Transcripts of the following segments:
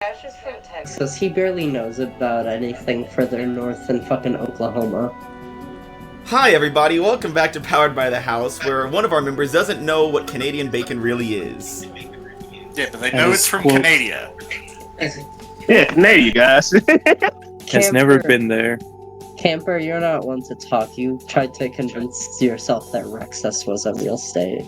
Ash is from Texas. He barely knows about anything further north than fucking Oklahoma. Hi, everybody. Welcome back to Powered by the House, where one of our members doesn't know what Canadian bacon really is. Yeah, but they know it's from Canada. Yeah, Canada, guys. Has never been there. Camper, you're not one to talk. You tried to convince yourself that Rexus was a real state.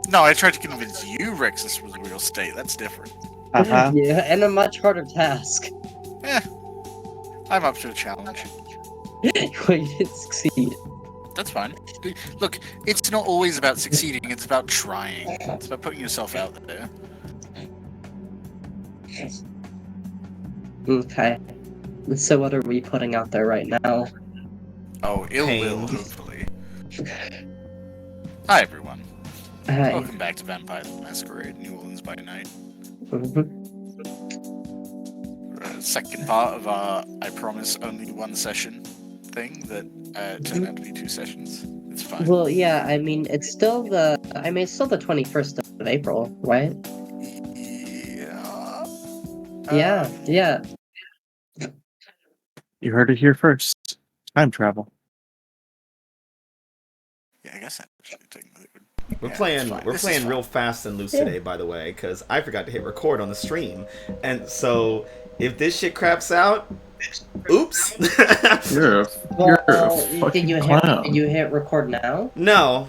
No, I tried to convince you Rexus was a real state. That's different. Yeah, and a much harder task. I'm up to the challenge. Well, you did succeed. That's fine. Look, it's not always about succeeding, it's about trying. It's about putting yourself out there. Okay. So what are we putting out there right now? Oh, ill will, hopefully. Hi, everyone. Hi. Welcome back to Vampire the Masquerade, New Orleans by Night. Second part of our I promise only one session thing that turned out to be 2 sessions. It's fine. Well, yeah, I mean, it's still the 21st of April, right? Yeah. Yeah. You heard it here first. Time travel. Yeah, I guess that actually technically would. We're Yeah, playing it's fine. we're This playing is real fast and loose today, by the way, because I forgot to hit record on the stream, and so if this shit craps out, oops. You're a fucking clown. Did you hit record now? No,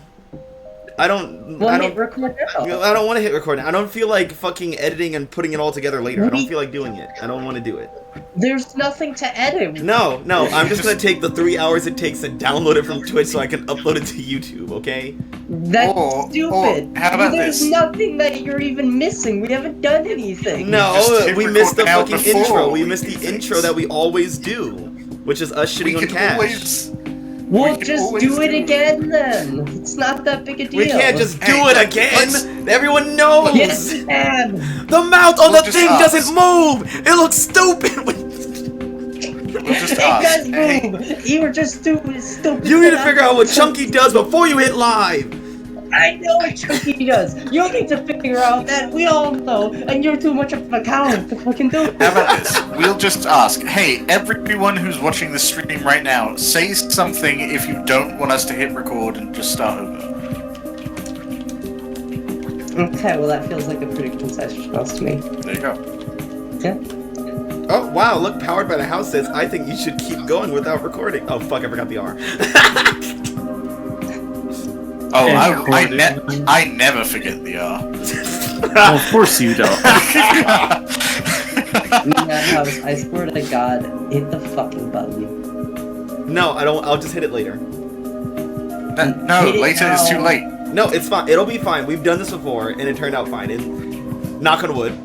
I don't. Well, I hit don't. record now. I don't want to hit record now. I don't feel like fucking editing and putting it all together later. I don't feel like doing it. I don't want to do it. There's nothing to edit. No, I'm just gonna take the 3 hours it takes and download it from Twitch so I can upload it to YouTube, okay? That's stupid. How about There's this? nothing that you're even missing. We haven't done anything. No, Just hit we missed the record now fucking before intro. We we missed do the things. intro that we always do, which is us shitting on cash. We'll can just always do it do it. again then. It's not that big a deal. We can't just do Hey, it look, again. Everyone knows. Yes, we can. The mouth on We'll the just thing ask. doesn't move. It looks stupid. We'll just It ask. does Hey, move. You were just stupid. You need to figure out what Chunky does before you hit live. I know what Chunky does. You need to figure out that we all know, and you're too much of a coward to fucking do it. how about this? We'll just ask, hey, everyone who's watching the stream right now, say something if you don't want us to hit record and just start over. Okay, well that feels like a pretty concise response to me. There you go. Yeah. Oh wow! Look, Powered by the House says I think you should keep going without recording. Oh fuck! I forgot the R. Oh, I never forget the R. Well, of course you don't. I swear to God, hit the fucking button. No, I don't. I'll just hit it later. No, Hit it later now. is too late. No, it's fine. It'll be fine. We've done this before, and it turned out fine. And knock on wood.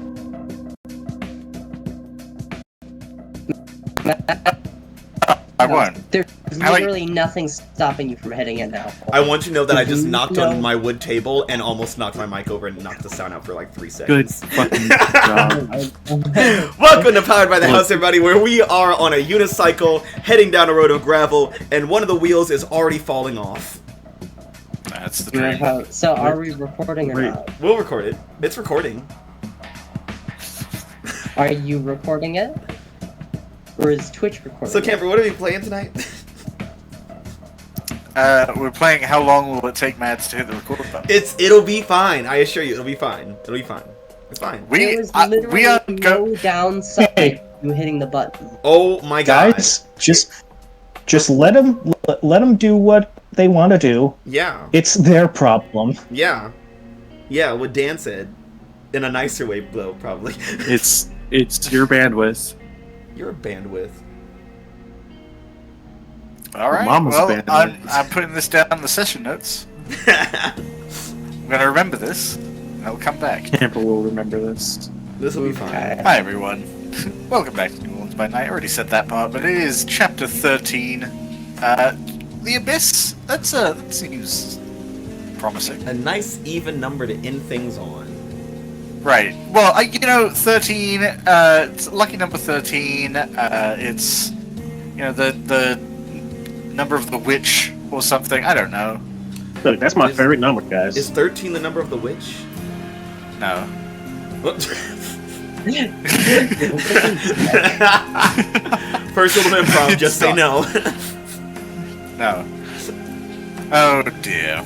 I won't. There's How are you- literally nothing stopping you from hitting it now. I want you to know that I just Mhm. knocked No. on my wood table and almost knocked my mic over and knocked the sound out for like 3 Good seconds. fucking job. Welcome to Powered by the House, everybody, where we are on a unicycle heading down a road of gravel, and one of the wheels is already falling off. That's the dream. So are we recording or Wait. not? We'll record it. It's recording. Are you recording it? Or is Twitch recording So, it? Camper, what are we playing tonight? We're playing How Long Will It Take Mads to Hit the Record Button? It'll be fine. I assure you, it'll be fine. It'll be fine. It's fine. There was literally We are no downside to you hitting the button. Oh my god. Guys, just let them do what they want to do. Yeah. It's their problem. Yeah. Yeah, what Dan said. In a nicer way, though, probably. It's your bandwidth. Your bandwidth. All right. Mama's Well, band. I'm putting this down in the session notes. I'm gonna remember this, and I'll come back. Camper will remember this. This will be fine. Hi everyone. Welcome back to New Orleans by Night. I already said that part, but it is chapter 13. The Abyss. That seems promising. A nice even number to end things on. Right. Well, 13. It's lucky number 13. It's the number of the witch or something. I don't know. Look, that's my favorite number, guys. Is 13 the number of the witch? No. What? First little improv, just say no. No. Oh dear.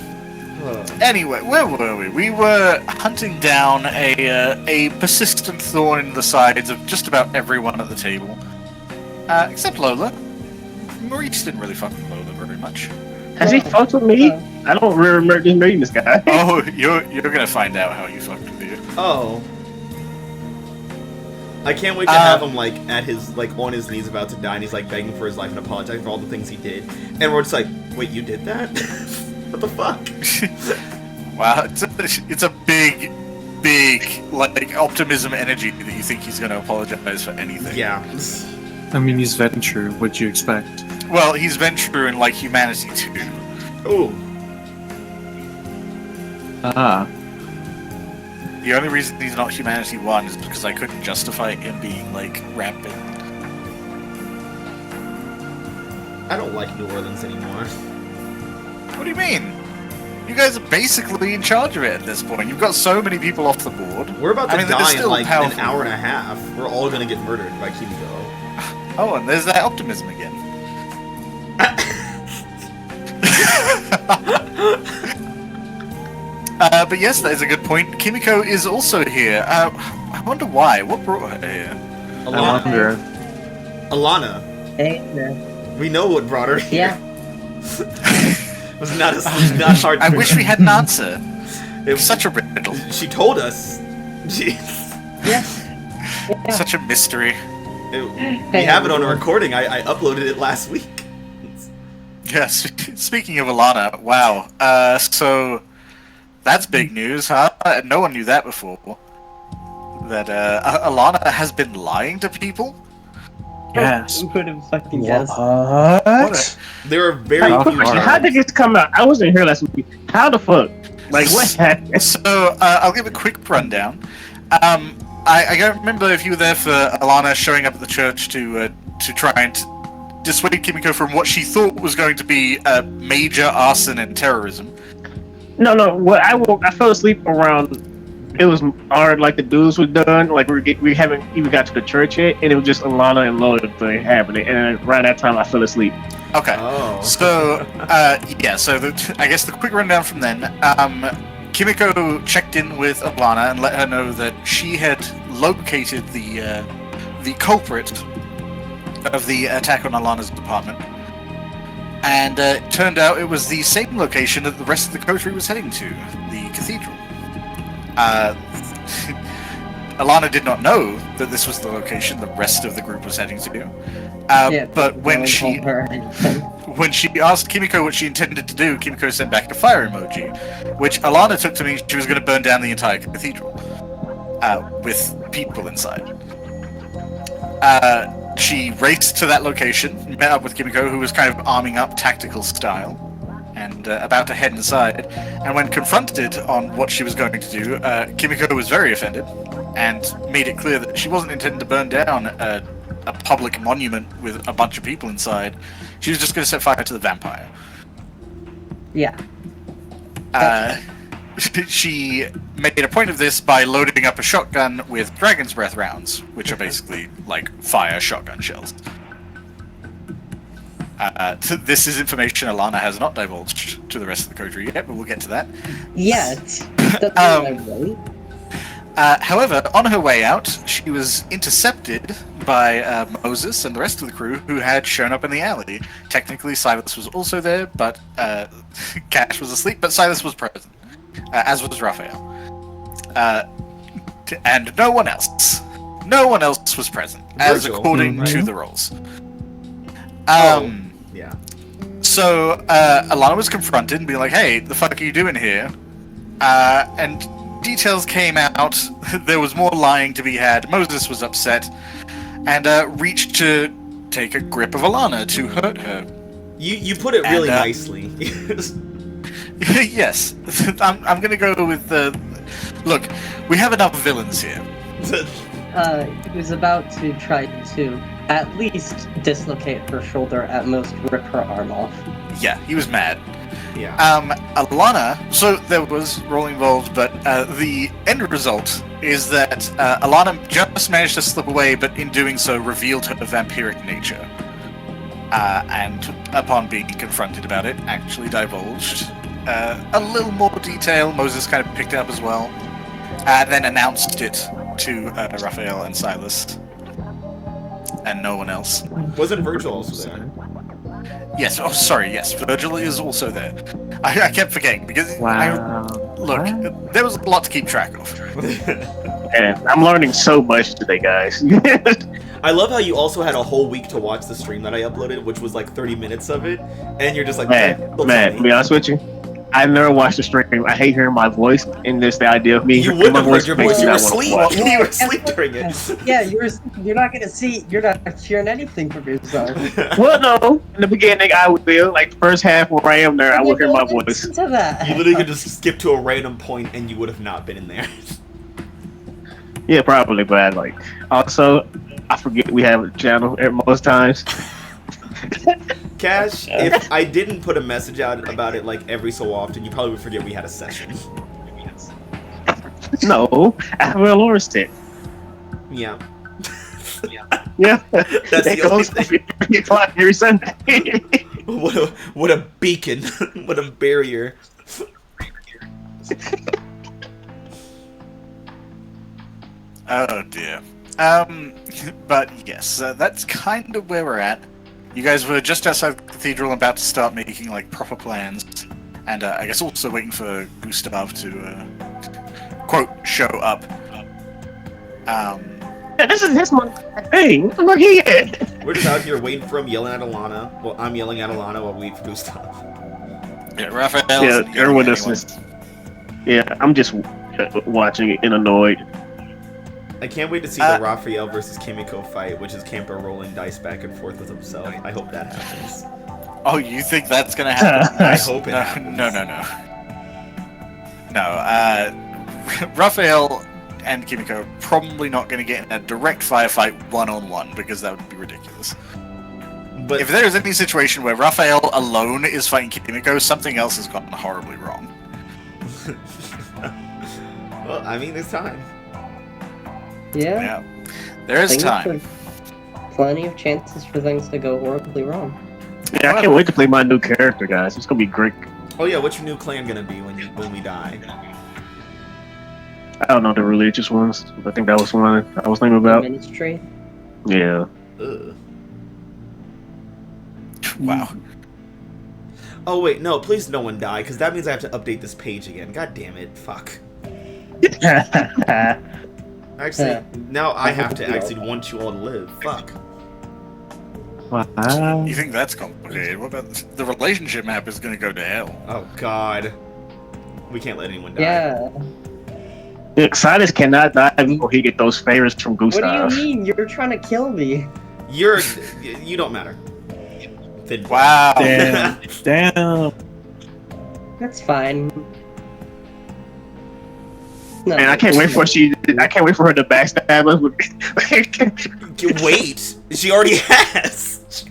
Anyway, where were we? We were hunting down a persistent thorn in the sides of just about everyone at the table. Except Lola. Maurice didn't really fuck with Lola very much. Has he fucked with me? I don't remember just meeting this guy. Oh, you're gonna find out how you fucked with you. Oh. I can't wait to have him like at his like on his knees about to die, and he's like begging for his life and apologizing for all the things he did, and we're just like, wait, you did that? What the fuck? Wow, it's a big like optimism energy that you think he's gonna apologize for anything. Yeah. I mean, he's Venture. What'd you expect? Well, he's Venture in like humanity too. Ooh. Ah. The only reason he's not Humanity 1 is because I couldn't justify him being, like, rampant. I don't like New Orleans anymore. What do you mean? You guys are basically in charge of it at this point. You've got so many people off the board. We're about to they're die in still like powerful. an hour and a half. We're all gonna get murdered by Kimiko. Oh, and there's that optimism again. But yes, that is a good point. Kimiko is also here. I wonder why. What brought her here? I wonder. Alana. Hey, We know what brought her here. yeah. It was not hard. I wish we had an answer. It was Such a riddle. She told us. She, Yeah. Such a mystery. we have it on a recording. I uploaded it last week. Yes. Speaking of Alana, wow. So that's big news, huh? No one knew that before. That Alana has been lying to people. Yes. Who could have fucking guessed? What? There are very Hey, few quick question, how did times. this come out? I wasn't here last week. How the fuck? Like, what happened? So I'll give a quick rundown. I don't remember if you were there for Alana showing up at the church to try and dissuade Kimiko from what she thought was going to be major arson and terrorism. No. Well, I fell asleep around. It was hard, like the dudes were done. Like we haven't even got to the church yet, and it was just Alana and Lola thing happening. And around that time, I fell asleep. Okay. Oh. So yeah. So I guess the quick rundown from then. Kimiko checked in with Alana and let her know that she had located the culprit of the attack on Alana's apartment. And it turned out it was the same location that the rest of the coterie was heading to, the cathedral. Alana did not know that this was the location the rest of the group was heading to. But when she asked Kimiko what she intended to do, Kimiko sent back a fire emoji, which Alana took to mean she was going to burn down the entire cathedral with people inside. She raced to that location, met up with Kimiko, who was kind of arming up tactical style, and about to head inside. And when confronted on what she was going to do, Kimiko was very offended and made it clear that she wasn't intending to burn down a public monument with a bunch of people inside. She was just going to set fire to the vampire. Yeah. She made a point of this by loading up a shotgun with dragon's breath rounds, which are basically like fire shotgun shells. This is information Alana has not divulged to the rest of the coterie yet, but we'll get to that. Yet. That's right. However, on her way out, she was intercepted by Moses and the rest of the crew who had shown up in the alley. Technically, Silas was also there, but Cash was asleep, but Silas was present, as was Raphael. And no one else. No one else was present, as Virgil, according to the roles. Yeah. So, Alana was confronted and be like, hey, the fuck are you doing here? And details came out. There was more lying to be had. Moses was upset and reached to take a grip of Alana to hurt her. You put it really nicely. Yes. I'm gonna go with the... Look, we have enough villains here. He was about to try to at least dislocate her shoulder, at most rip her arm off. Yeah, he was mad. Yeah. Alana, so there was role involved, but the end result is that Alana just managed to slip away, but in doing so revealed her vampiric nature. And upon being confronted about it, actually divulged a little more detail. Moses kind of picked it up as well, and then announced it to Raphael and Silas, and no one else. Wasn't Virgil also there? Yes, oh sorry, yes, Virgil is also there. I kept forgetting, because Wow. there was a lot to keep track of. And I'm learning so much today, guys. I love how you also had a whole week to watch the stream that I uploaded, which was like 30 minutes of it, and you're just like, Man, don't to tell me. be honest with you, I never watched the stream. I hate hearing my voice, and this the idea of me. You hearing wouldn't my have heard your makes voice. me You were not wanna asleep. watch. You were asleep during it. Yeah, you're not gonna see. You're not hearing anything from yourself. Well, no. In the beginning, I would feel like the first half where I am there, I would hear my voice. Listen to that. You literally could just skip to a random point, and you would have not been in there. Yeah, probably, but like also, I forget we have a channel at most times. Cash, if I didn't put a message out about it like every so often, you probably would forget we had a session. No, I have a Laura's tip. Yeah. Yeah, That's that the only goes thing. 3 o'clock every Sunday. What a beacon. What a barrier. Oh dear. But yes, that's kind of where we're at. You guys were just outside the cathedral, about to start making like proper plans, and I guess also waiting for Gustav to quote show up. Yeah, this is his month. Hey, what the fuck he at? We're just out here waiting for him, yelling at Alana. Well, I'm yelling at Alana while we wait for Gustav. Yeah, Raphael. Yeah, everyone is just. Yeah, I'm just watching it and annoyed. I can't wait to see the Raphael versus Kimiko fight, which is Camper rolling dice back and forth with himself. I hope that happens. Oh, you think that's gonna happen? I hope it happens. No. Raphael and Kimiko are probably not going to get in a direct firefight one-on-one, because that would be ridiculous. But If there is any situation where Raphael alone is fighting Kimiko, something else has gone horribly wrong. well, I mean, there's time. Yeah. Yeah, there is Things time. have Plenty of chances for things to go horribly wrong. Yeah, I can't wait to play my new character, guys. It's gonna be great. Oh yeah, what's your new clan gonna be when we die? I don't know the religious ones. I think that was one I was thinking about. Ministry. Yeah. Ugh. Wow. Oh wait, no, please no one die, because that means I have to update this page again. God damn it, fuck. Actually, now I have to actually want you all to live. Fuck. Wow. You think that's complicated? What about the relationship map is going to go to hell? Oh god. We can't let anyone die. Yeah. Yeah, Silas cannot die before he get those favors from What Gustav. do you mean? You're trying to kill me. You don't matter. Thin boy. Wow. Damn. Damn. That's fine. No, Man, I can't wait for her to backstab us. Wait, she already has.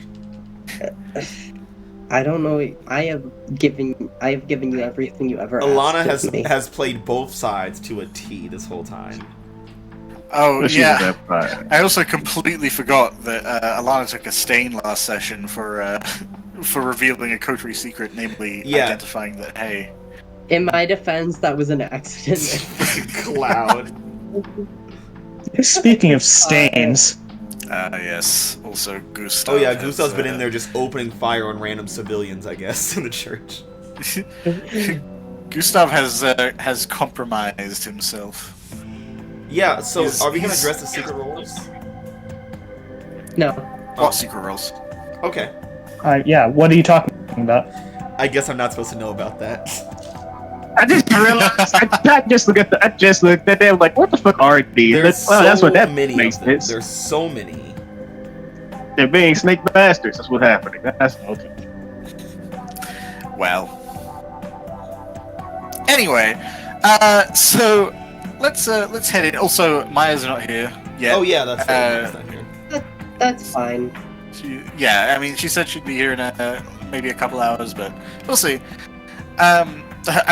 I don't know. I have given you everything you ever Alana asked of me. has played both sides to a T this whole time. Oh, She's yeah. that part. I also completely forgot that Alana took a stain last session for revealing a coterie secret, namely Yeah. identifying that, hey... In my defense, that was an accident. Cloud. Speaking of stains, yes. Also, Gustav. Oh yeah, has, Gustav's been in there just opening fire on random civilians, I guess, in the church. Gustav has compromised himself. Yeah, so are we gonna he's- address the secret roles? No. What secret roles? Okay. yeah, what are you talking about? I guess I'm not supposed to know about that. I just realized. I just looked at them like, what the fuck are these? There's That's what that many makes of them. sense. There's so many. They're being snake bastards. That's what's happening. That's okay. Well. Anyway, so let's head in. Also, Maya's not here yet. Oh yeah, that's not here. That's fine. Yeah, I mean, she said she'd be here in maybe a couple hours, but we'll see. I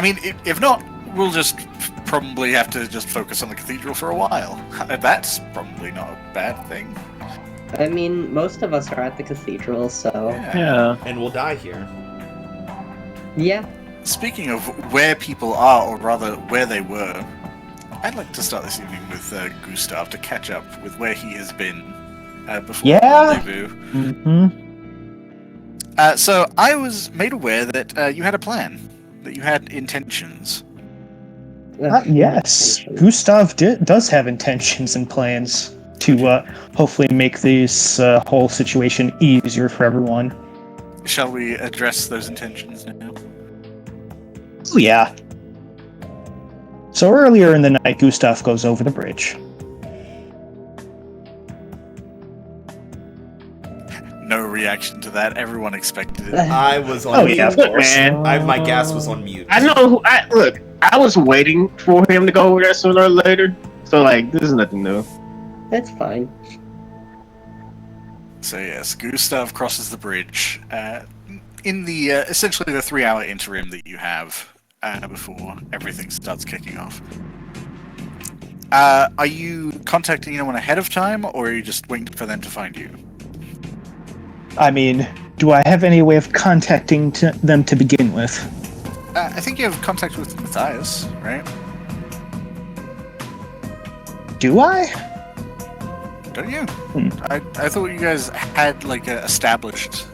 mean, if not, we'll just probably have to just focus on the cathedral for a while. That's probably not a bad thing. I mean, most of us are at the cathedral, so Yeah. And we'll die here. yeah. Speaking of where people are, or rather where they were, I'd like to start this evening with Gustav to catch up with where he has been before Yeah. the rendezvous. Mm-hmm. So I was made aware that you had a plan, that you had intentions. Yes, Gustav does have intentions and plans to hopefully make this whole situation easier for everyone. Shall we address those intentions now? Oh, yeah. So earlier in the night, Gustav goes over the bridge. No reaction to that. Everyone expected it. I was on Oh, mute. yeah, of course. Man, My gas was on mute. I know. Look. I was waiting for him to go over there sooner or later. So like, this is nothing new. It's fine. So yes, Gustav crosses the bridge in the essentially the 3-hour interim that you have before everything starts kicking off. Are you contacting anyone ahead of time, or are you just waiting for them to find you? I mean, do I have any way of contacting them to begin with? I think you have contact with Matthias, right? Do I? Don't you? I thought you guys had like established.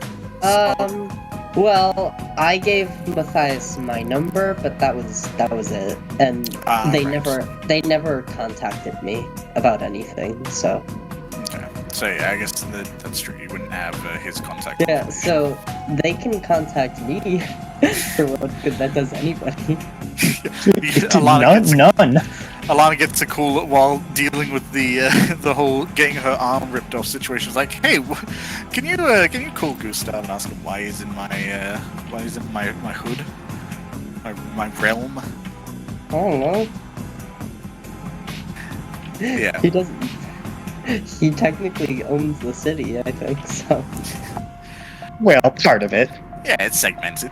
Well, I gave Matthias my number, but that was it, and they never contacted me about anything. So Okay. So yeah, I guess that's true. You wouldn't have his contact. yeah, so they can contact me for what good that does anybody. None. Alana gets a call while dealing with the the whole getting her arm ripped off situation. It's like, hey, can you call Gustav and ask him why he's in my hood, my realm? I don't know. Yeah. He doesn't. He technically owns the city, I think. So. Well, part of it. Yeah, it's segmented.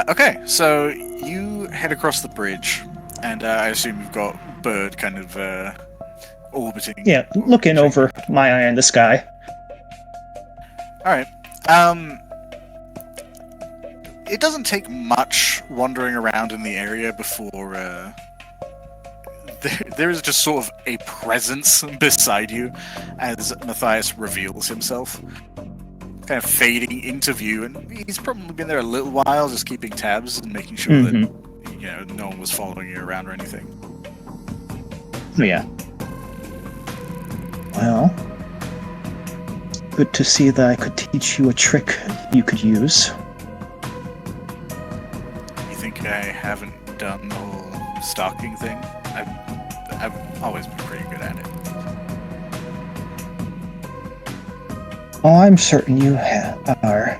Okay, so you head across the bridge, and I assume you've got Bird kind of orbiting. Yeah, looking over my eye in the sky. Alright. It doesn't take much wandering around in the area before there is just sort of a presence beside you as Matthias reveals himself. Kind of fading into view, and he's probably been there a little while, just keeping tabs and making sure that no one was following you around or anything. Yeah. Well, good to see that I could teach you a trick you could use. You think I haven't done the whole stalking thing? I've always been pretty good at it. Oh, I'm certain you are.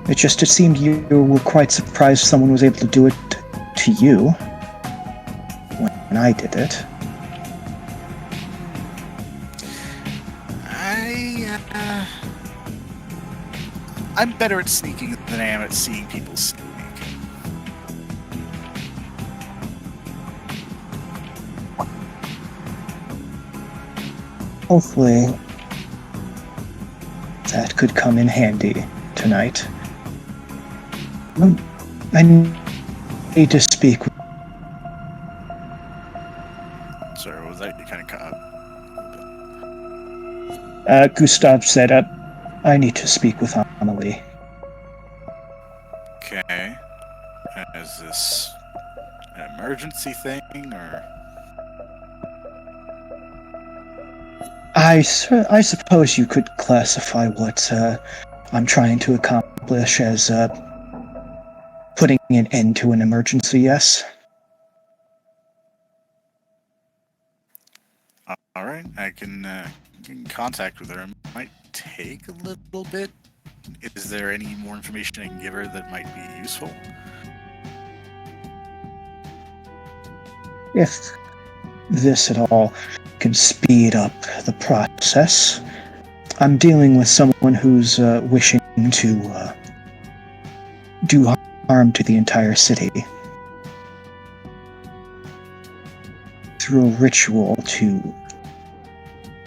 It seemed you were quite surprised someone was able to do it to you when I did it. I'm better at sneaking than I am at seeing people sneak. Hopefully, that could come in handy tonight. I need to speak with... Sorry, was that you kind of cut out? Gustav said, I need to speak with Amelie. Okay. Is this an emergency thing, or...? I suppose you could classify what I'm trying to accomplish as putting an end to an emergency, yes? Alright, I can get in contact with her. It might take a little bit. Is there any more information I can give her that might be useful? If this at all can speed up the process, I'm dealing with someone who's wishing to do harm to the entire city through a ritual to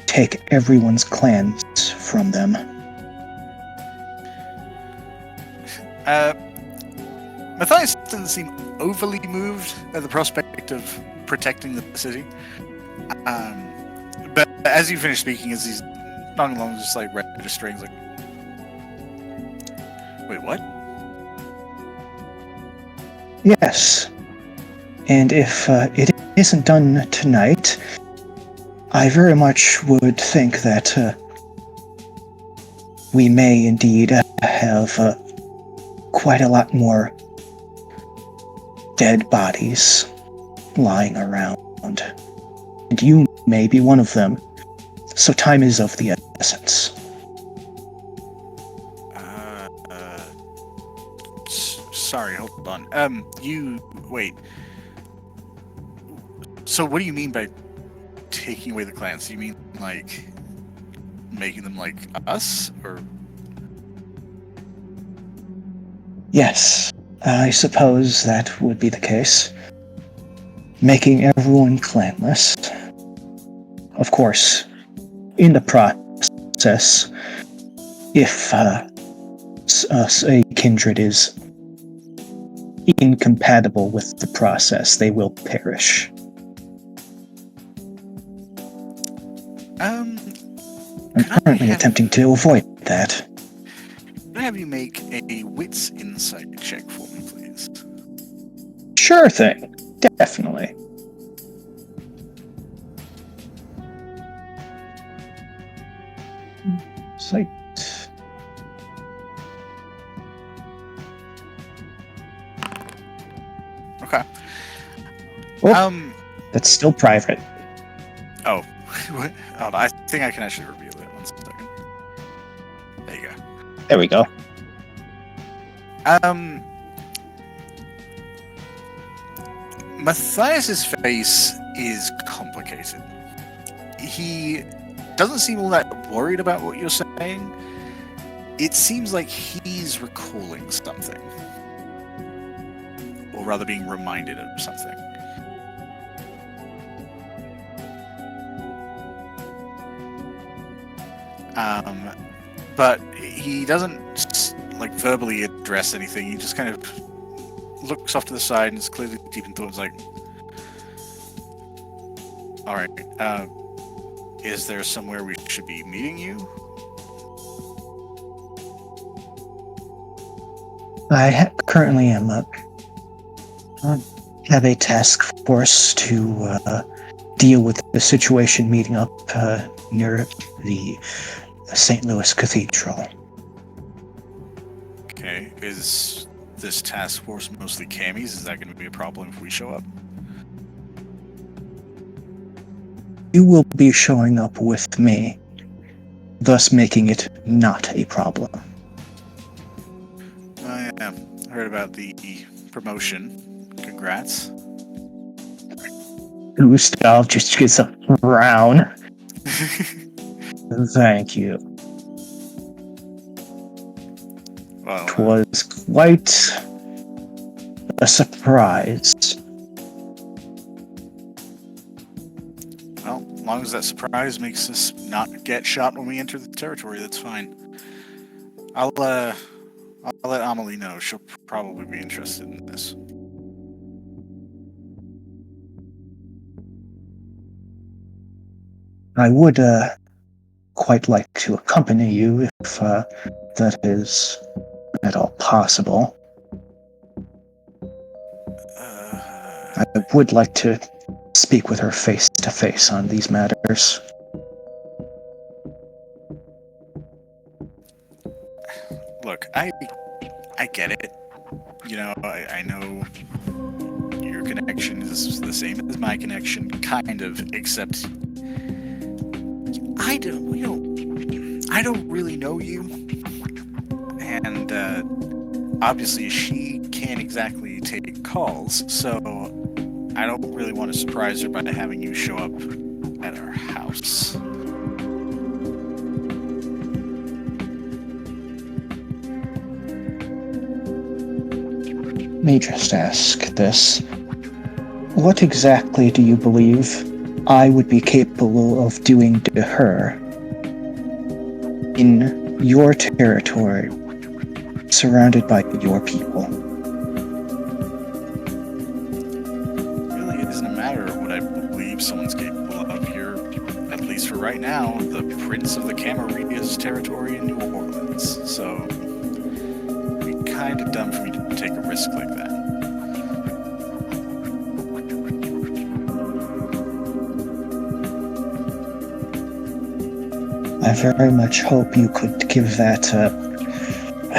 take everyone's clans from them. Matthias doesn't seem overly moved at the prospect of protecting the city. But as you finish speaking, as he's nodding along, just like registering, like, wait, what? Yes. And if it isn't done tonight, I very much would think that we may indeed have quite a lot more dead bodies lying around. And you may be one of them. So time is of the essence. Sorry, hold on. Wait. So what do you mean by taking away the clans? Do you mean, like, making them like us, or? Yes, I suppose that would be the case. Making everyone clanless. Of course, in the process, if a kindred is incompatible with the process, they will perish. I'm currently attempting to avoid that. Can I have you make a wits insight check for me, please? Sure thing. Definitely. Sight. Okay. Oh, that's still private. Oh. What? Hold on, I think I can actually reveal it. 1 second. There you go. There we go. Matthias's face is complicated. He doesn't seem all that worried about what you're saying. It seems like he's recalling something. Or rather being reminded of something. But he doesn't, like, verbally address anything. He just kind of looks off to the side and is clearly deep in thought. It's like, alright, is there somewhere we should be meeting you? I currently am have a task force to deal with the situation meeting up near the St. Louis Cathedral. Okay, is this task force mostly camis? Is that going to be a problem if we show up? You will be showing up with me, thus making it not a problem. Oh yeah, I heard about the promotion. Congrats. Gustav just gets a frown. Thank you. Well, It was quite a surprise. well, as long as that surprise makes us not get shot when we enter the territory, that's fine. I'll let Amelie know. She'll probably be interested in this. I would quite like to accompany you if that is at all possible. I would like to speak with her face to face on these matters. Look, I get it. You know, I know your connection is the same as my connection, kind of, except I don't really know you, and obviously she can't exactly take calls, so I don't really want to surprise her by having you show up at our house. me just ask this. What exactly do you believe I would be capable of doing to her in your territory, surrounded by your people? Really, it isn't a matter of what I believe someone's capable of. You're, at least for right now, the prince of the Camarille's territory in New Orleans. So, it'd be kind of dumb for me to take a risk like that. I very much hope you could give that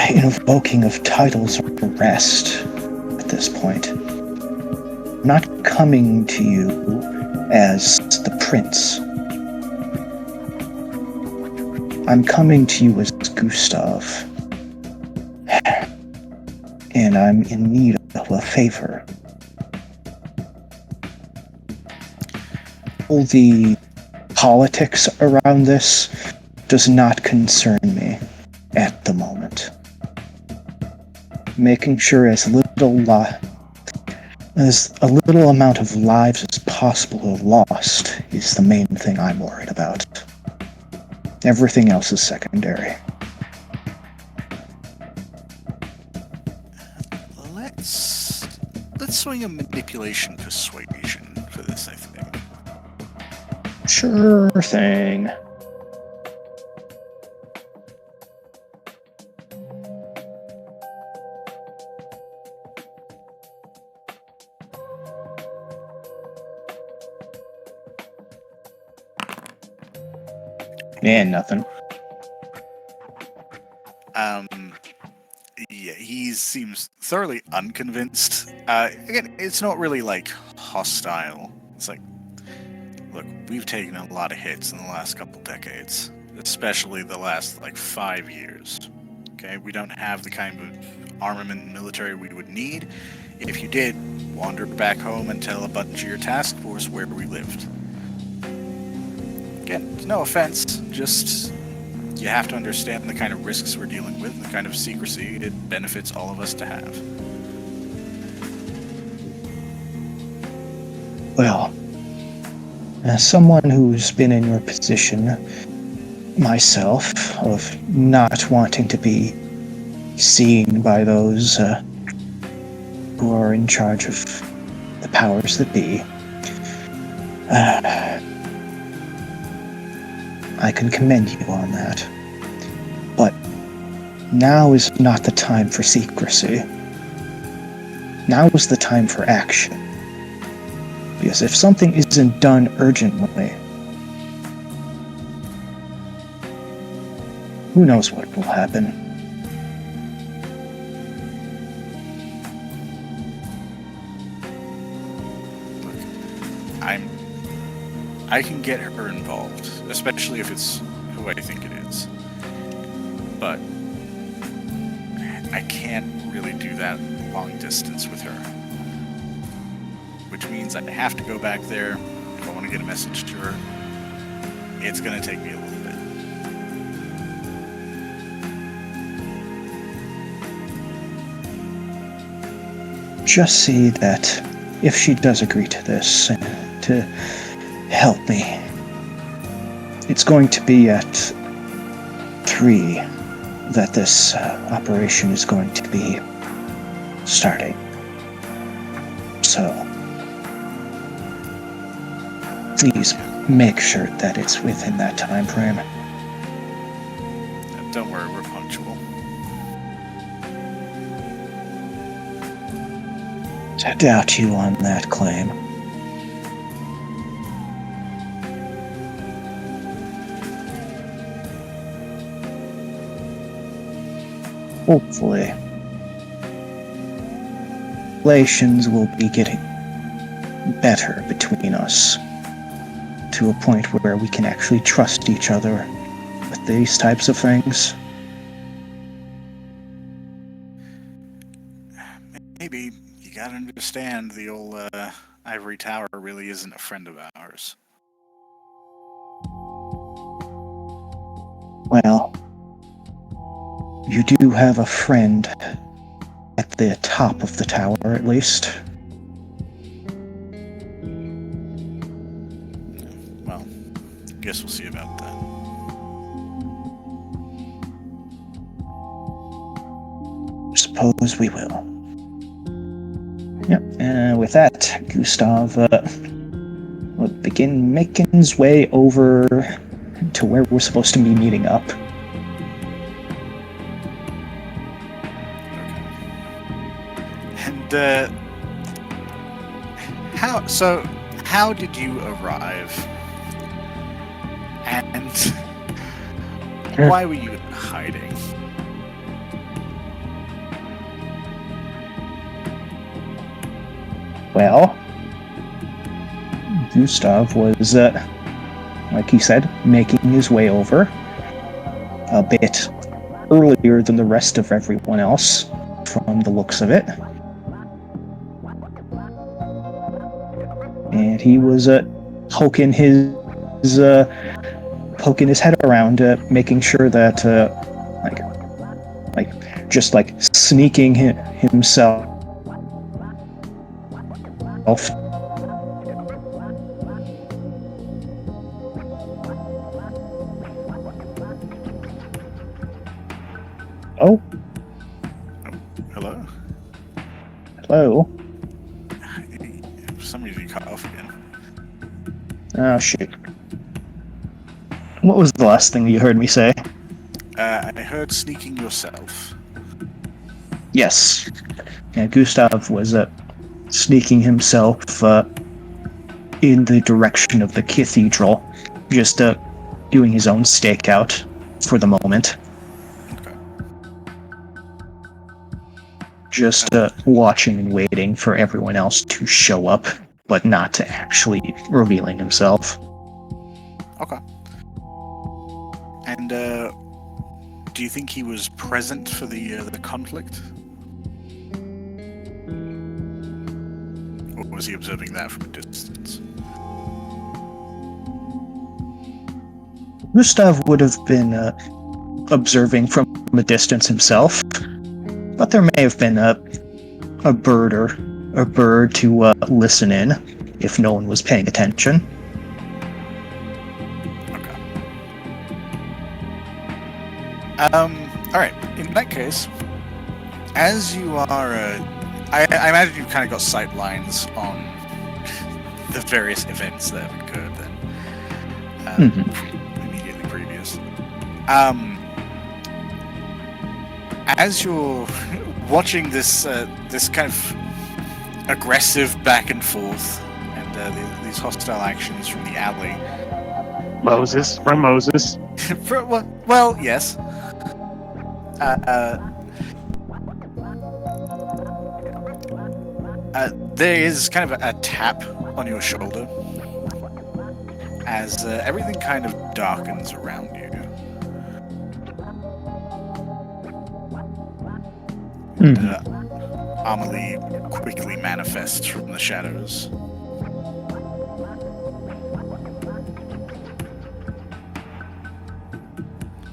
invoking of titles a rest at this point. I'm not coming to you as the prince. I'm coming to you as Gustav. And I'm in need of a favor. All the politics around this does not concern me at the moment. Making sure as little amount of lives as possible are lost is the main thing I'm worried about. Everything else is secondary. Let's swing a manipulation persuasion for this, I think. Sure thing. And nothing. Yeah, he seems thoroughly unconvinced. Again, it's not really like hostile. It's like, look, we've taken a lot of hits in the last couple decades, especially the last like 5 years. Okay, we don't have the kind of armament and military we would need. If you did, wander back home and tell a bunch of your task force where we lived. Again, no offense, just you have to understand the kind of risks we're dealing with and the kind of secrecy it benefits all of us to have. Well, as someone who's been in your position myself, of not wanting to be seen by those who are in charge of the powers that be, I can commend you on that. But now is not the time for secrecy. Now is the time for action. Because if something isn't done urgently, who knows what will happen. I can get her involved, especially if it's who I think it is. But I can't really do that long distance with her. Which means I have to go back there if I want to get a message to her. It's going to take me a little bit. Just see that if she does agree to this, to help me, it's going to be at 3 that this operation is going to be starting. So, please make sure that it's within that time frame. Don't worry, we're punctual. I doubt you on that claim. Hopefully, relations will be getting better between us to a point where we can actually trust each other with these types of things. Maybe. You gotta understand the old ivory tower really isn't a friend of ours. Well, you do have a friend at the top of the tower, at least. Well, guess we'll see about that. Suppose we will. Yep, and with that, Gustav will begin making his way over to where we're supposed to be meeting up. And how did you arrive? And why were you hiding? Well, Gustav was, like he said, making his way over a bit earlier than the rest of everyone else, from the looks of it. And he was poking his head around, making sure that, just sneaking himself. Oh, Hello? hello. For some reason you cut off again. Oh, shoot. What was the last thing you heard me say? I heard sneaking yourself. Yes. Yeah, Gustav was sneaking himself in the direction of the cathedral, just doing his own stakeout for the moment. Okay. Just watching and waiting for everyone else to show up, but not to actually revealing himself. Okay. And do you think he was present for the conflict? Or was he observing that from a distance? Gustav would have been observing from a distance himself, but there may have been a bird to listen in if no one was paying attention. Okay. Alright, in that case, as you are, I imagine you've kind of got sight lines on the various events that have occurred then. Immediately previous. As you're watching this this kind of aggressive back and forth and these hostile actions from the alley. Moses, from Moses. well, yes. There is kind of a tap on your shoulder as everything kind of darkens around you. Amelie quickly manifests from the shadows.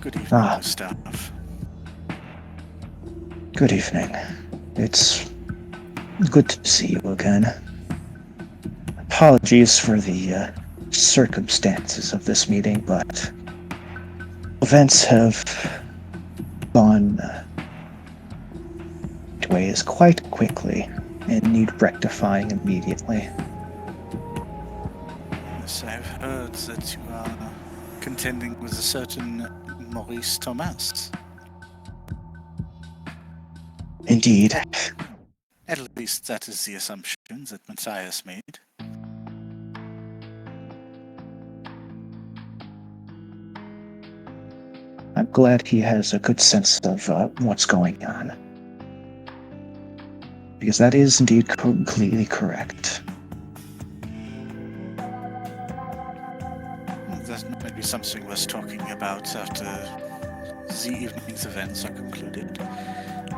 Good evening, Gustav. Good evening. It's good to see you again. Apologies for the circumstances of this meeting, but events have gone ways quite quickly and need rectifying immediately. Yes, I've heard that you are contending with a certain Maurice Thomas. Indeed. At least that is the assumption that Matthias made. I'm glad he has a good sense of what's going on. Because that is indeed completely correct. That might be something worth talking about after the evening's events are concluded.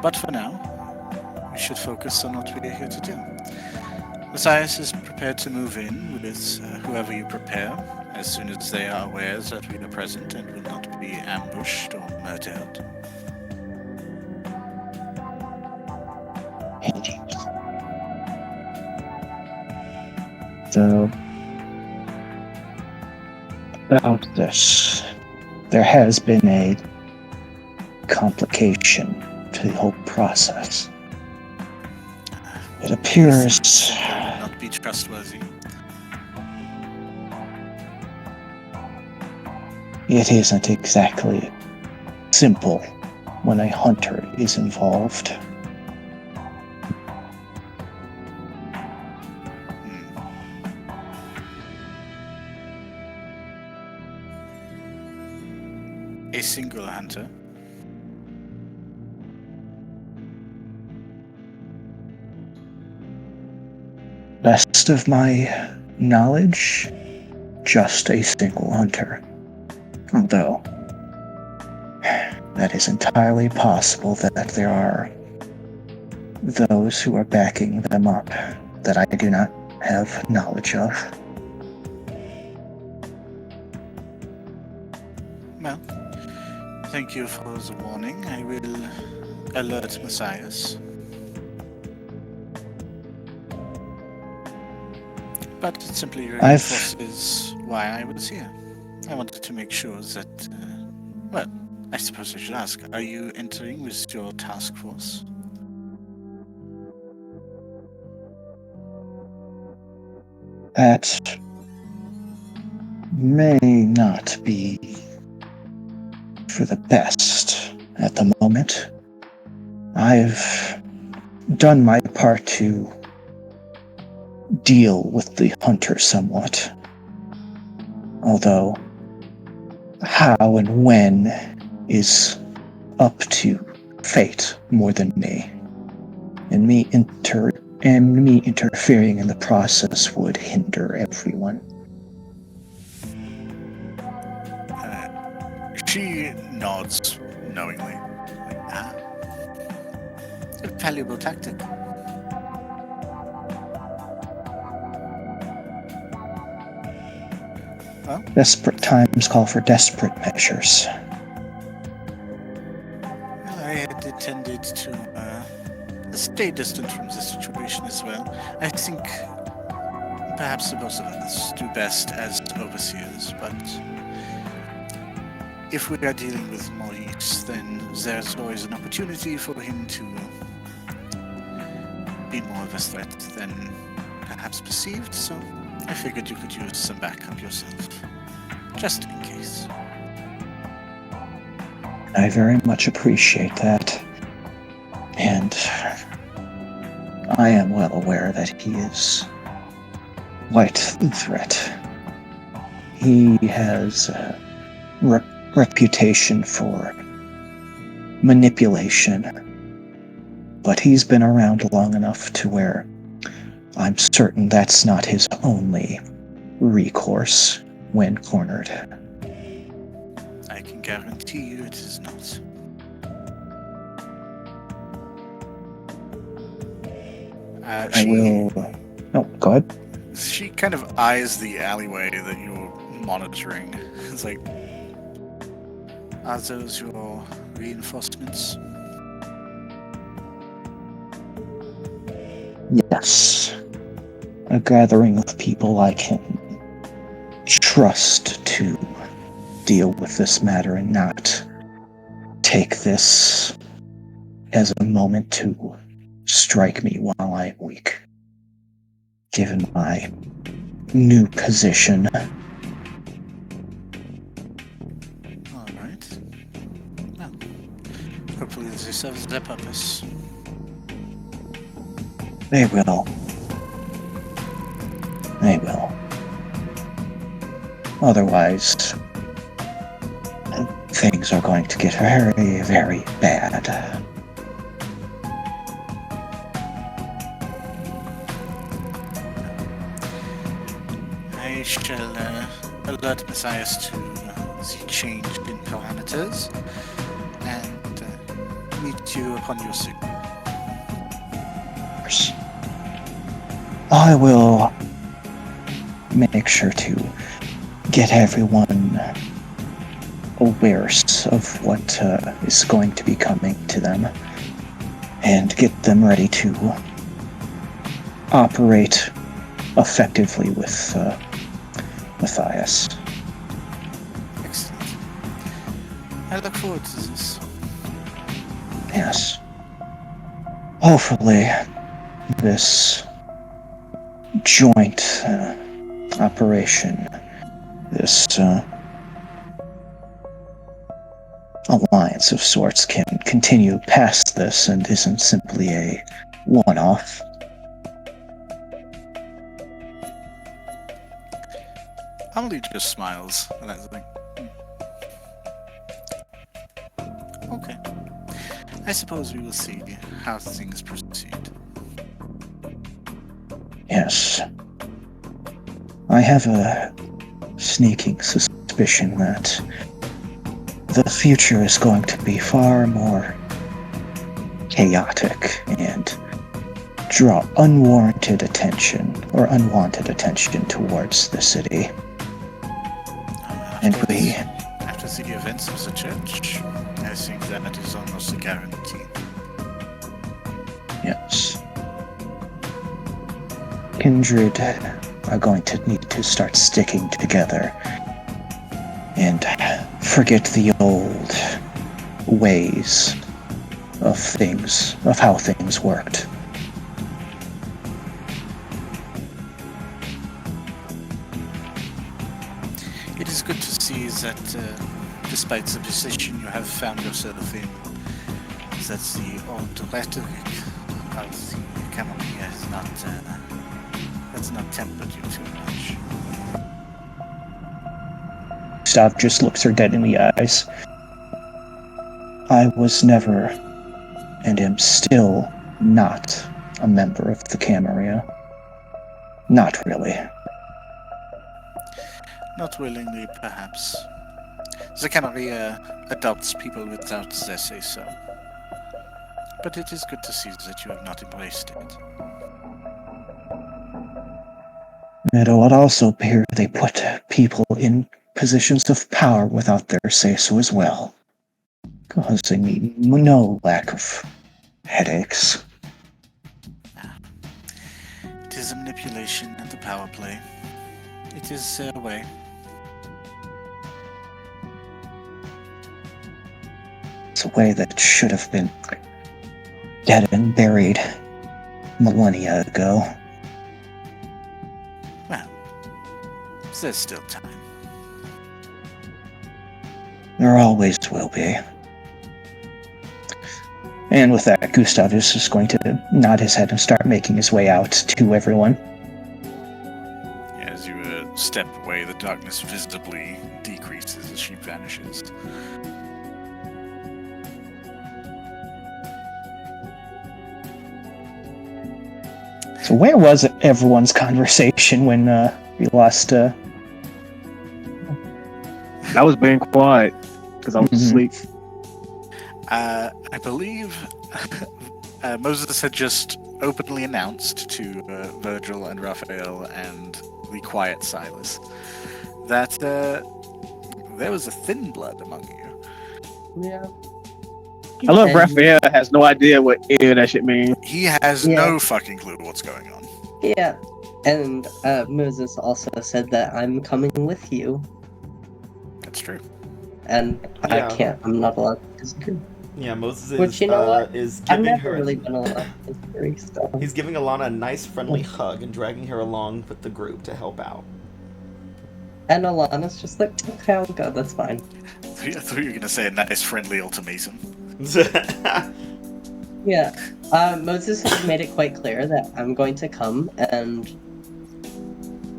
But for now, we should focus on what we are here to do. Matthias is prepared to move in with whoever you prepare, as soon as they are aware that we are present and will not be ambushed or murdered. Although, about this, there has been a complication to the whole process. It appears Not be trustworthy. it isn't exactly simple when a hunter is involved. A single hunter. Best of my knowledge, just a single hunter. Although, that is entirely possible that there are those who are backing them up that I do not have knowledge of. Well, thank you for the warning. I will alert Messias. But it simply reinforces why I was here. I wanted to make sure that, well, I suppose I should ask, are you entering with your task force? That may not be for the best at the moment. I've done my part to deal with the hunter somewhat. Although, how and when is up to fate more than me. And me interfering in the process would hinder everyone. She nods knowingly. Like, it's a valuable tactic. Well, Desperate times call for desperate measures. I had intended to stay distant from the situation as well. I think perhaps the both of us do best as overseers, but if we are dealing with Maurice, then there's always an opportunity for him to be more of a threat than perhaps perceived, so I figured you could use some backup yourself, just in case. I very much appreciate that. And I am well aware that he is quite the threat. He has a reputation for manipulation, but he's been around long enough to where I'm certain that's not his only recourse when cornered. I can guarantee you it is not. I will... Oh, go ahead. She kind of eyes the alleyway that you're monitoring. It's like, are those your reinforcements? Yes. A gathering of people I can trust to deal with this matter and not take this as a moment to strike me while I'm weak. Given my new position. Alright. Well, hopefully this serves their purpose. They will. They will. Otherwise, things are going to get very, very bad. I shall alert Messias to the change in parameters and meet you upon your signal. I will make sure to get everyone aware of what is going to be coming to them and get them ready to operate effectively with Matthias. Excellent. I look forward to this. Yes. Hopefully, this joint operation, this alliance of sorts can continue past this and isn't simply a one-off. Amelie just smiles, and that's like, okay. I suppose we will see how things proceed. Yes. I have a sneaking suspicion that the future is going to be far more chaotic and draw unwarranted attention or unwanted attention towards the city. And After the events of the church, I think that is almost a guarantee. Yes. Kindred are going to need to start sticking together and forget the old ways of how things worked. It is good to see that, despite the position you have found yourself in, that the old rhetoric of the Camarilla has not tempered you too much. Gustav just looks her dead in the eyes. I was never, and am still not, a member of the Camarilla. Not really. Not willingly, perhaps. The Camarilla adopts people without their say-so. But it is good to see that you have not embraced it. It would also appear they put people in positions of power without their say-so as well, causing me no lack of headaches. It is a manipulation and a power play. It is their way. It's a way that should have been dead and buried millennia ago. Well, there's still time. There always will be. And with that, Gustav is just going to nod his head and start making his way out to everyone. As you step away, the darkness visibly decreases as she vanishes. So where was everyone's conversation when we lost... I was being quiet because I was asleep. I believe Moses had just openly announced to Virgil and Raphael and the quiet Silas that there was a thin blood among you. Yeah. I love And- Raphael has no idea what any of that shit means. He has Yeah. no fucking clue what's going on. Yeah. And Moses also said that I'm coming with you. That's true. And Yeah. I'm not allowed to disagree. Yeah, Moses is, Which, you know what? is I've giving never her. really been allowed to disagree, so. He's giving Alana a nice, friendly hug and dragging her along with the group to help out. And Alana's just like, okay, I'll go, that's fine. I thought you were going to say a nice, friendly ultimatum. Yeah. Moses has made it quite clear that I'm going to come and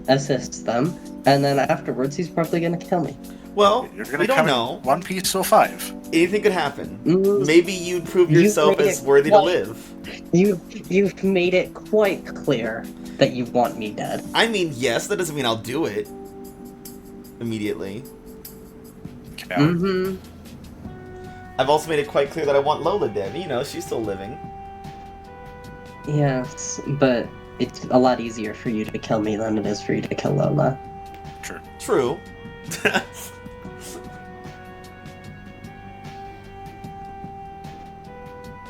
assist them, and then afterwards he's probably going to kill me. Well, You're going we to don't come know. in one piece or five. Anything could happen. Mm, Maybe you'd prove You yourself made as it worthy to quite- live. You've made it quite clear that you want me dead. I mean, yes, that doesn't mean I'll do it immediately. Coward. Mm-hmm. I've also made it quite clear that I want Lola dead. You know, she's still living. Yes, but it's a lot easier for you to kill me than it is for you to kill Lola. True. True.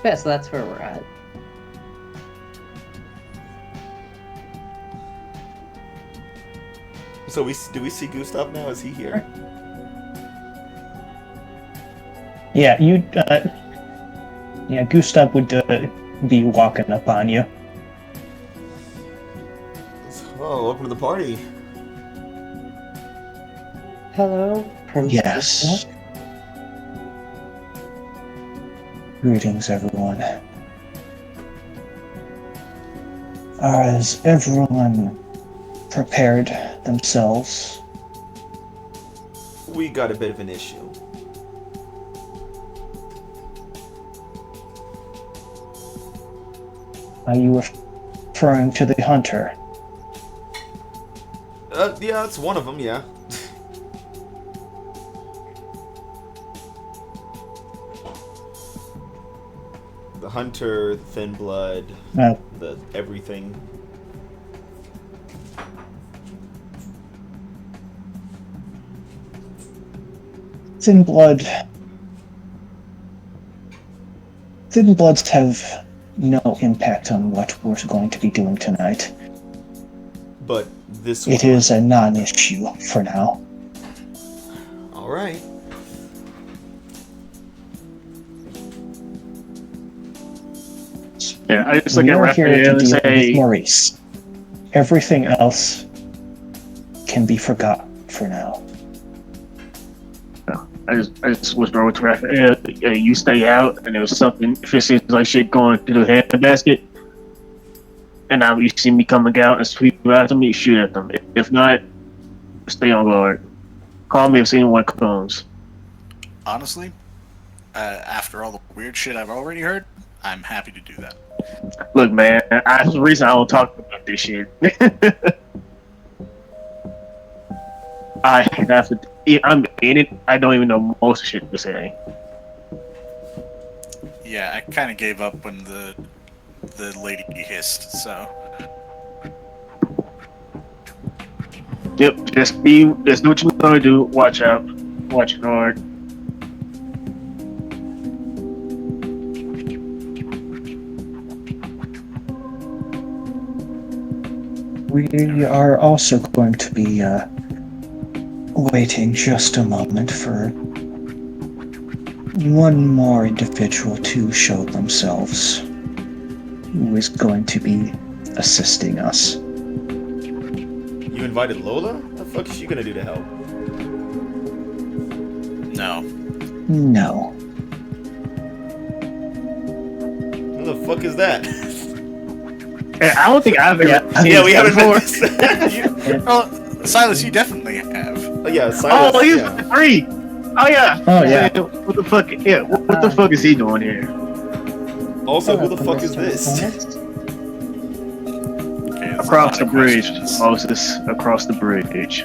Yeah, so that's where we're at. So do we see Gustav now? Is he here? Yeah, Gustav would be walking up on you. Oh, welcome to the party. Hello, Prince. Yes. Gustav. Greetings, everyone. Has everyone prepared themselves? We got a bit of an issue. Are you referring to the hunter? Yeah, it's one of them, yeah. The hunter, the thin blood, the everything. Thin bloods have no impact on what we're going to be doing tonight. But this It one... is a non-issue for now. Alright. Yeah, I just look We at are here to Raphael and deal say, with Maurice. Everything else can be forgotten for now. I just was wrong with Raphael. You stay out, and there was something. If it seems like shit going to the handbasket, and now you see me coming out and sweep after me, shoot at them. If not, stay on guard. Call me if anyone comes. Honestly, after all the weird shit I've already heard, I'm happy to do that. Look, man, that's the reason I don't talk about this shit. I have to. I'm in it. I don't even know most of the shit to say. Yeah, I kind of gave up when the lady hissed, so... Yep, just do what you're gonna do. Watch out. Watch it hard. We are also going to be waiting just a moment for one more individual to show themselves, who is going to be assisting us. You invited Lola? What the fuck is she gonna do to help? No. No. Who the fuck is that? I don't think I've ever seen Yeah, we haven't before. met this. Oh, Silas, you definitely have. Oh, yeah, Silas. Oh, he's yeah. free. Oh yeah. Oh, yeah. What the fuck? Yeah. What the fuck is he doing here? Also, who the Hello, fuck is Mr. this? Thomas. Okay, that's a Across lot the of bridge, questions. Moses. Across the bridge.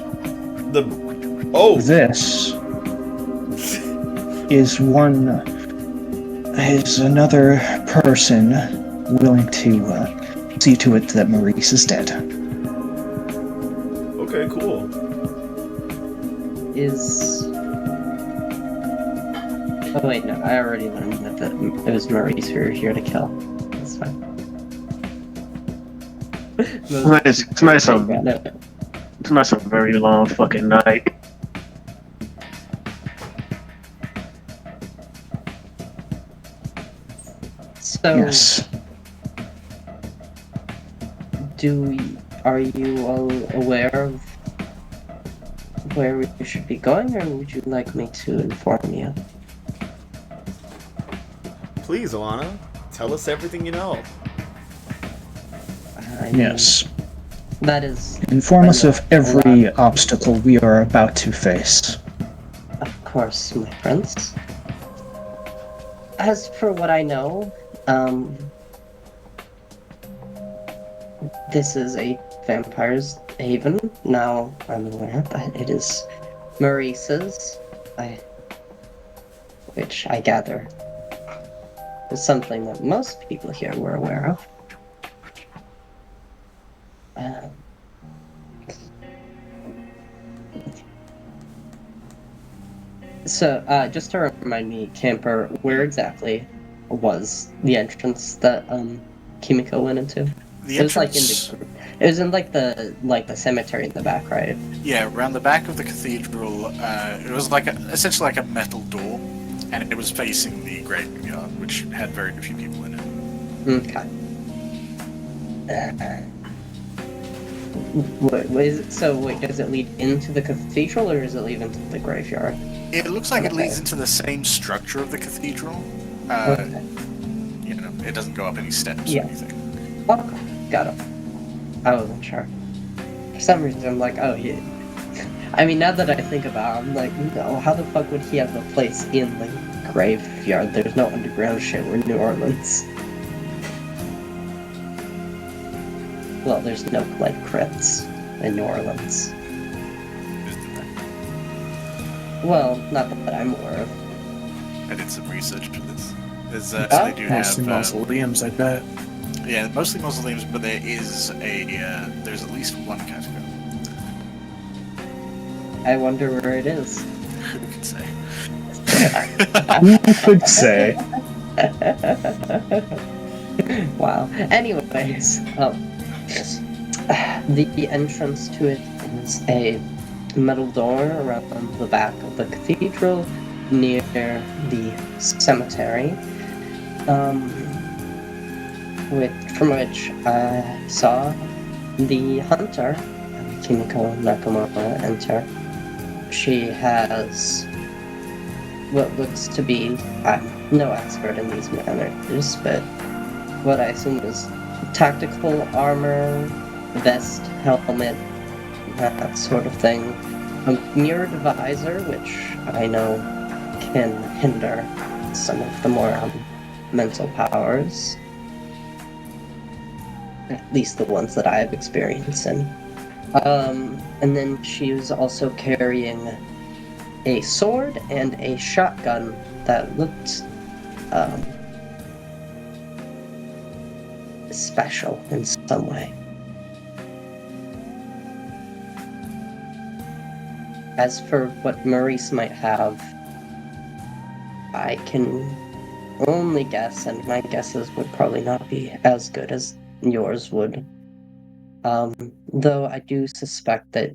Oh, This is another person willing to see to it that Maurice is dead. okay, cool. Oh wait, no, I already learned that it was Maurice we were here to kill. That's fine. Tonight's a very long fucking night. So, Yes. are you all aware of where we should be going, or would you like me to inform you? Please, Alana, tell us everything you know. I mean, Yes. That is, Inform us of every obstacle we are about to face. of course, my friends. As for what I know, this is a vampire's haven. Now I'm aware, but it is Maurice's, which I gather is something that most people here were aware of. So, just to remind me, Camper, where exactly was the entrance that Kimiko went into? The It was like entrance, it was in like the cemetery in the back, right? yeah, around the back of the cathedral. It was like essentially like a metal door, and it was facing the graveyard, which had very few people in it. Okay. What is it? So wait, does it lead into the cathedral or does it lead into the graveyard? It looks like it Okay. leads into the same structure of the cathedral. Okay. You know, it doesn't go up any steps Yeah. or anything. Okay. Got it. I wasn't sure. For some reason, I'm like, oh yeah. I mean, now that I think about it, I'm like, no, how the fuck would he have a place in the graveyard? There's no underground shit. We're in New Orleans. Well, there's no like crypts in New Orleans. Well, not that I'm aware of. I did some research for this. There's, Oh, they do Mostly have, mausoleums, I bet. yeah, mostly mausoleums, but there is there's at least one catacomb. I wonder where it is. Who can say? Who could say? Wow. Anyways, the entrance to it is a metal door around the back of the cathedral near the cemetery, from which I saw the hunter, Kimiko Nakamura, enter. She has what looks to be, I'm no expert in these matters, but what I assume is tactical armor, vest, helmet, that sort of thing. A mirrored visor, which I know can hinder some of the more mental powers. At least the ones that I have experience in. And then she was also carrying a sword and a shotgun that looked special in some way. As for what Maurice might have, I can only guess, and my guesses would probably not be as good as yours would. Though I do suspect that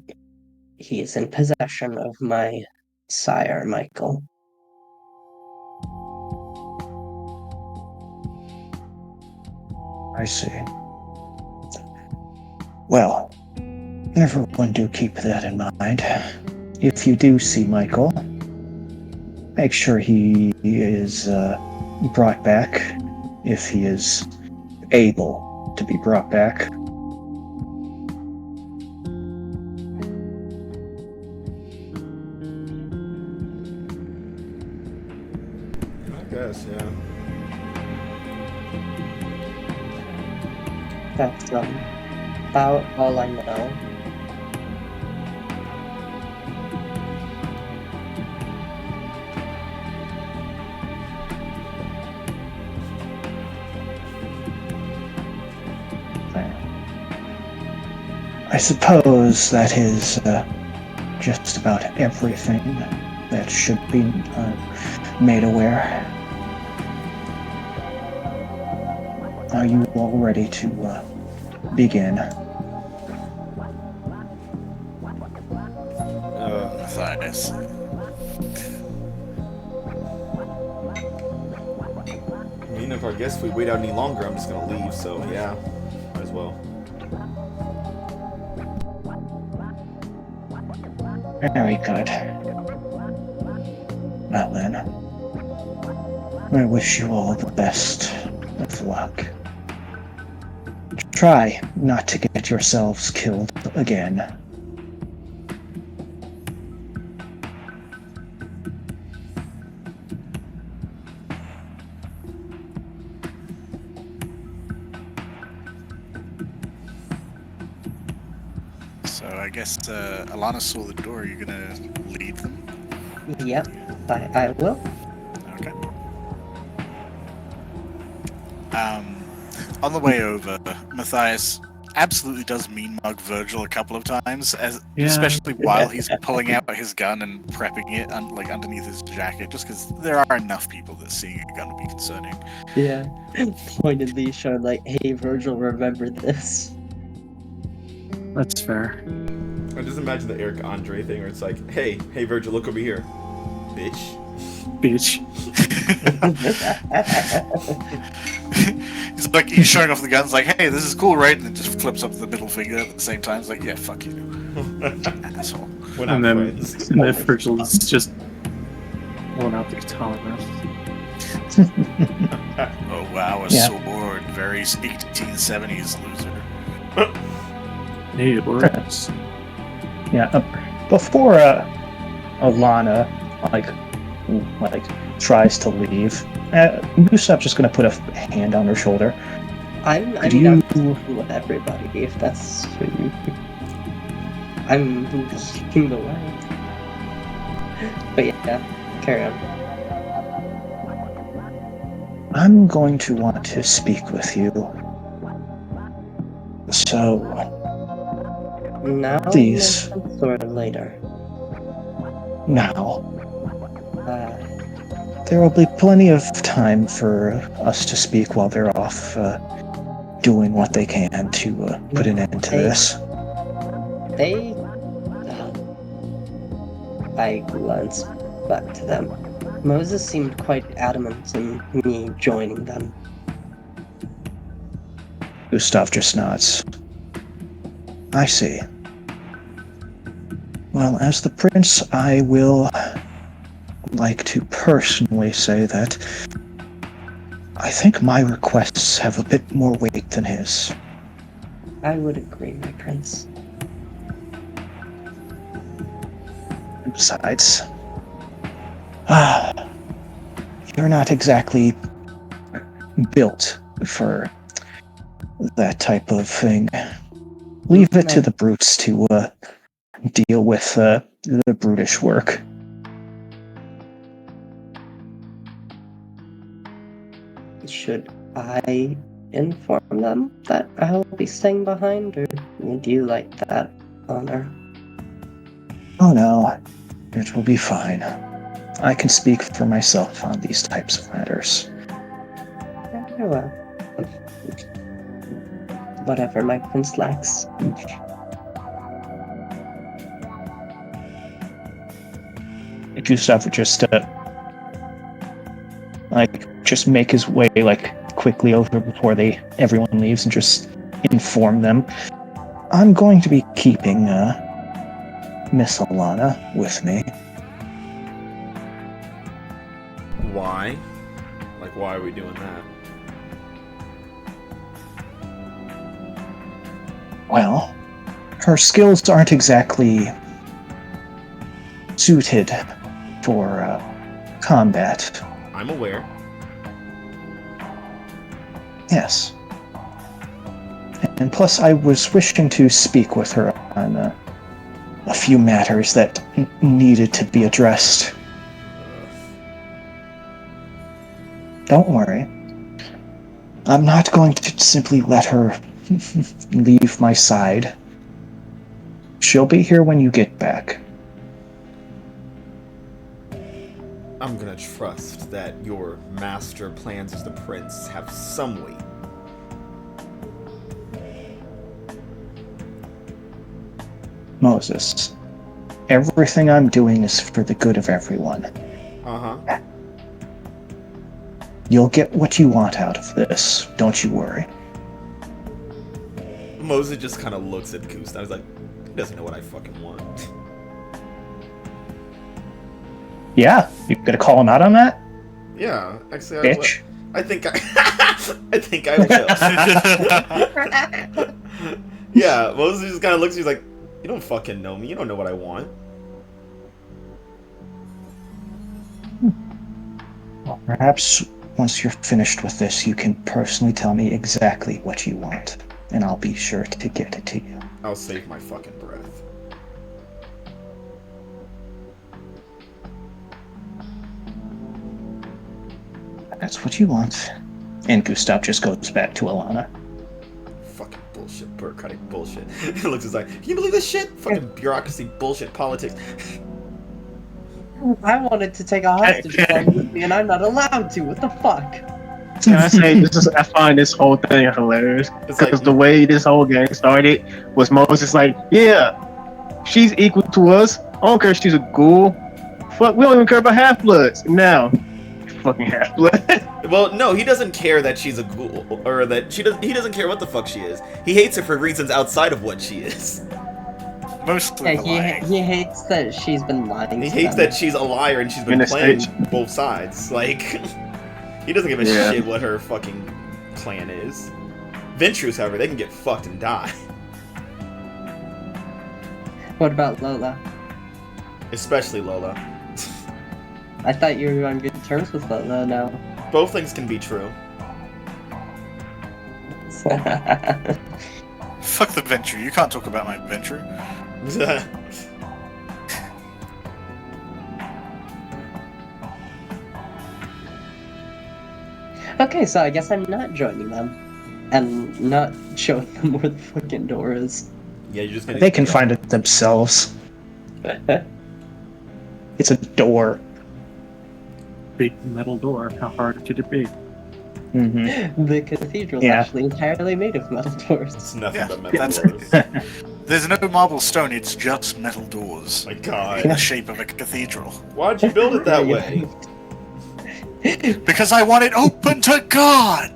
he is in possession of my sire, Michael. I see. Well, everyone do keep that in mind. If you do see Michael, make sure he is brought back, if he is able to be brought back. I guess, yeah. That's about all I know. I suppose that is just about everything that should be made aware. Are you all ready to begin? Matthias. I mean, I guess if we wait out any longer, I'm just gonna leave, so yeah, might as well. Very good. Well then, I wish you all the best of luck. Try not to get yourselves killed again. So I guess Alana saw the door. Are you gonna lead them? Yep, I will. Okay. On the way over, Matthias, absolutely does mean mug Virgil a couple of times, Yeah. especially while he's pulling out his gun and prepping it underneath his jacket, just because there are enough people that seeing a gun would be concerning. Yeah. Pointedly showed like, hey Virgil, remember this. That's fair. I just imagine the Eric Andre thing where it's like, hey Virgil, look over here, bitch. Bitch. He's showing off the guns like, hey, this is cool, right? And then just flips up the middle finger at the same time. It's like, yeah, fuck you. Asshole. We're not And then, friends. and then Virgil's just pulling out the autonomous. Oh wow, a Yeah. sword. Very 1870s loser. Hey, it works. Yeah. Before Alana like tries to leave, Gustav's just gonna put a hand on her shoulder. I'm Could down you- with everybody if that's who you. I'm leading the way. But yeah, carry on. I'm going to want to speak with you. So, Now Please. or later. now, Uh, there will be plenty of time for us to speak while they're off doing what they can to put an end to this. they. I glanced back to them. Moses seemed quite adamant in me joining them. Gustav just nods. I see. Well, as the prince, I will like to personally say that I think my requests have a bit more weight than his. I would agree, my prince. And besides, you're not exactly built for that type of thing. Leave it to the brutes to deal with the brutish work. Should I inform them that I'll be staying behind, or would you like that honor? Oh no, it will be fine. I can speak for myself on these types of matters. Very well. Whatever my prince lacks. Gustav would just just make his way quickly over before everyone leaves and just inform them. I'm going to be keeping Miss Alana with me. Why? Like, why are we doing that? Well, her skills aren't exactly suited for combat. I'm aware. Yes. And plus, I was wishing to speak with her on a few matters that needed to be addressed. Don't worry. I'm not going to simply let her leave my side. She'll be here when you get back. I'm gonna trust that your master plans as the prince have some weight. Moses, everything I'm doing is for the good of everyone. Uh-huh. You'll get what you want out of this, don't you worry. Moses just kind of looks at Gustav. I was like, he doesn't know what I fucking want. Yeah, you gonna call him out on that? Yeah, actually, Bitch. I think I think I will. Yeah, Moses just kind of looks at you like, you don't fucking know me. You don't know what I want. Well, perhaps once you're finished with this, you can personally tell me exactly what you want, and I'll be sure to get it to you. I'll save my fucking breath. That's what you want. And Gustav just goes back to Alana. Fucking bullshit bureaucratic bullshit. He looks like, can you believe this shit? Fucking bureaucracy bullshit politics. I wanted to take a hostage from with me, and I'm not allowed to. What the fuck? Can I say I find this whole thing hilarious It's because like- the way this whole game started was Moses like, yeah, she's equal to us. I don't care if she's a ghoul. Fuck, we don't even care about half-bloods. Now, fucking half-blood. Well, no, he doesn't care that she's a ghoul, or that she does. He doesn't care what the fuck she is. He hates her for reasons outside of what she is. Mostly the lying. He hates that she's been lying. He to hates them. that she's a liar and she's been In a playing stage. both sides. Like, he doesn't give a Yeah. shit what her fucking plan is. Ventrus, however, they can get fucked and die. What about Lola? Especially Lola. I thought you were on good terms with Lola now. Both things can be true. Fuck the venture. You can't talk about my venture. Okay, so I guess I'm not joining them. And not showing them where the fucking door is. Yeah, you're just gonna. They can find it themselves. It's a door. Big metal door. How hard could it be? Mm-hmm. The cathedral's Yeah. actually entirely made of metal doors. It's nothing Yeah, but metal that's- doors. There's no marble stone, it's just metal doors. My In God, the shape of a cathedral. why'd you build it that way? Because I want it open to God!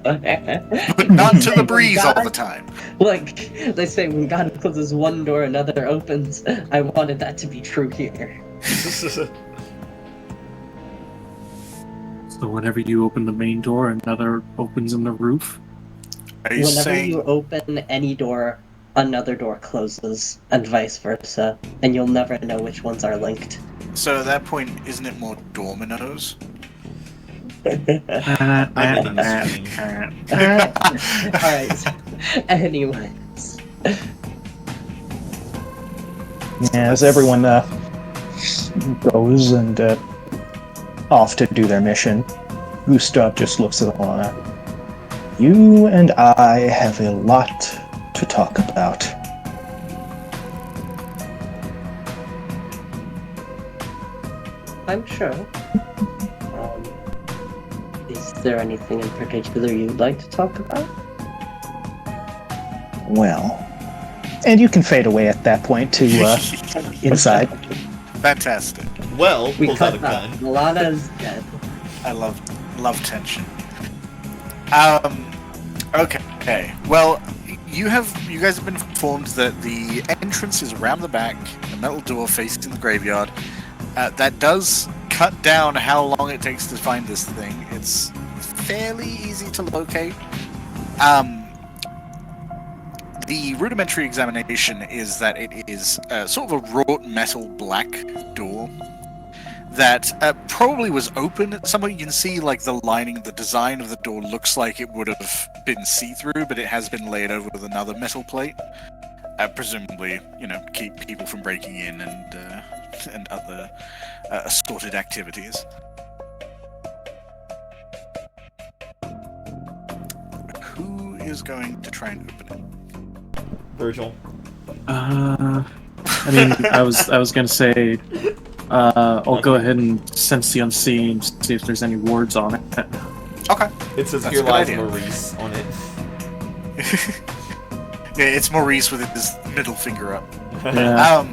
But not to the breeze all the time. Like, they say when God closes one door, another opens. I wanted that to be true here. So whenever you open the main door, another opens in the roof. Are you Whenever saying... you open any door, another door closes, and vice versa. And you'll never know which ones are linked. So at that point, isn't it more dominoes? I'm ending the stream. Alright. Anyways. Yeah, as everyone goes and off to do their mission, Gustav just looks at Alana. You and I have a lot to talk about. I'm sure. Is there anything in particular you'd like to talk about? Well, and you can fade away at that point to inside. Fantastic. Well, We pulls out a cut that. gun. Lana's dead. I love tension. Okay. Well, you guys have been informed that the entrance is around the back, a metal door facing the graveyard. That does cut down how long it takes to find this thing. It's fairly easy to locate. The rudimentary examination is that it is sort of a wrought metal black door that probably was open at some point. You can see like the lining, the design of the door looks like it would have been see-through, but it has been laid over with another metal plate. Presumably, keep people from breaking in and other assorted activities. Who is going to try and open it? Virgil. I mean, I was gonna say, I'll go ahead and sense the unseen, see if there's any wards on it. Okay. It says, That's here a good lies idea. Maurice on it. Yeah, it's Maurice with his middle finger up. Yeah.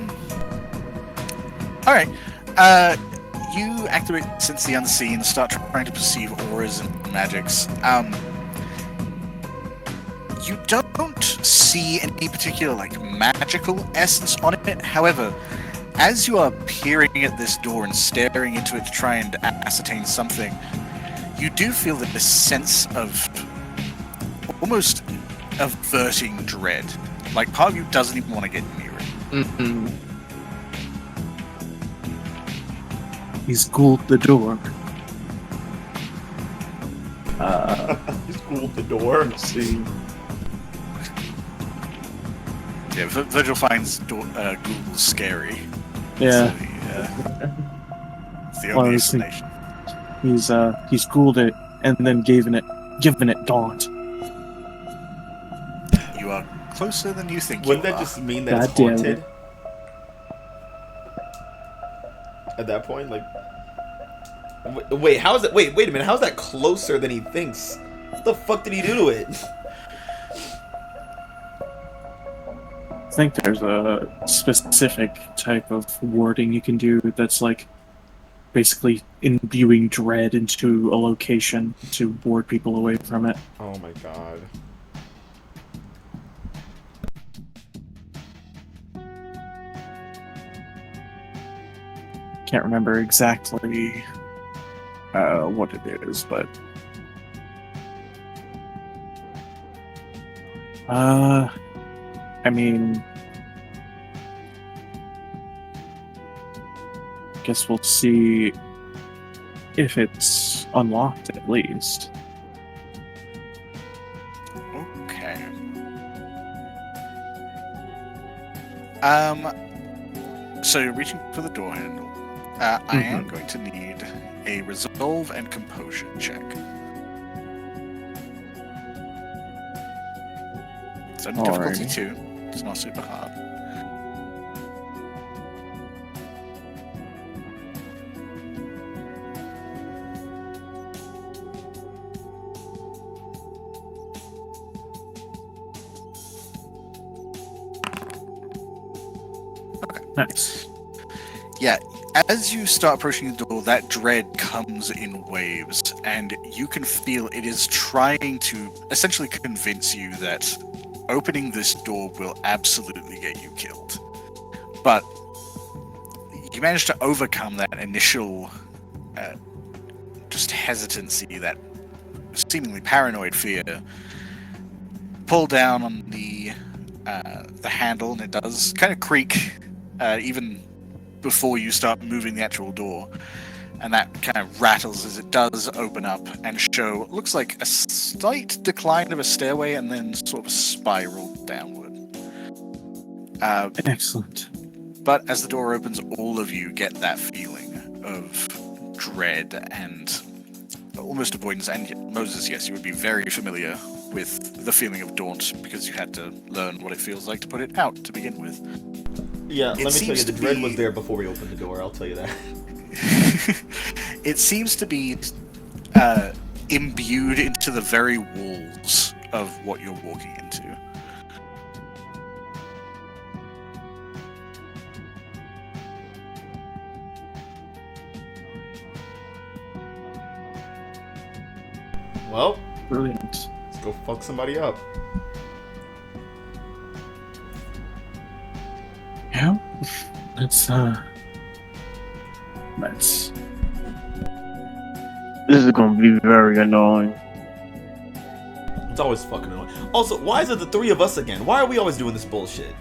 Alright. You activate Sense the Unseen, start trying to perceive auras and magics. You don't see any particular, magical essence on it. However, as you are peering at this door and staring into it to try and ascertain something, you do feel that this sense of almost averting dread. Like, part of you doesn't even want to get near it. Mm-hmm. He's ghouled the door. He's cooled the door. Let's see. Yeah, Virgil finds Google scary. Yeah, It's the Well, I only was thinking- explanation. he's ghouled it and then given it daunt. closer than you think Wouldn't you that are. just mean that it's God damn haunted? it. At that point, like, wait, how is it? Wait a minute. How's that closer than he thinks? What the fuck did he do to it? I think there's a specific type of warding you can do that's like basically imbuing dread into a location to ward people away from it. Oh my god. Can't remember exactly what it is, but I mean, guess we'll see if it's unlocked at least. Okay. So you're reaching for the door handle. I am going to need a resolve and composure check. So difficulty Alrighty. 2. It's not super hard. Nice. Yeah, as you start approaching the door, that dread comes in waves, and you can feel it is trying to essentially convince you that opening this door will absolutely get you killed. But you manage to overcome that initial just hesitancy, that seemingly paranoid fear. Pull down on the handle, and it does kind of creak even before you start moving the actual door, and that kind of rattles as it does open up and show what looks like a slight decline of a stairway and then sort of a spiral downward. Excellent. But as the door opens, all of you get that feeling of dread and almost avoidance. And Moses, yes, you would be very familiar with the feeling of daunt because you had to learn what it feels like to put it out to begin with. Yeah, let me tell you, seems the to dread be- was there before we opened the door, I'll tell you that. It seems to be imbued into the very walls of what you're walking into. Well, Brilliant. let's go fuck somebody up. Yeah. Let's This is gonna be very annoying. It's always fucking annoying. Also, why is it the three of us again? Why are we always doing this bullshit?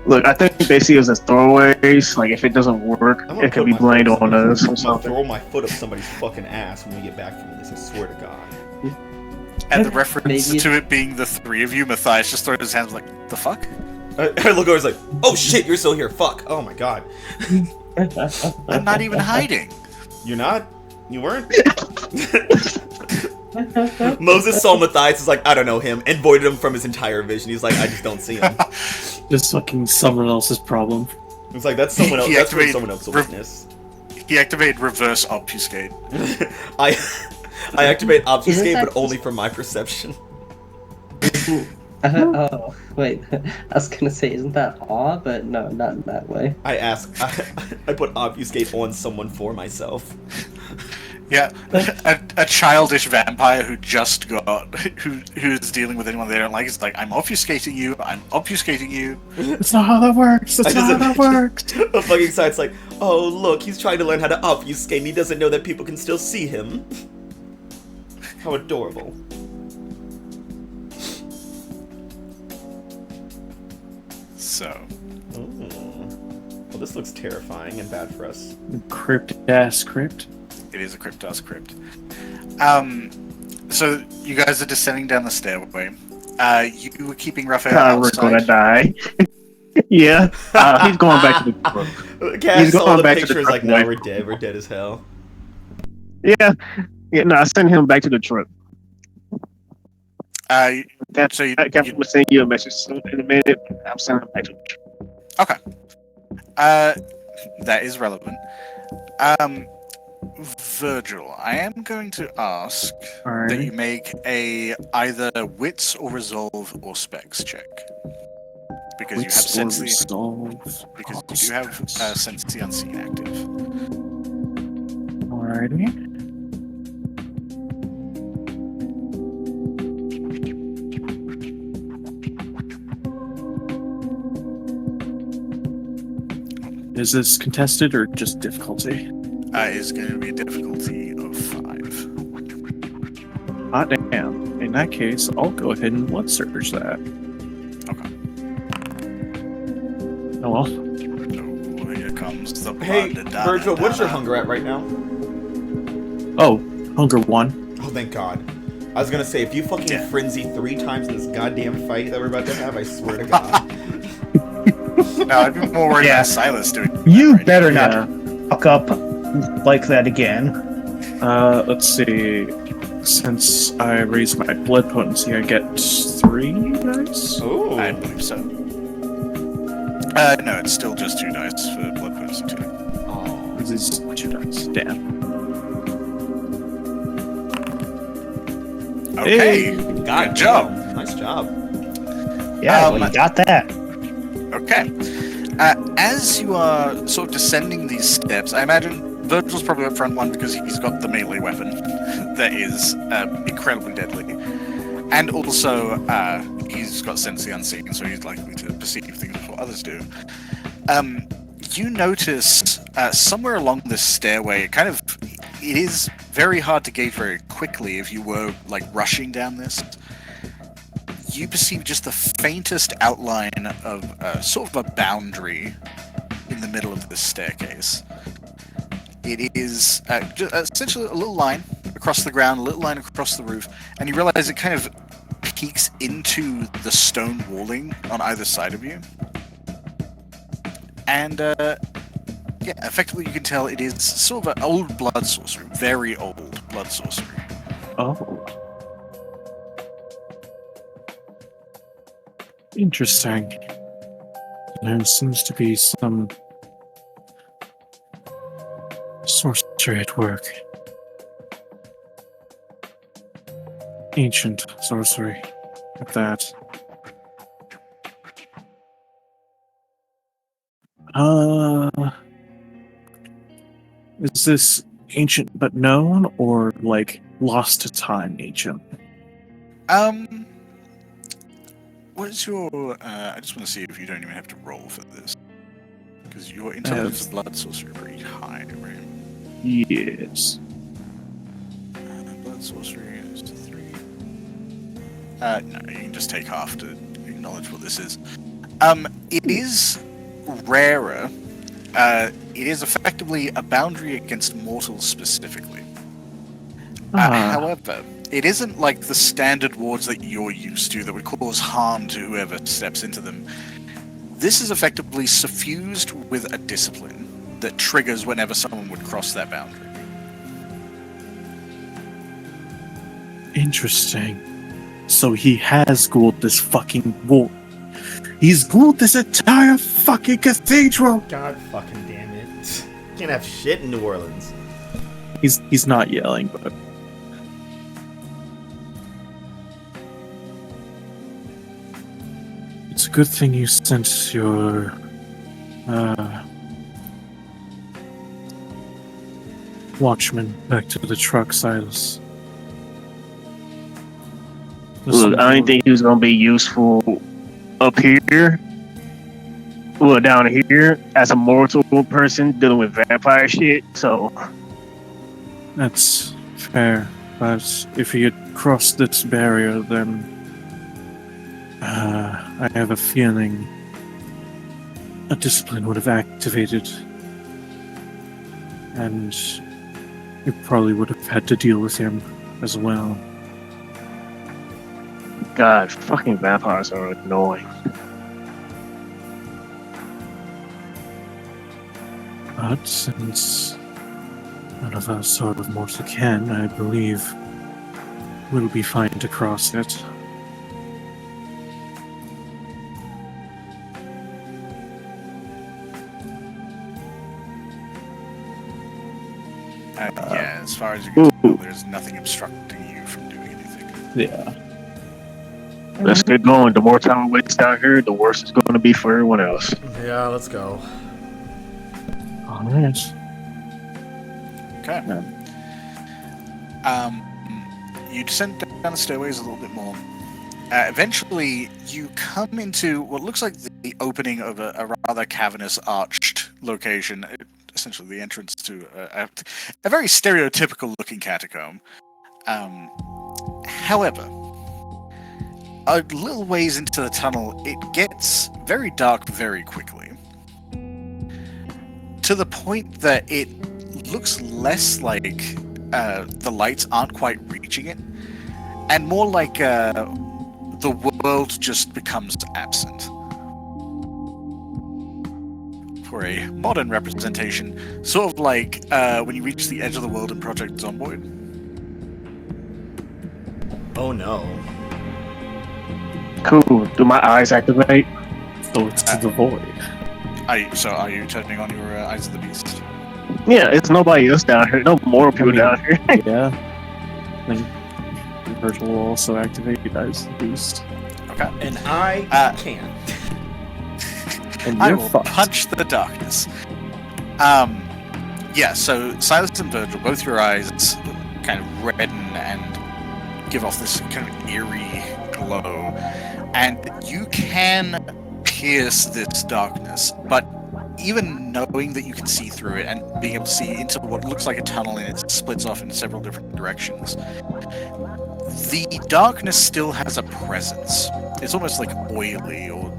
Look, I think they see us as throwaways. Like, if it doesn't work, I'm gonna it can put be my blamed foot- on us or I'm gonna something. throw my foot up somebody's fucking ass when we get back from this, I swear to God. And the reference Maybe- to it being the three of you, Matthias just throws his hands like, the fuck? I look over, it's like, oh shit, you're still here, fuck. Oh my god. I'm not even hiding. You're not? You weren't? Moses saw Matthias, is like, I don't know him, and voided him from his entire vision. He's like, I just don't see him. Just fucking someone else's problem. It's like, that's someone else. He That's for activated someone else's rev- witness. He activated reverse obfuscate. I activate Isn't obfuscate, that but only from my perception. Oh, wait. I was gonna say, isn't that awe? But no, not in that way. I put obfuscate on someone for myself. Yeah, a childish vampire who just got who's dealing with anyone they don't like is like, I'm obfuscating you. I'm obfuscating you. That's not how that works. That's I not how just- that works. The fucking site's like, oh look, he's trying to learn how to obfuscate and he doesn't know that people can still see him. How adorable. So Ooh. Well, this looks terrifying and bad for us. Crypt ass crypt. it is a cryptos crypt. So you guys are descending down the stairway. You were keeping Raphael We're outside. gonna die. Yeah, he's going back to the truck. Cass He's saw going the back to the pictures truck like, no, away. we're dead. We're dead as hell. Yeah, no, I sent him back to the truck. So you, Captain will send you a message soon in a minute. I'm sending it back to you. okay. That is relevant. Virgil, I am going to ask that you make a either wits or resolve or specs check. Because you have sense the because you do have sense the unseen active. Alrighty. Is this contested or just difficulty? Is going to be a difficulty of 5. Hot damn. In that case, I'll go ahead and blood surge that. Okay. Oh well. Oh, here comes the blood. Hey, Virgil, what's your hunger at right now? Oh, hunger 1. Oh, thank God. I was gonna say, if you fucking frenzy 3 times in this goddamn fight that we're about to have, I swear to God. No, I'd be more worried about Silas doing that You right better now. not fuck up like that again. Let's see. Since I raised my blood potency, I get 3 dice? Ooh. I believe so. No, it's still just 2 dice for blood potency 2. Oh. This is 2 dice. Damn. Okay, God, good job. Nice job. Yeah, well, you got that. Okay. As you are sort of descending these steps, I imagine Virgil's probably up front one because he's got the melee weapon that is incredibly deadly. And also, he's got sense of the unseen, so he's likely to perceive things before others do. You notice somewhere along this stairway, it is very hard to gauge very quickly if you were, like, rushing down this. You perceive just the faintest outline of sort of a boundary in the middle of this staircase. It is just essentially a little line across the ground, a little line across the roof, and you realize it kind of peeks into the stone walling on either side of you. And, yeah, effectively you can tell it is sort of an old blood sorcery, very old blood sorcery. Oh. Interesting. There seems to be some sorcery at work. Ancient sorcery at that. Is this ancient but known, or like lost to time ancient? What's your? I just want to see if you don't even have to roll for this, because your intelligence of blood sorcery are pretty high, right? Yes. Blood sorcery is 3. No, you can just take half to acknowledge what this is. It is rarer. It is effectively a boundary against mortals specifically. However, it isn't like the standard wards that you're used to that would cause harm to whoever steps into them. This is effectively suffused with a discipline that triggers whenever someone would cross that boundary. Interesting. So he has ghouled this fucking wall. He's ghouled this entire fucking cathedral! God fucking damn it. Can't have shit in New Orleans. He's not yelling, but... It's a good thing you sent your... watchman back to the truck, Silas. Look, I didn't think he was gonna be useful up here. Well, down here as a mortal person dealing with vampire shit. So That's fair, but if he had crossed this barrier, then I have a feeling a discipline would have activated, and we probably would have had to deal with him as well. God, fucking vampires are annoying. But since none of us sort of mortal can, I believe we'll be fine to cross it. Yeah, as far as you can tell, there's nothing obstructing you from doing anything. Yeah. Let's get going. The more time we waste down here, the worse it's going to be for everyone else. Yeah, let's go. Alright. Okay. Yeah. You descend down the stairways a little bit more. Eventually, you come into what looks like the opening of a rather cavernous, arched location. Essentially, the entrance to a very stereotypical-looking catacomb. However, a little ways into the tunnel, it gets very dark very quickly. To the point that it looks less like the lights aren't quite reaching it, and more like the world just becomes absent. For a modern representation, sort of like when you reach the edge of the world in Project Zomboid. Oh no. Cool. Do my eyes activate? So it's the void. Are you turning on your Eyes of the Beast? Yeah, it's nobody else down here. No more people down here. Yeah. I think Virgil will also activate Eyes of the Beast. Okay. And I can't. And I you're will fucked. punch the darkness. Yeah, so Silas and Virgil, both your eyes kind of redden and give off this kind of eerie glow. And you can pierce this darkness, but even knowing that you can see through it and being able to see into what looks like a tunnel and it splits off in several different directions, the darkness still has a presence. It's almost like oily or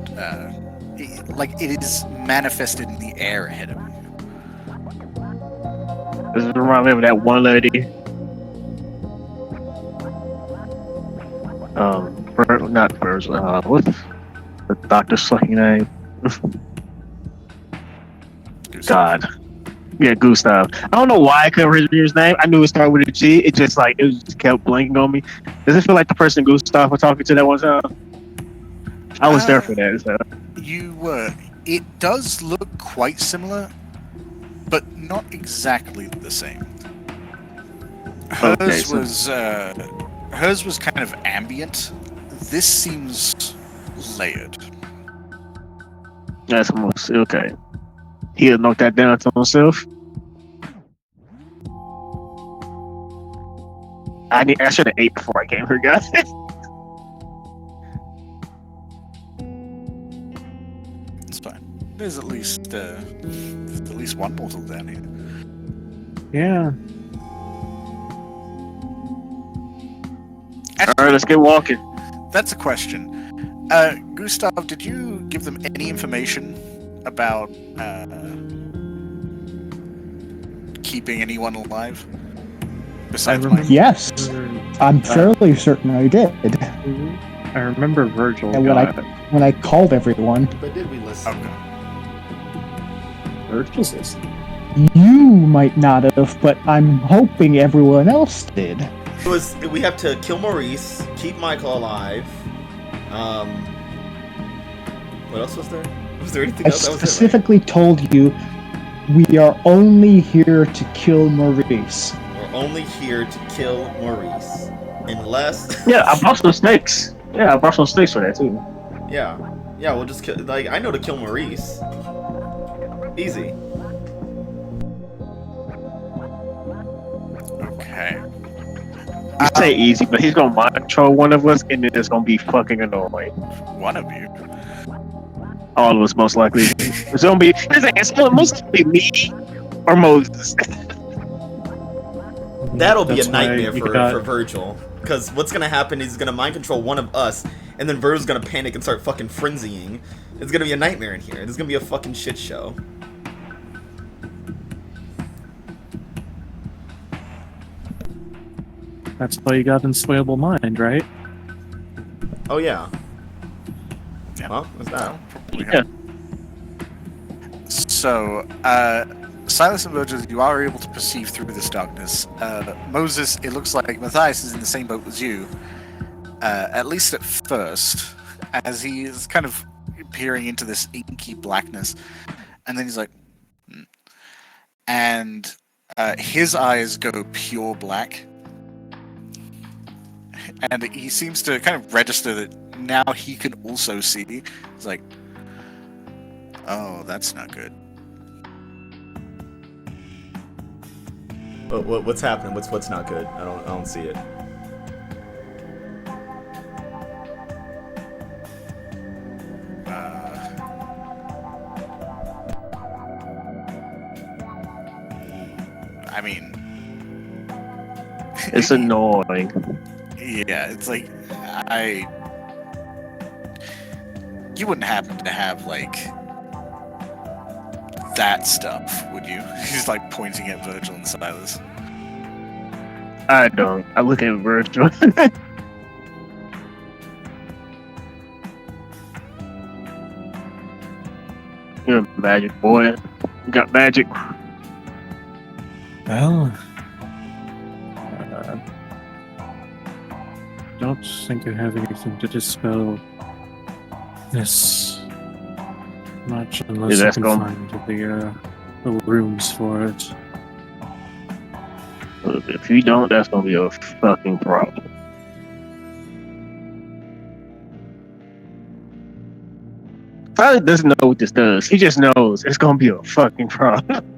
like it is manifested in the air ahead of you. Does it remind me of that one lady? Not Birds. What's the doctor's fucking name? God. Yeah, Gustav. I don't know why I couldn't remember his name. I knew it started with a G. It just kept blinking on me. Does it feel like the person Gustav was talking to that one time? I was there for that. So. You were. It does look quite similar, but not exactly the same. Hers was kind of ambient. This seems layered. That's almost okay. He'll knock that down to himself. I should have ate before I came here, guys. It's fine. There's at least one mortal down here. Yeah. Alright, let's get walking. That's a question. Gustav, did you give them any information about keeping anyone alive? Besides remember- Mike? Yes, I'm fairly certain I did. I remember Virgil And when I called everyone, But did we listen? Okay. Virgil's listening. you might not have, but I'm hoping everyone else did. We have to kill Maurice, keep Michael alive. What else was there? Was there anything I else? That was it, right? specifically told you we are only here to kill Maurice. We're only here to kill Maurice. Unless... Yeah, I brought some snakes. Yeah, I brought some snakes for that too. Yeah. Yeah, we'll just kill... Like, I know to kill Maurice. Easy. Okay. You say easy, but he's gonna mind control one of us, and then it's gonna be fucking annoying. One of you. All of us, most likely. It's gonna be. It's gonna most likely be me or Moses. That'll be That's a why nightmare you for got- Virgil. Because what's gonna happen is he's gonna mind control one of us, and then Virgil's gonna panic and start fucking frenzying. It's gonna be a nightmare in here. It's gonna be a fucking shit show. That's why you got unswayable mind, right? Oh yeah. Yeah. Huh? What's that? Probably Yeah. So, Silas and Virgil, you are able to perceive through this darkness. Moses, it looks like Matthias is in the same boat as you, at least at first, as he is kind of peering into this inky blackness. And then he's like, And his eyes go pure black. And he seems to kind of register that now he can also see. He's like, oh, that's not good. What's happening? What's not good? I don't see it. I mean, It's annoying. yeah, it's like you wouldn't happen to have like that stuff, would you? He's like pointing at Virgil and Silas. I don't. I look at Virgil. You're a magic boy. You got magic. Well, don't think I have anything to dispel this much unless Yeah, I can find the rooms for it. If you don't, that's gonna be a fucking problem. Tyler doesn't know what this does. He just knows it's gonna be a fucking problem.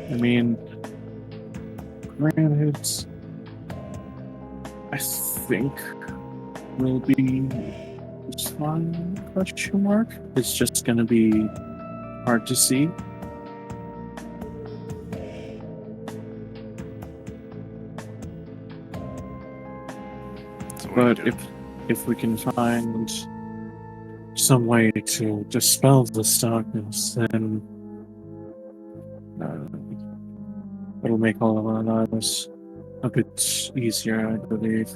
I mean, granted, I think will be fine, question mark. It's just gonna be hard to see. So what But do you do? if we can find some way to dispel this darkness, then it'll make all of our lives a bit easier, I believe.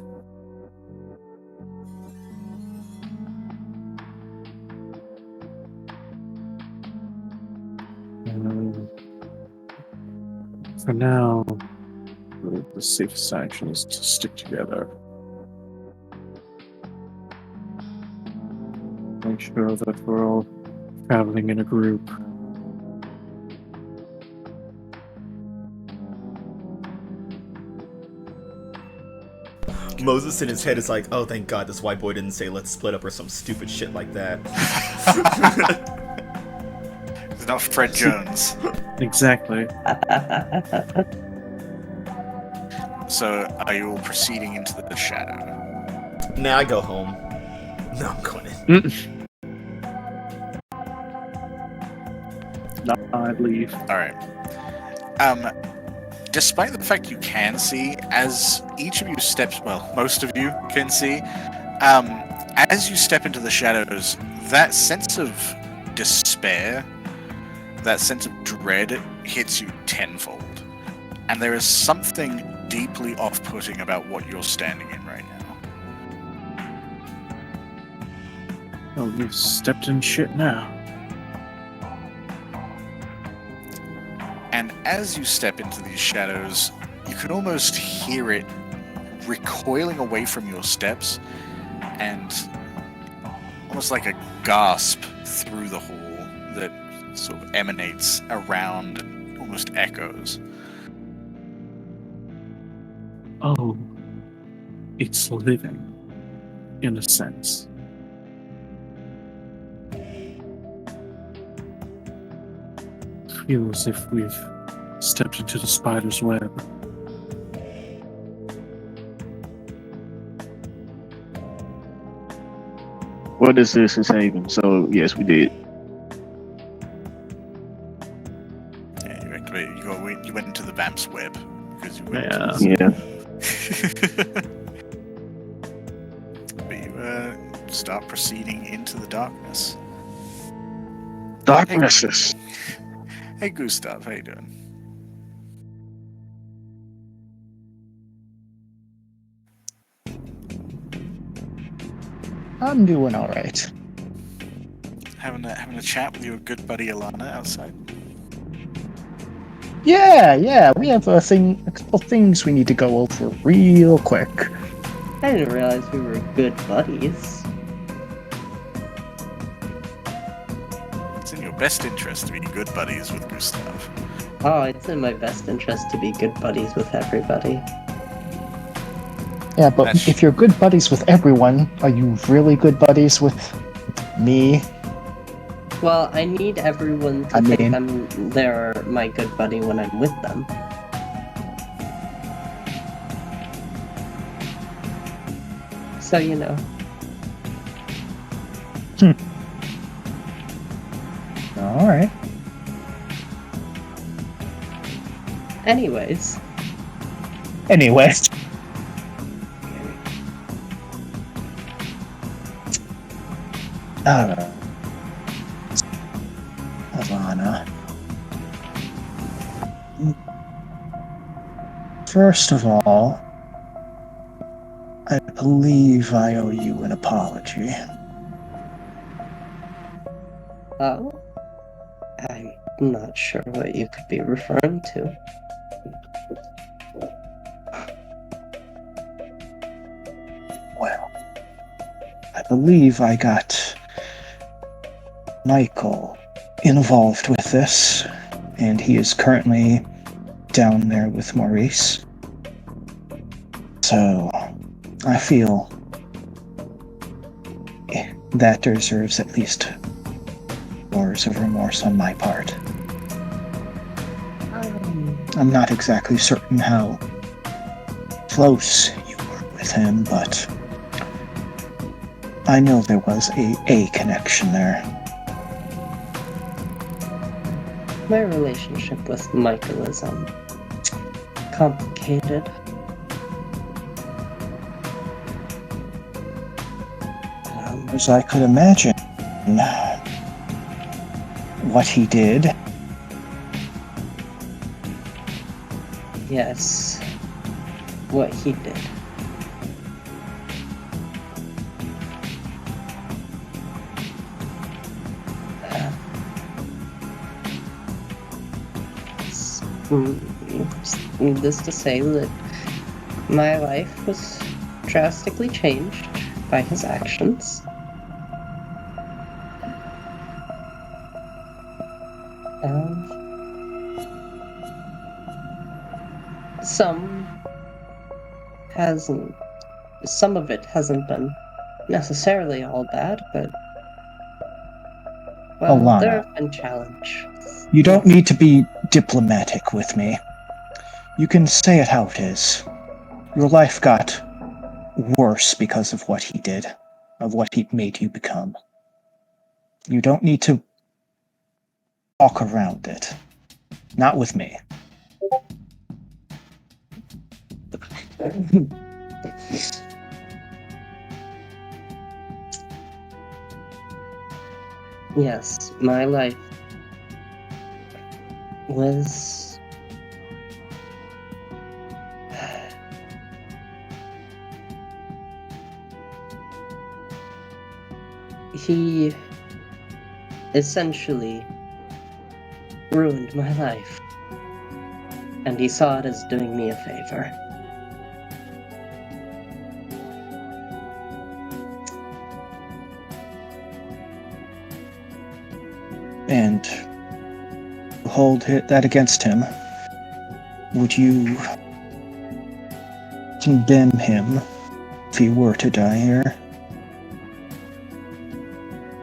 For now, the safest action is to stick together. Make sure that we're all traveling in a group. Moses in his head is like, oh, thank God this white boy didn't say let's split up or some stupid shit like that. It's not Fred Jones. Exactly. So are you all proceeding into the shadow? Nah, I go home. No, I'm going in. I leave. Alright. Despite the fact you can see, as each of you steps, well, most of you can see, as you step into the shadows, that sense of despair, that sense of dread hits you tenfold. And there is something deeply off-putting about what you're standing in right now. Oh, you've stepped in shit now. And as you step into these shadows, you can almost hear it recoiling away from your steps, and almost like a gasp through the hall that sort of emanates around and almost echoes. Oh, it's living, in a sense. Feels as if we've stepped into the spider's web. What is this is Haven? So yes, we did. Yeah, you activated. You went into the vamp's web because you went. Yeah. Yeah. But you start proceeding into the darkness. Darknesses. Hey Gustav, how you doing? I'm doing all right. Having a chat with your good buddy Alana outside. Yeah, we have a couple things we need to go over real quick. I didn't realize we were good buddies. It's in your best interest to be good buddies with Gustav. Oh, it's in my best interest to be good buddies with everybody. Yeah, but That's- if you're good buddies with everyone, are you really good buddies with me? Well, I need everyone to I think mean- they're my good buddy when I'm with them. So, you know. Alright. Anyways, Anyway. Alana. First of all, I believe I owe you an apology. oh, I'm not sure what you could be referring to. Well, I believe I got Michael involved with this, and he is currently down there with Maurice. So, I feel that deserves at least words of remorse on my part. I'm not exactly certain how close you were with him, but I know there was a connection there. My relationship with Michael is, complicated. As I could imagine what he did. Yes, what he did. Needless to say that my life was drastically changed by his actions. Some of it hasn't been necessarily all bad, but well, Alana, there have been challenges. you don't need to be diplomatic with me. You can say it how it is. Your life got worse because of what he did, of what he made you become. You don't need to walk around it. Not with me. Yes, my life was he essentially ruined my life, and he saw it as doing me a favor. And hold that against him. Would you condemn him if he were to die here?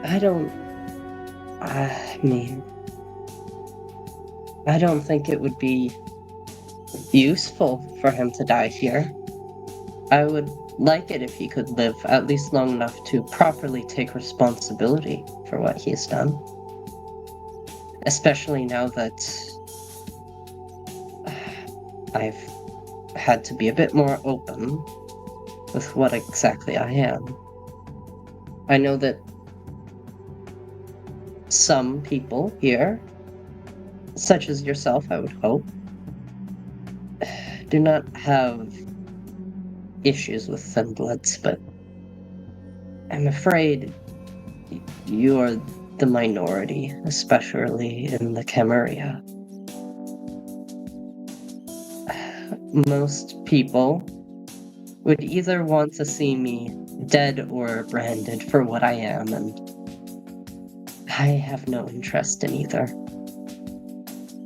I don't think it would be useful for him to die here. I would like it if he could live at least long enough to properly take responsibility for what he has done. Especially now that I've had to be a bit more open with what exactly I am. I know that some people here, such as yourself, I would hope, do not have issues with thin bloods, but I'm afraid you are the minority, especially in the Camarilla. Most people would either want to see me dead or branded for what I am, and I have no interest in either.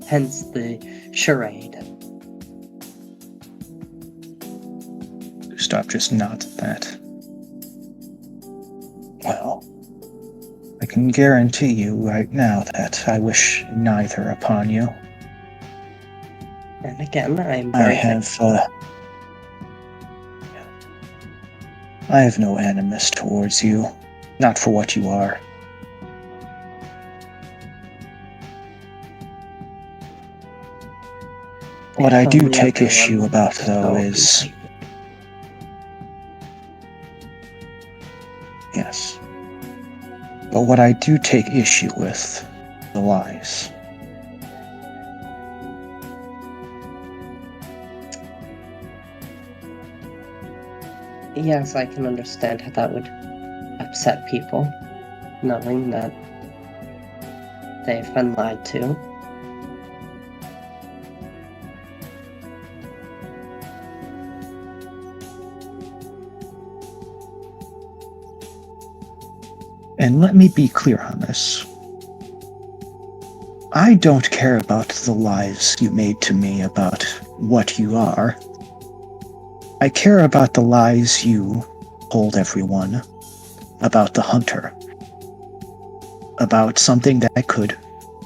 Hence the charade. Stop just nods at that. Well, I can guarantee you right now that I wish neither upon you. And again, I'm I very have no animus towards you, not for what you are. What I do take issue about, though, is... Yes. But what I do take issue with, the lies. Yes, I can understand how that would upset people, knowing that they've been lied to. And let me be clear on this. I don't care about the lies you made to me about what you are. I care about the lies you told everyone about the hunter. About something that could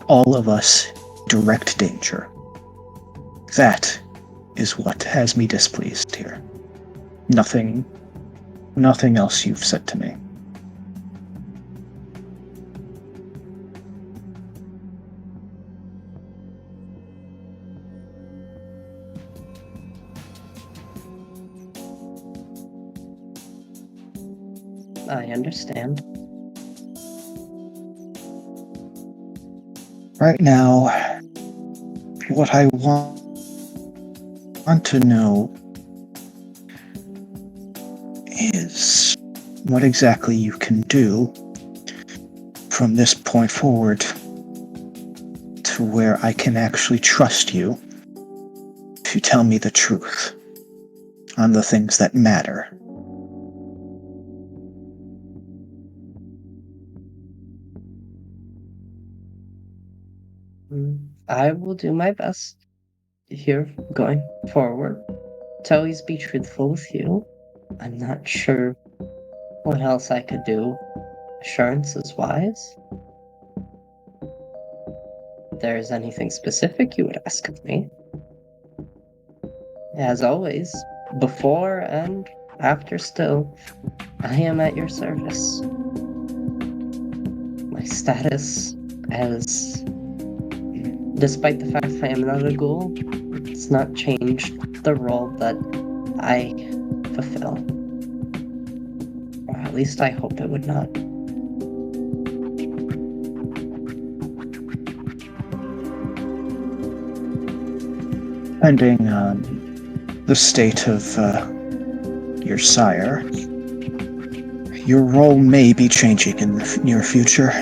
all of us direct danger. That is what has me displeased here. Nothing else you've said to me. I understand. Right now, what I want to know is what exactly you can do from this point forward to where I can actually trust you to tell me the truth on the things that matter. I will do my best here going forward to always be truthful with you. I'm not sure what else I could do assurances wise. If there's anything specific you would ask of me. As always, before and after still, I am at your service. My status as... Despite the fact I am not a ghoul, it's not changed the role that I fulfill. Or at least I hope it would not. Depending on the state of your sire, your role may be changing in the near future.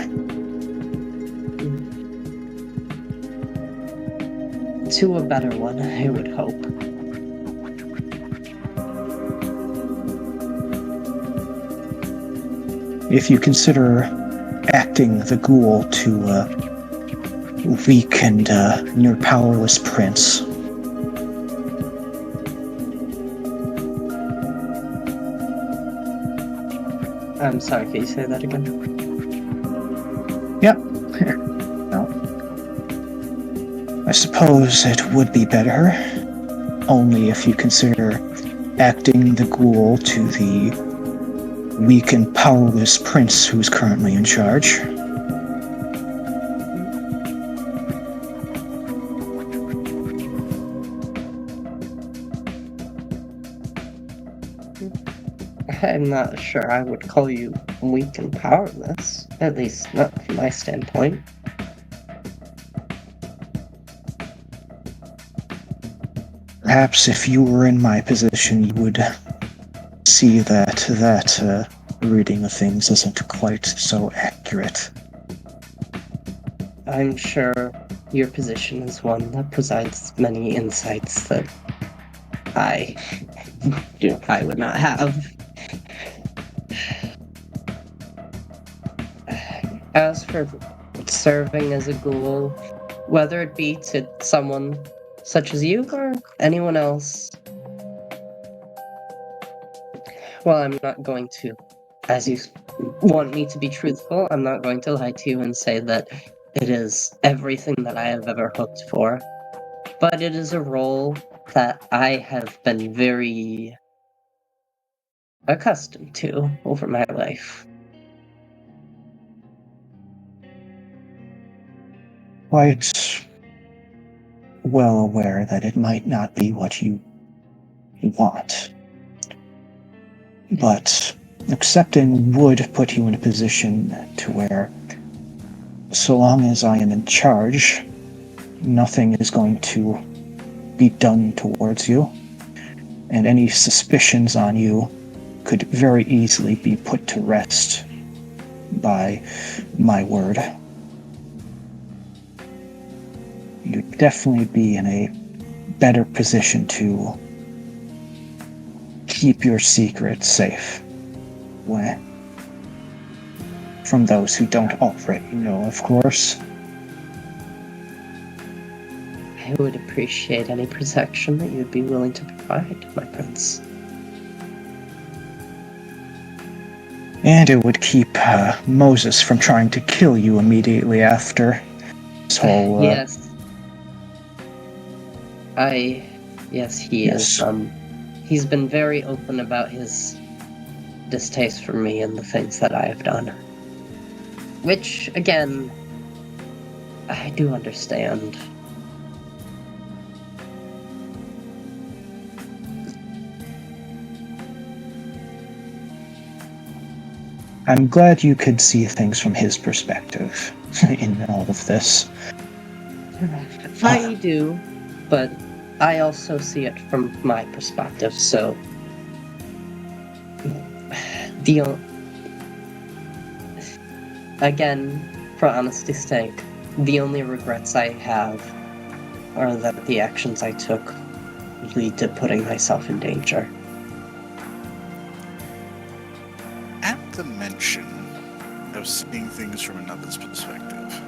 To a better one, I would hope. If you consider acting the ghoul to a weak and near powerless prince, I'm sorry, can you say that again? Yep. Well, I suppose it would be better, only if you consider acting the ghoul to the weak and powerless prince who's currently in charge. I'm not sure I would call you weak and powerless, at least not from my standpoint. Perhaps if you were in my position, you would see that reading of things isn't quite so accurate. I'm sure your position is one that provides many insights that I I would not have. As for serving as a ghoul, whether it be to someone such as you or anyone else, well, I'm not going to, as you want me to be truthful, I'm not going to lie to you and say that it is everything that I have ever hoped for. But it is a role that I have been very accustomed to over my life. Quite well aware that it might not be what you want. But accepting would put you in a position to where, so long as I am in charge, nothing is going to be done towards you, and any suspicions on you could very easily be put to rest by my word. You'd definitely be in a better position to keep your secret safe from those who don't already know, of course. I would appreciate any protection that you'd be willing to provide, my prince. And it would keep Moses from trying to kill you immediately after this whole... Yes. Yes, he is. He's been very open about his distaste for me and the things that I have done. Which, again, I do understand. I'm glad you could see things from his perspective in all of this. I do, but I also see it from my perspective, so... Again, for honesty's sake, the only regrets I have are that the actions I took lead to putting myself in danger. At the mention of seeing things from another's perspective,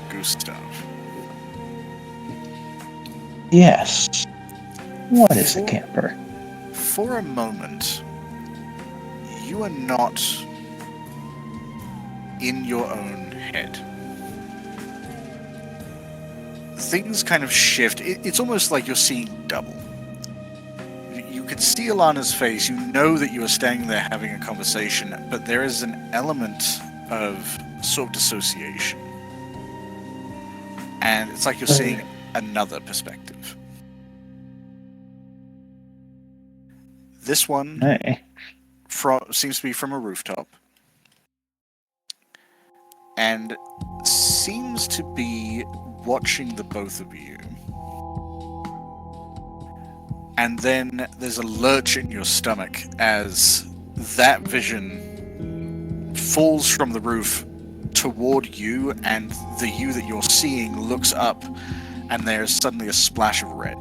Gustav. Yes. What is a camper? For a moment, you are not in your own head. Things kind of shift. It's almost like you're seeing double. You can see Alana's face. You know that you are standing there having a conversation, but there is an element of sort of dissociation. And it's like you're seeing another perspective. This one seems to be from a rooftop. And seems to be watching the both of you. And then there's a lurch in your stomach as that vision falls from the roof toward you, and the you that you're seeing looks up, and there's suddenly a splash of red.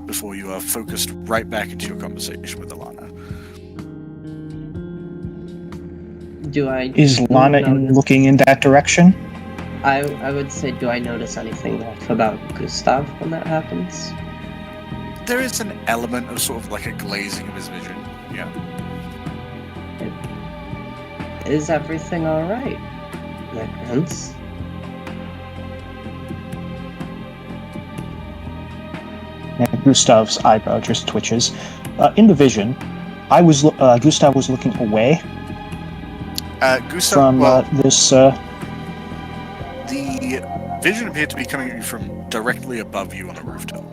Before you are focused right back into your conversation with Alana. Is Lana looking in that direction? I would say, do I notice anything off about Gustav when that happens? There is an element of sort of like a glazing of his vision, yeah. Is everything alright, my prince? And Gustav's eyebrow just twitches. In the vision, Gustav was looking away Gustav, from this... The vision appeared to be coming at you from directly above you on the rooftop.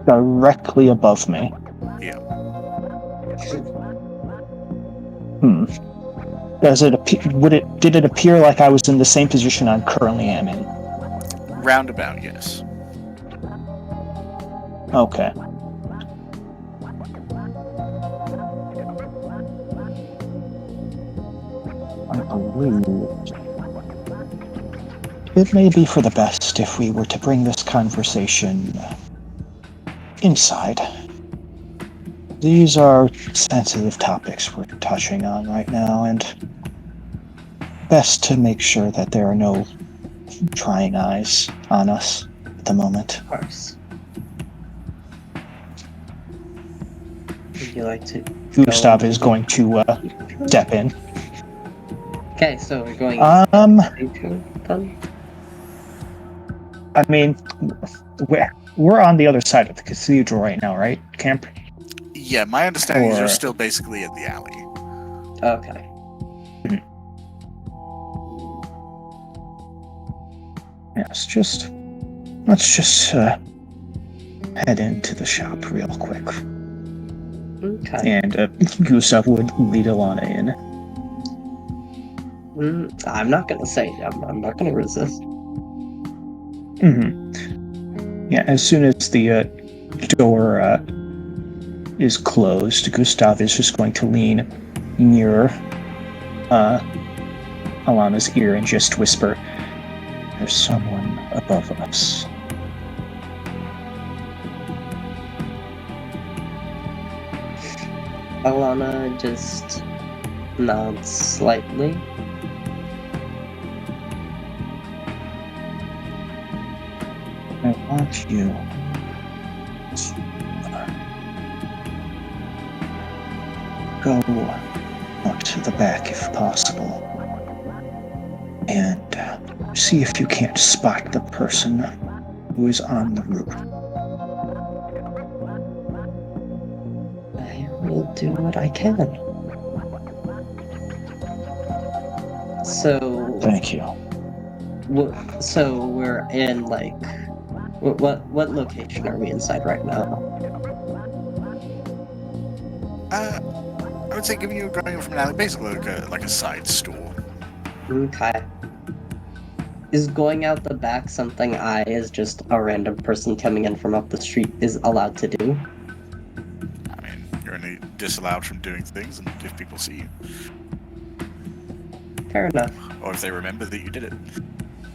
Directly above me. Yeah. Did it appear like I was in the same position I currently am in? Roundabout, yes. Okay. I believe... It may be for the best if we were to bring this conversation inside. These are sensitive topics we're touching on right now, and best to make sure that there are no prying eyes on us at the moment. Of course. Would you like to Gustav go is going to step in. Okay, so we're going then? I mean, we're on the other side of the cathedral right now, right, Camp? Yeah, my understanding is Or- you're still basically at the alley. Okay. Yes, let's just head into the shop real quick. Okay. And Gustav would lead Alana in. I'm not gonna say I'm not gonna resist. Yeah, as soon as the door is closed, Gustav is just going to lean near Alana's ear and just whisper, "There's someone above us." Alana just nods slightly. I want you to go out to the back if possible and see if you can't spot the person who is on the roof. I will do what I can. So, Thank you. so we're in like what location are we inside right now? I would say giving you a going from an alley, basically like a side store. Okay. Is going out the back something I, as just a random person coming in from up the street, is allowed to do? I mean, you're only disallowed from doing things and if people see you. Fair enough. Or if they remember that you did it.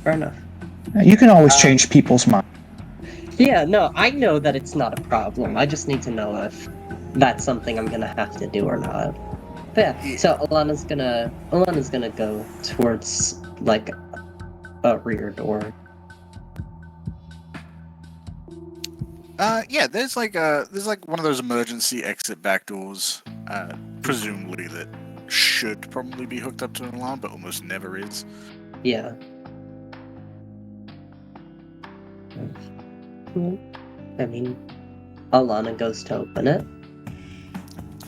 Fair enough. You can always change people's minds. Yeah, no, I know that it's not a problem. I just need to know if that's something I'm gonna have to do or not. But yeah, so Alana's gonna go towards like a rear door. Yeah, there's like one of those emergency exit back doors, presumably that should probably be hooked up to an alarm, but almost never is. Yeah. I mean, Alana goes to open it.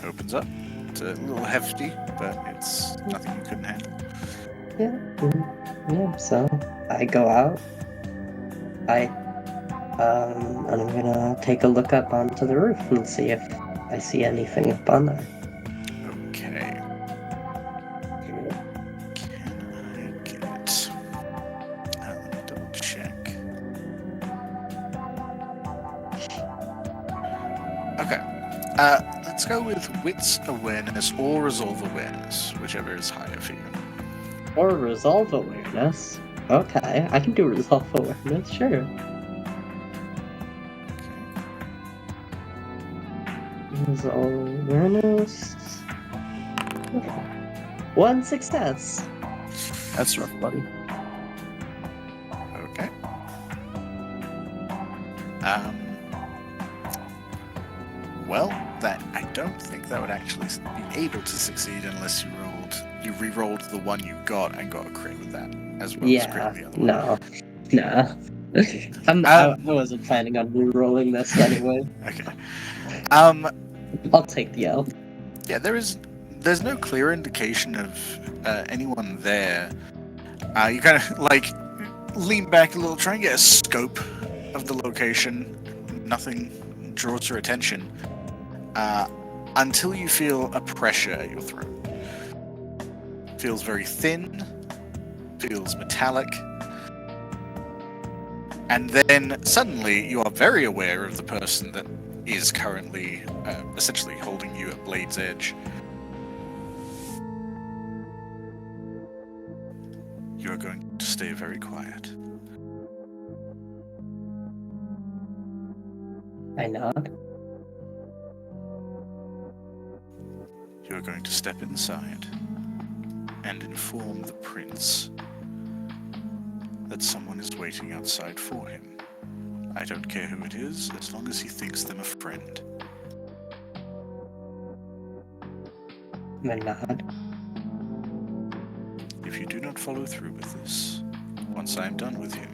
Opens up. It's a little hefty, but it's nothing you couldn't handle. Yeah, so I go out. And I'm gonna take a look up onto the roof and see if I see anything up on there. Okay. Can I get... let me double check. Okay. Let's go with Wits Awareness or Resolve Awareness, whichever is higher for you. Or Resolve Awareness. Okay, I can do Resolve Awareness, sure. Resolve Awareness. One success. That's rough, buddy. Okay. Well, that I don't think that would actually be able to succeed unless you re-rolled the one you got and got a crit with that, as well as crit with the other one. No. I wasn't planning on re-rolling this anyway. Okay. I'll take the L. Yeah, there's no clear indication of anyone there. You kind of like lean back a little, try and get a scope of the location. Nothing draws your attention until you feel a pressure at your throat. Feels very thin, feels metallic, and then suddenly you are very aware of the person that is currently essentially holding you at Blade's Edge. You are going to stay very quiet. I nod. You are going to step inside and inform the prince that someone is waiting outside for him. I don't care who it is, as long as he thinks them a friend. I nod. If you do not follow through with this, once I am done with him,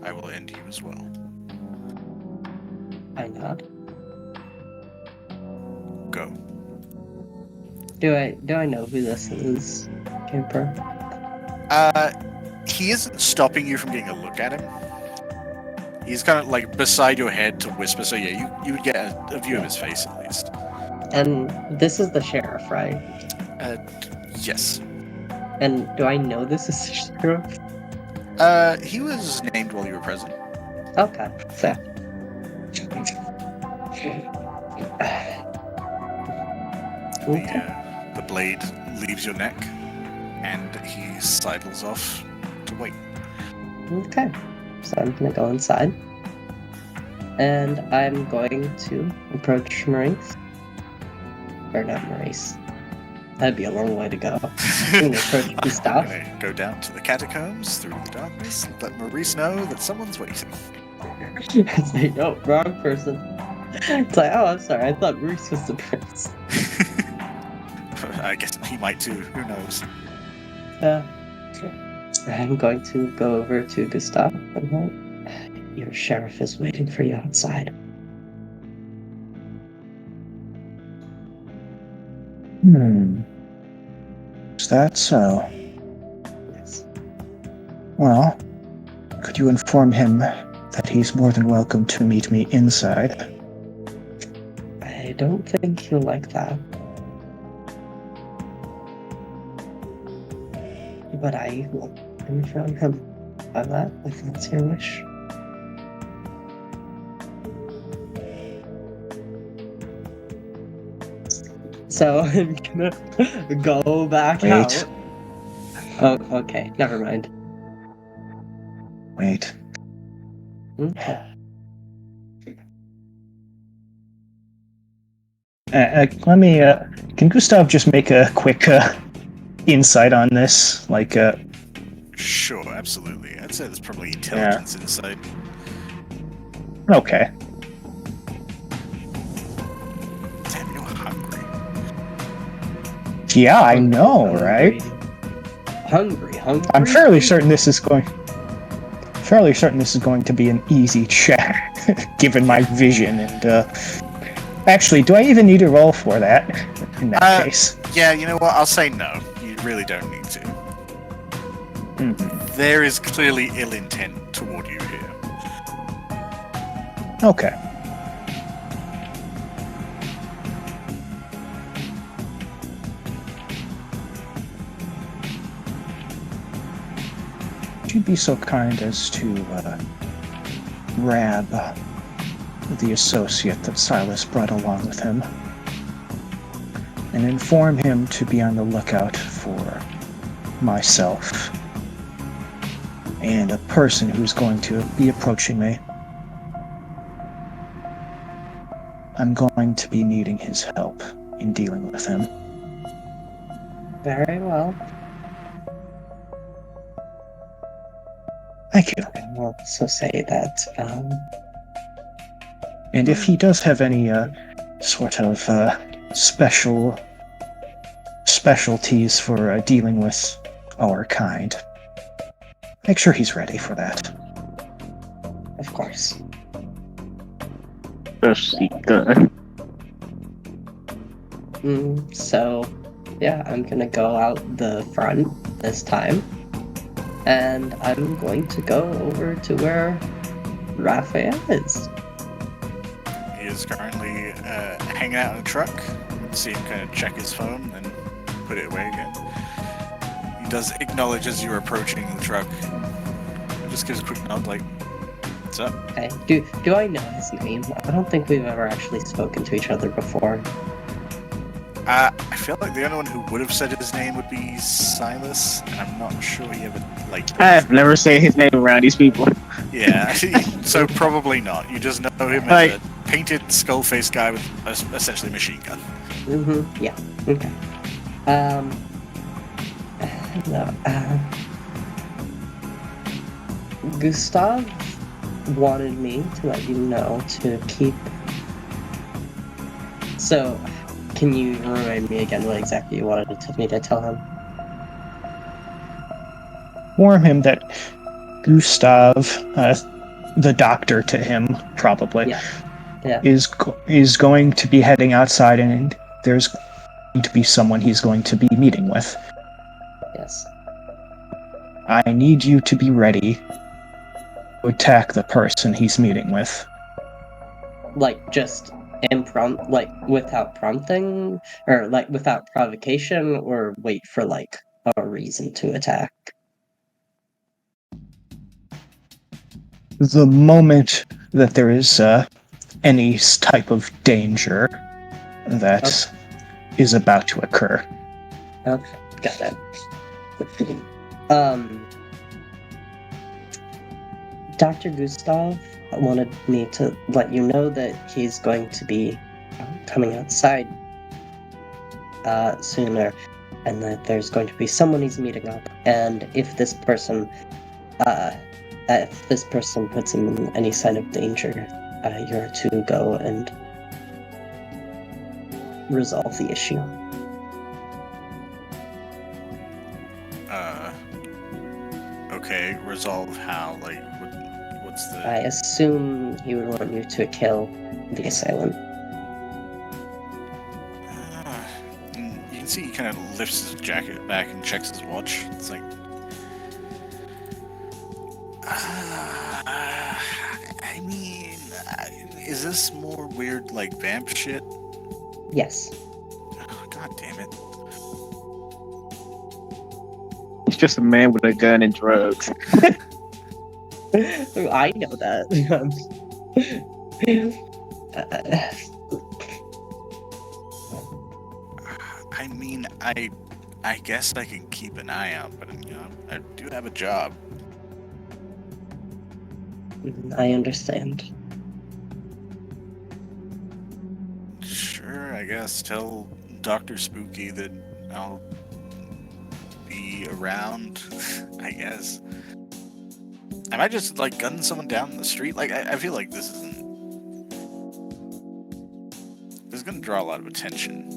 I will end you as well. I nod. Go. Do I know who this is, Camper? He isn't stopping you from getting a look at him. He's kind of like beside your head to whisper, so yeah, you would get a view of his face at least. And this is the sheriff, right? Yes. And do I know this is the sheriff? He was named while you were present. Okay, so. The blade leaves your neck, and he sidles off to wait. Okay, so I'm gonna go inside. And I'm going to approach Maurice. Or not Maurice. That'd be a long way to go. I'm gonna approach Gustav. I'm gonna go down to the catacombs through the darkness and let Maurice know that someone's waiting. It's like, no, wrong person. It's like, oh, I'm sorry, I thought Maurice was the prince. I guess he might too, who knows. I'm going to go over to Gustav. Your sheriff is waiting for you outside. Is that so? Yes. Well, could you inform him that he's more than welcome to meet me inside? I don't think he'll like that. But I will inform him of that, if that's your wish. So I'm gonna go back out. Oh, okay. Never mind. Wait. Okay. Let me, can Gustav just make a quick, insight on this? Like, Sure, absolutely. I'd say there's probably intelligence insight. Okay. Damn, you're hungry. Yeah, I know, right? Hungry. I'm fairly certain this is going to be an easy check, given my vision and, actually, do I even need to roll for that, in that case? Yeah, you know what? I'll say no. You really don't need to. Mm-hmm. There is clearly ill intent toward you here. Okay. Would you be so kind as to grab the associate that Silas brought along with him and inform him to be on the lookout for myself and a person who's going to be approaching me. I'm going to be needing his help in dealing with him. Very well. Thank you. I will also say that, And if he does have any sort of specialties for dealing with our kind, make sure he's ready for that. of course. So, yeah, I'm gonna go out the front this time. And I'm going to go over to where Raphael is. He is currently hanging out in a truck. See him kind of check his phone and put it away again. He does acknowledge as you're approaching the truck. He just gives a quick nod like, what's up? Okay. Do I know his name? I don't think we've ever actually spoken to each other before. I feel like the only one who would have said his name would be Silas, and I'm not sure he ever, like... I've never said his name around these people. Yeah, so probably not. You just know him as a painted skull-faced guy with essentially a machine gun. Mm-hmm. Yeah. Okay. No. Gustav wanted me to let you know to keep. So, can you remind me again what exactly you wanted me to tell him? Inform him that Gustav, the doctor to him, probably, Yeah. is going to be heading outside, and there's going to be someone he's going to be meeting with. Yes. I need you to be ready to attack the person he's meeting with. Like, just like, without prompting? Or, like, without provocation? Or wait for, like, a reason to attack? The moment that there is any type of danger that is about to occur. Okay, got that. Dr. Gustav wanted me to let you know that he's going to be coming outside sooner, and that there's going to be someone he's meeting up, and if this person puts him in any sign of danger, you're to go and resolve the issue. Okay, resolve how? Like, what's the... I assume he would want you to kill the assailant. You can see he kind of lifts his jacket back and checks his watch. It's like... I mean... is this more weird, like, vamp shit? Yes. Oh, God damn it. He's just a man with a gun and drugs. I know that. I mean, I guess I can keep an eye out, but you know, I do have a job. I understand. Sure, I guess. Tell Dr. Spooky that I'll be around, I guess. Am I just, like, gunning someone down in the street? Like, I feel like this isn't... This is gonna draw a lot of attention.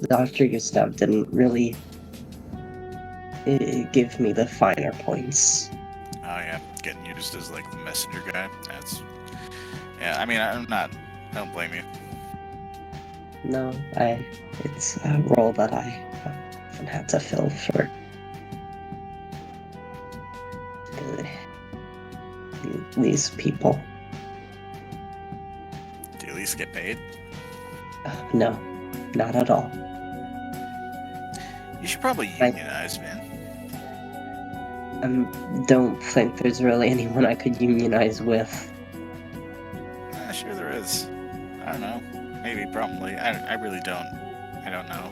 Dr. Gustav didn't really give me the finer points. Oh yeah, getting used as like the messenger guy. That's... Yeah, I mean, I don't blame you. No, it's a role that I often had to fill for these people. Do you at least get paid? No, not at all. You should probably unionize, man. Don't think there's really anyone I could unionize with. Sure there is. I don't know. Maybe, probably. I really don't. I don't know.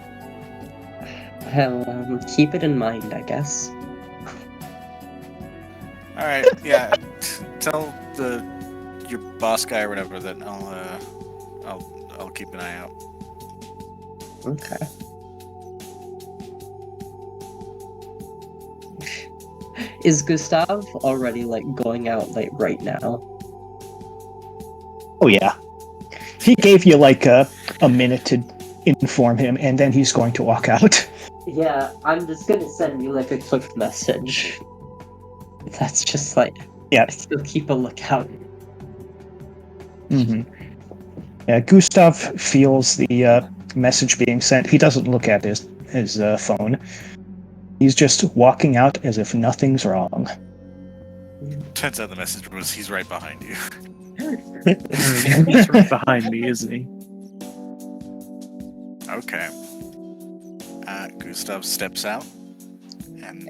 Hell, keep it in mind, I guess. Alright, yeah. Tell your boss guy or whatever that I'll keep an eye out. Okay. Is Gustav already, like, going out, like, right now? Oh yeah. He gave you like a minute to inform him, and then he's going to walk out. Yeah, I'm just gonna send you, like, a quick message. That's just, like, Yeah. still keep a lookout. Mm-hmm. Yeah, Gustav feels the message being sent. He doesn't look at his phone. He's just walking out as if nothing's wrong. Turns out the message was he's right behind you. He's right behind me, isn't he? Okay. Gustav steps out, and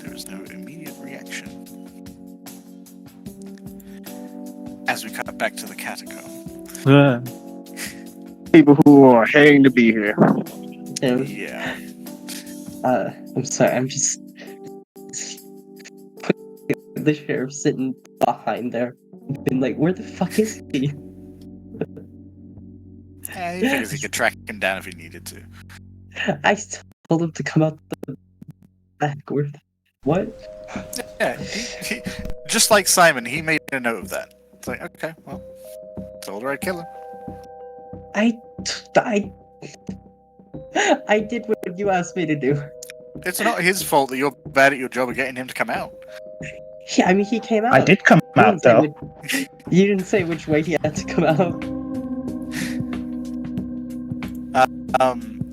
there is no immediate reaction. As we cut back to the catacomb. People who are hating to be here. Yeah. I'm sorry, I'm just the sheriff sitting behind there, been like, where the fuck is he? He figures he could track him down if he needed to. I told him to come out the back. What? Yeah, he, just like Simon, he made a note of that. It's like, okay, well, told her I'd kill him. I did what you asked me to do. It's not his fault that you're bad at your job of getting him to come out. Yeah, I mean, he came out. I did come You out, didn't say though. You didn't say which way he had to come out.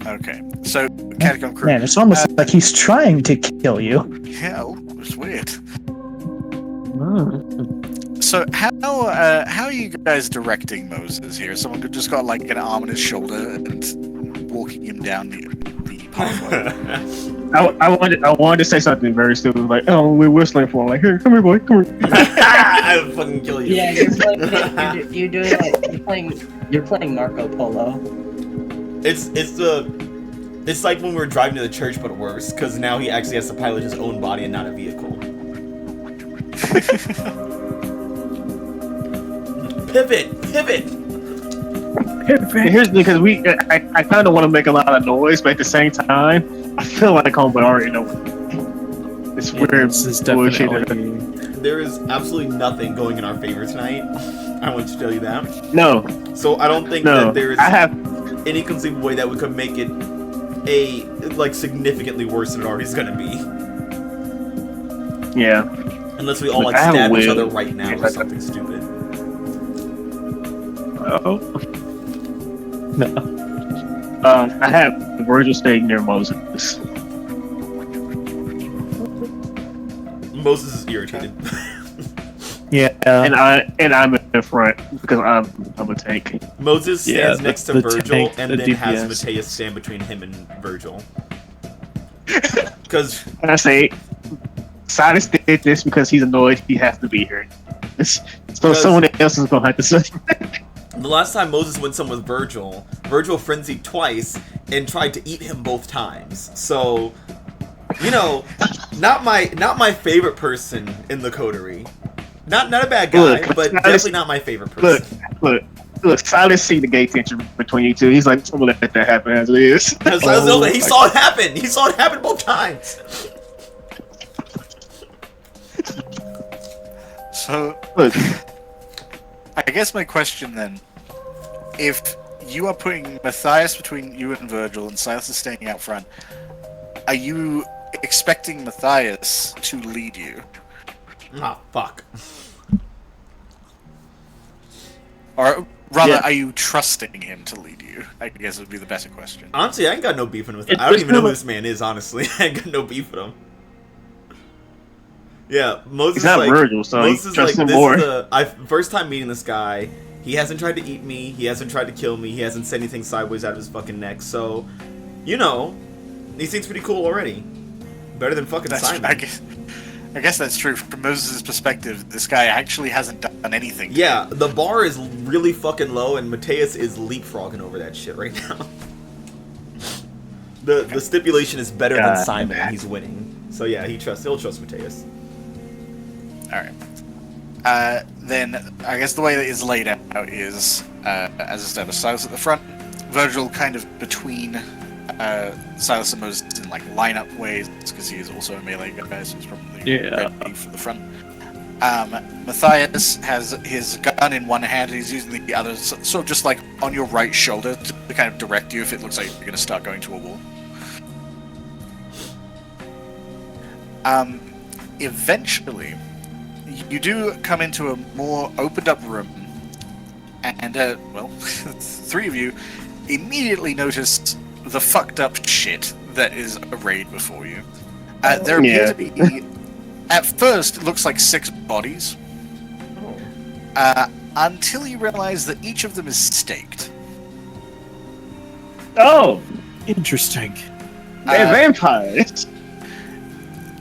Okay. So, Catacomb Crew. Man, it's almost like he's trying to kill you. Yeah, it's weird. So, how are you guys directing Moses here? Someone who just got, like, an arm on his shoulder and walking him down the pathway. I wanted to say something very stupid, like, oh, we're whistling for him. Like, here, come here, boy, come here. I'll fucking kill you. Yeah, you're doing like you're playing Marco Polo. It's like when we were driving to the church, but worse, because now he actually has to pilot his own body and not a vehicle. Pivot. Here's because I kind of want to make a lot of noise, but at the same time, I feel like homeboy already know. It's Yeah, weird. this is bullshit. definitely. There is absolutely nothing going in our favor tonight. I want to tell you that. No, So I don't think no. that there is I have any conceivable way that we could make it significantly worse than it already is gonna be. yeah. Unless we all Look, like I have a stab each will. other right now or something stupid. Oh. No. I have Virgil staying near Moses. Moses is irritated. Yeah. And I'm in front because I'm a tank. Moses stands Yeah, next to the Virgil tank, and the then has DPS. Mateus stand between him and Virgil. Because And I say, Silas did this because he's annoyed he has to be here. So someone else is gonna have to say. the last time Moses went some with Virgil, Virgil frenzied twice and tried to eat him both times. So, you know, not my favorite person in the coterie. Not a bad guy, Look, but Silas- definitely not my favorite person. Look, Silas see the gay tension between you two. He's like, I'm gonna let that happen as it is. He saw it happen. He saw it happen both times. So, Look, I guess my question then, if you are putting Matthias between you and Virgil and Silas is staying out front, are you expecting Matthias to lead you? Ah, fuck. Or rather, Yeah. are you trusting him to lead you? I guess would be the better question. Honestly, I ain't got no beefing with him. It's I don't even know who really- this man is, honestly. I ain't got no beef with him. Yeah, Moses he's not like Virgil, so Moses you is trust like him this more. is first time meeting this guy. He hasn't tried to eat me. He hasn't tried to kill me. He hasn't said anything sideways out of his fucking neck. So, you know, he seems pretty cool already. Better than fucking Simon. I guess that's true. From Moses' perspective, this guy actually hasn't done anything. Yeah, the bar is really fucking low, and Mateus is leapfrogging over that shit right now. The stipulation is better than God. Simon, and he's winning. So yeah, he'll trust Mateus. Alright. Then, I guess the way that it's laid out is, as established, Silas at the front, Virgil kind of between Silas and Moses in like lineup ways, because he is also a melee guy, so he's probably ready for the front. Matthias has his gun in one hand, and he's using the other sort of just like on your right shoulder to kind of direct you if it looks like you're going to start going to a wall. Eventually, you do come into a more opened up room, and, well, three of you immediately notice the fucked up shit that is arrayed before you. There appear to be At first, it looks like 6 bodies. Until you realize that each of them is staked. Oh, Interesting. they're vampires.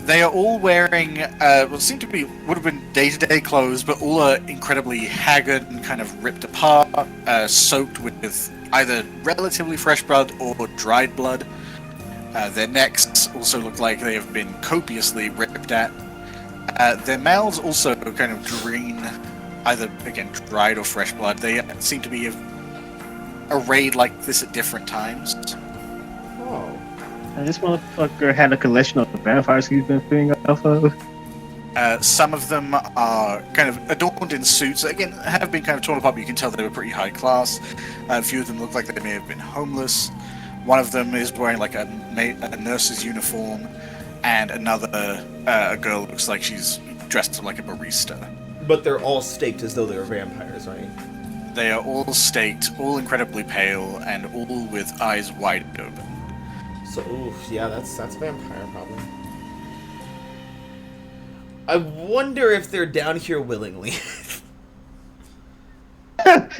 They are all wearing what seem to be would have been day-to-day clothes, but all are incredibly haggard and kind of ripped apart, soaked with either relatively fresh blood or dried blood. Their necks also look like they have been copiously ripped at. Their mouths also kind of drain either, again, dried or fresh blood. They seem to be arrayed like this at different times. Oh. And this motherfucker had a collection of vampires he's been feeding off of. Some of them are kind of adorned in suits that, again, have been kind of torn apart, but you can tell they were pretty high class. A few of them look like they may have been homeless. One of them is wearing like a nurse's uniform, and another a girl looks like she's dressed like a barista. But they're all staked as though they were vampires, right? They are all staked, all incredibly pale, and all with eyes wide open. So, oof, yeah, that's vampire probably. I wonder if they're down here willingly.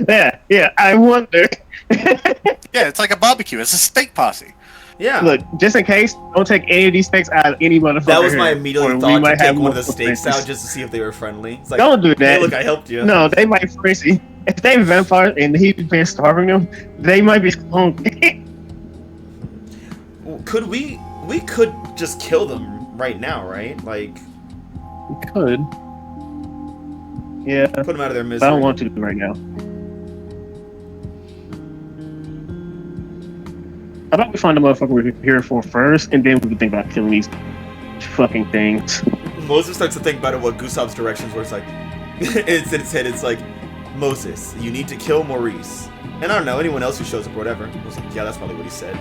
Yeah, I wonder. Yeah, it's like a barbecue. It's a steak party. Yeah. Look, just in case, don't take any of these steaks out of any motherfucker. That was my here, immediate or we thought, to might take have one of the multiple steaks things. out just to see if they were friendly. It's like, Don't do that. hey, look, I helped you. No, they might crazy. If they vampires and he's been starving them, they might be hungry. Could we could just kill them right now, right? Like, We could. Yeah, put them out of their but misery. I don't want to right now. How about we find the motherfucker we're here for first, and then we can think about killing these fucking things. Moses starts to think about it, what Gustav's directions were. It's like, it's in his head, it's like, Moses, you need to kill Maurice. And I don't know, anyone else who shows up or whatever. I was like, yeah, that's probably what he said.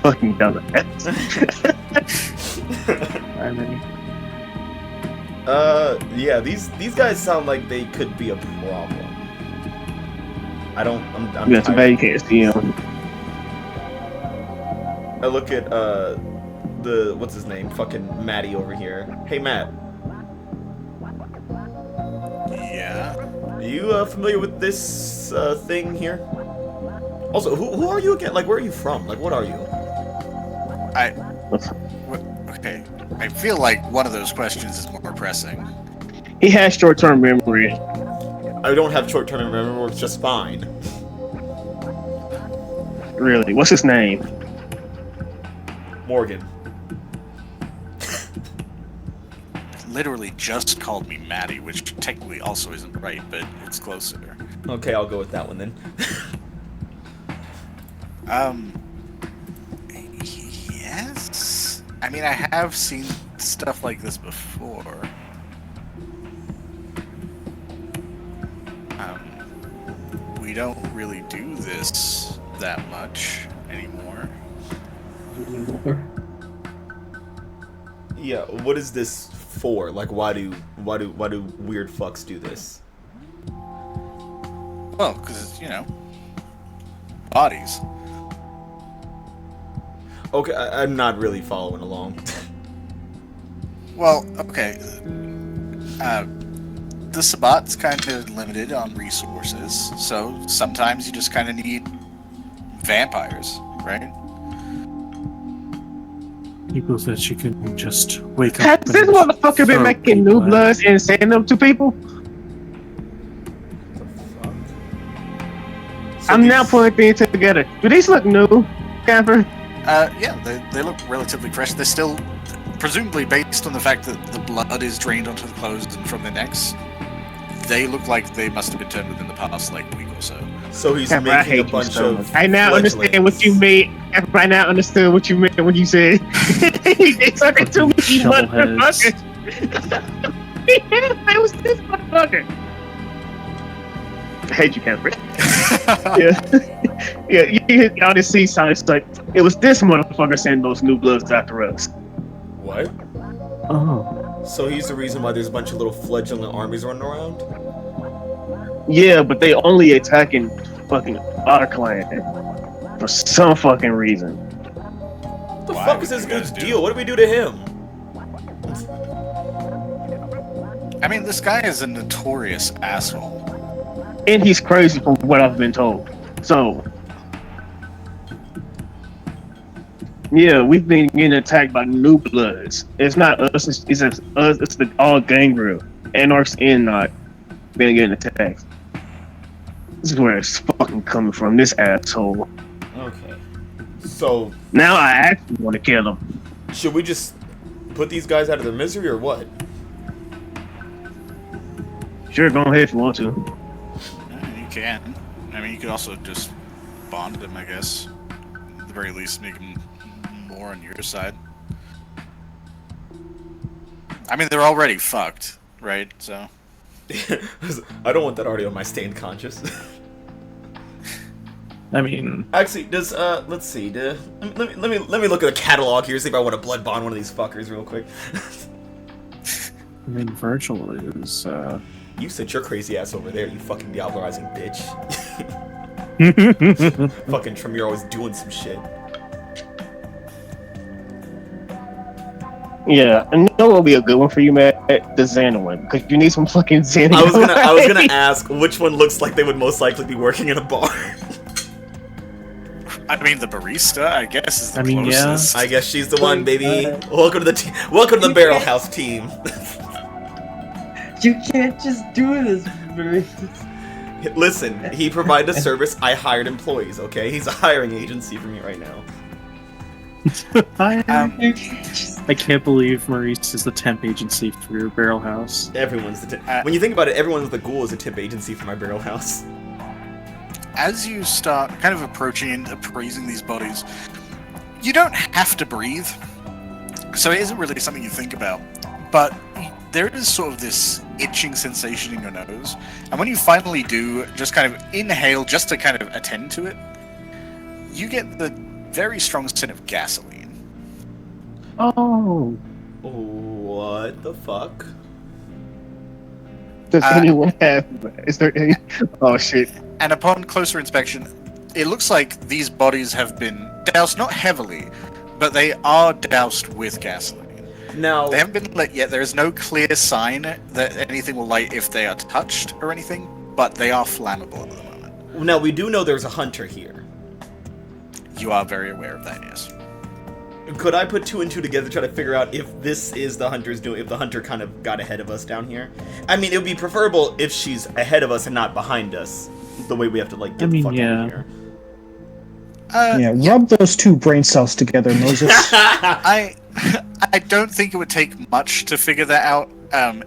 Fucking dumbass. Yeah, these guys sound like they could be a problem. I'm Yeah, too bad tired. you can't see him. I look at what's his name? Fucking Matty over here. Hey Matt, Yeah. are you familiar with this thing here? Also, who are you again? Like, where are you from? Like, what are you? Okay. I feel like one of those questions is more pressing. He has short-term memory. I don't have short-term memory, it works just fine. Really, what's his name? Morgan. Literally just called me Maddie, which technically also isn't right, but it's closer. Okay, I'll go with that one then. Yes? I mean, I have seen stuff like this before. We don't really do this that much anymore. Yeah, what is this for? Like, why do weird fucks do this? Well, because, bodies. Okay, I'm not really following along. Well, okay. The Sabbat's kind of limited on resources, so sometimes you just kind of need vampires, right? People that you can just wake up. Has this and motherfucker been throw making people new at. bloods and sending them to people? So I'm now these- putting things together. Do these look new, Camper? Yeah, they look relatively fresh. They're still, presumably based on the fact that the blood is drained onto the clothes and from their necks, they look like they must have been turned within the past, week or so. So he's Camper, I making a hate you bunch so of. much. I now understand what you fledglings. mean. Camper, I now understood what you meant when you said they took it to me, you Shovelheads. motherfucker. It was this motherfucker. I hate you, Camper. Yeah, y'all didn't see sign. It's like it was this motherfucker sending those new bloods after us. What? Oh, So he's the reason why there's a bunch of little fledgling armies running around? Yeah, but they only attacking fucking our clan for some fucking reason. What the Why fuck would is this you guys dude's do? deal? What did we do to him? I mean, this guy is a notorious asshole. And he's crazy from what I've been told. So, yeah, we've been getting attacked by new bloods. It's not us. It's us. It's the all gangrel, Anarchs and not been getting attacked. This is where it's fucking coming from. This asshole. Okay. So, Now I actually want to kill him. should we just put these guys out of their misery or what? Sure, go ahead if you want to. You can. I mean, you could also just bond him, I guess. At the very least, make him more on your side. I mean, they're already fucked, right? So. I don't want that already on my stained conscious. I mean, Actually, does let's see. Let me look at a catalog here, see if I want to blood bond one of these fuckers real quick. Virgil is. You sit your crazy ass over there, you fucking diablerizing bitch. Fucking Trim, you're always doing some shit. Yeah, and you know what would be a good one for you, Matt? The Xana one, because you need some fucking Xana. I was gonna ask which one looks like they would most likely be working in a bar. I mean, the barista, I guess, is the I mean, yeah. closest. I guess she's the one, baby. Welcome to the welcome to the Barrel House team. You can't just do this, Maurice. Listen, he provided a service. I hired employees. Okay, he's a hiring agency for me right now. I can't believe Maurice is the temp agency for your barrel house. Everyone's the when you think about it, everyone with a ghoul is a tip agency for my Barrel House. As you start kind of approaching and appraising these bodies, you don't have to breathe, so it isn't really something you think about. But there is sort of this itching sensation in your nose, and when you finally do, just kind of inhale just to kind of attend to it, you get the very strong scent of gasoline. Oh. What the fuck? Does anyone have? Is there any? Oh shit! And upon closer inspection, it looks like these bodies have been doused, not heavily, but they are doused with gasoline. Now They haven't been lit yet. There is no clear sign that anything will light if they are touched or anything, but they are flammable at the moment. Now we do know there's a hunter here. You are very aware of that, yes. Could I put two and two together to try to figure out if this is the hunter's doing? If the hunter kind of got ahead of us down here? I mean, it would be preferable if she's ahead of us and not behind us. The way we have to like get the fuck out of here. Rub those two brain cells together, Moses. I don't think it would take much to figure that out.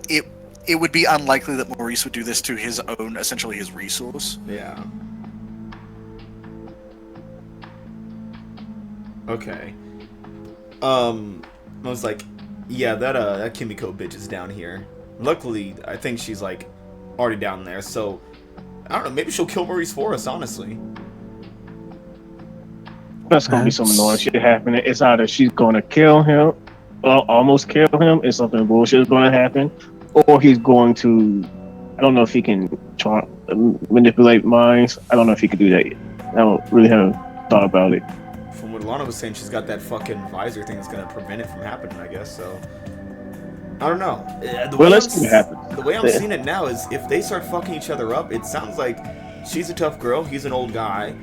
It would be unlikely that Maurice would do this to his own, essentially his resource. Yeah. Okay. I was like, yeah, that Kimiko bitch is down here. Luckily, I think she's like already down there, so I don't know, maybe she'll kill Maurice for us, honestly. That's gonna be some annoying shit happening. It's either she's gonna kill him, or almost kill him, and something bullshit is gonna happen, or he's going to. I don't know if he can try manipulate minds. I don't know if he can do that yet. I don't really have thought about it. From what Lana was saying, she's got that fucking visor thing that's gonna prevent it from happening, I guess, so. I don't know. Let's see what happens. The way I'm seeing it now is if they start fucking each other up, it sounds like she's a tough girl, he's an old guy.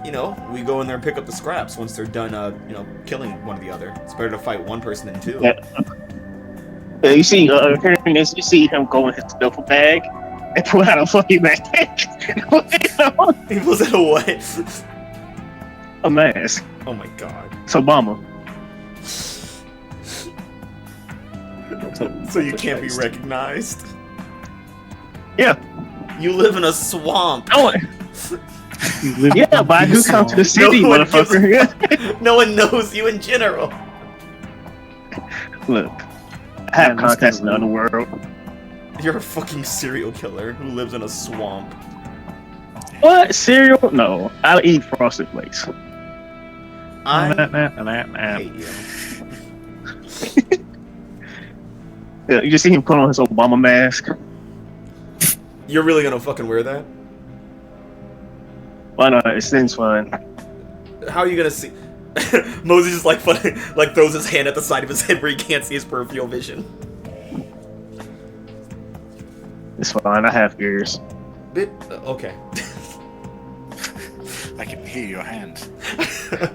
You know, we go in there and pick up the scraps once they're done, killing one or the other. It's better to fight one person than two. Yeah, you see, hearing this, you see him go in his duffel bag and pull out a fucking mask. He pulls out a what? A mask. Oh my god. It's Obama. So you can't be recognized? Yeah. You live in a swamp. Oh, yeah, but I do come to the city, motherfucker. No one knows you in general. Look, I have contacts in the underworld. You're a fucking serial killer who lives in a swamp. What? Cereal? No, I'll eat Frosted Flakes. I hate you. Yeah, you just see him put on his Obama mask. You're really gonna fucking wear that? Why not? It seems fun. How are you gonna see? Moses just like throws his hand at the side of his head where he can't see his peripheral vision. It's fine. I have ears. Okay. I can hear your hand.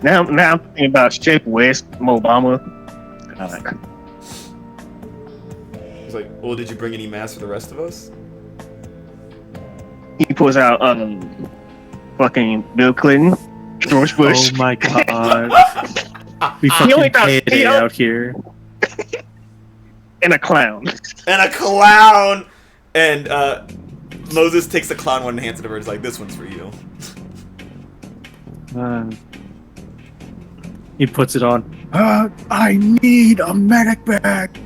Now I'm thinking about Shape West, Obama. He's like, well, did you bring any masks for the rest of us? He pulls out fucking Bill Clinton, George Bush. Oh my god. We only fucking got- payday he only- out here. And a clown. And a clown! And Moses takes the clown one and hands it to her. He's like, this one's for you. He puts it on. I need a medic bag.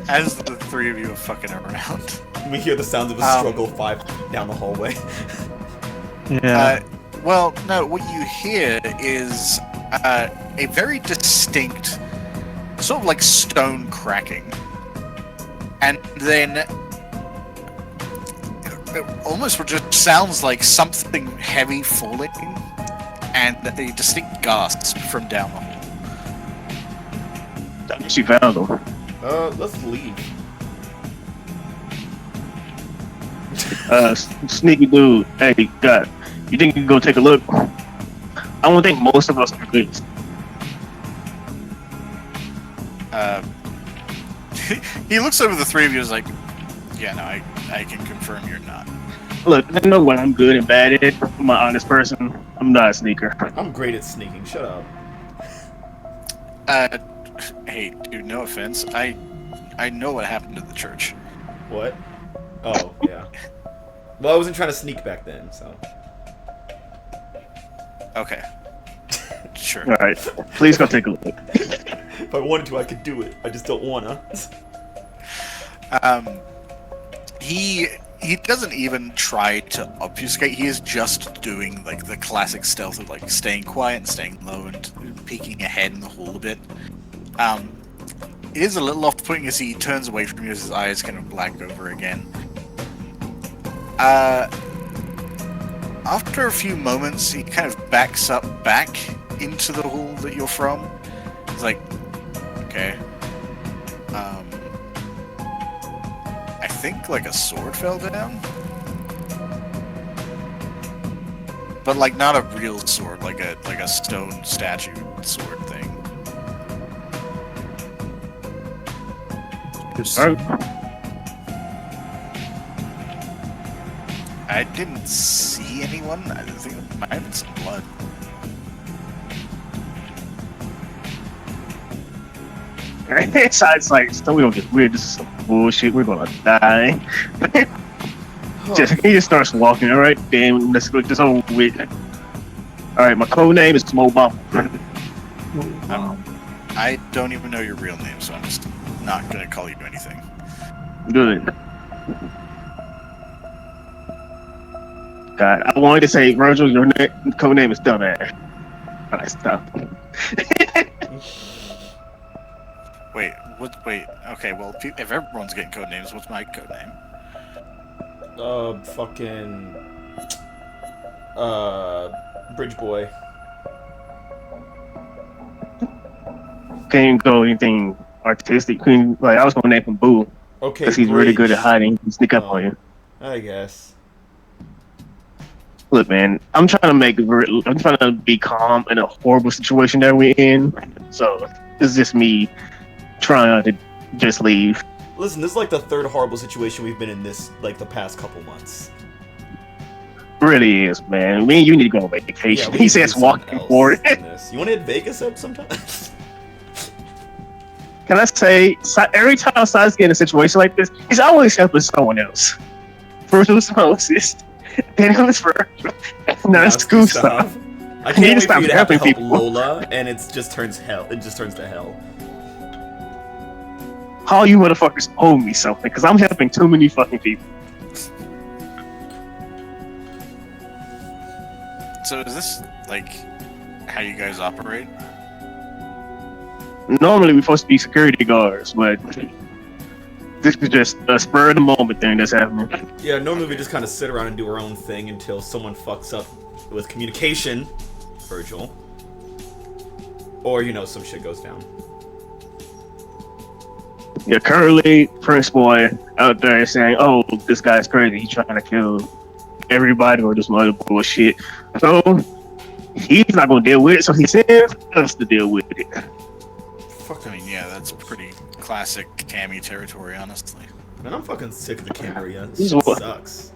As the three of you are fucking around. We hear the sounds of a struggle 5 feet down the hallway. Yeah. Well, no, what you hear is a very distinct, sort of like stone cracking. And then it almost just sounds like something heavy falling, and a distinct gasp from down the hall. She found him. Let's leave. Sneaky dude. Hey, God, you think you can go take a look? I don't think most of us are good. He looks over the three of you and is like, yeah, no, I can confirm you're not. Look, I know what I'm good and bad at. I'm an honest person. I'm not a sneaker. I'm great at sneaking. Shut up. Hey, dude, no offense. I know what happened to the church. What? Oh, yeah. Well, I wasn't trying to sneak back then, so. Okay. Sure. All right, please go take a look. If I wanted to, I could do it. I just don't wanna. He doesn't even try to obfuscate. He is just doing like the classic stealth of like staying quiet and staying low and peeking ahead in the hall a bit. It is a little off-putting as he turns away from you as his eyes kind of black over again. After a few moments, he kind of backs up back into the hall that you're from. He's like, okay. I think like a sword fell down. But like not a real sword, like a stone statue sword thing. All right. I didn't see anyone. I think there might have been some blood. So it's like, so we don't get weird. This is some bullshit. We're gonna die. He just starts walking. All right, damn. Let's go. This whole with. All right, my code name is Obama. I don't even know your real name, so I'm just not gonna call you anything. Good. God, I wanted to say, Virgil, your code name is Dumbass. All right, stop. Wait, what? Wait, okay. Well, if everyone's getting code names, what's my code name? Fucking. Bridge Boy. Can't even go anything artistic. Couldn't, like, I was gonna name him Boo Okay. because he's really good at Bridge. hiding. He sneak up on you. I guess. Look, man, I'm trying to be calm in a horrible situation that we're in. So it's just me trying to just leave. Listen, this is like the third horrible situation we've been in this, like, the past couple months. Really is, man. Me and you need to go on vacation. we He need to says do something walking else forward. than this. You want to hit Vegas up sometime? Can I say, every time Side's getting in a situation like this, he's always helping someone else. First it was Moses, then it was Virgil, and now it's Gustav. I He can't wait just for you stopped to have to helping help people. Lola, and it just turns hell. It just turns to hell. All you motherfuckers owe me something, because I'm helping too many fucking people. So is this like how you guys operate? Normally we're supposed to be security guards, but This is just a spur of the moment thing that's happening. Yeah, normally we just kind of sit around and do our own thing until someone fucks up with communication, Virgil. Or, you know, some shit goes down. Yeah, currently, Prince Boy out there saying, oh, this guy's crazy. He's trying to kill everybody or just some other bullshit. So, he's not going to deal with it, so he sends us to deal with it. I mean, yeah, that's pretty classic Cammy territory, honestly. Man, I'm fucking sick of the Cambria. This This is shit what- sucks.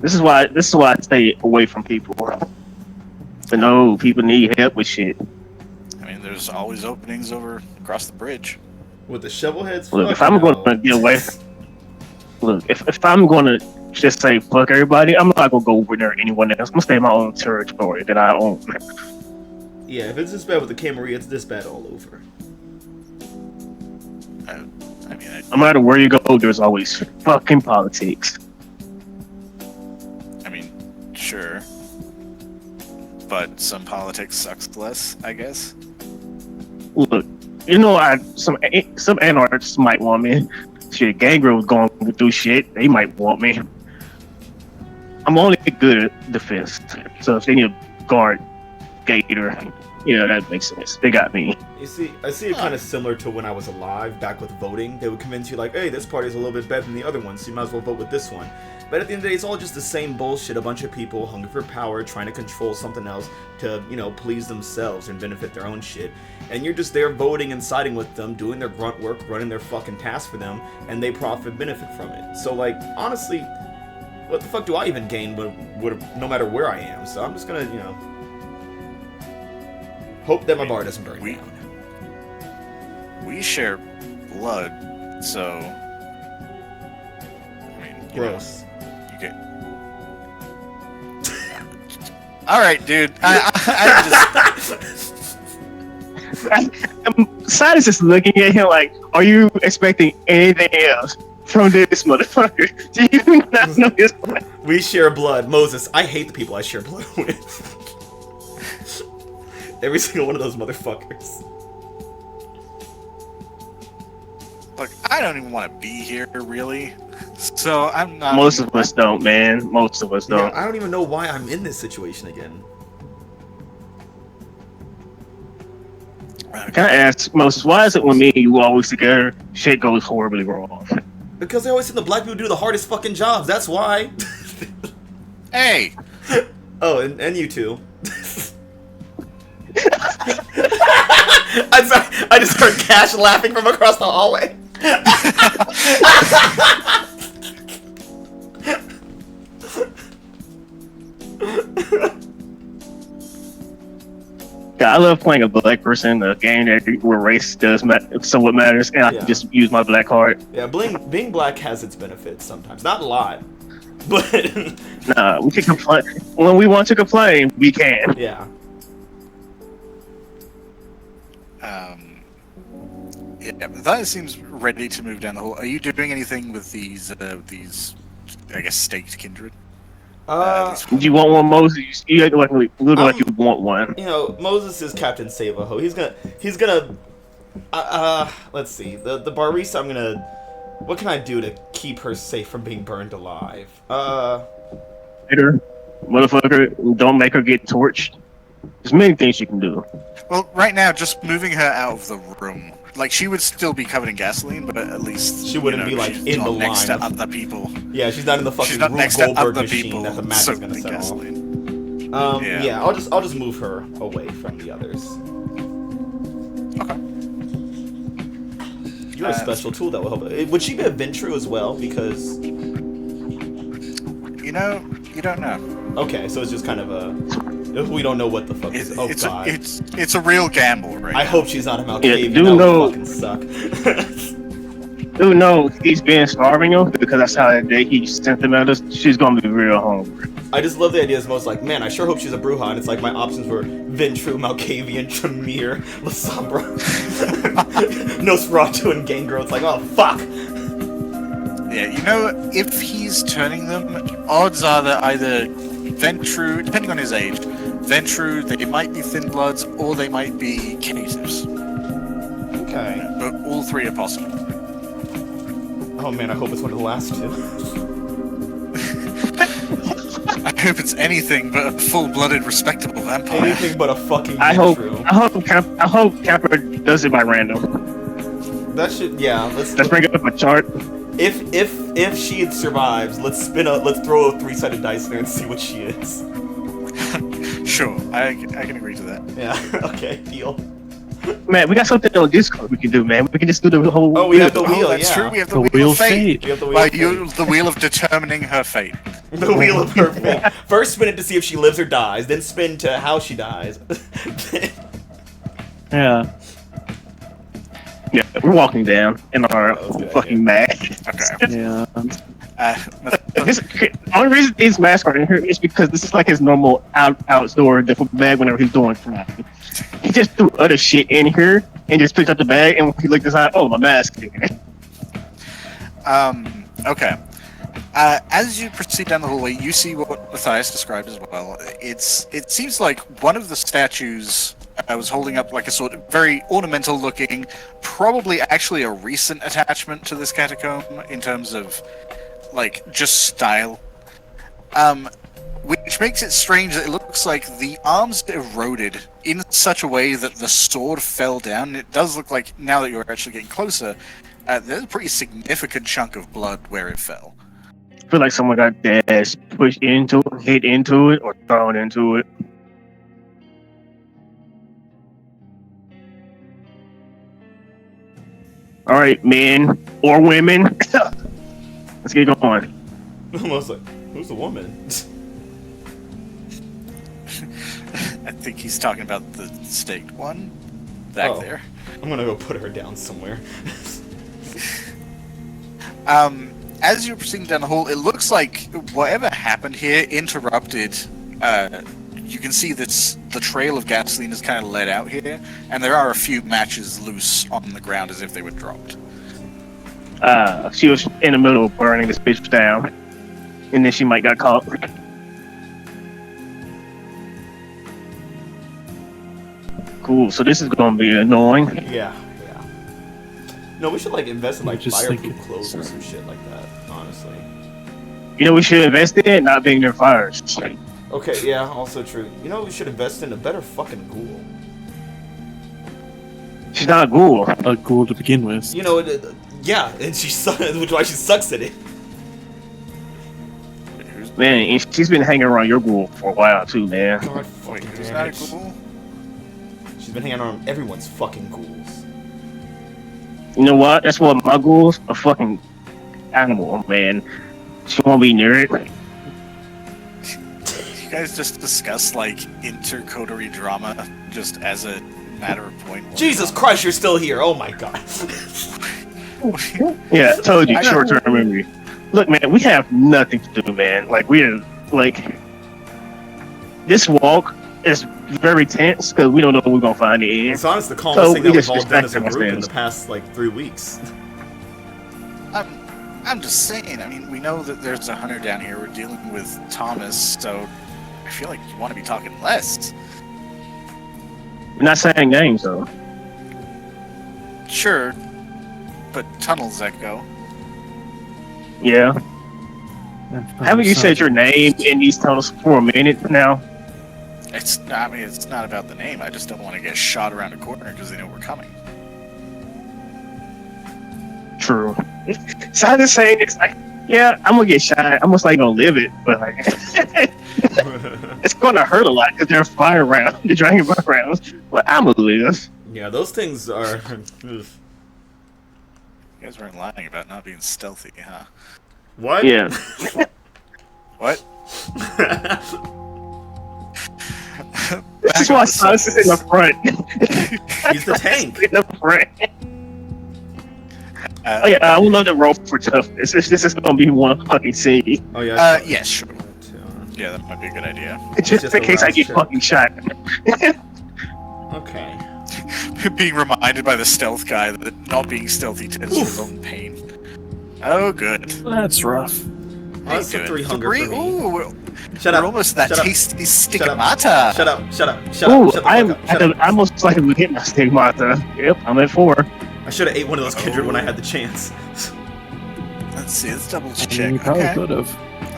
This is why I stay away from people. But no, people need help with shit. I mean, there's always openings over across the bridge. With the shovel heads, Look, if fuck I'm no. going to get away, look, if I'm going to just say fuck everybody, I'm not going to go over there anyone else. I'm going to stay in my own territory that I own. Yeah, if it's this bad with the Cambria, it's this bad all over. I mean, No matter where you go, there's always fucking politics. I mean, sure. But some politics sucks less, I guess. Look, you know, some anarchists might want me. Shit, Gangrel was going through shit. They might want me. I'm only good at defense, so if they need a guard gator, you know, that makes sense. They got me. You see, I see it kind of similar to when I was alive, back with voting. They would convince you like, hey, this party's a little bit better than the other one, so you might as well vote with this one. But at the end of the day, it's all just the same bullshit. A bunch of people hungry for power, trying to control something else to, you know, please themselves and benefit their own shit. And you're just there voting and siding with them, doing their grunt work, running their fucking tasks for them, and they profit benefit from it. So, like, honestly, what the fuck do I even gain no matter where I am? So I'm just gonna, you know, hope that my bar doesn't burn down. We share blood, so... I mean, you know, Gross. you get... Alright, dude. I just... Silas is looking at him like, are you expecting anything else from this motherfucker? Do you not know his plan? We share blood. Moses, I hate the people I share blood with. Every single one of those motherfuckers. Look, I don't even want to be here, really. So I'm not... Most of us don't, man. Most of us Yeah, don't. I don't even know why I'm in this situation again. Can I ask, Moses, why is it when me and you always together, shit goes horribly wrong? Because they always send the black people do the hardest fucking jobs, that's why. Hey! Oh, and you too. I just heard Cash laughing from across the hallway. God, I love playing a black person, a game where race does somewhat matters, and I Yeah. can just use my black card. Yeah, being black has its benefits sometimes. Not a lot. But, Nah, we can complain. When we want to complain, we can. yeah. Yeah, but that seems ready to move down the hole. Are you doing anything with these, I guess, staked kindred? Do you want one, Moses? You look like you want one. You know, Moses is Captain Save-A-Ho. He's gonna, let's see. The Barista, I'm gonna, what can I do to keep her safe from being burned alive? Later, motherfucker, don't make her get torched. There's many things you can do. Well, right now, just moving her out of the room. Like, she would still be covered in gasoline, but at least... She wouldn't be, like, she's in not the next line to of- other people. Yeah, she's not in the fucking She's not Rube next to Goldberg other machine people that the match is soaked gonna in set off. gasoline. Yeah, I'll just move her away from the others. Okay. You're a special tool that will help. Would she be a Ventru as well? Because You know, you don't know. okay, so it's just kind of a we don't know what the fuck is. Oh god. It's a real gamble, right? I hope she's not a Malkavian. do That know- would fucking suck. Dude, no, he's been starving you because that's how that day he sent them at us. She's gonna be real hungry. I just love the idea as most like, man, I sure hope she's a Bruja, and it's like my options were Ventru, Malkavian, Tremere, Lasombra, Nosferatu, and Gangrel. It's like, oh fuck. Yeah, you know, if he's turning them, odds are that either Ventru, depending on his age, Ventru, they might be Thin Bloods, or they might be natives. Okay. But all three are possible. Oh man, I hope it's one of the last two. I hope it's anything but a full-blooded, respectable vampire. Anything but a fucking I hope Mitru. I hope Capper does it by random. That should, yeah. Let's bring up a chart. If she survives, let's throw a 3-sided dice there and see what she is. Sure, I can agree to that. Yeah. Okay. Deal. Man, we got something on Discord we can do, man. We can just do the whole. Oh, we have the wheel. That's yeah. true. We have The wheel of fate. We have the wheel. Of fate. The wheel of determining her fate. The wheel of her fate. First spin it to see if she lives or dies, then spin to how she dies. Yeah. Yeah, we're walking down in our fucking mask. Okay. Yeah. The only reason these masks are in here is because this is like his normal outdoor duffel bag whenever he's doing crime. He just threw other shit in here and just picked up the bag, and when he looked inside, oh, my mask. Okay. As you proceed down the hallway, you see what Matthias described as well. It seems like one of the statues was holding up like a sort of very ornamental looking, probably actually a recent attachment to this catacomb in terms of like just style. Which makes it strange that it looks like the arms eroded in such a way that the sword fell down. It does look like, now that you're actually getting closer, there's a pretty significant chunk of blood where it fell. I feel like someone got dashed, pushed into it, hit into it, or thrown into it. All right, men or women, let's get going. Almost like, who's the woman? I think he's talking about the staked one back there. I'm gonna go put her down somewhere. As you're proceeding down the hall, it looks like whatever happened here interrupted. You can see that the trail of gasoline is kind of led out here, and there are a few matches loose on the ground as if they were dropped. She was in the middle of burning this bitch down, and then she might got caught. Cool. So this is gonna be annoying. Yeah. No, we should like invest in like Just fireproof clothes or some shit like that. Honestly. You know, we should invest in not being near fires. Okay. Yeah. Also true. You know, we should invest in a better fucking ghoul. She's not a ghoul. A ghoul to begin with. You know, yeah, and she sucks, which is why she sucks at it. Man, and she's been hanging around your ghoul for a while too, man. God Wait, fucking who's damn not a it. ghoul? She's been hanging around everyone's fucking ghouls. You know what? That's what my ghoul's a fucking animal, man. She won't be near it. You guys just discuss like intercotery drama just as a matter of point. Jesus Christ, you're still here! Oh my god. Yeah, I told you, short-term memory. Look, man, we have nothing to do, man. Like, we're, like... This walk is very tense, because we don't know when we're gonna find the end. It's honestly the calmest thing that we've all done as a respect group in ourselves. the past, like, 3 weeks. I'm just saying, I mean, we know that there's a hunter down here. We're dealing with Thomas, so I feel like you want to be talking less. We're not saying names, though. Sure, but tunnels echo. Yeah. Haven't you said your name in these tunnels for a minute now? It's not about the name. I just don't want to get shot around a corner because they know we're coming. True. So I'm just saying, it's like, yeah, I'm gonna get shot. I'm most likely gonna live it, but like, it's gonna hurt a lot because there's fire rounds, the dragon fire rounds. But I'm gonna live. Yeah, those things are... You guys weren't lying about not being stealthy, huh? What? Yeah. What? This is why Silas is in the front. He's the tank. In the front. Oh yeah, I would love to roll for toughness. This is gonna be one fucking scene. Oh yeah. Yeah, sure. Yeah, that might be a good idea. Just just in a case I last get check. fucking shot. Okay. Being reminded by the stealth guy that not being stealthy tends to his own pain. Oh, good. That's rough. Oh, that's Hey, a good. 3 hunger for me. Ooh, we're Shut up. almost that Shut up. tasty Shut up. stigmata. Shut up. Shut up. Shut Ooh, up. Shut the fuck up. Shut up. I most likely would hit my stigmata. Yep, I'm at 4. I should have ate one of those kindred when I had the chance. Let's see. Let's double I check. mean, you probably Okay. could have.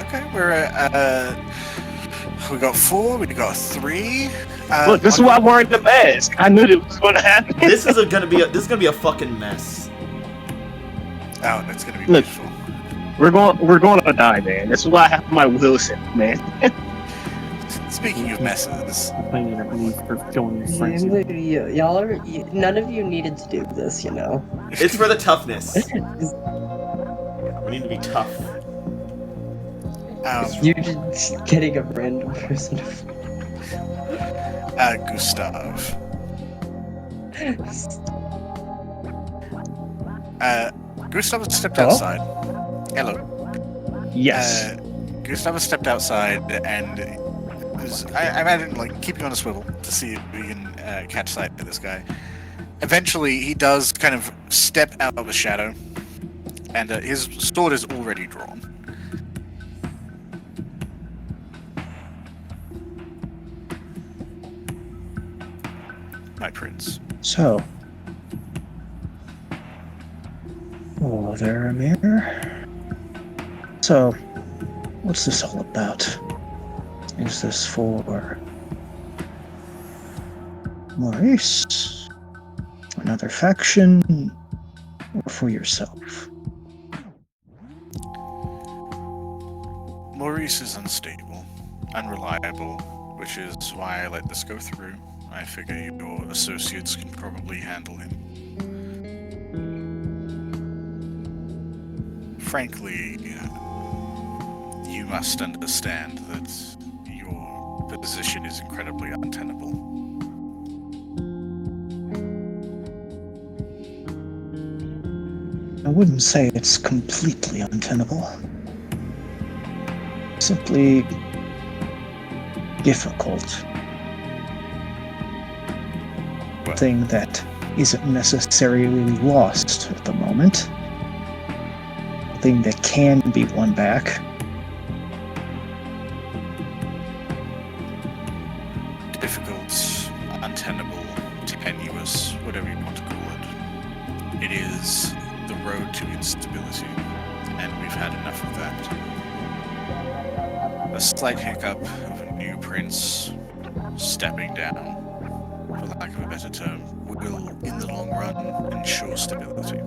Okay, we're at. We got 4. We got 3. Look, this is why I'm wearing the mask. I knew this was going to happen. This is gonna be a fucking mess. Oh, that's gonna be Look. beautiful. We're going to die, man. This is why I have my Wilson, man. Speaking of messes, I need a move for going Yeah, frenzy. y'all are. None of you needed to do this, you know. It's for the toughness. We need to be tough. You're just getting a random person. Gustav. Gustav has stepped Hello? outside. Hello. Yes. Gustav has stepped outside and I imagine like keeping on a swivel to see if we can catch sight of this guy. Eventually, he does kind of step out of the shadow, and his sword is already drawn. My prince. So, oh, there, Amir. So, what's this all about? Is this for Maurice, another faction, or for yourself? Maurice is unstable, unreliable, which is why I let this go through. I figure your associates can probably handle him. Frankly, you must understand that your position is incredibly untenable. I wouldn't say it's completely untenable. Simply difficult. Well, Thing that isn't necessarily lost at the moment. A thing that can be won back. difficult, untenable, tenuous, whatever you want to call it. It is the road to instability, and we've had enough of that. A slight hiccup of a new prince stepping down, for lack of a better term, will, in the long run, ensure stability.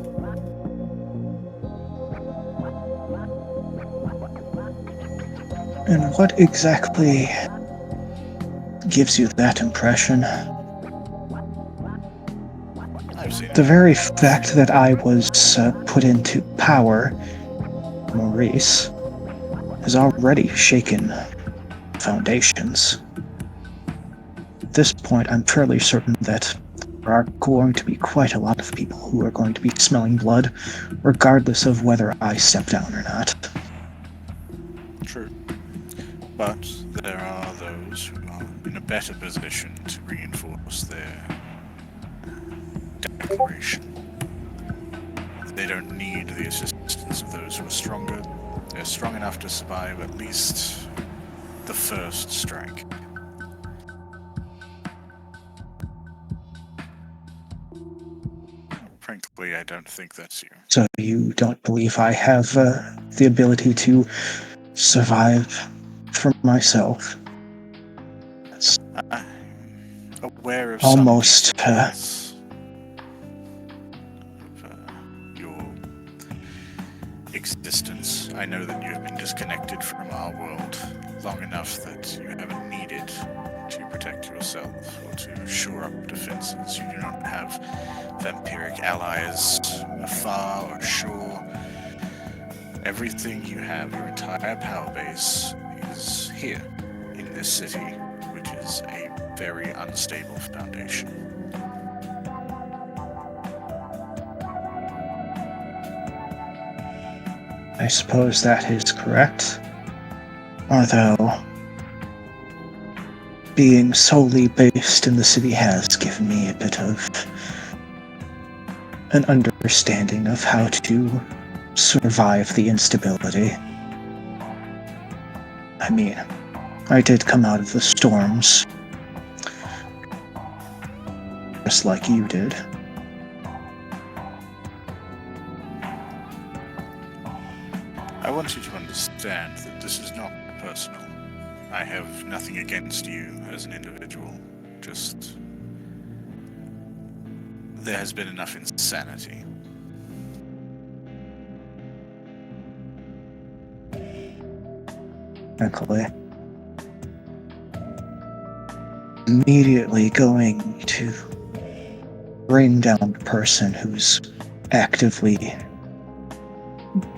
And what exactly gives you that impression? I've seen The it. very fact that I was put into power, Maurice, has already shaken foundations. At this point, I'm fairly certain that there are going to be quite a lot of people who are going to be smelling blood, regardless of whether I step down or not. True. But there are those who are in a better position to reinforce their declaration. They don't need the assistance of those who are stronger. They're strong enough to survive at least the first strike. Frankly, I don't think that's you. So you don't believe I have the ability to survive for myself? That's I'm aware of almost some details of your existence. I know that you have been disconnected from our world long enough that you haven't needed to protect yourself or to shore up defenses. You do not have vampiric allies afar or shore. Everything you have, your entire power base, is here in this city, which is a very unstable foundation. I suppose that is correct. Although, being solely based in the city has given me a bit of an understanding of how to survive the instability. I mean, I did come out of the storms, just like you did. I want you to understand that this is not personal. I have nothing against you as an individual. Just... there has been enough insanity. Frankly, immediately going to bring down the person who's actively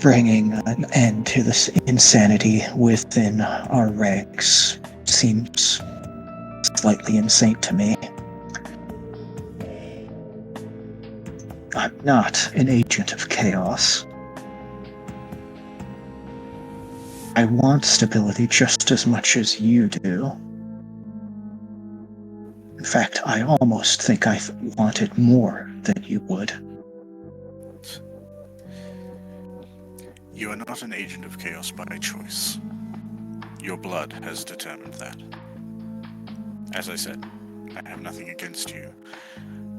bringing an end to this insanity within our ranks seems slightly insane to me. I'm not an agent of chaos. I want stability just as much as you do. In fact, I almost think I want it more than you would. You are not an agent of chaos by choice. Your blood has determined that. As I said, I have nothing against you,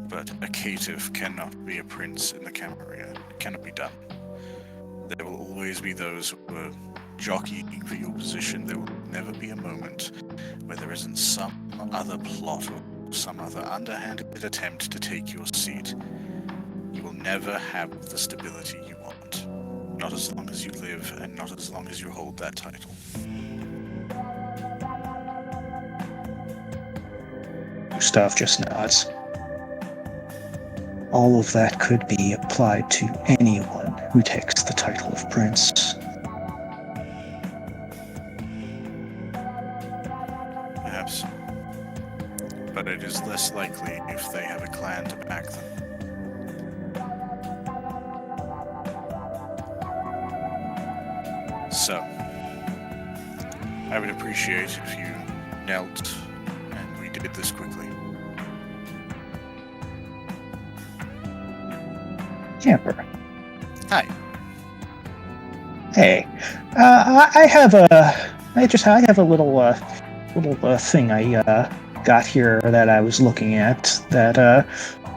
but a caitiff cannot be a prince in the Camarilla. It cannot be done. There will always be those who are jockeying for your position. There will never be a moment where there isn't some other plot or some other underhanded attempt to take your seat. You will never have the stability you want. Not as long as you live, and not as long as you hold that title. Gustav just nods. All of that could be applied to anyone who takes the title of prince. Perhaps. But it is less likely if they have a clan to back them. So, I would appreciate if you knelt and we did this quickly. Camper. Hi. Hey, I have a little thing I got here that I was looking at that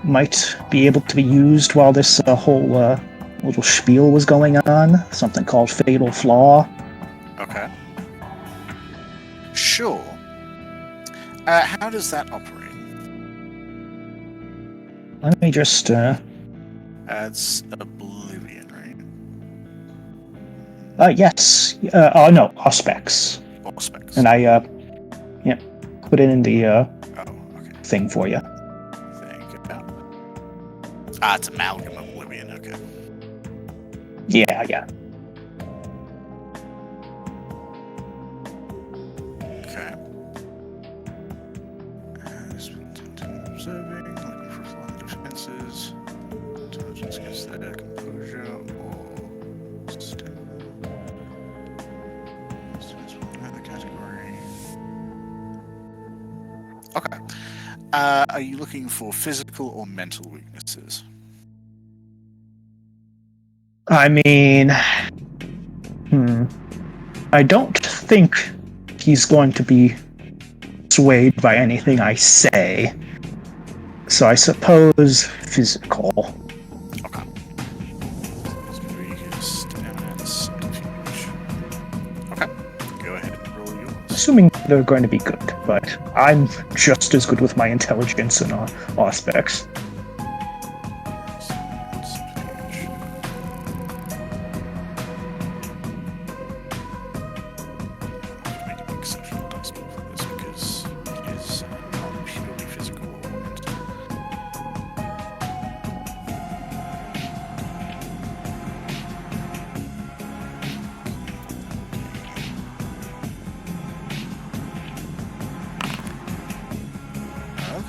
might be able to be used while this whole little spiel was going on. Something called Fatal Flaw. Okay. Sure. How does that operate? Let me just It's Oblivion, right? yes. No, Auspex. Auspex. And I put it in the Oh, okay. thing for you. Thank you. It's Amalgam Oblivion, okay. Yeah. Okay. Observing, looking for flying defenses. Intelligence gets their composure or stamina. Another category. Okay. Are you looking for physical or mental weaknesses? I mean, I don't think he's going to be swayed by anything I say. So I suppose physical. Okay. Okay. Go ahead and roll yours. Assuming they're going to be good, but I'm just as good with my intelligence and aspects.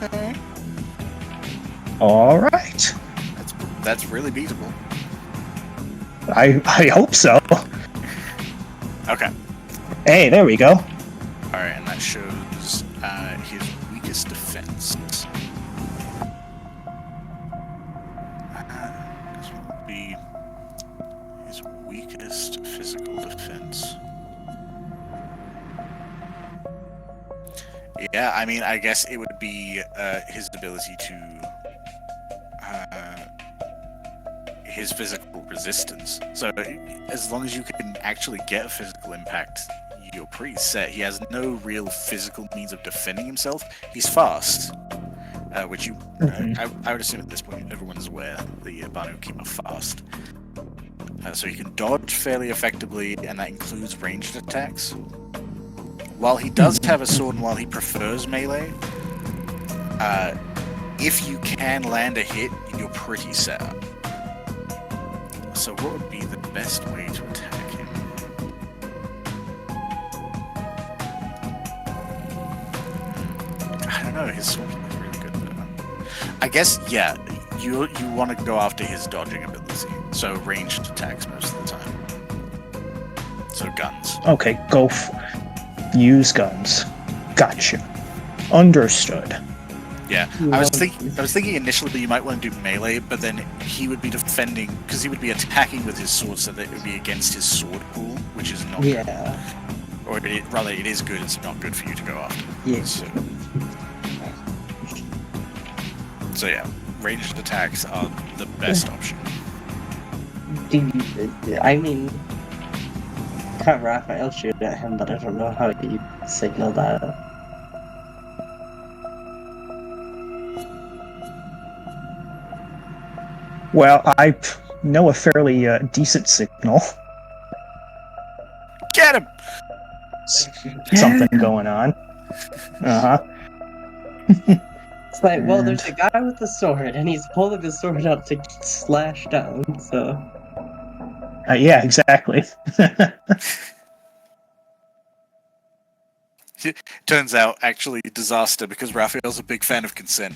Okay. All right. That's really beatable. I hope so. Okay. Hey, there we go. Alright, and that shows his weakest defense. This will be his weakest physical defense. Yeah, I mean, I guess it would be his ability to his physical resistance. So as long as you can actually get a physical impact, you're pretty set. He has no real physical means of defending himself. He's fast, which you I would assume at this point everyone is aware the Banu Keep are fast. So he can dodge fairly effectively, and that includes ranged attacks. While he does have a sword and while he prefers melee, if you can land a hit, you're pretty set up. So what would be the best way to attack him? I don't know, his sword is really good though. I guess, yeah, you want to go after his dodging ability. So ranged attacks most of the time. So guns. Okay, use guns. Gotcha. Understood. Yeah, I was thinking initially you might want to do melee, but then he would be defending because he would be attacking with his sword, so that it would be against his sword pool, which is not good. Or rather, it is good. It's not good for you to go after. Yes. So yeah, ranged attacks are the best option. I mean, can't Raphael shoot at him, but I don't know how you signal that. Well, I know a fairly decent signal. Get him! Something going on. It's like, well, there's a guy with a sword, and he's pulling the sword up to slash down, so... Yeah, exactly. Turns out, actually, disaster, because Raphael's a big fan of consent.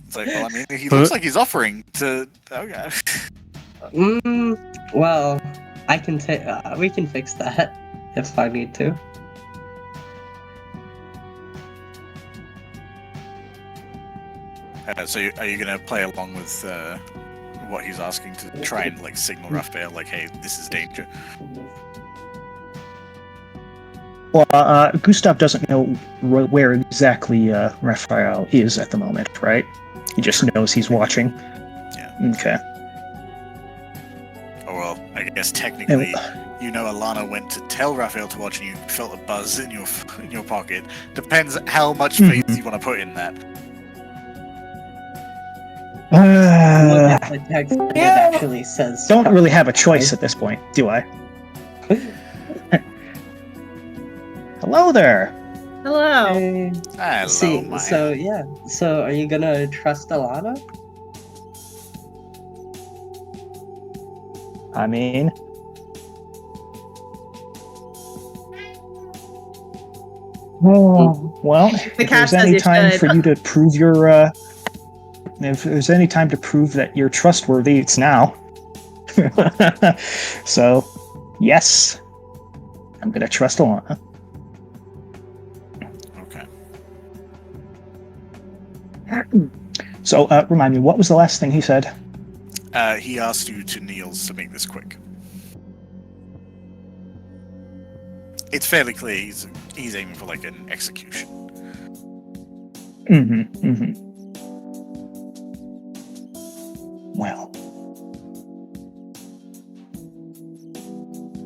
It's like, well, I mean, he looks like he's offering to... Oh, God. Well, I can we can fix that, if I need to. So are you going to play along with what he's asking to try and like signal Raphael, like, hey, this is danger? Well, Gustav doesn't know where exactly Raphael is at the moment, right? He just knows he's watching. Yeah. Okay. Oh well, I guess technically, Alana went to tell Raphael to watch, and you felt a buzz in your pocket. Depends how much faith you want to put in that. Look at the text, it actually says... Don't really have a choice at this point, do I? Hello there! Hello! Hello, See, Maya. so are you gonna trust Alana? I mean... Well, if there's any time for you to prove your... if there's any time to prove that you're trustworthy, it's now. So, yes. I'm gonna trust Alana. Okay. So, remind me, what was the last thing he said? He asked you to kneel to make this quick. It's fairly clear he's aiming for like an execution. Well,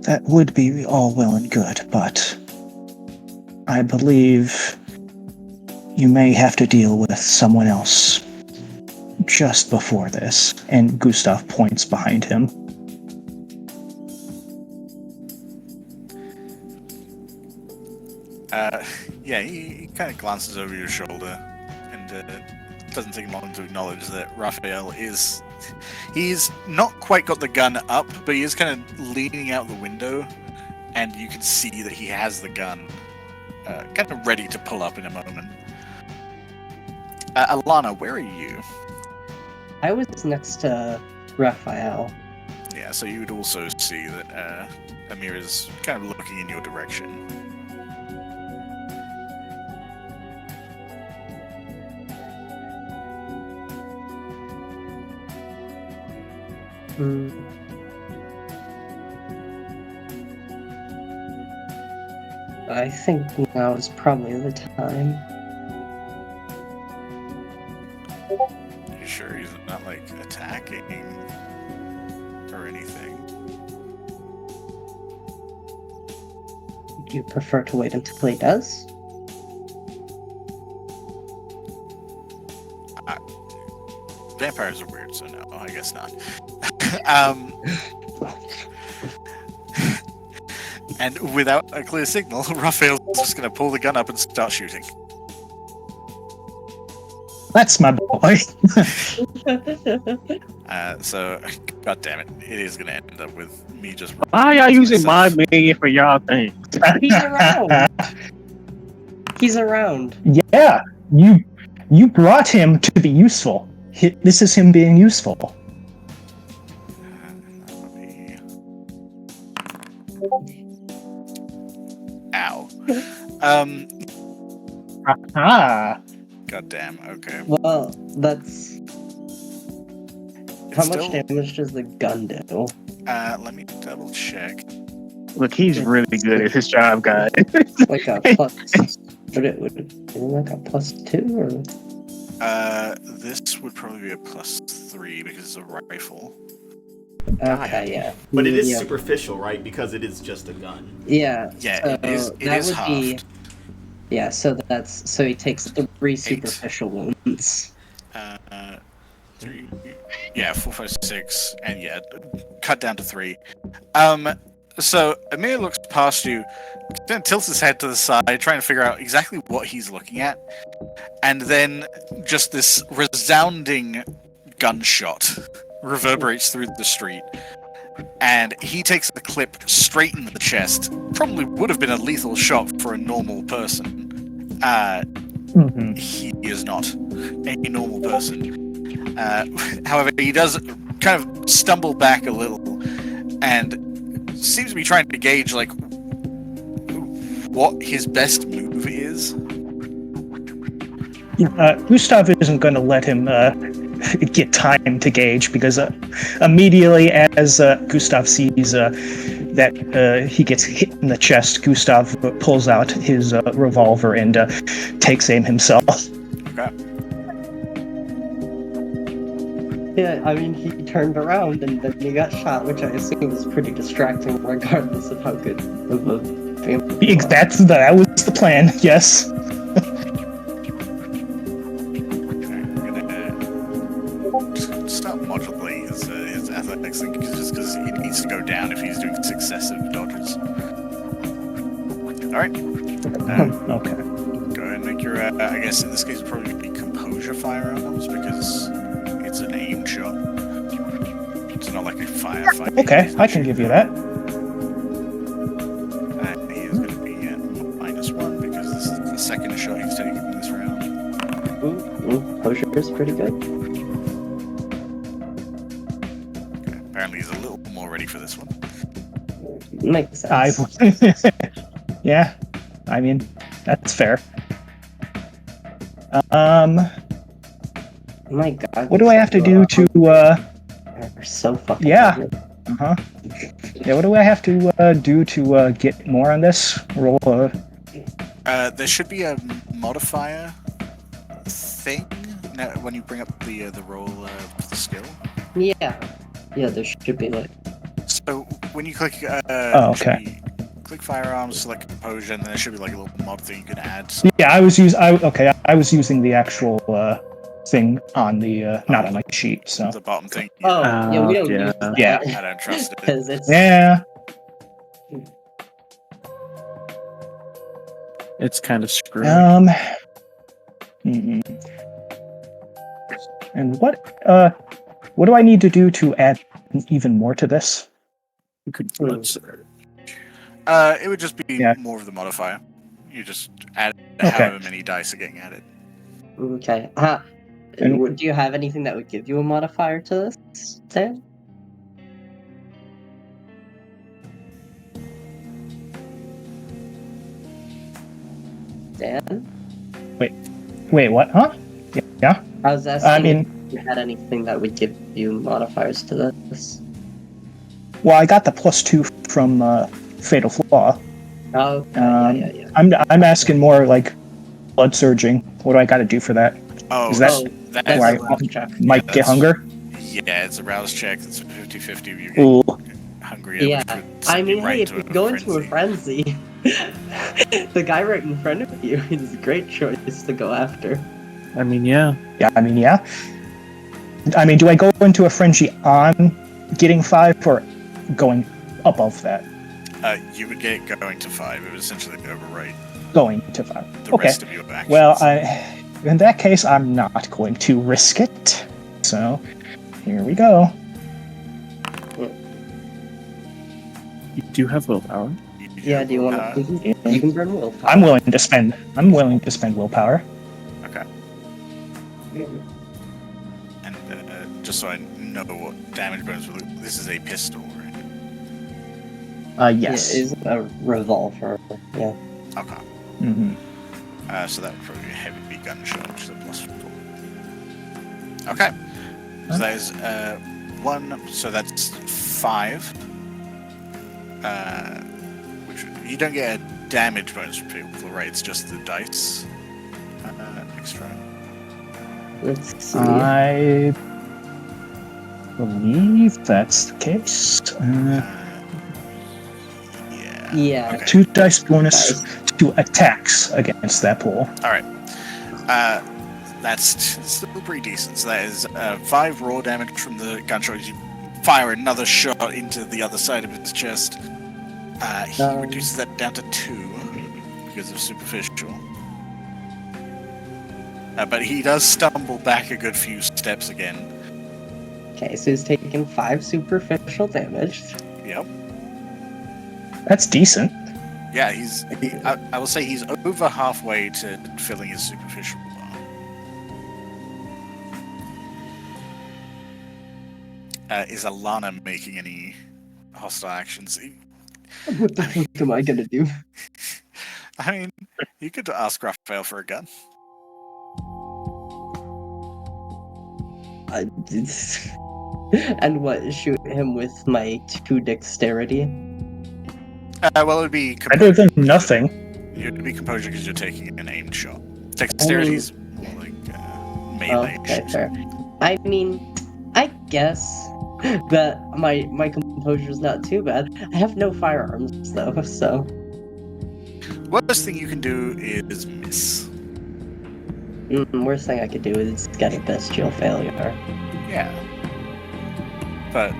that would be all well and good, but I believe you may have to deal with someone else just before this. And Gustav points behind him. Yeah, he kind of glances over your shoulder, and doesn't take long to acknowledge that Raphael he's not quite got the gun up, but he is kind of leaning out the window, and you can see that he has the gun kind of ready to pull up in a moment. Alana, where are you? I was next to Raphael. Yeah, so you would also see that Amir is kind of looking in your direction. I think now is probably the time. You sure he's not like attacking? for anything. Do you prefer to wait until he does? Vampires are weird, so no, I guess not. And without a clear signal, Raphael's just going to pull the gun up and start shooting. That's my boy. So, god damn it, it is going to end up with me just... Why y'all using my minion for y'all things? He's around. He's around. Yeah, you brought him to be useful. This is him being useful. Ow. Ah. God damn, okay. Well, that's... It's How still, much damage does the gun do? let me double check. Look, he's really good at his job, guys. Like a plus... Would it like a +2 or... This would probably be a +3 because it's a rifle. Okay, yeah. But it is Yeah. superficial, right? Because it is just a gun. Yeah. Yeah, so it is that would halved. be... Yeah, so he takes 3 superficial wounds. 3, yeah, 4, 5, 6, and yeah, cut down to 3. So Amir looks past you, then tilts his head to the side, trying to figure out exactly what he's looking at, and then just this resounding gunshot reverberates through the street, and he takes the clip straight in the chest. Probably would have been a lethal shot for a normal person. He is not a normal person. However, he does kind of stumble back a little, and seems to be trying to gauge like what his best move is. Gustav isn't going to let him get time to gauge, because immediately as Gustav sees that he gets hit in the chest, Gustav pulls out his revolver and takes aim himself. Okay. Yeah, I mean, he turned around and then he got shot, which I assume is pretty distracting regardless of how good of a vampire. That was the plan, yes. Just gonna start modulating his athletics thing, just because it needs to go down if he's doing successive dodges. Alright. Okay. Go ahead and make your, I guess in this case it'd probably be composure firearms, because it's an aim shot. It's not like a firefight. Okay, I can give you that. And he is going to be at -1, because this is the second shot he's taken in this round. Kosher is pretty good. Okay. Apparently he's a little more ready for this one. Makes sense. Yeah, I mean, that's fair. My God. What do I have to do to, They're so fucking Yeah. good. uh-huh. Yeah, what do I have to, do to, get more on this? Roll, There should be a modifier thing when you bring up the roll of the skill. Yeah. Yeah, there should be like... So when you click, okay. Click firearms, select composure, and then there should be like a little mod thing you can add. Yeah, I was using the actual, thing on the, not on my sheet, so. The bottom thing. Oh, yeah, we don't yeah. use that. Yeah. I don't trust it. Because it's... Yeah. It's kind of screwed. Mhm. And what do I need to do to add even more to this? You could It would just be Yeah. more of the modifier. You just add Okay. however many dice are getting added. Okay. And- Do you have anything that would give you a modifier to this, Dan? Dan? Wait, what? Huh? Yeah. I was asking I mean, if you had anything that would give you modifiers to this. well, I got the +2 from Fatal Flaw. Oh, okay. Yeah. I'm asking more like blood surging. What do I got to do for that? Oh, Is that Oh, that why that's I a rough check. might get that's- hunger? Yeah, it's a rouse check. It's a 50-50. You're Ooh. getting hungry. Yeah, which would I send you mean, right hey, if to you go into a frenzy, the guy right in front of you is a great choice to go after. I mean, yeah. Yeah, I mean, yeah. I mean, do I go into a frenzy on getting 5 or going above that? You would get it going to 5. It would essentially overwrite Going to 5. the Okay. rest of your actions. Well, in that case, I'm not going to risk it. So, here we go. You do have willpower. Yeah, do you want to? You can burn willpower. I'm willing to spend willpower. Okay. And just so I know what damage bonus will look, this is a pistol, right? Yes. Yeah, it is a revolver. Yeah. Okay. Mm-hmm. So that would probably be a heavy gunshot, which is a +4. Okay. So that is 1. So that's 5. Which you don't get a damage bonus from people, right? It's just the dice extra. Let's see. I believe that's the case. Yeah. Yeah. Okay. 2 dice bonus to attacks against that pool. All right. That's still pretty decent. So that is 5 raw damage from the gunshot. You fire another shot into the other side of his chest. He reduces that down to 2 because of superficial. But he does stumble back a good few steps again. Okay, so he's taking 5 superficial damage. Yep. That's decent. Yeah, I will say he's over halfway to filling his superficial bar. Is Alana making any hostile actions? What the fuck am I gonna do? I mean, you could ask Raphael for a gun. And what? Shoot him with my 2 dexterity? Well, it would be Better than nothing. It would be composure because you're taking an aimed shot. Dexterity's more like melee. Okay, fair. I mean, I guess that my composure's not too bad. I have no firearms though, so. Worst thing you can do is miss. Worst thing I could do is get a bestial failure. Yeah. But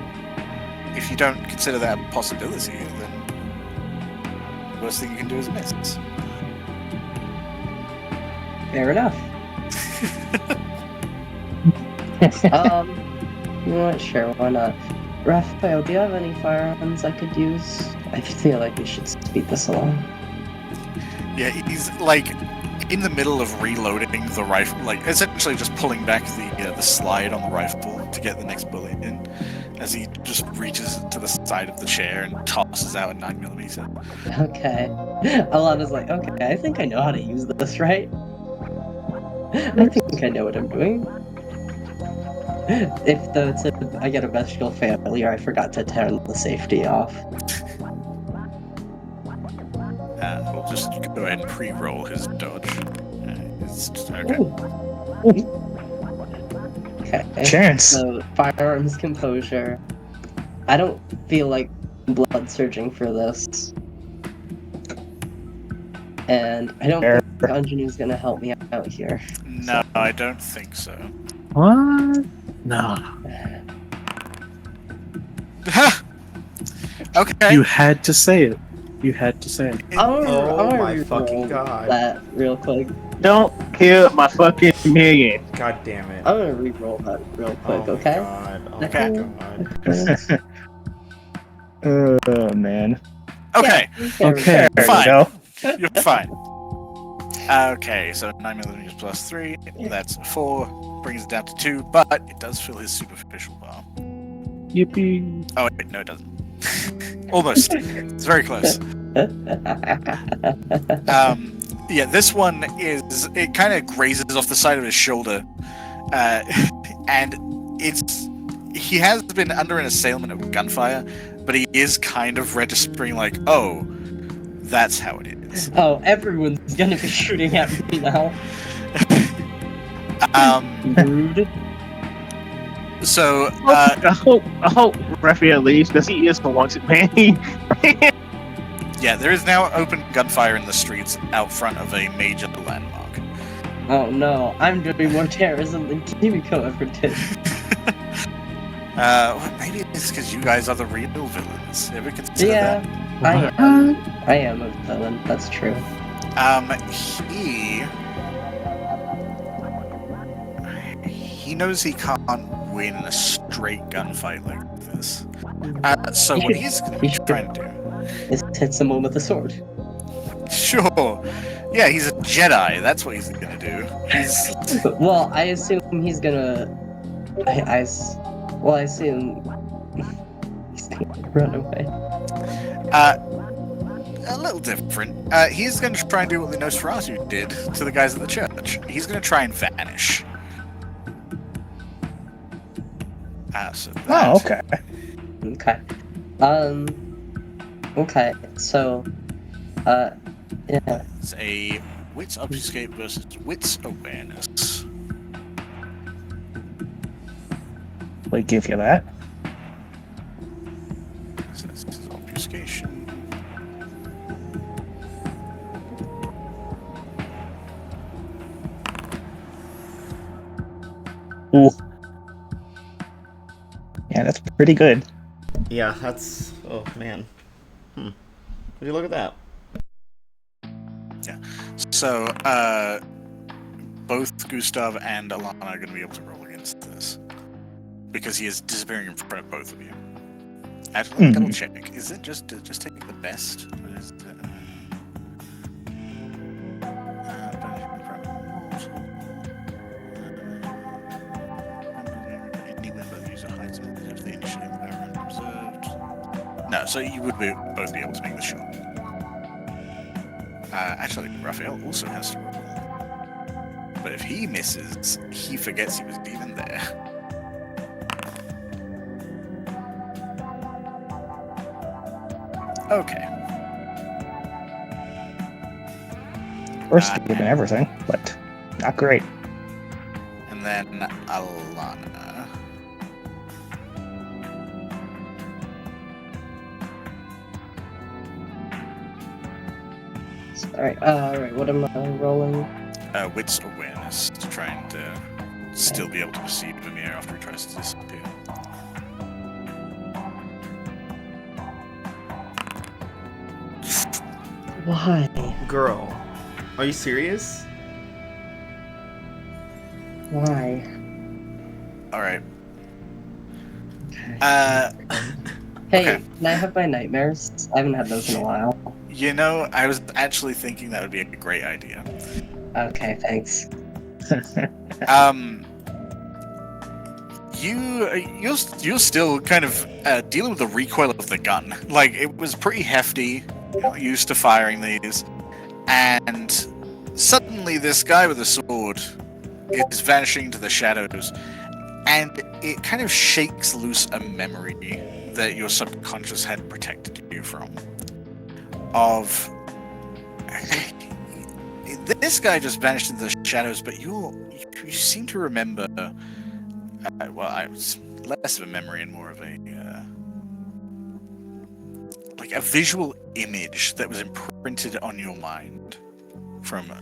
if you don't consider that a possibility, then worst thing you can do is miss. Fair enough. You know what? Sure, why not? Raphael, do you have any firearms I could use? I feel like we should speed this along. Yeah, he's like in the middle of reloading the rifle, like essentially just pulling back the slide on the rifle to get the next bullet in, as he just reaches to the side of the chair and tosses out a 9mm. Okay. Alana's like, okay, I think I know how to use this, right? I think I know what I'm doing. If I get a bestial failure, I forgot to turn the safety off. We'll just go ahead and pre-roll his dodge. Okay. Okay. Chance. So firearms composure. I don't feel like blood surging for this. And I don't think Ingenue's gonna help me out here. No, I don't think so. What? No. Okay. You had to say it. You had to say it. Oh my fucking god. That real quick. Don't kill my fucking million. God damn it. I'm gonna re-roll that real quick, Oh my okay? god. Oh my Okay. god. Oh, man. Okay. Yeah, Okay. There Fine. you go. You're fine. Okay, so 9mm plus 3, that's 4, brings it down to 2, but it does fill his superficial bar. Yippee. Oh, wait, no, it doesn't. Almost. It's very close. Yeah, this one it kind of grazes off the side of his shoulder, and he has been under an assailment of gunfire, but he is kind of registering like, oh, that's how it is. Oh, everyone's gonna be shooting at me now. Rude. So, I hope Raphael leaves because he is a wanted man. yeah, there is now open gunfire in the streets out front of a major landmark. Oh no, I'm doing more terrorism than Kimiko ever did. Well, maybe it's because you guys are the real villains. Ever consider Yeah, that? I am a villain. That's true. He knows he can't win a straight gunfight like this. So He what should- he's going to he be should- trying to do... Is hit someone with a sword. Sure. Yeah, he's a Jedi. That's what he's going to do. He's... Well, I assume he's gonna. I assume he's gonna run away. A little different. He's going to try and do what the Nosferatu did to the guys at the church. He's going to try and vanish. So that... Oh, okay. Okay. Okay. So, yeah. It's a wits obfuscate versus wits awareness. We give you that. So this is obfuscation. Ooh. Yeah, that's pretty good. Yeah, that's... Oh, man. Would you look at that? So, both Gustav and Alana are going to be able to roll against this. Because he is disappearing in front of both of you. Actually, let me double check. Is it just take the best? Or is it, no, so you would both be able to make the shot. Actually, Raphael also has to roll. But if he misses, he forgets he was even there. Okay. First and everything, but not great. And then Alana. Alright, what am I rolling? Wits awareness to try and still be able to perceive Mimir after he tries to disappear. Why? Girl, are you serious? Why? Alright. Okay. Hey, okay. can I have my nightmares? I haven't had those in a while. You know, I was actually thinking that would be a great idea. Okay, thanks. You're still kind of dealing with the recoil of the gun. Like, it was pretty hefty, used to firing these, and suddenly this guy with a sword is vanishing into the shadows, and it kind of shakes loose a memory that your subconscious had protected you from. Of this guy just vanished into the shadows, but you seem to remember. It's less of a memory and more of a like a visual image that was imprinted on your mind from. I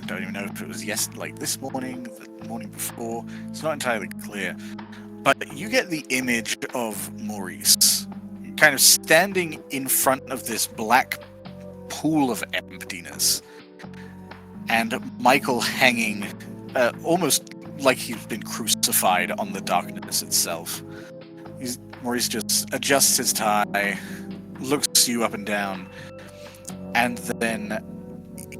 don't even know if it was this morning, the morning before. It's not entirely clear, but you get the image of Maurice kind of standing in front of this black pool of emptiness, and Michael hanging almost like he's been crucified on the darkness itself. Maurice just adjusts his tie, looks you up and down, and then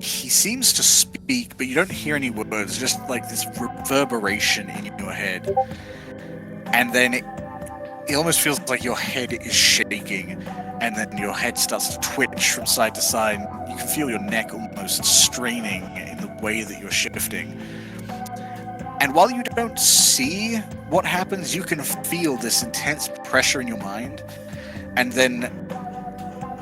he seems to speak, but you don't hear any words, just like this reverberation in your head. And then it almost feels like your head is shaking, and then your head starts to twitch from side to side. You can feel your neck almost straining in the way that you're shifting. And while you don't see what happens, you can feel this intense pressure in your mind, and then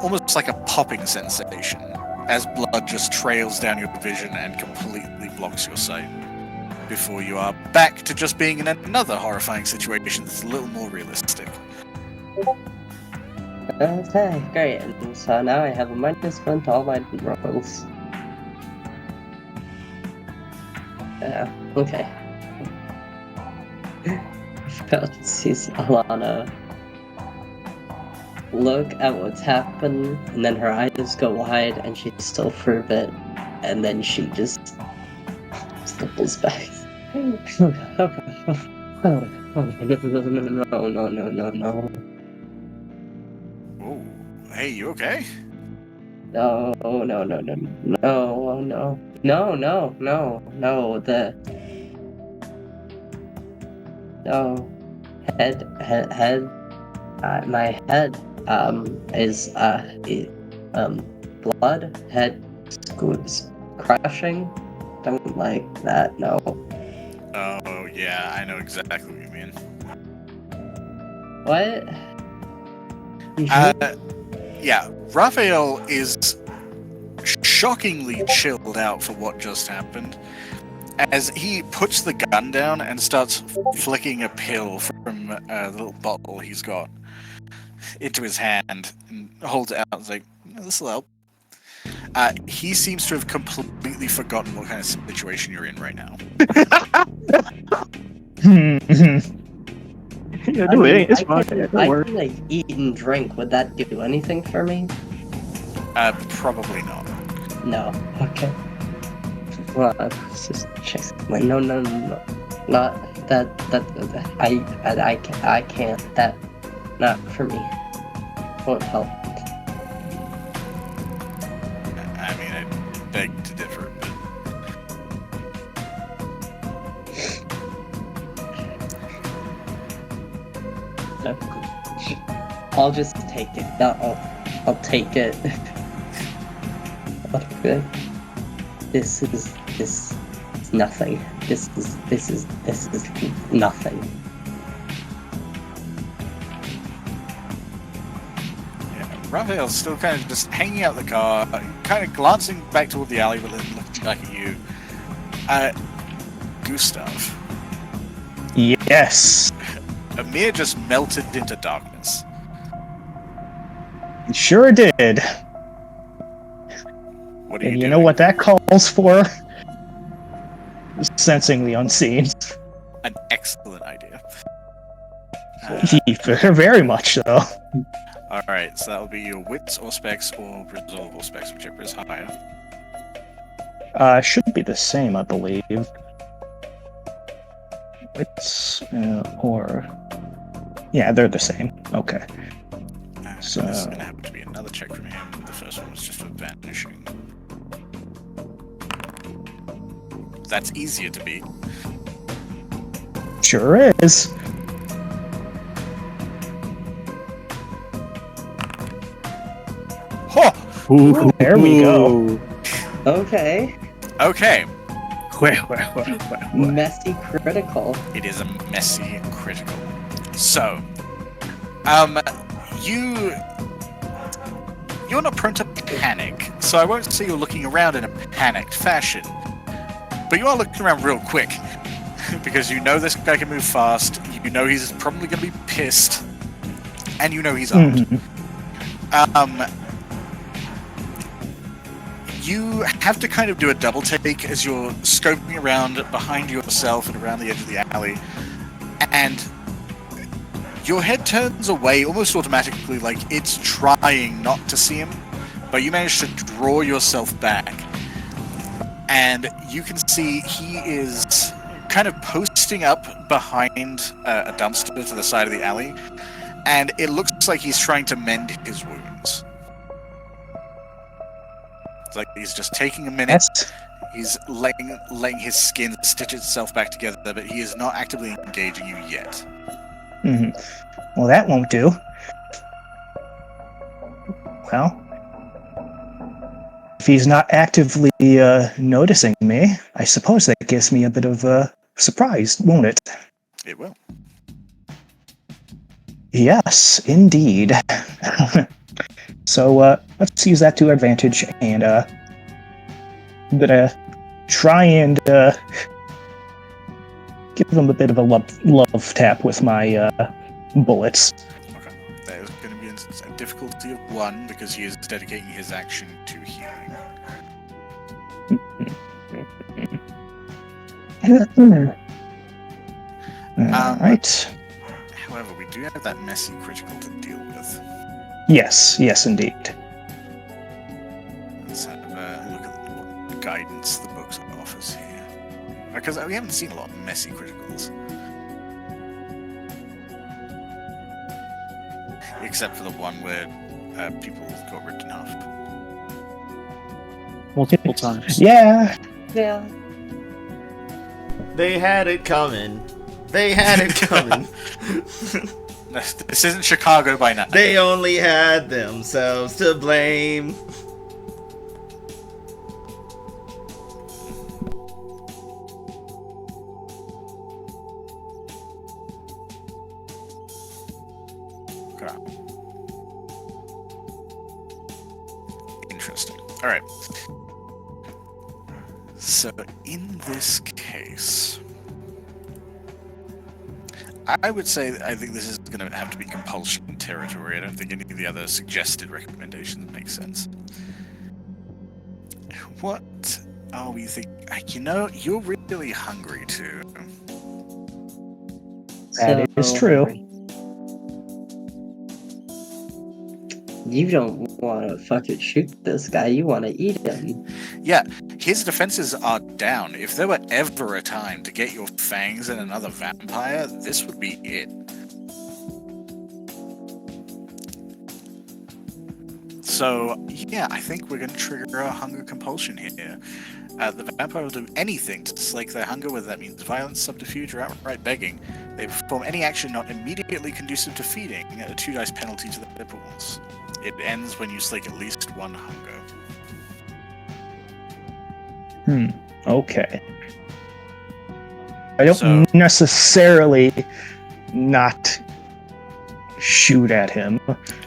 almost like a popping sensation as blood just trails down your vision and completely blocks your sight. before you are back to just being in another horrifying situation that's a little more realistic. Okay, great. And so now I have a -1 to all my rolls. Okay. Failed sees Alana look at what's happened, and then her eyes go wide, and she's still for a bit, and then she just slipples back. No. Oh, hey, you okay? No. Head. My head is blood. Head crushing. Don't like that. No. Oh, yeah, I know exactly what you mean. What? You sure? Yeah, Raphael is shockingly chilled out for what just happened, as he puts the gun down and starts flicking a pill from the little bottle he's got into his hand and holds it out and is like, this will help. He seems to have completely forgotten what kind of situation you're in right now. Yeah, do it. It's fine. I can like eat and drink. Would that do anything for me? Probably not. No. Okay. Well, it's just like no, not that. I can't. That not for me. Won't help. I mean, I beg to differ, but I'll just take it. I'll take it. Okay. This is nothing. This is nothing. yeah, Raphael's still kind of just hanging out the car, kind of glancing back toward the alley, but then looking back at you. Gustav. Yes. Amir just melted into darkness. Sure did. What are you And you doing? know what that calls for? Sensing the unseen. An excellent idea. Very much so. Alright, so that will be your wits or specs or resolvable specs, whichever is higher. Should be the same, I believe. It's or yeah, they're the same. Okay. So this is going to have to be another check from him. The first one was just for vanishing. That's easier to beat. Sure is. Huh! Ooh, There we go. Okay. Okay, Messy critical. it is a messy critical. So, you're not prone to panic, so I won't say you're looking around in a panicked fashion. But you are looking around real quick, because you know this guy can move fast, you know he's probably going to be pissed, and you know he's armed. You have to kind of do a double take as you're scoping around behind yourself and around the edge of the alley, and your head turns away almost automatically, like it's trying not to see him, but you manage to draw yourself back, and you can see he is kind of posting up behind a dumpster to the side of the alley, and it looks like he's trying to mend his wounds. It's like he's just taking a minute. He's letting his skin stitch itself back together, but he is not actively engaging you yet. Well, that won't do. Well, if he's not actively noticing me, I suppose that gives me a bit of a surprise, won't it? It will. Yes, indeed. So, let's use that to advantage, and I'm gonna try and give him a bit of a love tap with my bullets. Okay. That is going to be a difficulty of 1 because he is dedicating his action to healing. Alright. However, we do have that messy critical to deal with. Yes, indeed. Let's have a look at what guidance the books offers here. Because we haven't seen a lot of messy criticals. Except for the one where people got ripped in half. Multiple times. Yeah. Yeah. They had it coming. They had it coming. This isn't Chicago by night. They only had themselves to blame. Okay. Interesting. Alright. So, in this case, I would say I think this is going to have to be compulsion territory. I don't think any of the other suggested recommendations make sense. What are we thinking? You know, you're really hungry too. That is true. You don't want to fucking shoot this guy. You want to eat him. Yeah, his defenses are down. If there were ever a time to get your fangs in another vampire, this would be it. So, yeah, I think we're going to trigger a hunger compulsion here. The vampire will do anything to slake their hunger, whether that means violence, subterfuge, or outright begging. They perform any action not immediately conducive to feeding, a 2 dice penalty to their pools. It ends when you slake at least 1 hunger. Okay. I don't necessarily not shoot at him.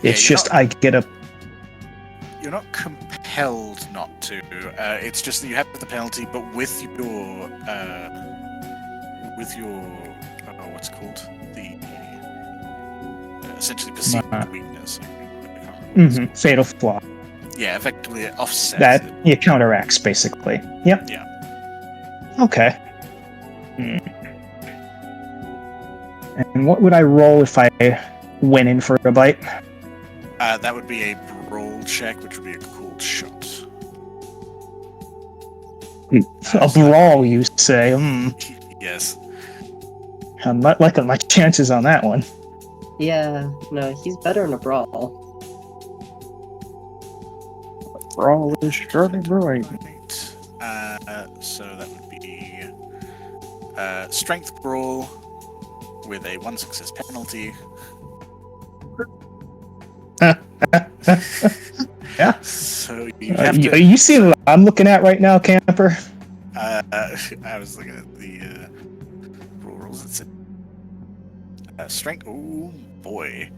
It's just I get a... You're not compelled not to. It's just that you have the penalty, but with your what's it called, the essentially perceived weakness. Fatal flaw. Yeah, effectively it offsets That it. it counteracts, basically. Yep. Yeah. Okay. And what would I roll if I went in for a bite? That would be a brawl check, which would be a cool shot. A brawl, you say? Yes. I'm not liking my chances on that one. Yeah, no, he's better in a brawl. Brawl is surely brewing. Right. So that would be strength brawl with a 1 success penalty. Yeah. So you have to. You see what I'm looking at right now, camper? I was looking at the brawl rules. It said strength. Oh boy.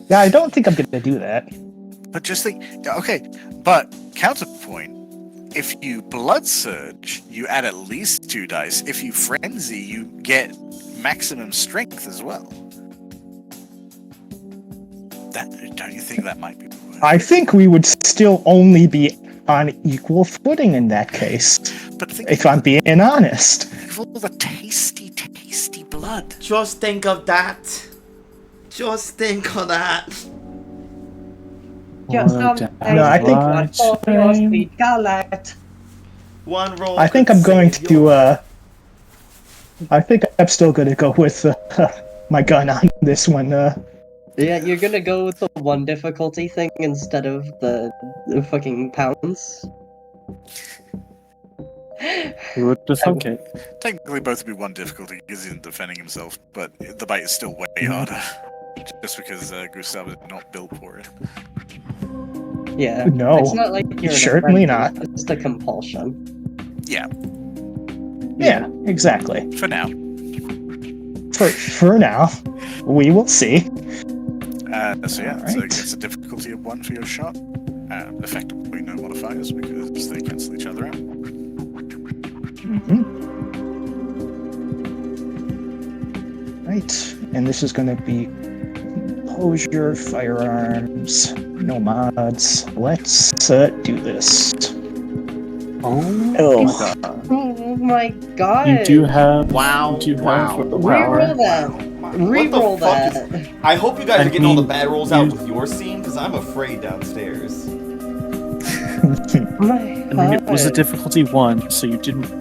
Yeah, I don't think I'm gonna do that. But just think, okay, but counterpoint, if you blood surge, you add at least 2 dice. If you frenzy, you get maximum strength as well. Don't you think that might be worth I think we would still only be on equal footing in that case, But think if I'm being honest. of all the tasty, tasty blood. Just think of that. Just think of that. Just What some a No, I think- one for your sweet galette. One roll. I think could I'm going save to your- I think I'm still gonna go with my gun on this one. Yeah, you're gonna go with the 1 difficulty thing instead of the fucking pounds. Who would have thunk it? Technically, both would be 1 difficulty because he's defending himself, but the bite is still way harder. Just because Gustav is not built for it. Yeah. No, It's not like you're in a certainly frenzy, not. It's just a compulsion. Yeah, Yeah, exactly. for now. For now, we will see. So yeah, Alright. so it's a difficulty of 1 for your shot. Effectively no modifiers because they cancel each other out. Right, and this is going to be closure, firearms, no mods. Let's do this. Oh, Oh, Oh my god! you do have. Wow, You do wow, have a Reroll power. that. What the Reroll fuck that. is... I hope you guys I are getting all the mean, bad rolls you- out with your scene, because I'm afraid downstairs. My I mean, it was a god. difficulty 1, so you didn't.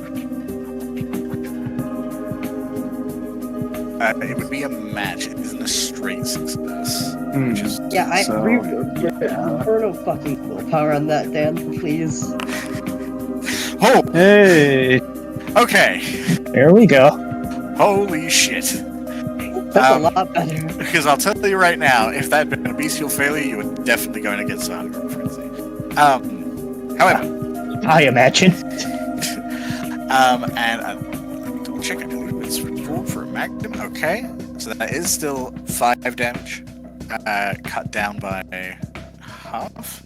It would be a match. It isn't a straight success. Hmm. Which is Yeah, So, yeah. Roberto fucking willpower on that, Dan, please. oh, Hey! okay. there we go. Holy shit. That's a lot better. Because I'll tell you right now, if that had been a bestial failure, you were definitely going against the Hunger Frenzy. However, I imagine. and let me double check. I believe it's rolled for a magnum. Okay, so that is still 5 damage, cut down by half.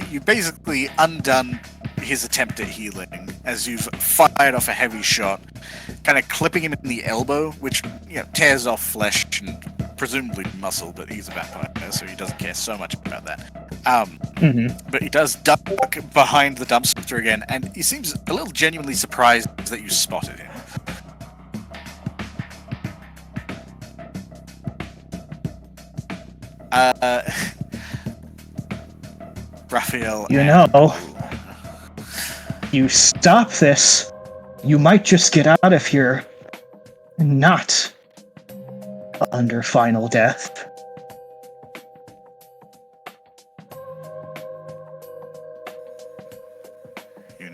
You basically undone his attempt at healing as you've fired off a heavy shot, kind of clipping him in the elbow, which tears off flesh and presumably muscle, but he's a vampire, so he doesn't care so much about that. But he does duck behind the dumpster again, and he seems a little genuinely surprised that you spotted him. Raphael. You stop this, you might just get out of here not under final death.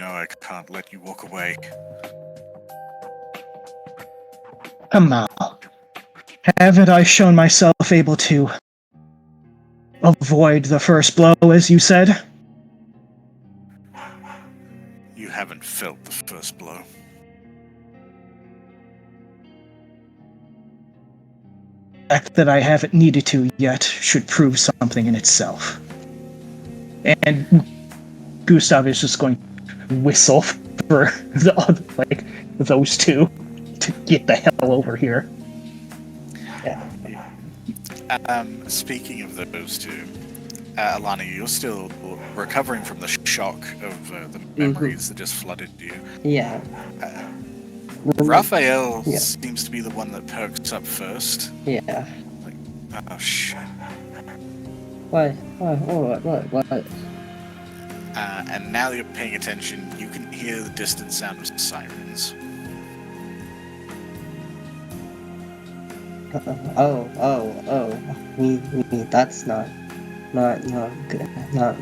I can't let you walk away. Amal, haven't I shown myself able to avoid the first blow, as you said? You haven't felt the first blow. The fact that I haven't needed to yet should prove something in itself. And Gustav is just going to whistle for the other, those two to get the hell over here. Speaking of those two, Alana, you're still recovering from the shock of the memories that just flooded you. Yeah. Raphael seems to be the one that perks up first. Yeah. Oh shit. What? And now that you're paying attention, you can hear the distant sound of sirens. Me, that's not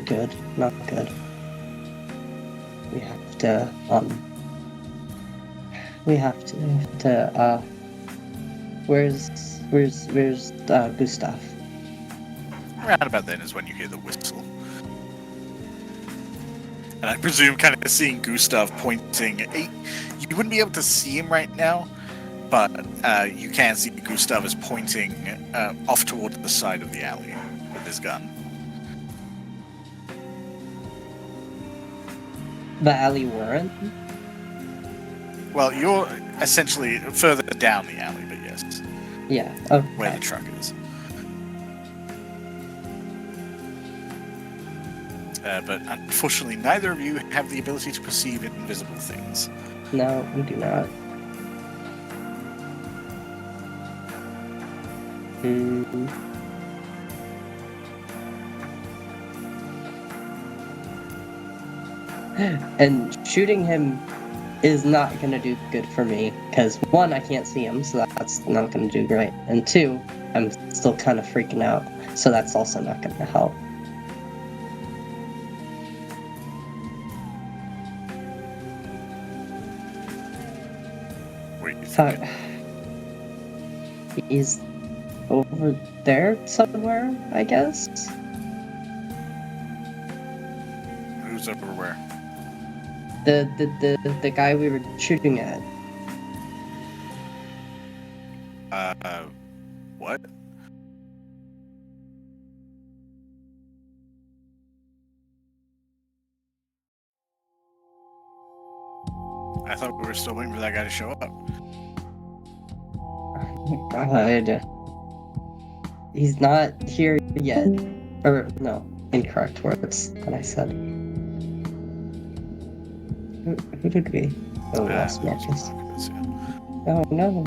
good, not good. We have to, where's Gustav? Around about then is when you hear the whistle. And I presume kind of seeing Gustav pointing, you wouldn't be able to see him right now, but you can see Gustav is pointing off toward the side of the alley with his gun. The alley we're in? Well, you're essentially further down the alley, but yes. Yeah, okay. Where the truck is. But unfortunately, neither of you have the ability to perceive invisible things. No, we do not. And shooting him is not going to do good for me, because 1, I can't see him, so that's not going to do great, and 2, I'm still kind of freaking out, so that's also not going to help. Where you Fuck. think He's over there somewhere, I guess? Who's over where? The guy we were shooting at. What? I thought we were still waiting for that guy to show up. God. He's not here yet. Or, no, incorrect words that I said. Who did we? Oh, we lost Marcus. Oh no.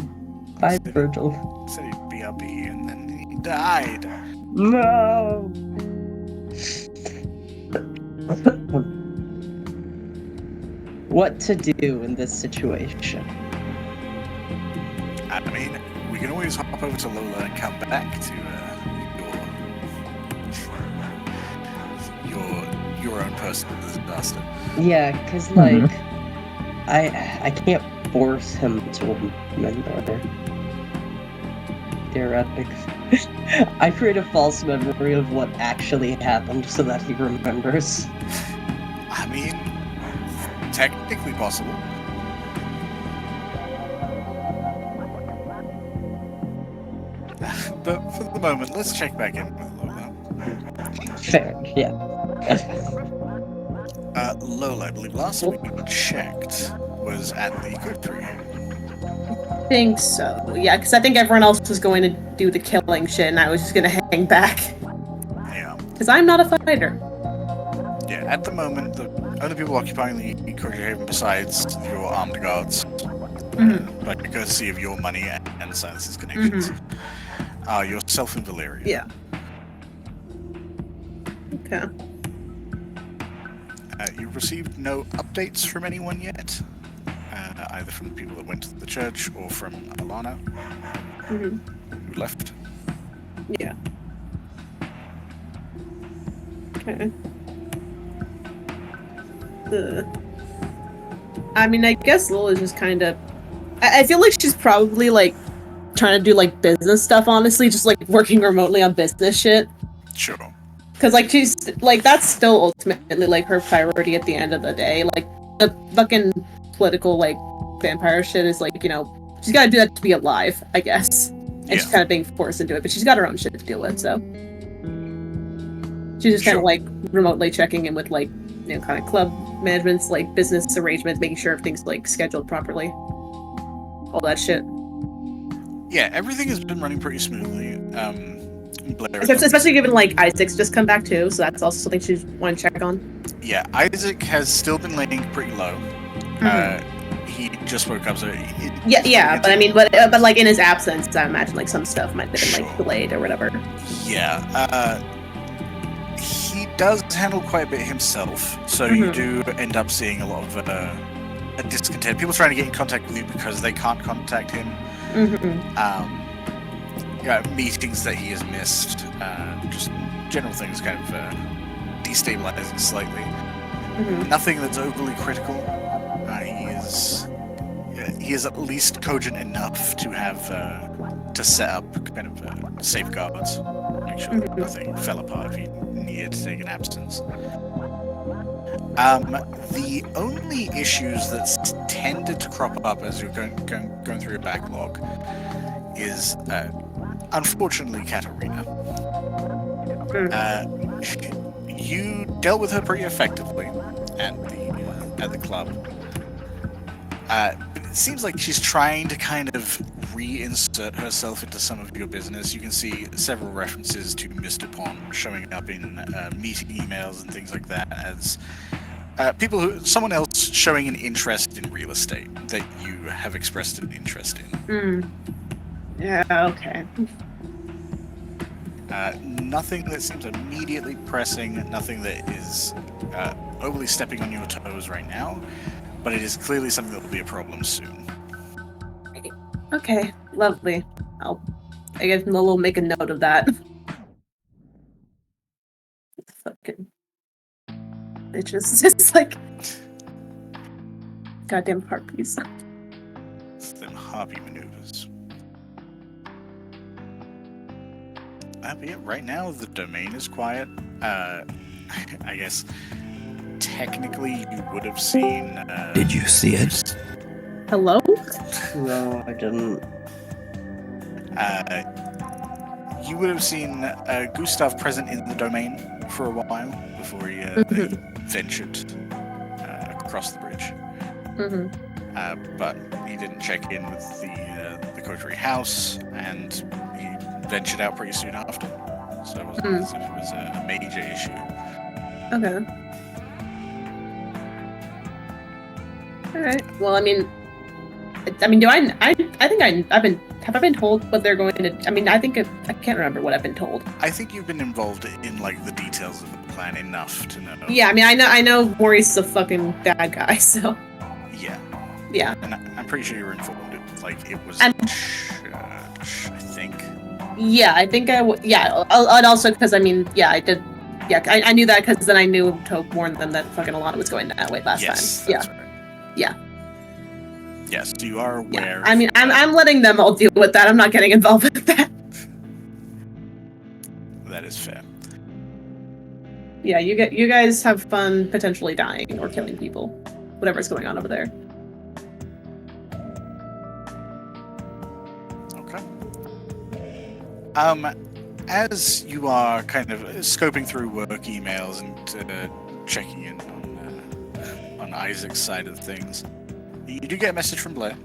Bye, Virgil. Said he'd BRB and then he died. No! What to do in this situation? I mean, we can always hop over to Lola and come back to your own personal disaster. Yeah, because, like, I can't force him to remember. Theoretic. I create a false memory of what actually happened so that he remembers. I mean, technically possible. But for the moment, let's check back in with Lola. Fair, yeah. Lola, I believe last week we checked was at the eco-tree. I think so. Yeah, because I think everyone else was going to do the killing shit, and I was just going to hang back. Yeah. Because I'm not a fighter. Yeah, at the moment, the only people occupying the eco-haven besides your armed guards, by courtesy of your money and Silence's connections, are yourself and Valeria. Yeah. Okay. You've received no updates from anyone yet, either from the people that went to the church or from Alana, who left. Yeah. Okay. I mean, I guess Lola's just kind of... I feel like she's probably, like, trying to do, like, business stuff, honestly, just, like, working remotely on business shit. Sure. Because, like, she's, like, that's still ultimately, like, her priority at the end of the day. Like, the fucking political, like, vampire shit is, like, you know, she's gotta do that to be alive, I guess. And she's kind of being forced into it, but she's got her own shit to deal with, so. She's just kind of, like, remotely checking in with, like, you know, kind of club management's, like, business arrangements, making sure everything's, like, scheduled properly. All that shit. Yeah, everything has been running pretty smoothly. Blair, Especially given, like, Isaac's just come back, too, so that's also something she want to check on. Yeah, Isaac has still been laying pretty low. He just woke up, so... Yeah, but I mean, but like, in his absence, I imagine, like, some stuff might have been, like, delayed or whatever. Yeah, he does handle quite a bit himself, so you do end up seeing a lot of a discontent. People trying to get in contact with you because they can't contact him. Yeah, meetings that he has missed, just general things kind of destabilizing slightly. Nothing that's overly critical. He is at least cogent enough to have to set up kind of safeguards, make sure that nothing fell apart if he needed to take an absence. The only issues that tended to crop up as you're going through your backlog is, unfortunately, Katarina. You dealt with her pretty effectively at the club. But it seems like she's trying to kind of reinsert herself into some of your business. You can see several references to Mr. Pond showing up in meeting emails and things like that as someone else showing an interest in real estate that you have expressed an interest in. Yeah, okay. Nothing that seems immediately pressing, nothing that is overly stepping on your toes right now, but it is clearly something that will be a problem soon. Okay, lovely. I guess we'll make a note of that. Fucking bitches. It's like goddamn harpies. It's them harpy maneuvers. But yeah, right now the domain is quiet. I guess technically you would have seen. Did you see it? Hello? No, I didn't. You would have seen Gustav present in the domain for a while before he ventured across the bridge. but he didn't check in with the coterie house, and he ventured out pretty soon after. So it wasn't as if it was a major issue. Okay. All right. Well, I mean, do I think have I been told what they're going to? I mean, I can't remember what I've been told. I think you've been involved in like the details of the plan enough to know. Yeah, I mean, I know Maurice is a fucking bad guy, so. Yeah. Yeah. And I'm pretty sure you were informed. It was And- church, I think. Yeah, I think yeah, and also because I mean, yeah, I did. Yeah, I knew that because then I knew to warn them that fucking Alana was going that way last Yes, time. that's Yeah. right. Yeah. Yes, you are aware. Yeah. I mean, I'm letting them all deal with that. I'm not getting involved with that. That is fair. Yeah, you guys have fun potentially dying or killing people, whatever's going on over there. Okay. As you are kind of scoping through work emails and checking in on Isaac's side of things, you do get a message from Blair.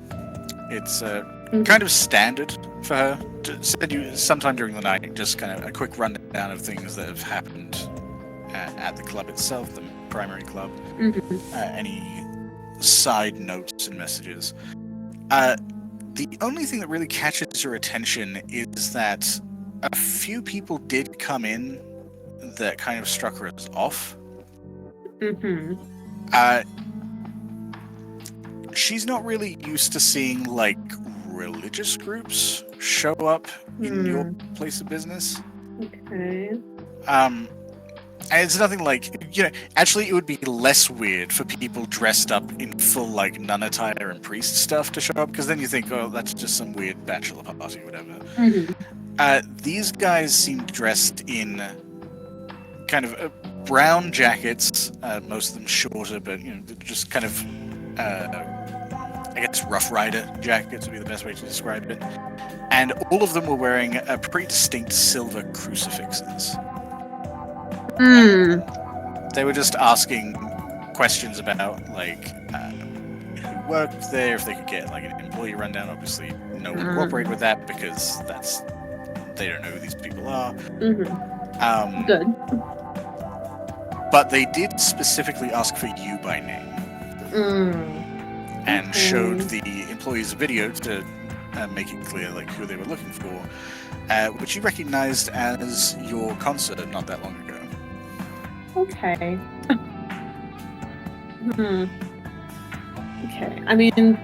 It's kind of standard for her to send you sometime during the night, just kind of a quick rundown of things that have happened at the club itself, the primary club. Any side notes and messages. The only thing that really catches your attention is that a few people did come in that kind of struck her as off. She's not really used to seeing like religious groups show up in your place of business. Okay. And it's nothing like, actually it would be less weird for people dressed up in full like nun attire and priest stuff to show up, because then you think, oh, that's just some weird bachelor party, whatever. These guys seemed dressed in kind of brown jackets, most of them shorter, but just kind of I guess Rough Rider jackets would be the best way to describe it. And all of them were wearing pretty distinct silver crucifixes. They were just asking questions about like who worked there, if they could get like an employee rundown. Obviously, no one cooperated with that because they don't know who these people are. Good. But they did specifically ask for you by name. And showed the employees a video to make it clear like who they were looking for, which you recognized as your concert not that long ago. Okay. Okay. I mean,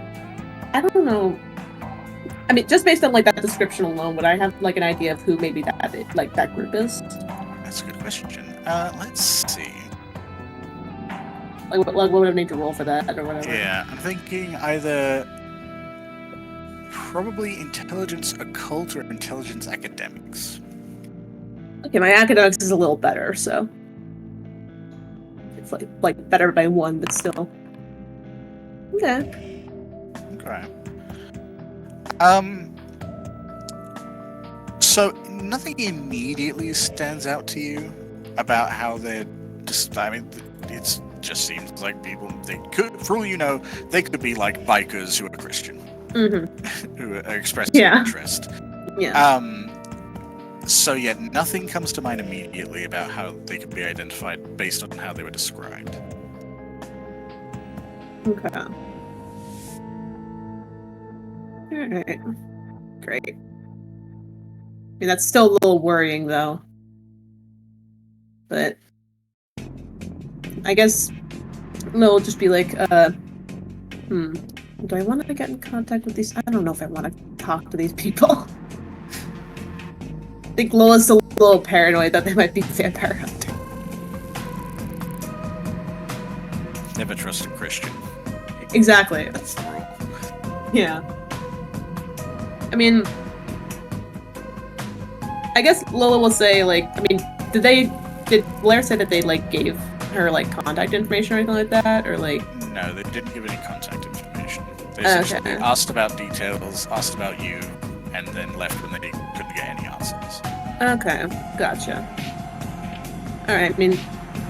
I don't know. I mean, just based on like that description alone, would I have like an idea of who maybe that group is? That's a good question. Let's see. Like what would I need to roll for that or whatever? Yeah, I'm thinking either probably intelligence occult or intelligence academics. Okay, my academics is a little better, so it's like better by one, but still. Okay. Okay. So nothing immediately stands out to you about how they're just. I mean, it just seems like people. They could, for all you know, they could be like bikers who are Christian, who are expressing interest. Yeah. So yeah, nothing comes to mind immediately about how they could be identified based on how they were described. Okay. Alright. Great. I mean, that's still a little worrying, though. But I guess it'll just be like, do I want to get in contact with these? I don't know if I want to talk to these people. I think Lola's a little paranoid that they might be vampire hunter. Never trust a Christian. Exactly. That's the rule. Yeah. I mean, I guess Lola will say, like, I mean, did Blair say that they, like, gave her, like, contact information or anything like that? Or, like... No, they didn't give any contact information. They essentially asked about details, asked about you, and then left when they couldn't get any answers. Okay, gotcha. Alright, I mean,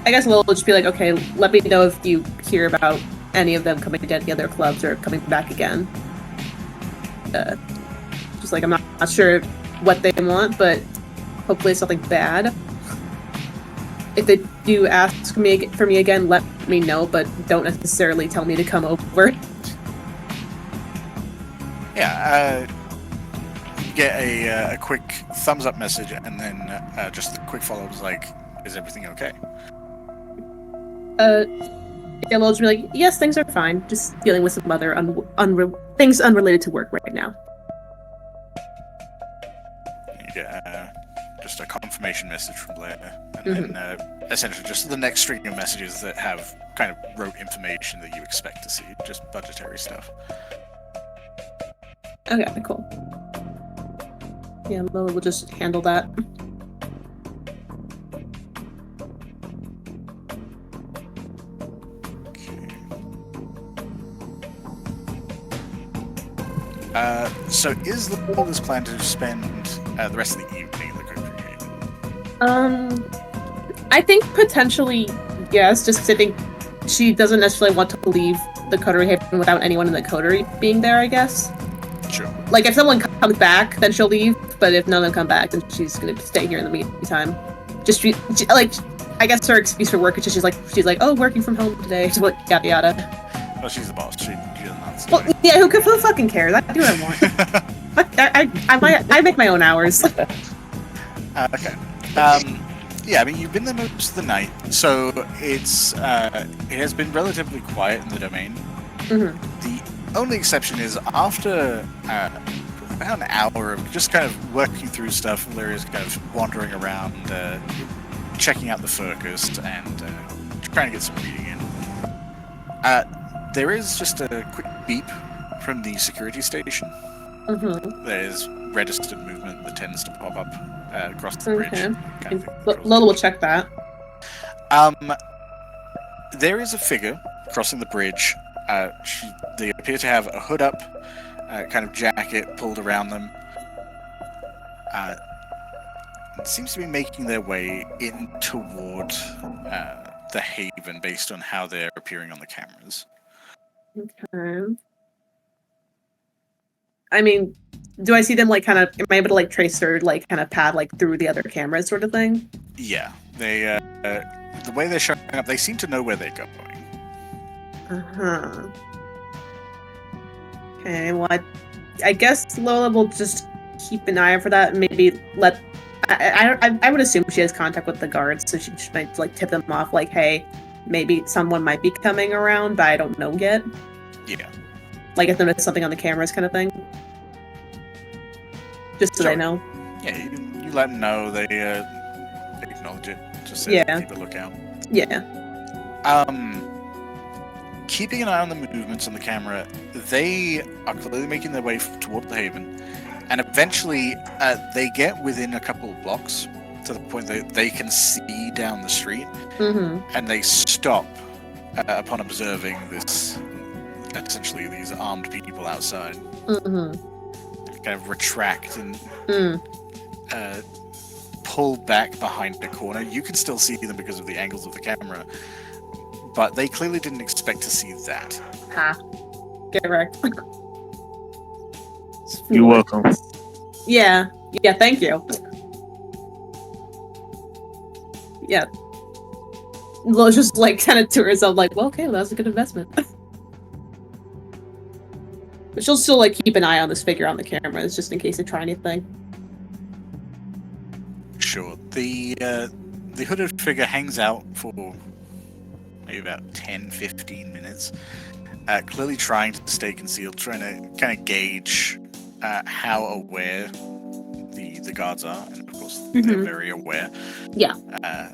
I guess Lola will just be like, okay, let me know if you hear about any of them coming to any other clubs or coming back again. Just like I'm not sure what they want, but hopefully it's something bad. If they do ask for me again, let me know, but don't necessarily tell me to come over. Yeah, you get a quick thumbs up message, and then just a quick follow-up is like, is everything okay? Yeah, Lol's be like, yes, things are fine. Just dealing with some other things unrelated to work right now. You get just a confirmation message from Blair, and then essentially just the next string of messages that have kind of rote information that you expect to see, just budgetary stuff. Okay, cool. Yeah, Lola will just handle that. So is Lola's plan to spend the rest of the evening in the Coterie Haven? I think potentially yes, just because I think she doesn't necessarily want to leave the Coterie Haven without anyone in the Coterie being there, I guess. Sure. Like, if someone comes back, then she'll leave, but if none of them come back, then she's gonna stay here in the meantime. Like, I guess her excuse for work is just she's like, oh, working from home today, yada yada. Well, she's the boss. She doesn't answer. Well, yeah, who fucking cares? I do what I want. I make my own hours. Okay. Yeah, I mean, you've been there most of the night, so it has been relatively quiet in the domain. The only exception is after about an hour of just kind of working through stuff, Valeria's kind of wandering around, checking out the focus and trying to get some reading in. There is just a quick beep from the security station. There's registered movement that tends to pop up across the bridge. Kind of Lola will check that. There is a figure crossing the bridge. They appear to have a hood up, kind of jacket pulled around them. It seems to be making their way in toward the Haven based on how they're appearing on the cameras. Okay. I mean, do I see them am I able to trace their kind of pad through the other cameras sort of thing? Yeah, they the way they're showing up, they seem to know where they're going. Okay, well, I guess Lola will just keep an eye out for that and maybe let... I would assume she has contact with the guards, so she might tip them off, hey, maybe someone might be coming around, but I don't know yet. Yeah. If there's something on the cameras kind of thing. Just so they know. Yeah, you let them know, they acknowledge it. Just say keep a lookout. Yeah. Keeping an eye on the movements on the camera, they are clearly making their way toward the Haven, and eventually they get within a couple of blocks to the point that they can see down the street, and they stop upon observing essentially these armed people outside. Kind of retract and pull back behind the corner. You can still see them because of the angles of the camera, but they clearly didn't expect to see that. Get wrecked. You're welcome. Yeah, thank you. Yeah. Lo's just kind of to herself well, okay, well, that was a good investment. But she'll still keep an eye on this figure on the cameras just in case they try anything. Sure. The hooded figure hangs out for maybe about 10-15 minutes, clearly trying to stay concealed, trying to kind of gauge how aware the guards are, and of course they're very aware. Yeah.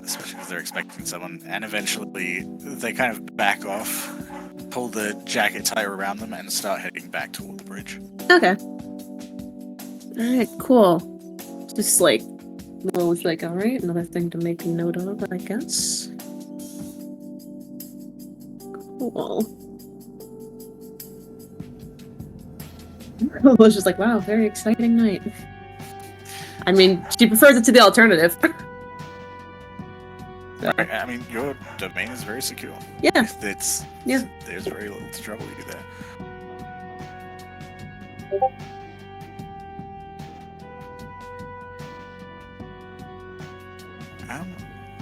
Especially because they're expecting someone, and eventually they kind of back off, pull the jacket tighter around them, and start heading back toward the bridge. Okay. Alright, cool. Just Lo's alright, another thing to make a note of, I guess. Cool. Lo's just wow, very exciting night. I mean, she prefers it to the alternative. Right. I mean, your domain is very secure. Yeah. It's Yeah. There's very little to trouble you there.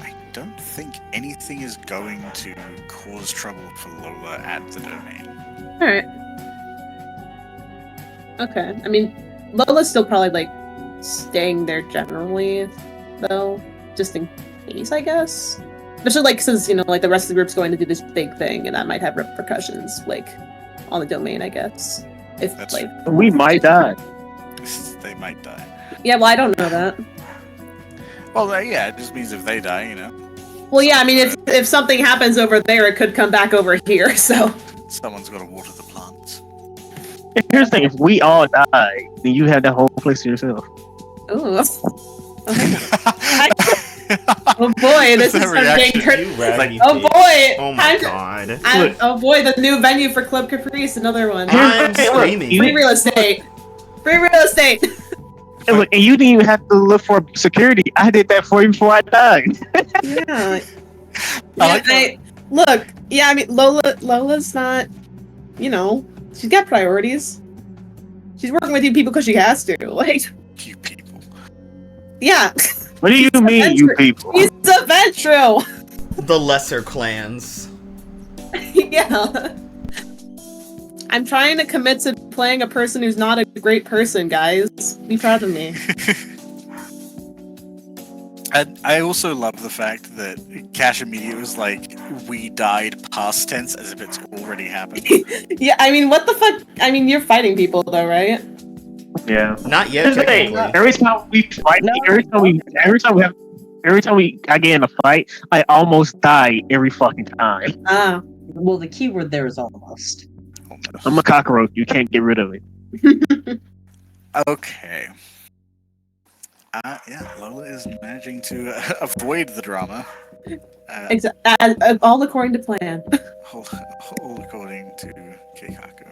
I don't think anything is going to cause trouble for Lola at the domain. Alright. Okay. I mean, Lola's still probably, like, staying there generally, though. Just in case, I guess. Especially, like, since, you know, like, the rest of the group's going to do this big thing, and that might have repercussions, like, on the domain, I guess. If, That's like... We might die. They might die. Yeah, well, I don't know that. Well, yeah, it just means if they die, you know. Well, yeah, I mean, if something happens over there, it could come back over here, so... Someone's got to water the plants. Here's the thing: if we all die, then you have that whole place to yourself. Ooh. Oh boy, this is something... Oh boy! Oh my god. Oh boy, the new venue for Club Caprice, another one. I'm screaming. Free real estate! Free real estate! And look, and you didn't even have to look for security. I did that for you before I died. Yeah. Look, I mean, Lola's not, you know, she's got priorities. She's working with you people because she has to. Like, you people. Yeah. What do you mean, you people? He's a Ventro! The lesser clans. Yeah. I'm trying to commit to playing a person who's not a great person, guys. Be proud of me. And I also love the fact that Cash immediately was like, we died past tense as if it's already happened. Yeah, I mean, what the fuck? I mean, you're fighting people, though, right? Yeah. Not yet, technically. Every time we fight, every time I get in a fight, I almost die every fucking time. Ah. Well, the keyword there is almost. I'm a cockroach. You can't get rid of it. Okay. Yeah, Lola is managing to avoid the drama. All according to plan. All according to Keikaku.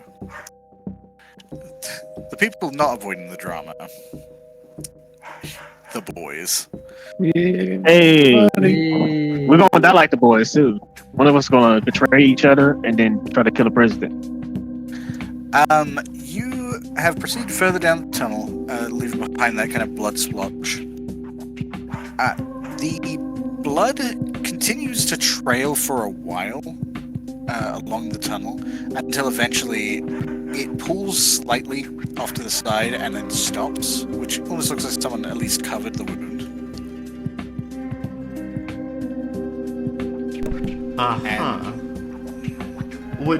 The people not avoiding the drama. The boys. Hey, we're gonna die like the boys too. One of us gonna betray each other and then try to kill the president. You have proceeded further down the tunnel, leaving behind that kind of blood splotch. The blood continues to trail for a while along the tunnel until eventually it pulls slightly off to the side and then stops, which almost looks like someone at least covered the wound.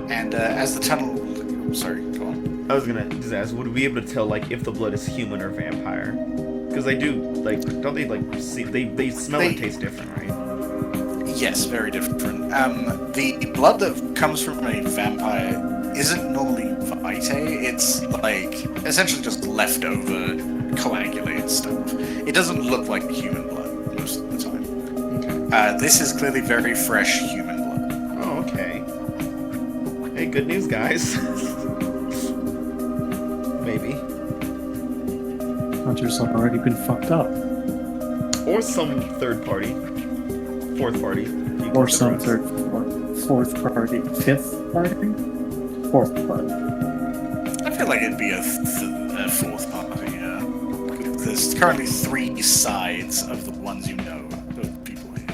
And as the tunnel... Sorry, go on. I was gonna just ask, would we be able to tell, like, if the blood is human or vampire? Because they do, like, don't they, like, see... They smell and taste different, right? Yes, very different. The blood that comes from a vampire isn't normally vitae. It's, like, essentially just leftover coagulated stuff. It doesn't look like human blood most of the time. Okay. This is clearly very fresh human blood. Oh, okay. Hey, good news, guys. Maybe. Hunter's already been fucked up. Or some third party. Fourth party. Or some fourth party. Fifth party? Fourth party. I feel like it'd be a fourth party, yeah. There's currently 3 sides of the ones you know, the people here.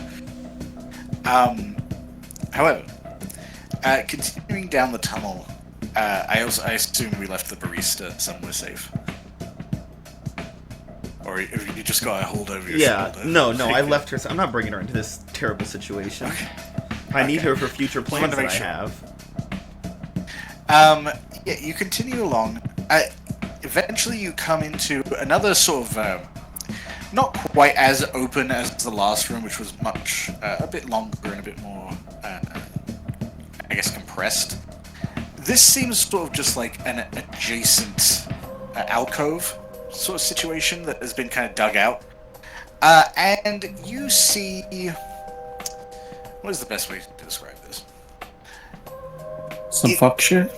However, continuing down the tunnel, I assume we left the barista somewhere safe. Or if you just got a hold over your shoulder. No, I left her. I'm not bringing her into this terrible situation. Okay. I need her for future plans that I have. Yeah, you continue along. Eventually you come into another sort of, not quite as open as the last room, which was much, a bit longer and a bit more, I guess, compressed. This seems sort of just like an adjacent alcove sort of situation that has been kind of dug out. And you see... What is the best way to describe this? Some fuck shit?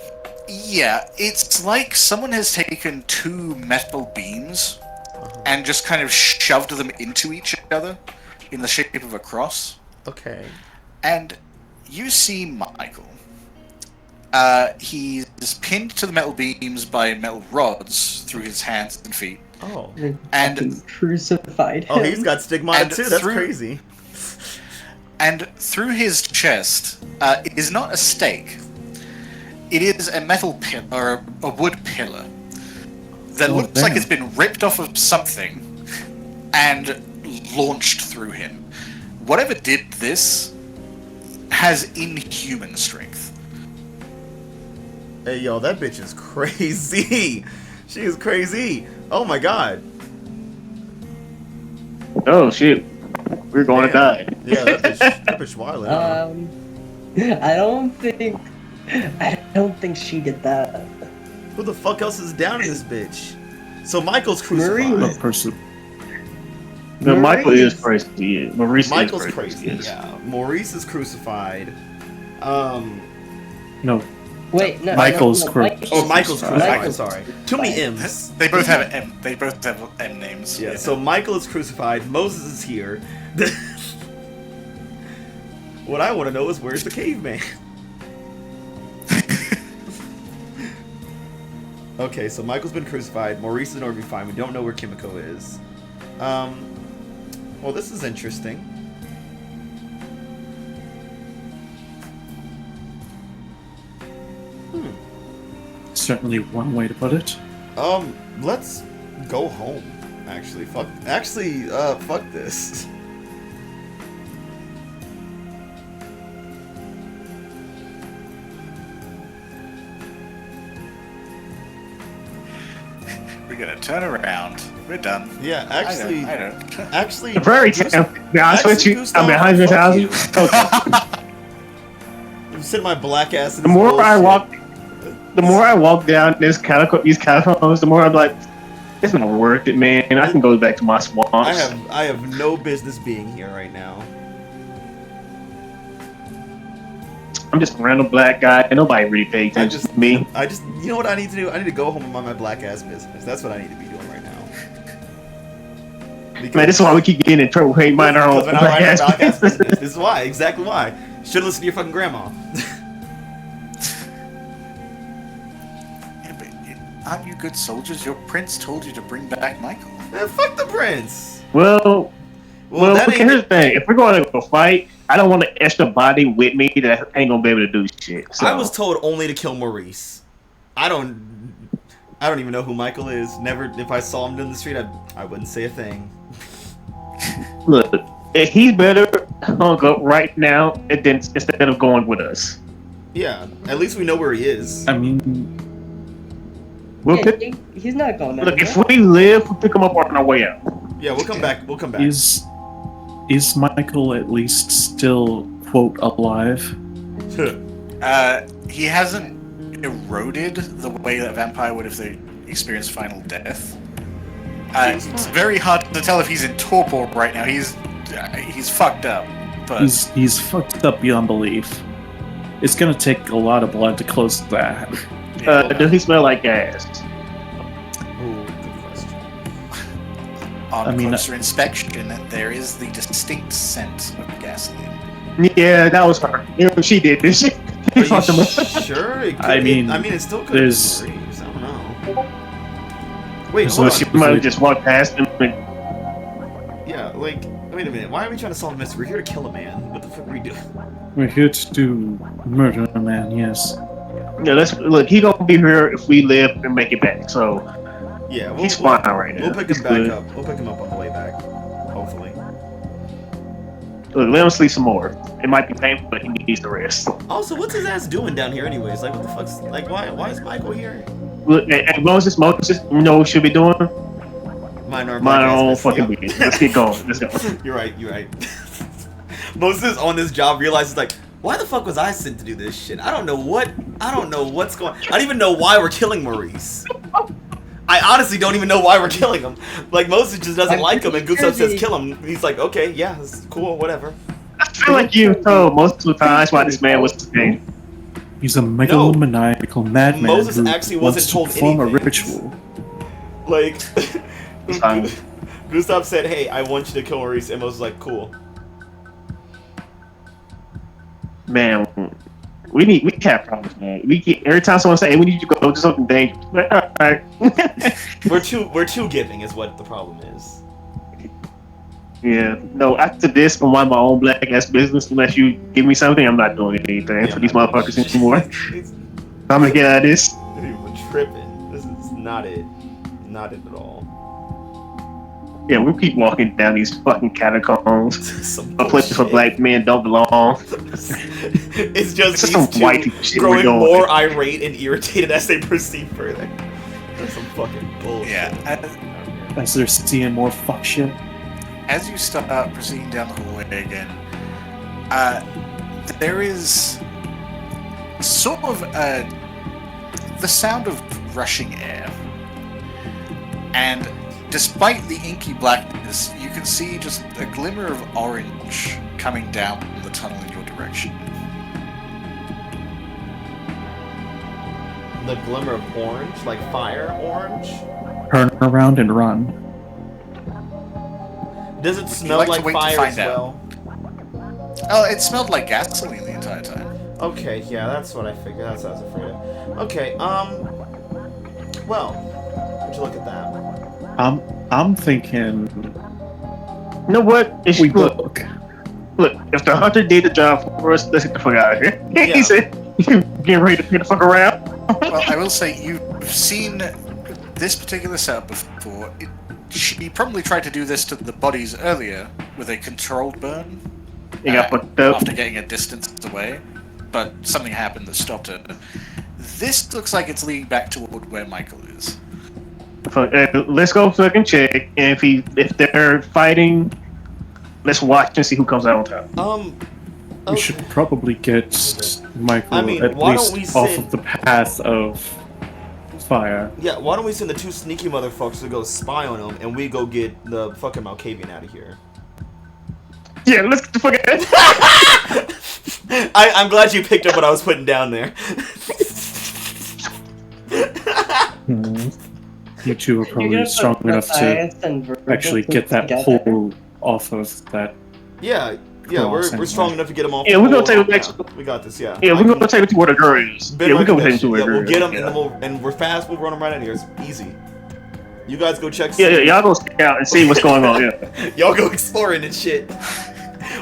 Yeah, it's like someone has taken 2 metal beams and just kind of shoved them into each other in the shape of a cross. Okay. And you see Michael. He's pinned to the metal beams by metal rods through his hands and feet. Oh. They And- fucking crucified him. Oh, he's got stigmata And too. That's through- crazy. And through his chest is not a stake. It is a metal pillar, or a wood pillar, that Oh, looks like damn. it's been ripped off of something and launched through him. Whatever did this has inhuman strength. Hey, yo, that bitch is crazy. She is crazy. Oh my god. Oh shit, we're going to die. Yeah, that bitch wildin'. I don't think she did that. Who the fuck else is down in this bitch? So Michael's crucified. Marie. A person. No, Michael Maurice. is crazy. Yeah. Maurice Michael's is crazy. Yes. Yeah. Maurice is crucified. No, Wait, no. Michael's no, crucified. Oh, Michael's crucified. Michael's Sorry. Too many M's. They both have M. They both have M names. Yeah. So Michael is crucified. Moses is here. What I want to know is where's the caveman? Okay, so Michael's been crucified. Maurice is nowhere to be found. We don't know where Kimiko is. Well, this is interesting. certainly one way to put it. Let's go home. Fuck this. We're gonna turn around. We're done. Yeah, I don't. actually, Very town. To be honest with you, I'm 100,000. I'm sitting my black ass in The this more I bullshit. walk down these catacombs, the more I'm like, it's not worth it, man. I can go back to my swamps. I have no business being here right now. I'm just a random black guy, and nobody really pays attention to me. You know what I need to do? I need to go home and mind my black ass business. That's what I need to be doing right now. Man, this is why we keep getting in trouble. We ain't mind our own Because we're not black minding our black ass ass business. business. This is why, exactly why. Should listen to your fucking grandma. Yeah, but aren't you good soldiers? Your prince told you to bring back Michael. Man, fuck the prince. Well, that okay, ain't- here's the thing. If we're going to go fight, I don't want an extra body with me that ain't gonna be able to do shit. So. I was told only to kill Maurice. I don't even know who Michael is. Never. If I saw him in the street, I wouldn't say a thing. Look, if he's better hung up right now, instead of going with us. Yeah, at least we know where he is. I mean, We'll Yeah, pick, he's not going look, if anywhere. we live, we'll pick him up on our way out. Yeah, we'll come back. We'll come back. is Michael at least still quote alive? He hasn't eroded the way that a vampire would if they experienced final death. It's very hard to tell if he's in torpor right now. He's fucked up, but He's fucked up beyond belief. It's gonna take a lot of blood to close that. Does he smell like gas? Ooh, good question. on I mean, closer inspection, there is the distinct scent of gasoline. Yeah, that was her. You know, she did this shit. Are you sure? It could, I mean, it still could there's- have been Maurice. I don't know. Wait, So hold So on. she might have just walked past him. And, Yeah, like, wait a minute. Why are we trying to solve a mystery? We're here to kill a man. What the fuck are we doing? We're here to do murder a man, yes. yeah, let's look. He gonna be here if we live and make it back. So Yeah, he's fine right now. We'll pick He's him back good. up. We'll pick him up on the way back. Hopefully. Look, let him sleep some more. It might be painful, but he needs the rest. Also, what's his ass doing down here anyways? Like, what the fuck's... Like, why is Michael here? Look, and Moses, you know what we should be doing? Mind our Mind our black own ass fucking business. business. Let's get going. Let's go. You're right. Moses on this job realizes, like, why the fuck was I sent to do this shit? I don't know what's going... I don't even know why we're killing Maurice. I honestly don't even know why we're killing him. Like, Moses just doesn't like him, and Gustav says kill him. He's like, okay, yeah, this is cool, whatever. I feel like you told most of the times why this man was the thing. He's a megalomaniacal madman Moses who actually wants wasn't to told perform a anything. ritual. Like, It's fine. Gustav said, hey, I want you to kill Maurice, and Moses was like, cool. Man, we have problems, man. We get every time someone say, "Hey, we need you to go do something dangerous." Like, all right. We're too giving, is what the problem is. Yeah. No, after this, I'm on my own black ass business. Unless you give me something, I'm not doing anything for these motherfuckers anymore. I'm gonna get out of this. We're tripping. This is not it. Not it at all. Yeah, we keep walking down these fucking catacombs. Some A place where bullshit. black men don't belong. It's just It's these some two white people shit we're growing doing. more irate and irritated as they proceed further. That's some fucking bullshit. Yeah. As they're seeing more fuck shit. As you start proceeding down the hallway again, there is sort of the sound of rushing air. And despite the inky blackness, you can see just a glimmer of orange coming down the tunnel in your direction. The glimmer of orange, like fire orange. Turn around and run. Does it you smell like to like wait to fire find as out? well? Oh, it smelled like gasoline the entire time. Okay, yeah, that's what I figured. That's what I was afraid of. Okay, well, would you look at that? I'm thinking You know what? It's, we look, look. if the hunter did the job for us, let's get the fuck out of here. Yeah. He said, "Getting ready to get the fuck around." Well, I will say you've seen this particular setup before. She probably tried to do this to the bodies earlier with a controlled burn. He got fucked up. After getting a distance away, but something happened that stopped her. This looks like it's leading back toward where Michael is. Let's go fucking check. And if they're fighting, let's watch and see who comes out on top. We should probably get Michael I mean, at why least don't we off sit- of the path of fire. Yeah, why don't we send the two sneaky motherfuckers to go spy on him, and we go get the fucking Malkavian out of here? Yeah, let's get the fuck out. I'm glad you picked up what I was putting down there. You two are probably strong enough to actually get that pole off of that. Yeah, we're strong enough to get him off. Yeah, the we're gonna pole. take him next. We got this. Yeah. Yeah, we're gonna take it to where the girl is. Ben Yeah, we're might gonna do that take it to shit. where Yeah, the we'll girl get him, is. and we're fast. We'll run him right out of here. It's easy. You guys go check. Yeah, y'all go scout and see what's going on. Yeah. Y'all go exploring and shit.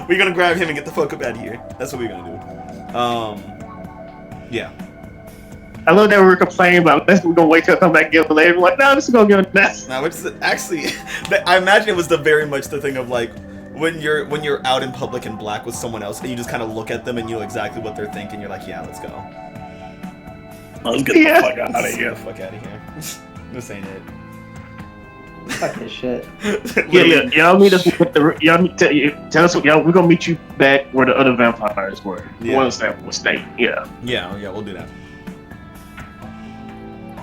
We're gonna grab him and get the fuck up out of here. That's what we're gonna do. Yeah. I love that we were complaining about this. We're gonna wait till I come back and get them later. We're like, no, this is gonna get a mess. Now, which is actually, I imagine it was the very much the thing of like when you're out in public in black with someone else and you just kind of look at them and you know exactly what they're thinking. You're like, yeah, let's go. Let's get the fuck out of Let's here. get the fuck out of here. This ain't it. Fuck this shit. Yeah. Y'all meet us with the. Tell us what y'all. We're gonna meet you back where the other vampires were. The Yeah. ones that was staying. Yeah. Yeah, we'll do that.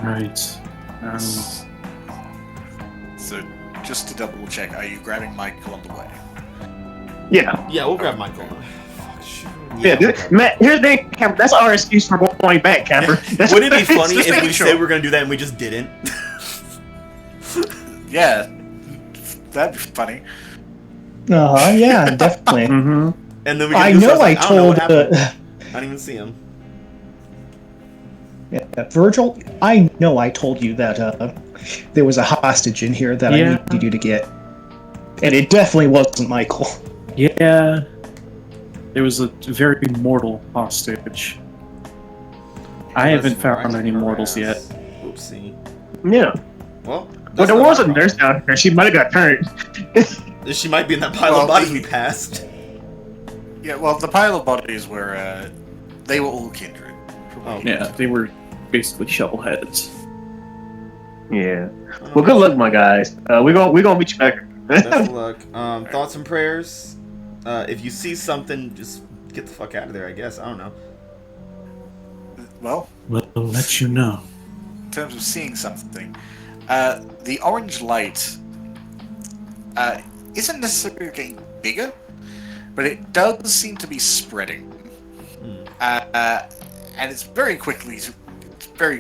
Right. So, just to double check, are you grabbing Michael on the way? Yeah. Yeah, we'll grab Michael. Fuck, shoot. Yeah. Matt, here's the thing, Camper. That's our excuse for going back, Camper. Wouldn't it be funny Just if we making said sure. we were gonna do that and we just didn't? Yeah, that'd be funny. Yeah, definitely. Mm-hmm. And then we I can do know something I like, don't know what told happened. I didn't even see him. Virgil, I know I told you that there was a hostage in here that I needed you to get. And it definitely wasn't Michael. Yeah. It was a very mortal hostage. I haven't found any mortals yet. Oopsie. Yeah. Well, But there was a nurse down here. She might have got turned. She might be in that pile Well, of bodies we passed. Yeah, well, the pile of bodies were, they were all kindred. Oh, Yeah, they were basically shovelheads. Yeah. Well, good luck, my guys. We're gonna meet you back. Best of luck. Thoughts and prayers. If you see something, just get the fuck out of there. I guess I don't know. Well, We'll let you know. in terms of seeing something, the orange light isn't necessarily getting bigger, but it does seem to be spreading. And it's very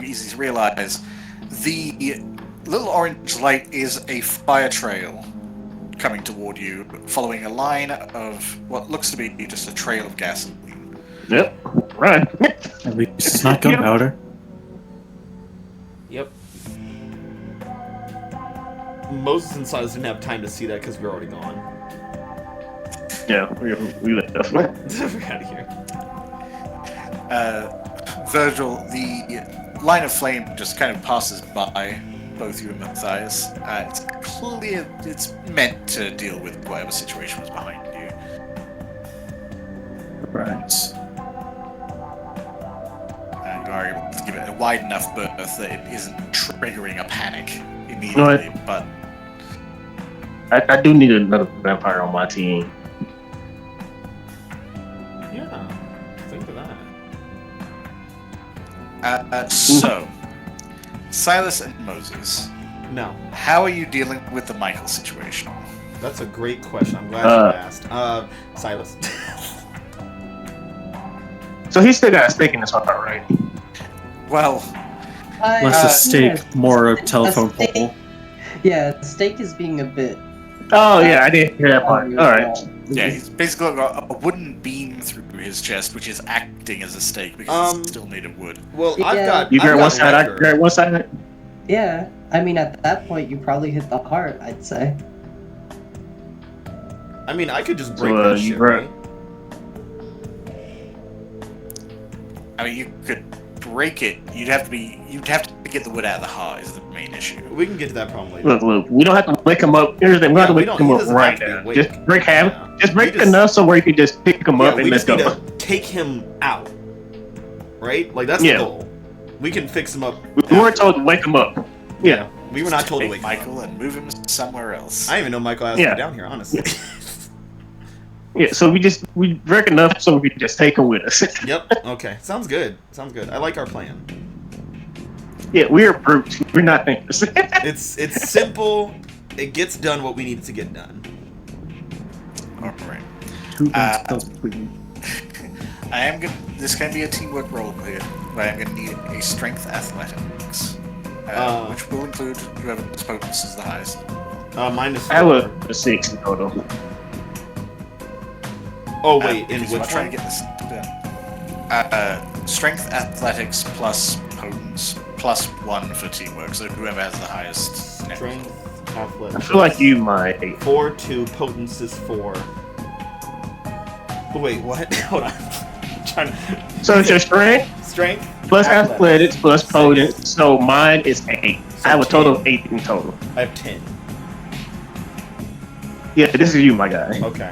easy to realize the little orange light is a fire trail coming toward you, following a line of what looks to be just a trail of gasoline. Yep. Run. At least it's not gunpowder. Yep. Moses and Silas didn't have time to see that because we were already gone. Yeah, we left. We're out of here. Virgil, the line of flame just kind of passes by both you and Matthias. It's clear it's meant to deal with whatever situation was behind you. Right. You are able to give it a wide enough berth that it isn't triggering a panic immediately, but... I do need another vampire on my team. Yeah, think of that. So, Silas and Moses, No, how are you dealing with the Michael situation? that's a great question. I'm glad you asked. Silas. So he's still got a stake in his heart, right? Well, Less a stake, yeah, more a a telephone stake. pole. Yeah, the stake is being a bit. Oh yeah, I didn't hear that part. All right. yeah, he's basically got a wooden beam through his chest, which is acting as a stake because it's still made of wood. Well, Yeah. I've got. You I've grab got one side, I Wrecker. grab one side. Yeah, I mean, at that point, you probably hit the heart, I'd say. I mean, I could just break So, that you shit, grab- right? I mean, you could break it. You'd have to get the wood out of the heart is the main issue. We can get to that problem later. Look, we don't have to wake him up. Here's the thing, we don't have to we wake don't- him he up doesn't right have to be now. awake. Just break him. Yeah. Just break We just- enough so where you can just pick him up Yeah, and we let's just need go. to take him out. Right? Like, that's Yeah. the goal. We can fix him up. We weren't told to wake him up. Yeah. We were not told to Take wake him up. Michael and move him somewhere else. I didn't even know Michael has Yeah. him down here, honestly. Yeah, so we break enough so we can just take him with us. Yep. Okay. Sounds good. Sounds good. I like our plan. Yeah, we're brutes. We're not thinkers. It's simple. It gets done what we need it to get done. All right. Who tells between? I am gonna. This can be a teamwork role here, but I'm gonna need a strength athletics, which will include whoever's potence is the highest. Mine is. I have a 6 in total. Oh wait, in because I'm which trying one? to get this done. Strength athletics plus potence plus 1 for teamwork. So whoever has the highest. Strength, athletics. I feel like you might. 4, 2, potence is 4. Oh, wait, what? Hold on. I'm trying to... So it's your strength Strength plus athletics plus potence. So mine is 8. So I have a total 10. of 8 in total. I have 10. Yeah, this is you, my guy. Okay.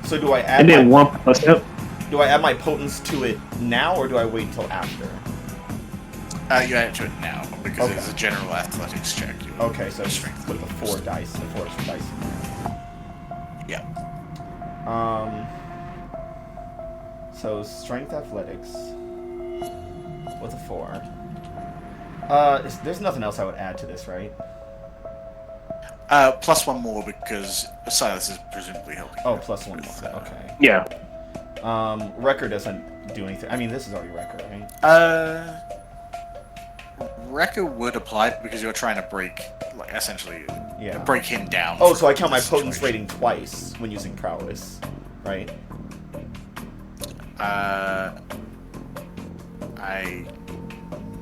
So do I add And then my, 1 plus. Yep. do I add my potence to it now, or do I wait until after? You add it to it now because Okay. it's a general athletics check. You Okay, so strength. put the 4 dice. The 4 extra dice. Yeah. So strength athletics. What's a 4? There's nothing else I would add to this, right? Plus 1 more because Silas is presumably helping. Oh, you plus 1 with, more. Okay. Yeah. Wrecker doesn't do anything. I mean, this is already Wrecker, right? Wrecker would apply because you're trying to break, like, essentially, Yeah. break him down. Oh, from so I count my this potence situation. rating twice when using prowess, right?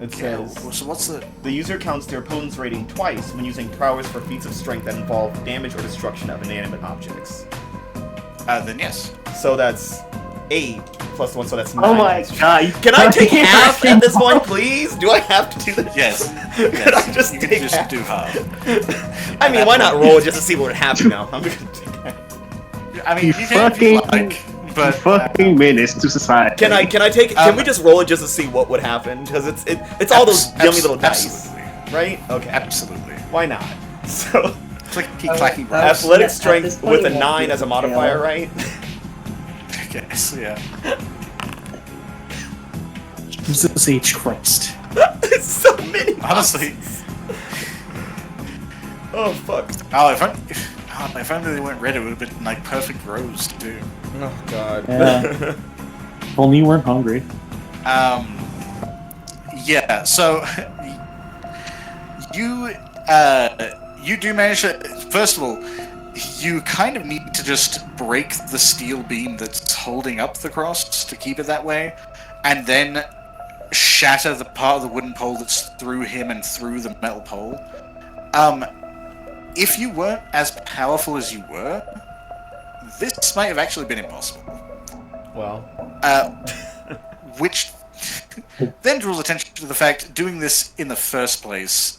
It Yeah, says so what's the... the user counts their potence rating twice when using prowess for feats of strength that involve damage or destruction of inanimate objects. Then yes. So that's 8 plus 1, so that's 9. Oh my god. Can I take half at this point, please? Do I have to do this? Yes. Could yes. I just you take can just half? do half. I mean, why not roll it just to see what would happen now? I'm gonna take half. I mean, You you can if you fucking- like, but Fucking menace to society. Can I take? Can we just roll it just to see what would happen? Because it's all those yummy little dice, Absolutely. right? Okay. Absolutely. Why not? So Clicky clacky Uh, rolls. athletic yeah, at strength this point, with a it won't 9 be as a a modifier, fail. right? Yes, yeah. Jesus H. Christ. It's so many. Honestly, Oh fuck. if only they weren't red, it would have been like perfect rows too. Oh god. Yeah. If only you weren't hungry. Yeah. So you do manage to. First of all, you kind of need to just break the steel beam that's holding up the cross to keep it that way, and then shatter the part of the wooden pole that's through him and through the metal pole. If you weren't as powerful as you were, this might have actually been impossible. Well. Which then draws attention to the fact doing this in the first place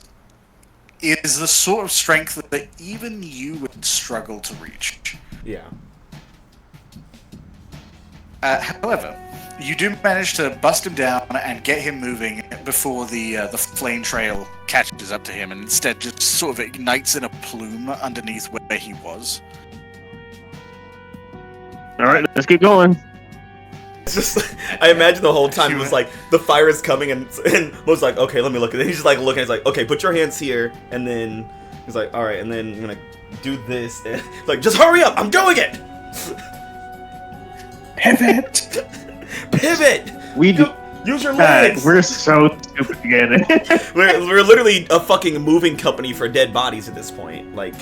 is the sort of strength that even you would struggle to reach. Yeah. However, you do manage to bust him down and get him moving before the flame trail catches up to him, and instead just sort of ignites in a plume underneath where he was. All right, let's get going. It's just, I imagine the whole time it was like the fire is coming, and Mo's like, okay, let me look at it. He's just like looking. He's like, okay, put your hands here, and then he's like, all right, and then I'm gonna do this. And like, just hurry up, I'm doing it. Pivot. We do. Use your legs. We're so stupid together. we're literally a fucking moving company for dead bodies at this point. Like,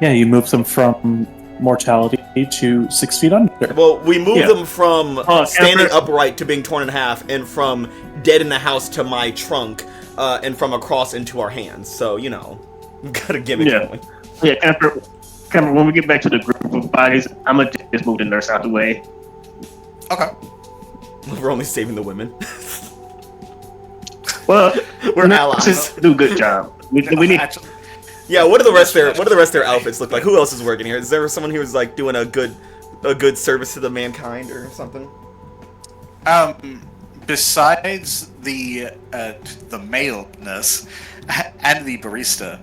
Yeah, you move them from mortality to 6 feet under. well, we moved them from standing Empress. upright to being torn in half, and from dead in the house to my trunk, and from a cross into our hands. So you know, we've got a gimmick going. Yeah, Cameron, when we get back to the group of bodies, I'm gonna just move the nurse out the way. Okay. We're only saving the women. Well, We're nurses allies. do a good job. We need. Actually, Yeah, what do the rest of their outfits look like? Who else is working here? Is there someone who is like doing a good service to the mankind or something? Besides the male nurse and the barista,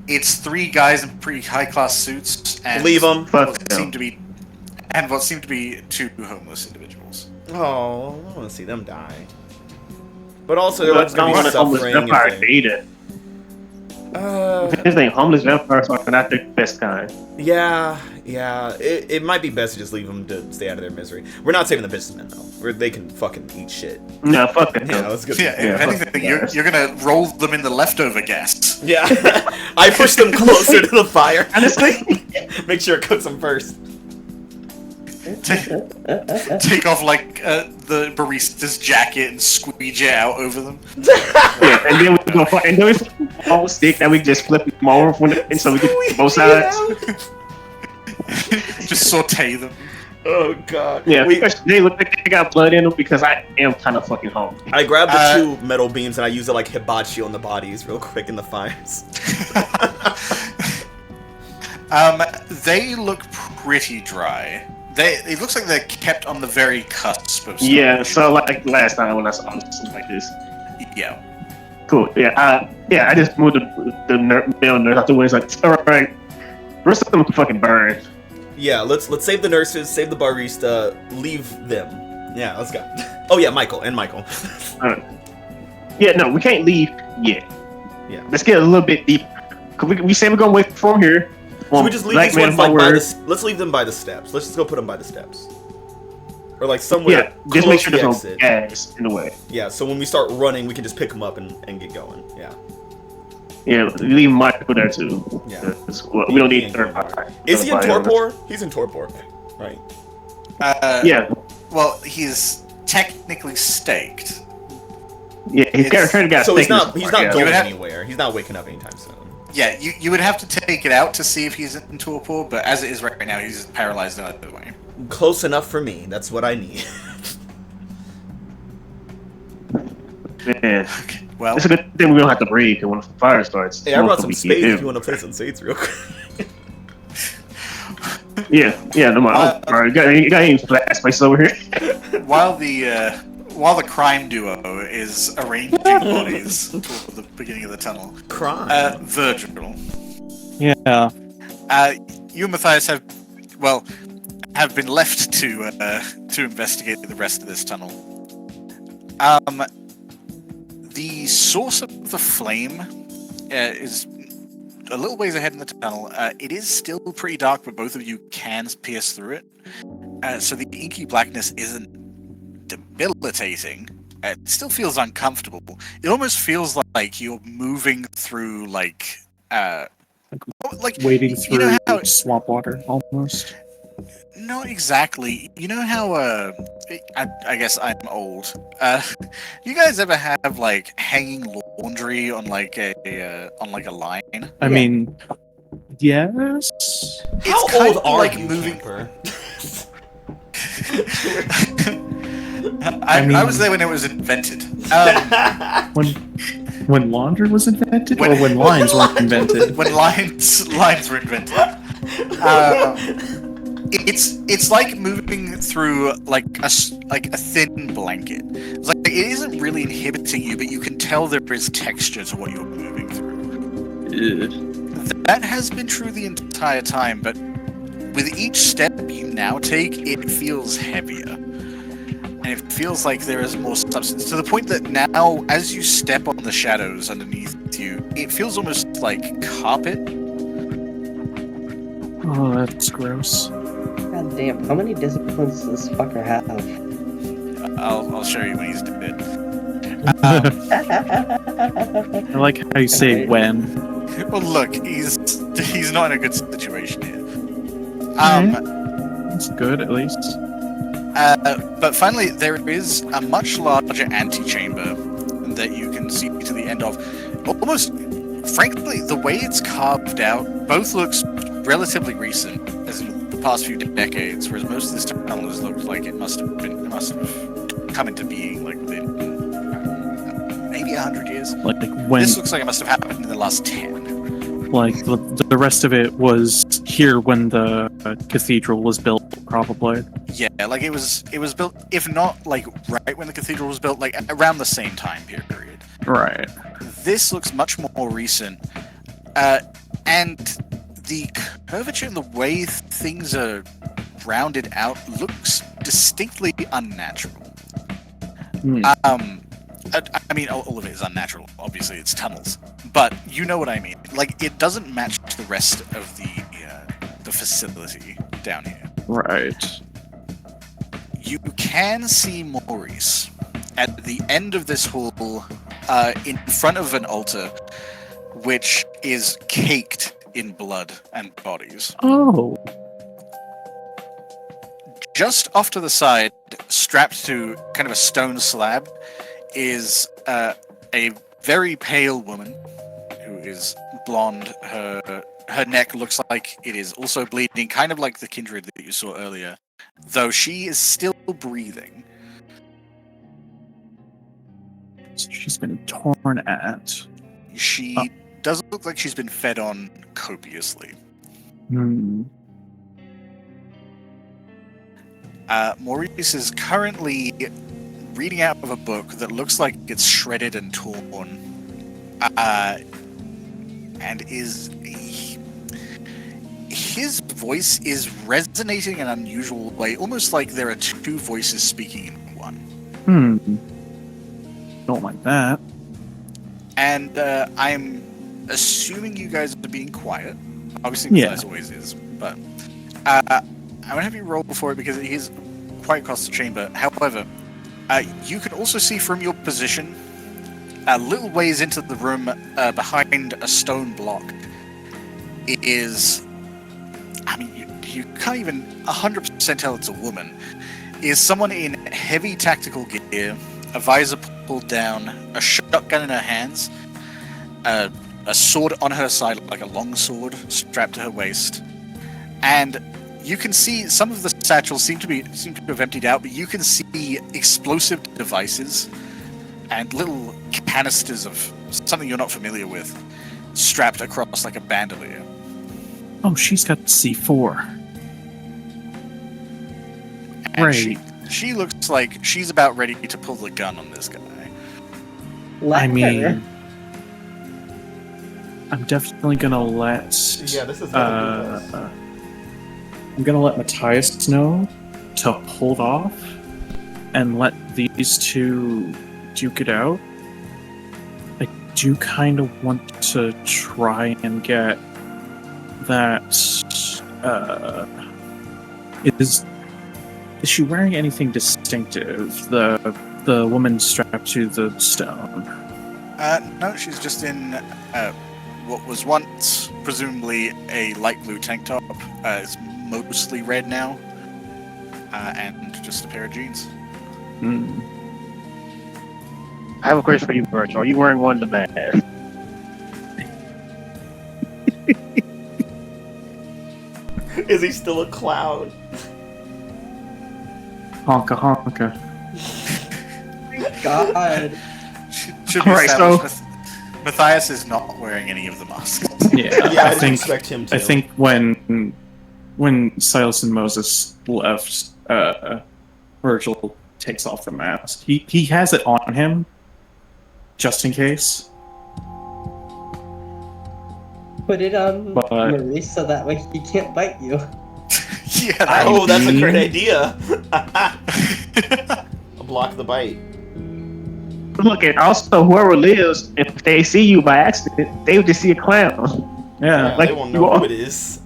it's 3 guys in pretty high class suits and Leave them. what seem to be 2 homeless individuals. Oh, I don't want to see them die. But also, they're just gonna be suffering. Vampire And data. His name homeless vampires are not the best kind. yeah. It might be best to just leave them to stay out of their misery. We're not saving the businessmen though. They can fucking eat shit. No, fuck it. Yeah, that's good. Yeah, if anything, you're gonna roll them in the leftover gas. Yeah, I push them closer to the fire. Honestly, Make sure it cooks them first. Take off like the barista's jacket and squeeze it out over them. yeah, and then we go and then we all stick and we just flip them over and so we get both sides. Just saute them. Oh god. Yeah, We- because they look like they got blood in them because I am kind of fucking hungry. I grabbed the 2 metal beams and I used it like hibachi on the bodies real quick in the fires. They look pretty dry. It looks like they're kept on the very cusp of stuff. Yeah, so like last time when I saw something like this. Yeah. Cool. Yeah, I just moved the male nurse out the way. It's like, all right, rest of them can fucking burn. Yeah, let's save the nurses, save the barista, leave them. Yeah, let's go. Oh yeah, Michael. Yeah, no, we can't leave yet. Yeah. Let's get a little bit deep. Cause we say we're gonna wait from here. Should we just leave these ones like let's leave them by the steps. Let's just go put them by the steps. Or like somewhere Yeah, just make sure close there's to no the exit. gas in the way. Yeah, so when we start running, we can just pick them up and get going. Yeah. Yeah, leave Michael there too. Yeah. 'Cause, well, we don't need third party. Is he in torpor? He's in torpor, right? Yeah, Well, he's technically staked. yeah, he's It's- kind of got. So he's not yeah. going You would have- anywhere. He's not waking up anytime soon. Yeah, you would have to take it out to see if he's in torpor, but as it is right now, he's paralyzed in either way. Close enough for me. That's what I need. Yeah. Well, It's a good thing we don't have to breathe when the fire starts. Hey, I brought some Smoke spades will be if you want to play some spades real quick. Yeah, no matter. Alright, you got any flat spaces over here? while the crime duo is arranging bodies toward the beginning of the tunnel, Crime. Virgil, Yeah. you and Matthias have been left to investigate the rest of this tunnel. The source of the flame is a little ways ahead in the tunnel. It is still pretty dark, but both of you can pierce through it. So the inky blackness isn't debilitating. It still feels uncomfortable. It almost feels like you're moving through like Like, wading you through know how swamp water almost. Not exactly. You know how I guess I'm old. You guys ever have like hanging laundry on like a line? I mean, yes. How kind old of are like you, moving- Camper? I was there when it was invented. When laundry was invented, When- or when lines were invented. When lines were invented. It's like moving through like a thin blanket. It's like it isn't really inhibiting you, but you can tell there is texture to what you're moving through. That has been true the entire time, but with each step you now take, it feels heavier. And it feels like there is more substance, to the point that now, as you step on the shadows underneath you, it feels almost like carpet. Oh, that's gross. God damn, how many disciplines does this fucker have? I'll show you when he's dead. I like how you say Right. when. Well, look, he's not in a good situation here. That's good, at least. But finally, there is a much larger antechamber that you can see to the end of. Almost, frankly, the way it's carved out, both looks relatively recent, as in the past few decades, whereas most of this tunnel has looked like it must have come into being like within maybe 100 years. Like when, This looks like it must have happened in the last 10. like the rest of it was here when the cathedral was built, probably. Yeah, like it was built, if not like right when the cathedral was built, like around the same time period. Right. This looks much more recent, and the curvature and the way things are rounded out looks distinctly unnatural. Hmm. I mean, all of it is unnatural. Obviously, it's tunnels, but you know what I mean. Like, it doesn't match the rest of the facility down here. Right. You can see Maurice at the end of this hall, in front of an altar, which is caked in blood and bodies. Oh. Just off to the side, strapped to kind of a stone slab, is a very pale woman who is blonde. Her neck looks like it is also bleeding, kind of like the kindred that you saw earlier, though she is still breathing. She's been torn at. She doesn't look like she's been fed on copiously. Hmm. Maurice is currently reading out of a book that looks like it's shredded and torn, and his voice is resonating in an unusual way, almost like there are two voices speaking in one. Don't like that. And I'm assuming you guys are being quiet. Obviously, Yeah. as always is, but I'm gonna have you roll for it because it is quite across the chamber. However, you can also see from your position, a little ways into the room, behind a stone block, is, I mean, you can't even 100% tell it's a woman, is someone in heavy tactical gear, a visor pulled down, a shotgun in her hands, a sword on her side, like a long sword, strapped to her waist, and you can see some of the satchels seem to have emptied out, but you can see explosive devices and little canisters of something you're not familiar with strapped across like a bandolier. Oh, she's got C4. And Right. she looks like she's about ready to pull the gun on this guy. I mean, I'm definitely gonna let. Yeah, this is I'm gonna let Matthias know to hold off and let these two duke it out. I do kind of want to try and get that. Is she wearing anything distinctive? The woman strapped to the stone. No, she's just in what was once presumably a light blue tank top. It's mostly red now, and just a pair of jeans. Hmm. I have a question for you, Virgil. Are you wearing one of the masks? Is he still a clown? Honka honka. God. Should be Alright, established. Matthias is not wearing any of the masks. Yeah, Yeah, I I didn't think expect him to. I think when Silas and Moses left, Virgil takes off the mask. He has it on him, just in case. Put it on But- Maurice so that way he can't bite you. Yeah. Oh, that's a great mean- idea. I'll block the bite. Look, and also whoever lives, if they see you by accident, they would just see a clown. Yeah, Like, they won't you know are- who it is.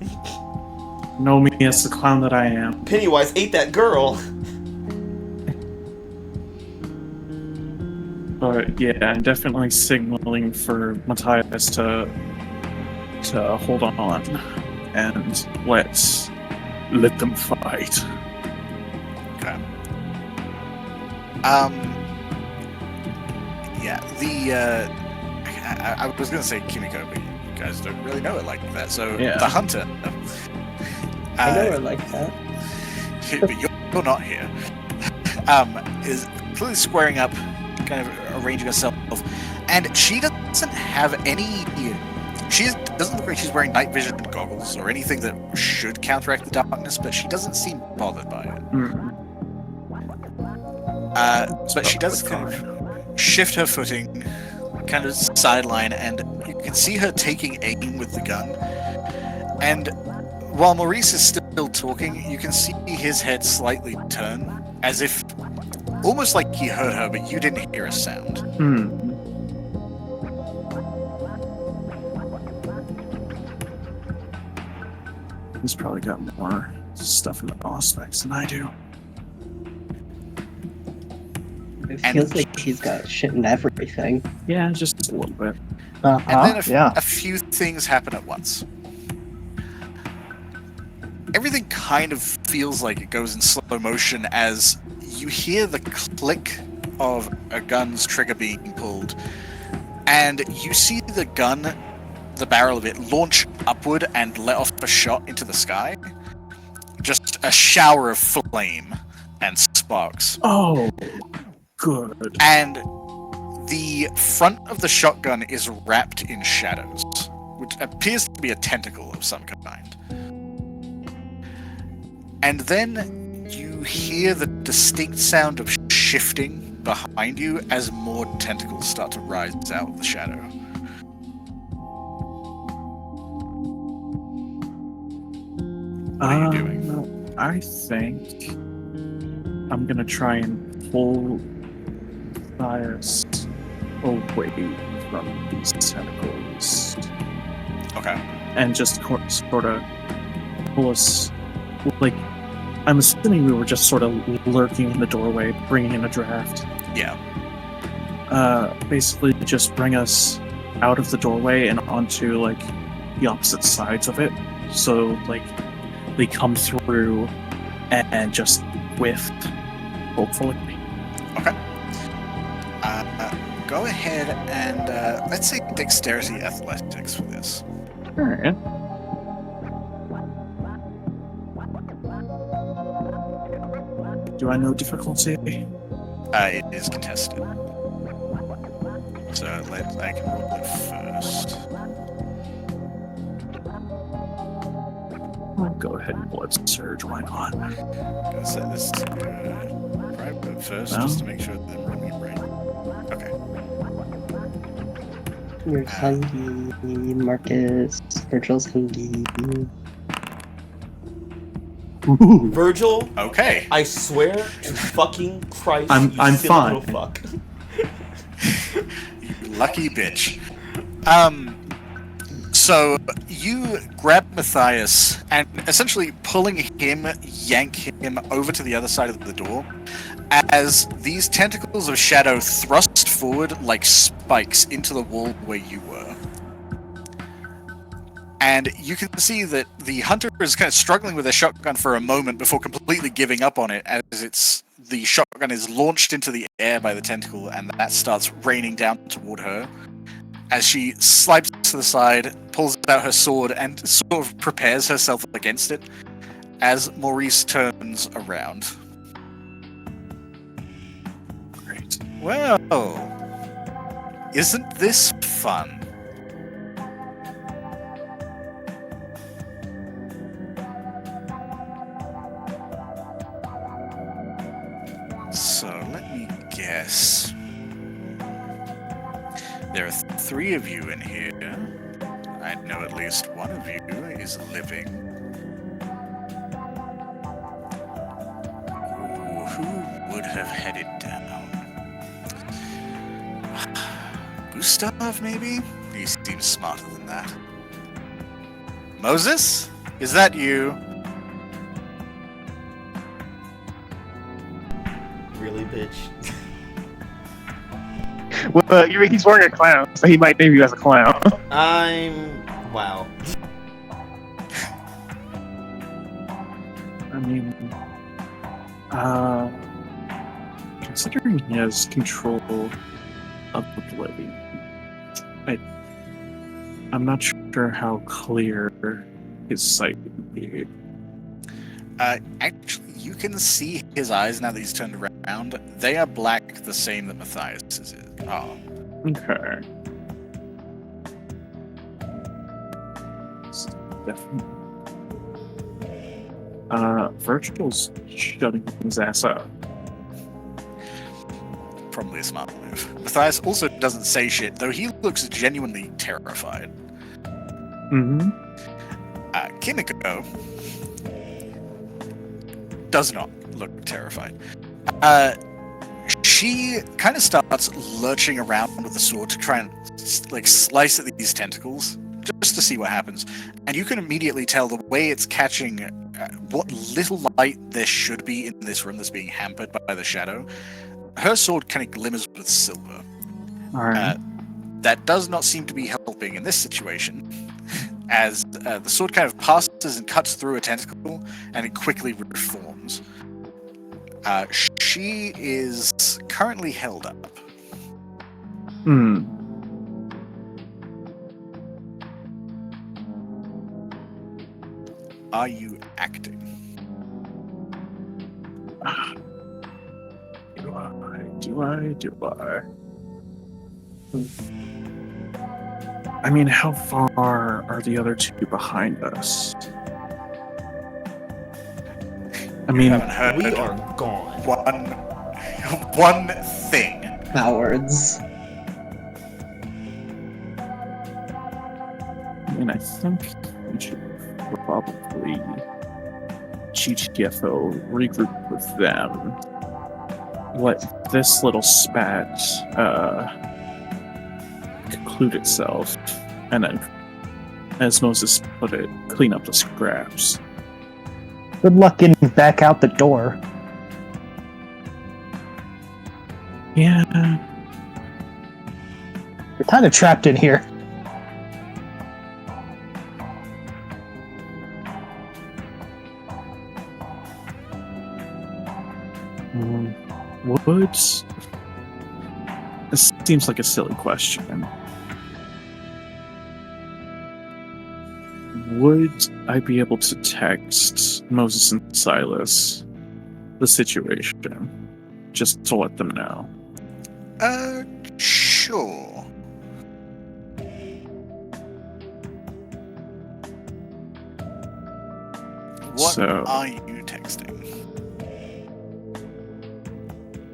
know me as the clown that I am. Pennywise ate that girl. But yeah, I'm definitely signaling for Matthias to hold on and let them fight. Okay. Yeah, I was gonna say Kimiko, but you guys don't really know it like that. So Yeah. the hunter, I know her like that. but you're not here. Is clearly squaring up, kind of arranging herself, and she doesn't have any. She doesn't look like she's wearing night vision goggles or anything that should counteract the darkness, but she doesn't seem bothered by it. Hmm. But she does kind of shift her footing, kind of sideline, and you can see her taking aim with the gun. And while Maurice is still talking, you can see his head slightly turn, as if almost like he heard her, but you didn't hear a sound. He's probably got more stuff in the boss specs than I do. It And- feels like he's got shit in everything. Yeah, just a little bit. And then Yeah. a few things happen at once. Everything kind of feels like it goes in slow motion as you hear the click of a gun's trigger being pulled, and you see the gun, the barrel of it, launch upward and let off a shot into the sky. Just a shower of flame and sparks. Oh, good. And the front of the shotgun is wrapped in shadows, which appears to be a tentacle of some kind. And then you hear the distinct sound of shifting behind you as more tentacles start to rise out of the shadow. What are you doing? I think I'm gonna try and pull Matthias away from these tentacles Okay. and just sort of pull us. Like, I'm assuming we were just sort of lurking in the doorway, bringing in a draft. Yeah. Basically, just bring us out of the doorway and onto like the opposite sides of it. So like they come through and just whiffed, hopefully. Okay. Go ahead and let's say dexterity athletics for this. Alright. Do I know difficulty? It is contested. So I can roll it first. I'll go ahead and blood surge, why not? Gonna set this to private first, No. just to make sure that I'm rolling it right. Okay. You're hungry, Marcus. Virgil's hungry. Virgil, Okay. I swear to fucking Christ, I'm you silly fine. little fuck. You lucky bitch. So you grab Matthias and essentially pulling him, yank him over to the other side of the door as these tentacles of shadow thrust forward like spikes into the wall where you were. And you can see that the hunter is kind of struggling with a shotgun for a moment before completely giving up on it, as the shotgun is launched into the air by the tentacle, and that starts raining down toward her. As she slides to the side, pulls out her sword, and sort of prepares herself against it, as Maurice turns around. Great. Well, isn't this fun? So, let me guess. There are 3 of you in here. I know at least one of you is living. Ooh, who would have headed down? Gustav, maybe? He seems smarter than that. Moses? Is that you? Really, bitch? Well, he's wearing a clown, so he might name you as a clown. Wow. I mean, considering he has control of the living, I'm not sure how clear his sight would be. Actually, you can see his eyes now that he's turned around. They are black, the same that Matthias is. Oh. Okay. Definitely. Virgil's shutting his ass up. Probably a smart move. Matthias also doesn't say shit, though he looks genuinely terrified. Mm-hmm. Kimiko does not look terrified. She kind of starts lurching around with the sword to try and slice at these tentacles, just to see what happens. And you can immediately tell the way it's catching what little light there should be in this room that's being hampered by the shadow. Her sword kind of glimmers with silver. All right. That does not seem to be helping in this situation, as the sword kind of passes and cuts through a tentacle, and it quickly reforms. She is currently held up. Hmm. Are you acting? Do I? I mean, how far are the other 2 behind us? I mean, haven't heard We are gone. one thing. Cowards. I think we should probably GTFO, regroup with them, let this little spat conclude itself, and then, as Moses put it, clean up the scraps. Good luck getting back out the door. Yeah, You're kind of trapped in here. would... This seems like a silly question. Would I be able to text Moses and Silas the situation, just to let them know? Sure. What So- are you texting?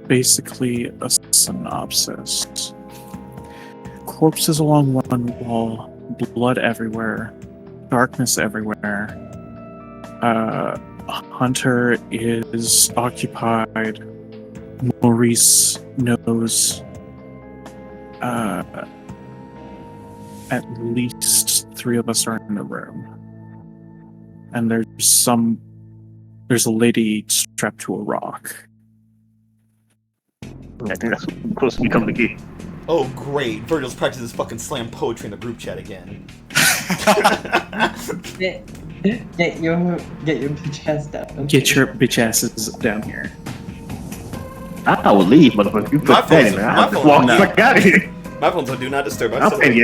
Basically, a synopsis. Corpses along one wall, blood everywhere, darkness everywhere. Hunter is occupied. Maurice knows at least 3 of us are in the room. And there's a lady strapped to a rock. I think that's close to becoming the key. Oh, great. Virgil's practicing his fucking slam poetry in the group chat again. Get your bitch ass down. Get your bitch asses down here. I will leave, motherfucker. You My put that in phone's- there. my I'll phone- walk no. the fuck out of here. My phone's on Do Not Disturb. I'll still pay you.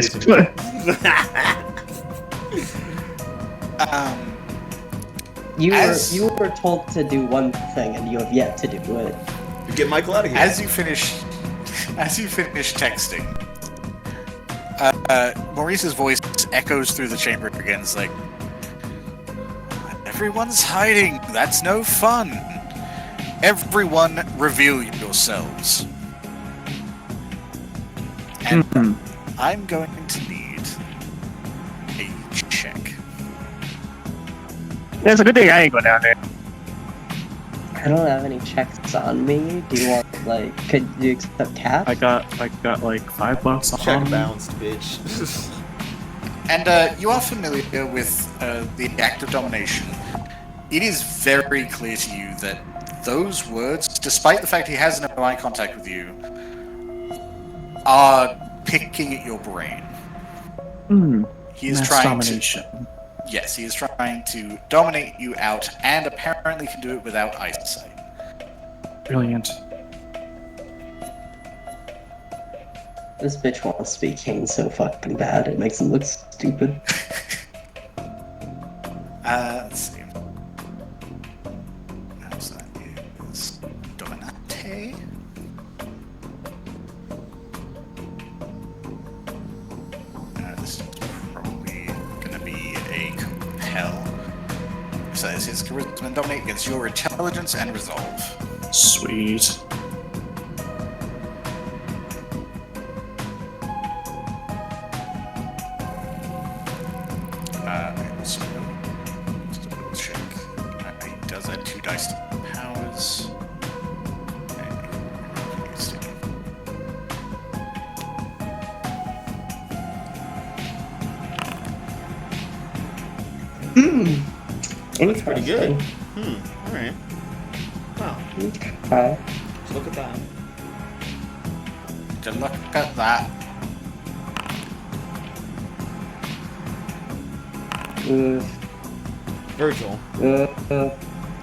As- You were told to do one thing and you have yet to do it. Get Michael out of here. As you finish texting, Maurice's voice echoes through the chamber again. It's like, everyone's hiding. That's no fun. Everyone, reveal yourselves. And I'm going to need a check. It's a good thing I ain't go down there. I don't have any checks on me. Do you want, like, could you accept cash? I got like $5 Check on. bounced, bitch. And you are familiar with the act of domination. It is very clear to you that those words, despite the fact he has no eye contact with you, are picking at your brain. He is Mass trying domination. to. Yes, he is trying to dominate you out, and apparently can do it without eyesight. Brilliant. This bitch wants to be king so fucking bad, it makes him look stupid. Let's see. So that is Dominate. This is probably going to be a compel. So this is charisma and dominate against your intelligence and resolve. Sweet. So, just a double check. He does add 2 dice to powers. That's pretty good. Alright. Wow. Okay. Look at that. To look at that. Virgil.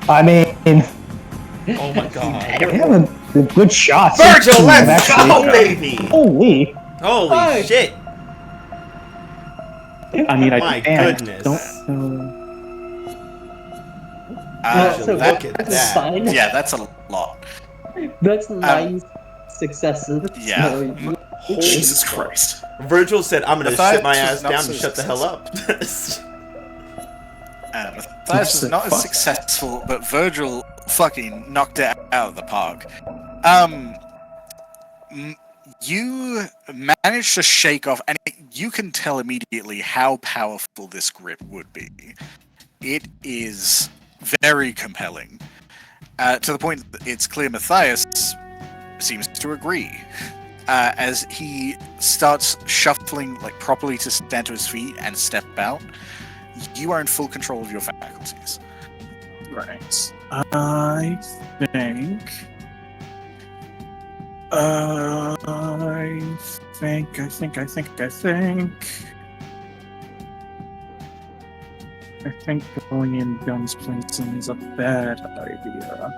I mean, Oh my god. I have a good shot. Virgil, let's actually. go, baby! Holy! Holy shit! I mean, My I goodness. don't know. So look at that's that. fine. Yeah, that's a lot. That's 9 successes. Yeah. So you- Holy Jesus fuck. Christ. Virgil said, I'm gonna Matthias sit my is ass not down so and shut the hell up. Matthias was not as Fuck. successful, but Virgil fucking knocked it out of the park. You managed to shake off, and you can tell immediately how powerful this grip would be. It is very compelling, to the point that it's clear Matthias seems to agree. As he starts shuffling like properly to stand to his feet and step out, you are in full control of your faculties. Right. I think. I think going in guns blazing is a bad idea.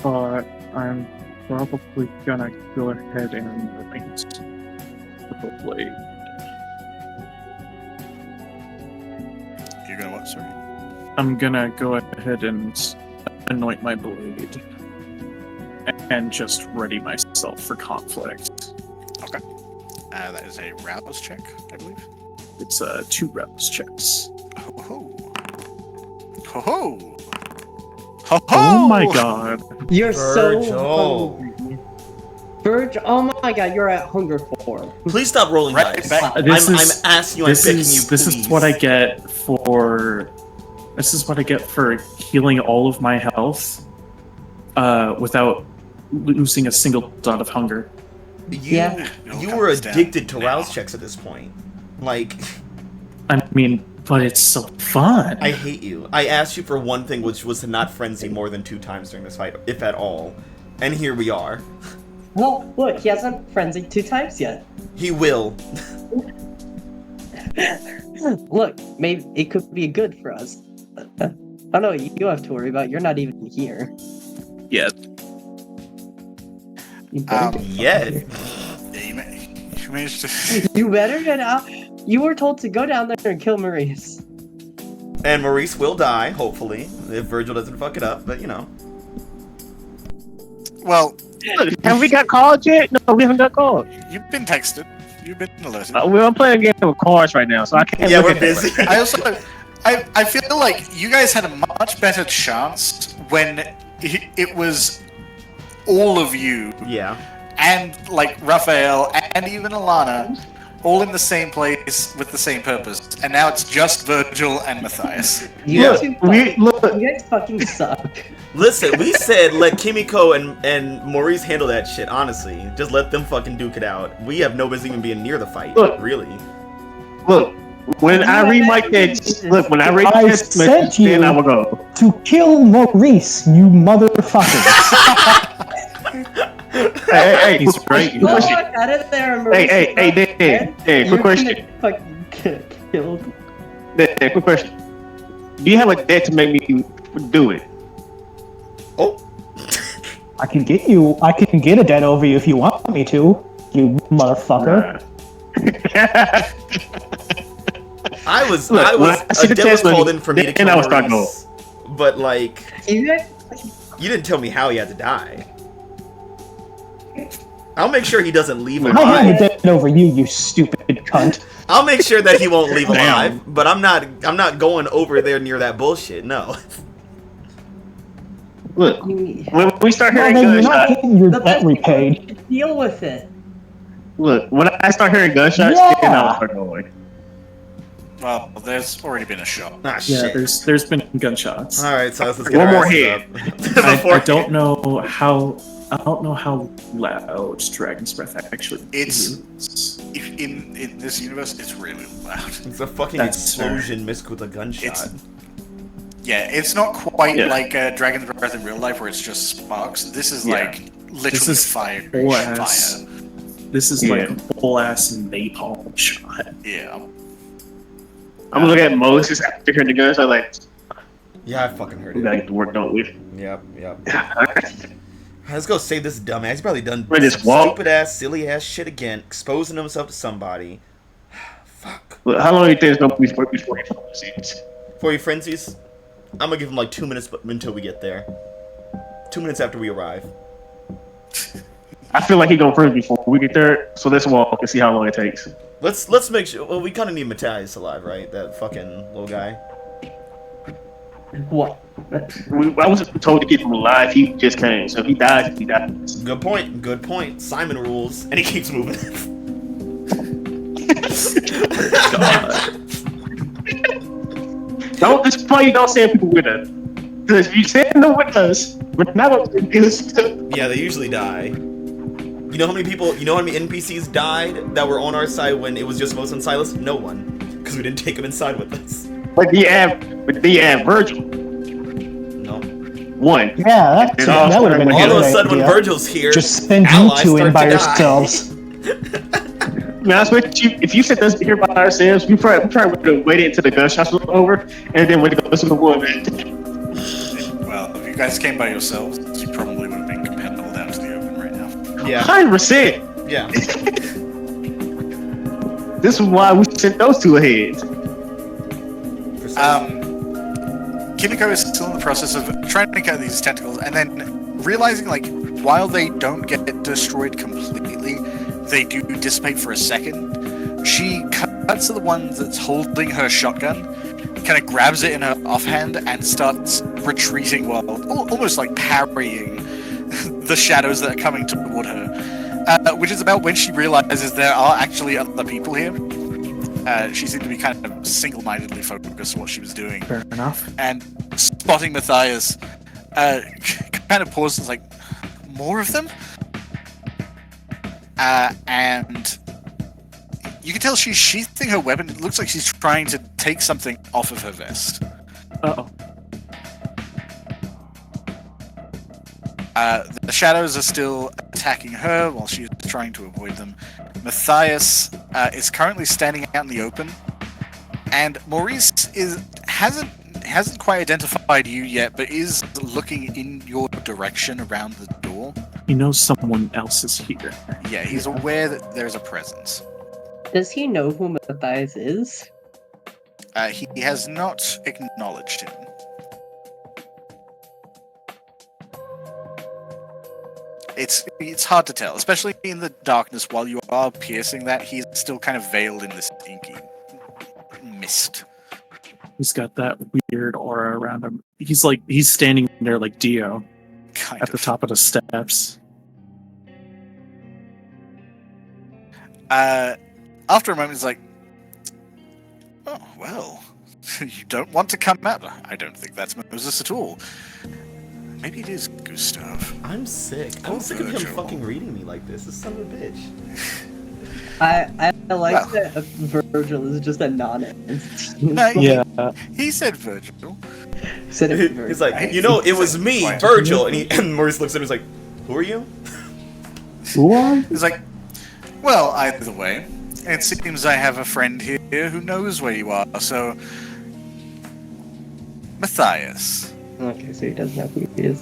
But I'm probably gonna go ahead and wait. Probably. You're gonna what, sorry? I'm gonna go ahead and anoint my blade and just ready myself for conflict. That is a rouse check, I believe. It's 2 rouse checks. Ho ho! Ho ho! Ho ho! Oh my god. You're Virgil. so hungry. Virgil, oh my god, you're at hunger 4. Please stop rolling Right dice. back. I'm This is- asking you, I'm This picking is you, this please. is what I get for healing all of my health without losing a single dot of hunger. Yeah. You It'll were come down addicted to now. rouse checks at this point. Like, I mean, but it's so fun. I hate you. I asked you for one thing, which was to not frenzy more than 2 times during this fight, if at all. And here we are. Well, look, he hasn't frenzied 2 times yet. He will. Look, maybe it could be good for us. I don't know what you have to worry about. You're not even here. Yeah. You better get Yet. here. You managed to. You better get out. You were told to go down there and kill Maurice. And Maurice will die, hopefully, if Virgil doesn't fuck it up, but you know. Well, Look, have we got called yet? No, we haven't got called. you've been texted. You've been alerted. We're playing a game of cards right now, so I can't. Yeah, look we're at it. busy. I also, I feel like you guys had a much better chance when it was all of you Yeah. and like Raphael and even Alana all in the same place with the same purpose, and now it's just Virgil and Matthias. Yeah. Look, You guys fucking suck. Listen, we said let Kimiko and Maurice handle that shit, honestly. Just let them fucking duke it out. We have no business even being near the fight, Look. really. look. When I read my text, look. When I read I my text sent message, then you- I will go. To kill Maurice, you motherfuckers. Hey, He's right. Go Quick question. out of there, Hey, Maurice. Dan, You're quick question. gonna fucking get killed. Dan, quick question. Do you have a debt to make me do it? Oh, I can get a debt over you if you want me to, you motherfucker. I was Look, when I see a the debt was text called message, in for me to then kill I was starting to Maurice. But like, You guys you didn't tell me how he had to die. I'll make sure he doesn't leave I have a alive. debt over you, you stupid cunt. I'll make sure that he won't leave Damn. alive. But I'm not going over there near that bullshit. No. Look, You- when we start Well, hearing then you're not gunshots, getting your the debt best thing repaid. is to deal with it. look, when I start hearing gunshots, Yeah. then I'll start going. Well, there's already been a shot. Ah, Yeah, shit. there's been gunshots. All right, so let's get One our more asses hit. up. I Before- don't know how loud Dragon's Breath actually It's- is. In this universe, it's really loud. It's a fucking That's explosion mixed with a gunshot. It's- Yeah, it's not quite Yeah. like Dragon's Breath in real life where it's just sparks. This is Yeah. like literally This is fire. full Fire. ass. This is Yeah. like a full ass napalm shot. Yeah. I'm gonna look at Moses after hearing the guns. I'm like, Yeah, I fucking heard we gotta it. get the work done with. Yep. Let's go save this dumbass. He's probably done Wait, this wall- stupid ass, silly ass shit again, exposing himself to somebody. Fuck. Look, how long do you think it's gonna be before he falls in? For you frenzies, I'm gonna give him like 2 minutes until we get there. 2 minutes after we arrive. I feel like he gonna first before we get there, so let's walk and see how long it takes. Let's make sure. Well, we kind of need Matthias alive, right? That fucking little guy. What? I was told to keep him alive. He just came, so if he dies, he dies. Good point. Good point. Simon rules, and he keeps moving. Don't. This is why you don't send people with us. Because if you send them with us, we're not gonna do this. Yeah, they usually die. You know how many people? You know how many NPCs died that were on our side when it was just Moses and Silas? No one, because we didn't take them inside with us. But the add Virgil No. one. Yeah, And also- that would have been a All good of a sudden, idea. when Virgil's here, Just send you allies two in start by to die. yourselves. To be honest with you, if you sent us here by ourselves, we probably would have waited until the gunshots were over, and then went to go to the war event. Well, if you guys came by yourselves, you probably would have been compelled down to the open right now. Yeah. 100%. Yeah. This is why we sent those two ahead. Kimiko is still in the process of trying to get these tentacles, and then realizing, like, while they don't get destroyed completely, they do dissipate for a second. She cuts to the one that's holding her shotgun, kind of grabs it in her offhand, and starts retreating while almost like parrying the shadows that are coming toward her. Which is about when she realizes there are actually other people here. She seemed to be kind of single-mindedly focused on what she was doing. Fair enough. And spotting Matthias, kind of pauses, like, more of them? And you can tell she's sheathing her weapon. It looks like she's trying to take something off of her vest. Uh-oh. The shadows are still attacking her while she's trying to avoid them. Matthias is currently standing out in the open, and Maurice hasn't quite identified you yet, but is looking in your direction around the door. He knows someone else is here. Yeah, he's aware that there's a presence. Does he know who Matthias is? He has not acknowledged him. It's hard to tell, especially in the darkness. While you are piercing that, he's still kind of veiled in this inky mist. He's got that weird aura around him. He's standing there like Dio Kind at the of. top of the steps. After a moment, he's like, "Oh well, you don't want to come out. I don't think that's Moses at all. Maybe it is Gustav." I'm sick. I'm sick of him fucking reading me like this. This son of a bitch. I like Well. that Virgil is just a non-entity. No, Yeah. He said Virgil. Said it very He's like, I you know, think it was so. me, Why? Virgil, and Maurice looks at him. He's like, who are you? He's like, "Well, either way, it seems I have a friend here who knows where you are. So, Matthias, Okay, so he doesn't know who he is.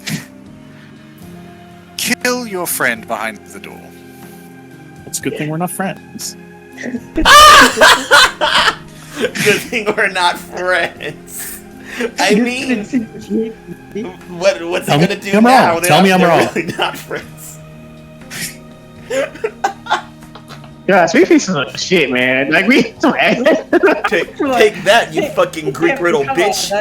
kill your friend behind the door." It's a good thing we're not friends. Good thing we're not friends. I mean, what's he gonna do I'm now? wrong. Tell me I'm They're wrong. really not friends. Yeah, sweet pieces of shit, man. Like we Take that, you fucking Greek riddle Come on, bitch.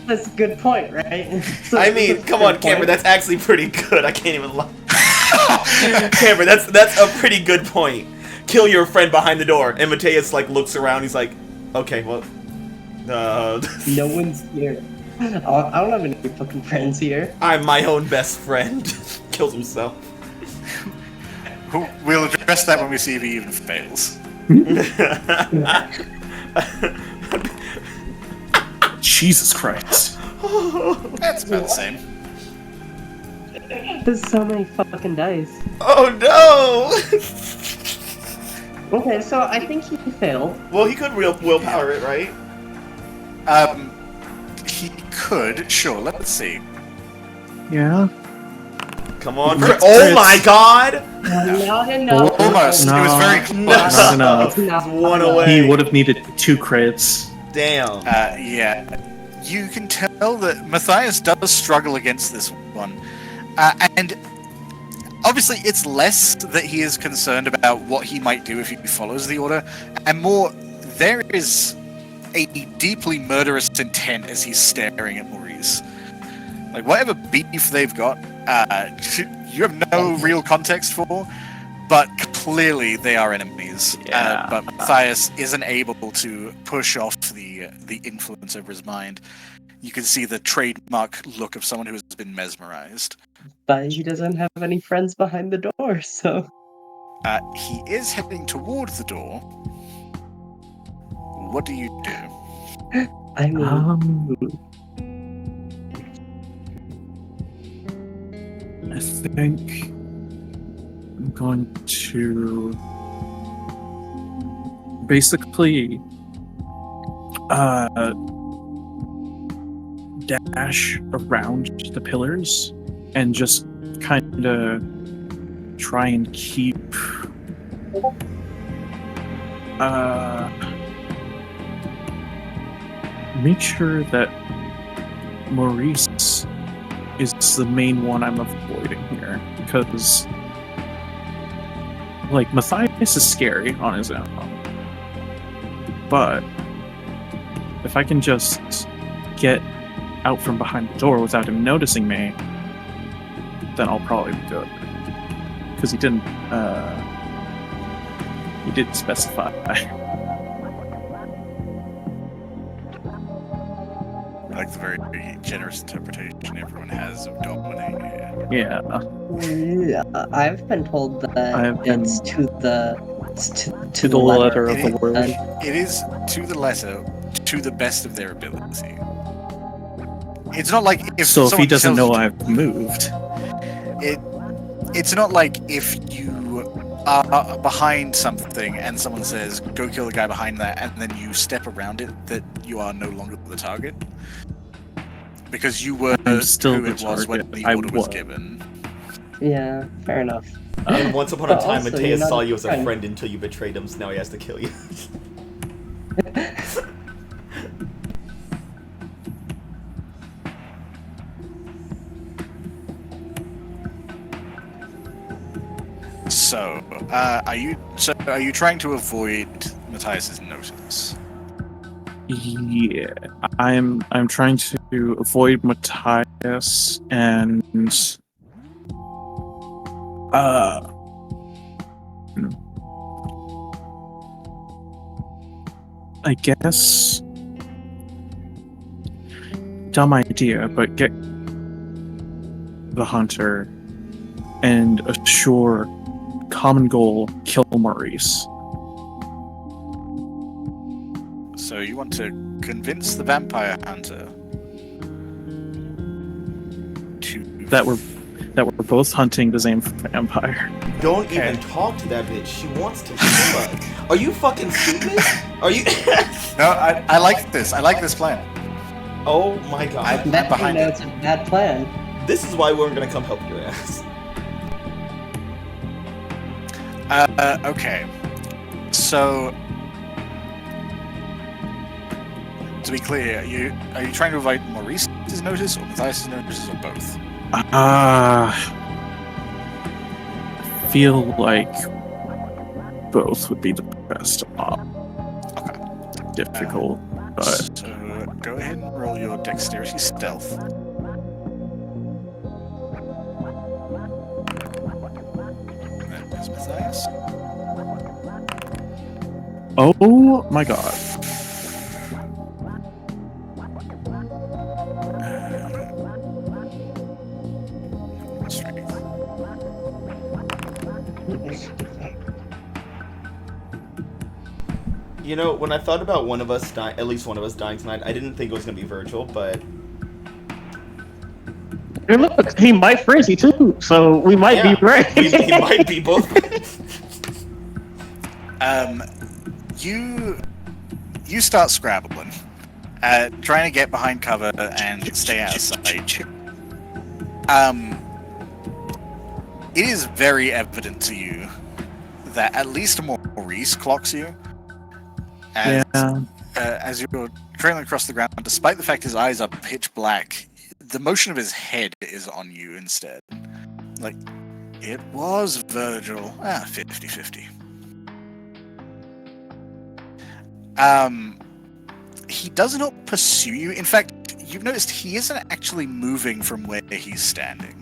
that's a good point, right? So- I mean, come on, good Camber, point. that's actually pretty good. I can't even lie. Camber, that's a pretty good point. Kill your friend behind the door. And Mateus looks around. He's like, okay, well, No one's here. I don't have any fucking friends here. I'm my own best friend. Kills himself. We'll address that when we see if he even fails. Jesus Christ. That's about the same. There's so many fucking dice. Oh no! Okay, so I think he failed. Well, he could willpower it, right? He could. Sure. Let's see. Yeah. Come on, Let's oh crits. my god! Not enough. Almost. No. It was very No. close. No. It's not One enough. away. He would have needed 2 crits. Damn. Yeah. You can tell that Matthias does struggle against this one. And obviously it's less that he is concerned about what he might do if he follows the order, and more, there is a deeply murderous intent as he's staring at Maurice. Like, whatever beef they've got, you have no real context for, but clearly they are enemies. Yeah. But Matthias isn't able to push off the influence over his mind. You can see the trademark look of someone who has been mesmerized. But he doesn't have any friends behind the door, so... He is heading towards the door. What do you do? I mean... I think I'm going to basically dash around the pillars and just kind of try and keep make sure that Maurice is the main one I'm avoiding here, because Matthias is scary on his own, but if I can just get out from behind the door without him noticing me, then I'll probably be good. Because he didn't specify. I like the very generous interpretation everyone has of dominating here. Yeah. Yeah, I've been told that I've been- it's to the To the letter of It the word. It is to the letter, to the best of their ability. It's not like if So if he someone doesn't tells know you- I've moved, it's not like if you are behind something and someone says, go kill the guy behind that, and then you step around it, that you are no longer the target. Because you were I'm still who the it was when target. the I order was was. given. Yeah, fair enough. And once upon a But time, also, Mateus you're not saw a you as a friend. friend until you betrayed him, so now he has to kill you. So, are you trying to avoid Matthias's notice? Yeah, I'm trying to avoid Matthias and I guess dumb idea, but get the hunter and assure common goal, kill Maurice. So you want to convince the vampire hunter to That we're both hunting the same vampire. Don't Okay. even talk to that bitch. She wants to kill us. Are you fucking stupid? Are you? No, I like this. I like this plan. Oh my god. I'm That you behind know it. it's a bad plan. This is why we weren't gonna come help your ass. Okay. So, to be clear, are you trying to avoid Maurice's notice or Matthias's notice or both? Feel like both would be the best. Difficult, but So go ahead and roll your dexterity stealth. That is Matthias. oh my god. Strength. You know, when I thought about one of us dying, at least one of us dying tonight, I didn't think it was gonna be Virgil, but Hey, look, he might frenzy too, so we might yeah, be right. he might be both. You start scrabbling, trying to get behind cover and stay out of sight. It is very evident to you that at least Maurice clocks you as you're trailing across the ground, despite the fact his eyes are pitch black. The motion of his head is on you instead. Like, it was Virgil. 50-50. He does not pursue you. In fact, you've noticed he isn't actually moving from where he's standing.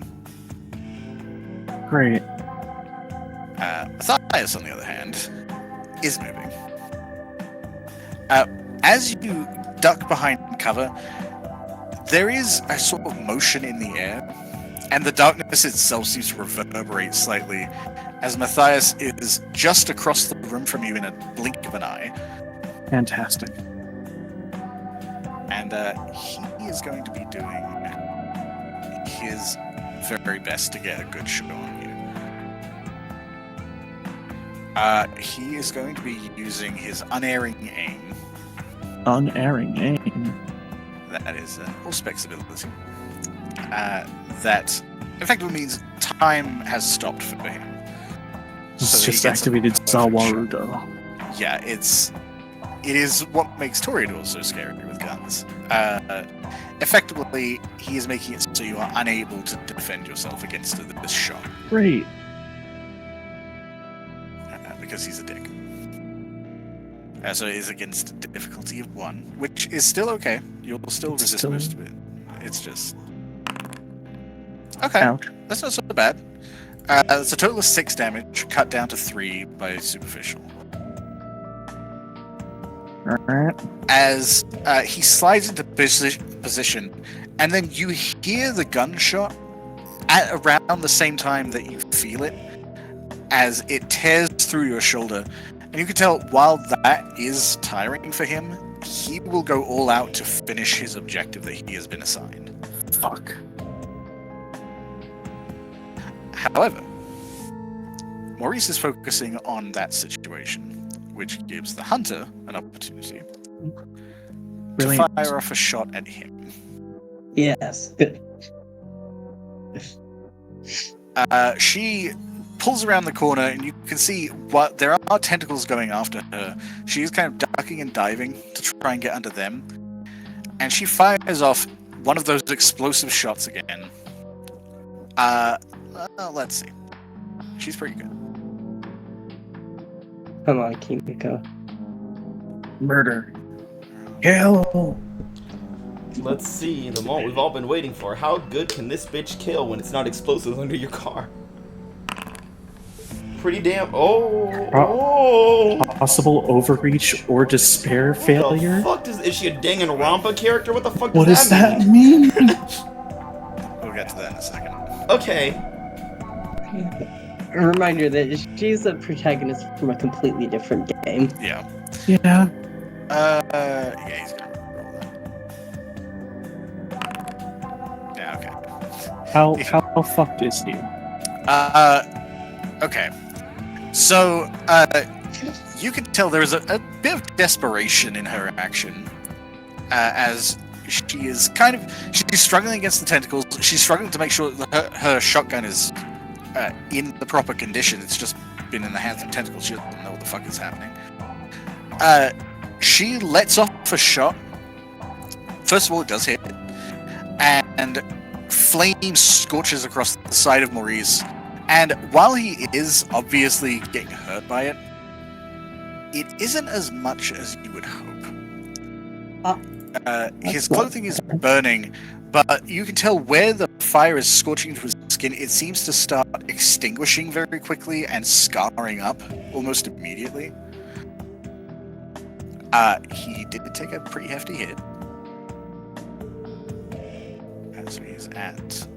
Great. Matthias, on the other hand, is moving. As you duck behind cover, there is a sort of motion in the air, and the darkness itself seems to reverberate slightly as Matthias is just across the room from you in a blink of an eye. Fantastic. And he is going to be doing his very best to get a good shot on you. He is going to be using his unerring aim. Unerring aim. That is Allspec's ability. That effectively means time has stopped for him. It's So that he just gets a activated perfect shot. Zawarudo. Yeah, it is what makes Toreador so scary with guns. Effectively, he is making it so you are unable to defend yourself against this shot Great. because he's a dick. So it is against difficulty of 1, which is still okay. You'll still resist Still- most of it. It's just okay. Ouch. That's not so bad. It's a total of 6 damage, cut down to 3 by superficial. Alright. As he slides into position, and then you hear the gunshot at around the same time that you feel it, as it tears through your shoulder. And you can tell, while that is tiring for him, he will go all out to finish his objective that he has been assigned. Fuck. However, Maurice is focusing on that situation, which gives the hunter an opportunity Brilliant. to fire off a shot at him. Yes. Good. She pulls around the corner, and you can see what there are tentacles going after her. She's kind of ducking and diving to try and get under them, and she fires off one of those explosive shots again. Let's see. She's pretty good. Come on, Kimiko. Murder. Kill. Let's see, the moment we've all been waiting for. How good can this bitch kill when it's not explosives under your car? Pretty damn. Oh! Possible overreach or despair failure? What the fuck is she a Danganronpa character? What the fuck What does that mean? mean? We'll get to that in a second. Okay. A reminder that she's a protagonist from a completely different game. Yeah. Yeah. Yeah, he's gonna roll that. Yeah, okay. How fucked is he? Okay. So, you can tell there is a bit of desperation in her action, as she is she's struggling against the tentacles. She's struggling to make sure that her shotgun is in the proper condition. It's just been in the hands of tentacles. She doesn't know what the fuck is happening. She lets off a shot. First of all, it does hit, and flame scorches across the side of Maurice. And while he is obviously getting hurt by it, it isn't as much as you would hope. His clothing is burning, but you can tell where the fire is scorching into his skin, it seems to start extinguishing very quickly and scarring up almost immediately. He did take a pretty hefty hit. So he's at...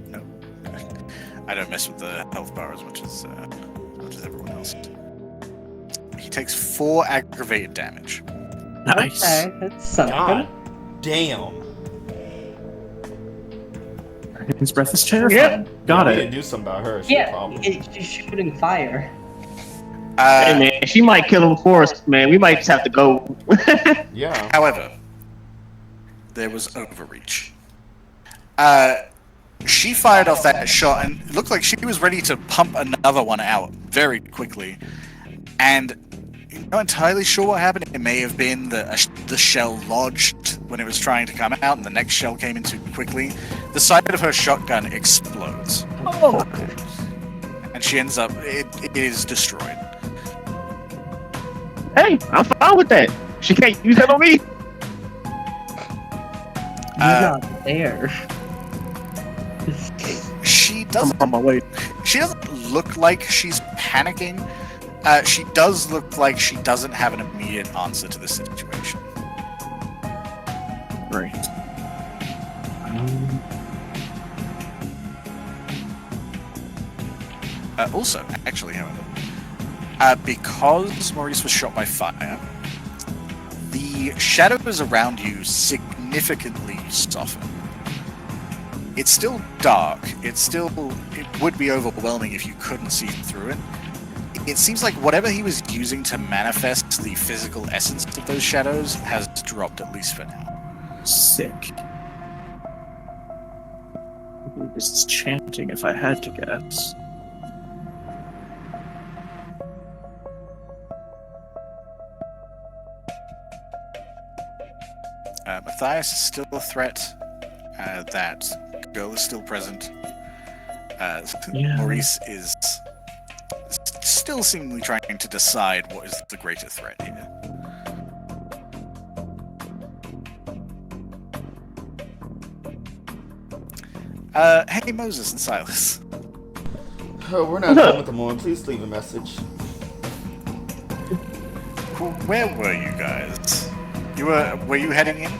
No. I don't mess with the health bar as much as everyone else. He takes 4 aggravated damage. Nice. Okay, that's something. God damn. His breath is terrifying. Got We it. need to do something about her. She's a Yeah, problem. she's shooting fire. Hey man, she might kill him for us, man. We might just have to go. Yeah. However, there was overreach. She fired off that shot and it looked like she was ready to pump another one out very quickly. And I'm not entirely sure what happened. It may have been that the shell lodged when it was trying to come out and the next shell came in too quickly. The side of her shotgun explodes. Oh. And she ends up, it is destroyed. Hey, I'm fine with that. She can't use that on me. You're not there. She I'm doesn't on my way. She doesn't look like she's panicking. She does look like she doesn't have an immediate answer to the situation. Great. Also, actually, however, because Maurice was shot by fire, the shadows around you significantly soften. It's still dark. It would be overwhelming if you couldn't see through it. It seems like whatever he was using to manifest the physical essence of those shadows has dropped, at least for now. Sick. This is chanting if I had to guess. Matthias is still a threat. That girl is still present. Yeah. Maurice is still seemingly trying to decide what is the greater threat here. Hey, Moses and Silas. Oh, we're not done with the moment. Please leave a message. Where were you guys? Were you heading in?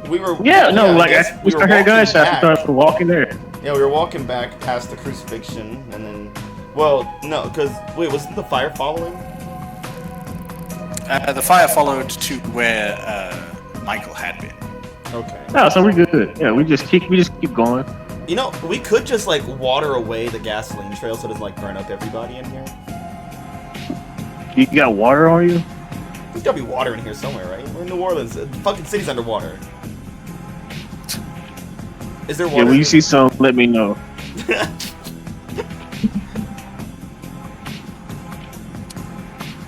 We were. Yeah, no, like I guess we started hearing gunshots. We back. started walking there. Yeah, we were walking back past the crucifixion, and then, well, no, because wait, wasn't the fire following? The fire followed to where Michael had been. Okay. No, so we good. Yeah, we just keep going. You know, we could just like water away the gasoline trail so it doesn't like burn up everybody in here. You got water on you? There's gotta be water in here somewhere, right? We're in New Orleans. The fucking city's underwater. Is there water? Yeah, when you see some, let me know.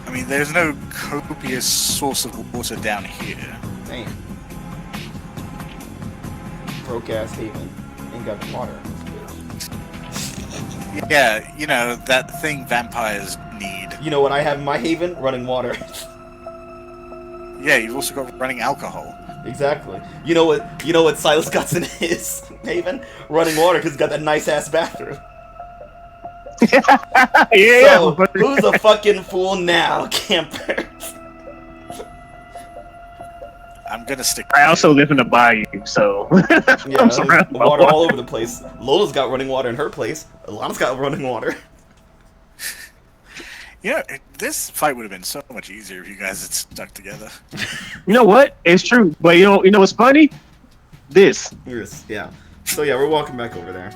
I mean, there's no copious source of water down here. Damn. Broke ass Haven. Ain't got the water. Yeah, you know, that thing vampires need. You know what I have in my Haven? Running water. Yeah, you've also got running alcohol. Exactly. You know what Silas got in his Haven? Running water, because he's got that nice ass bathroom. Yeah, So, but who's a fucking fool now, camper? I'm gonna stick. I also live in the bayou, so Yeah, I'm surrounded by water all over the place. Lola's got running water in her place. Alana's got running water. You know, this fight would have been so much easier if you guys had stuck together. You know what? It's true, but you know what's funny? This. Yes, yeah. So yeah, we're walking back over there.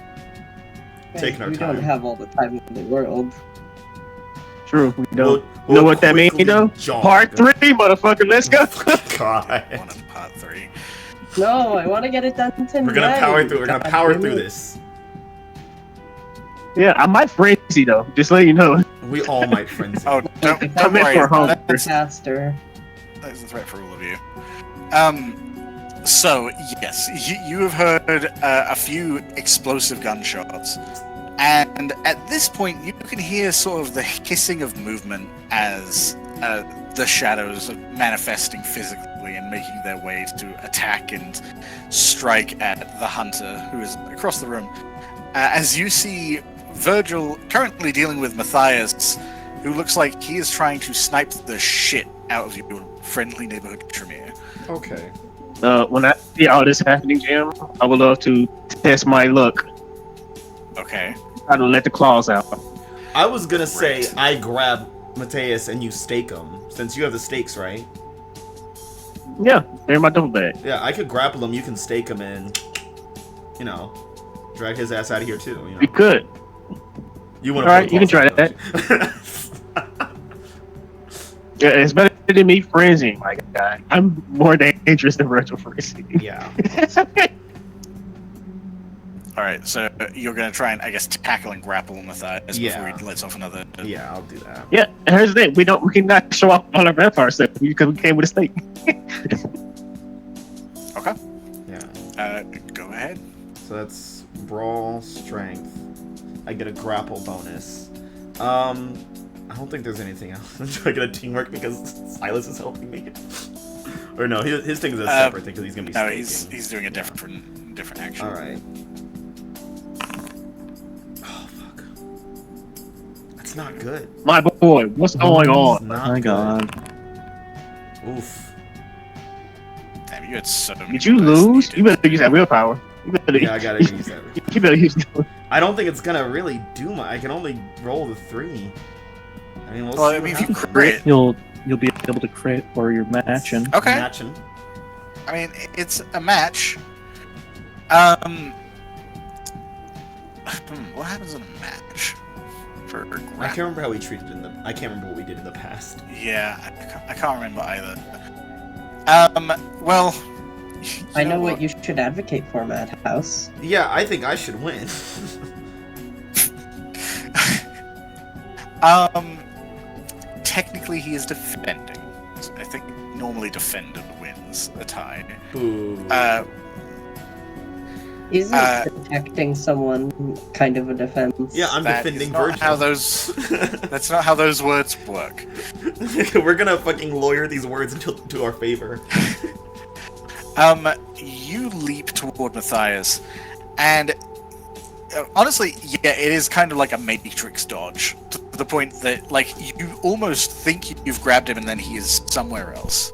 Taking our we time. don't have all the time in the world. True. We don't. We'll You know what that means, quickly though? jog. Part 3, motherfucker. Let's go. God. One of part 3. No, I want to get it done tonight. We're gonna power through. We're gonna God power damn through it. this. Yeah, I might frenzy though. Just let you know. We all might frenzy. Oh, don't If I meant worry. for home. That's faster. a threat for all of you. So yes, you have heard a few explosive gunshots, and at this point you can hear sort of the hissing of movement as the shadows are manifesting physically and making their way to attack and strike at the hunter who is across the room. As you see Virgil currently dealing with Matthias, who looks like he is trying to snipe the shit out of your friendly neighborhood Tremere. Okay. When I see all this happening, Jim, I would love to test my luck. Okay. Try to let the claws out. I was gonna say Great. I grab Mateus and you stake him, since you have the stakes, right? Yeah, they're in my double bag. Yeah, I could grapple him. You can stake him and, you know, drag his ass out of here too. You know. You could. You want All right, you can try that. Yeah, it's better than me frenzying, my guy. I'm more dangerous than Virtual Frenzy. Yeah. Alright, so you're gonna try and, I guess, tackle and grapple Matthias Yeah. before he lets off another... Yeah, I'll do that. Yeah, and here's the thing. We cannot show off all our vampire stuff because we came with a stake. Okay. Yeah. Go ahead. So that's brawl, strength. I get a grapple bonus. I don't think there's anything else. Do I get a teamwork because Silas is helping me? Or no, his thing is a separate thing because he's gonna be. No, staking. he's doing a different action. All right. Oh fuck. That's not good. My boy, what's going It's on? not My good. God. Oof. Damn, you had so many Did you dice lose? needed. You better use that willpower. You better, Yeah, I gotta use that. you better use that. I don't think it's gonna really do much. I can only roll the 3. I mean, we'll Well, see I what mean, if you happens. crit, You'll be able to crit or you're matching. okay. Matching. I mean, it's a match. What happens in a match? For I can't remember how we treated in the. I can't remember what we did in the past. Yeah, I can't remember either. Well, I know what you should advocate for, Madhouse. Yeah, I think I should win. Technically he is defending. So I think normally defender wins a tie. Boo. Isn't protecting someone kind of a defense? Yeah, I'm That defending is not Virgil. how those. That's not how those words work. We're gonna fucking lawyer these words to our favor. You leap toward Matthias, and honestly, yeah, it is kind of like a Matrix dodge to the point that, like, you almost think you've grabbed him, and then he is somewhere else.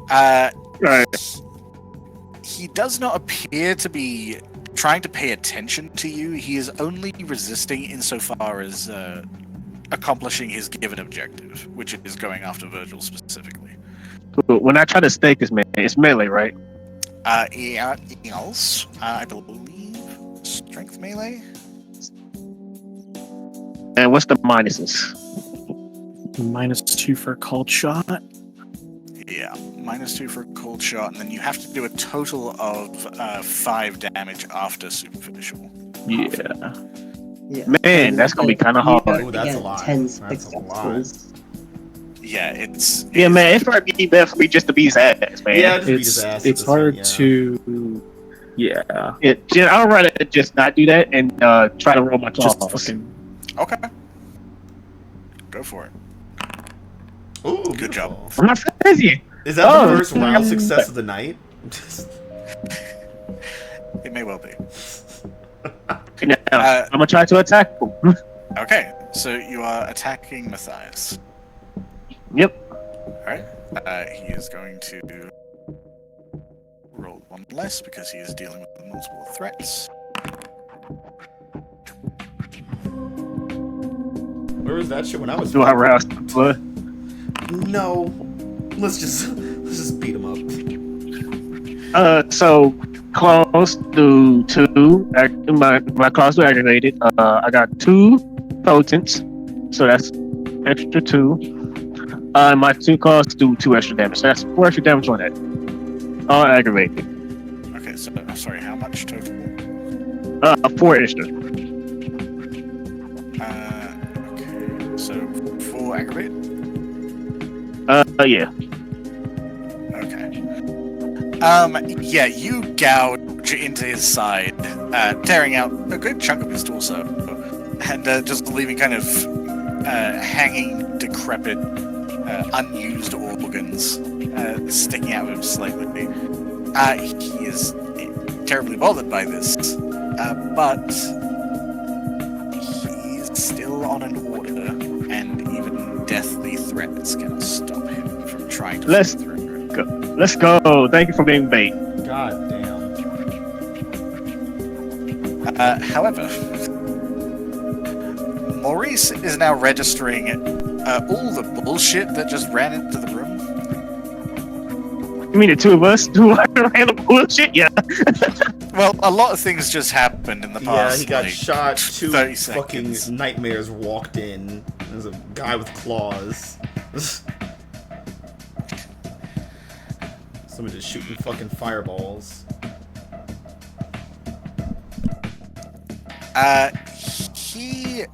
Right. He does not appear to be trying to pay attention to you. He is only resisting insofar as accomplishing his given objective, which is going after Virgil specifically. But when I try to stake this man, it's melee, right? Yeah, else, I believe. strength melee. And what's the minuses? -2 for a cold shot. Yeah, -2 for a cold shot, and then you have to do a total of 5 damage after superficial. Yeah. Yeah. Man, that's gonna be kind of You hard. have Ooh, to that's a get lot. 10 That's a lot. successes. Yeah, it's Yeah, man, it's gonna be better for me just to beat his ass, man. Yeah, just beat his It's ass. at it's this hard point, yeah. to. Yeah. I'd rather just not do that and try to roll my claws. Just fucking. okay. Go for it. Ooh, Good job. beautiful. I'm not crazy. Is that Oh, the first round success of the night? It may well be. Now, I'm gonna try to attack him. Okay, so you are attacking Matthias. Yep. Alright. He is going to roll 1 less because he is dealing with multiple threats. Where was that shit when I was? Do I rouse blood? No. Let's just beat him up. So claws do 2. My claws do aggravated. I got 2 potents, so that's extra 2. My 2 claws do 2 extra damage. So that's 4 extra damage on that. All aggravated. Okay, so I'm sorry, how much total? 4 extra. Okay, so 4 aggravate? Yeah. Okay. Yeah, you gouge into his side, tearing out a good chunk of his torso, and just leaving kind of hanging, decrepit, unused organs sticking out of him slightly. He is terribly bothered by this, but he's still on an order, and even deathly threats cannot stop him from trying to Let's fight through. Let's go. Thank you for being bait. God damn. However, Maurice is now registering all the bullshit that just ran into the room. You mean the 2 of us do random bullshit? Yeah. Well, a lot of things just happened in the Yeah, past. he got like, shot. 2 30 fucking seconds. nightmares walked in. There's a guy with claws. Someone just shooting fucking fireballs. He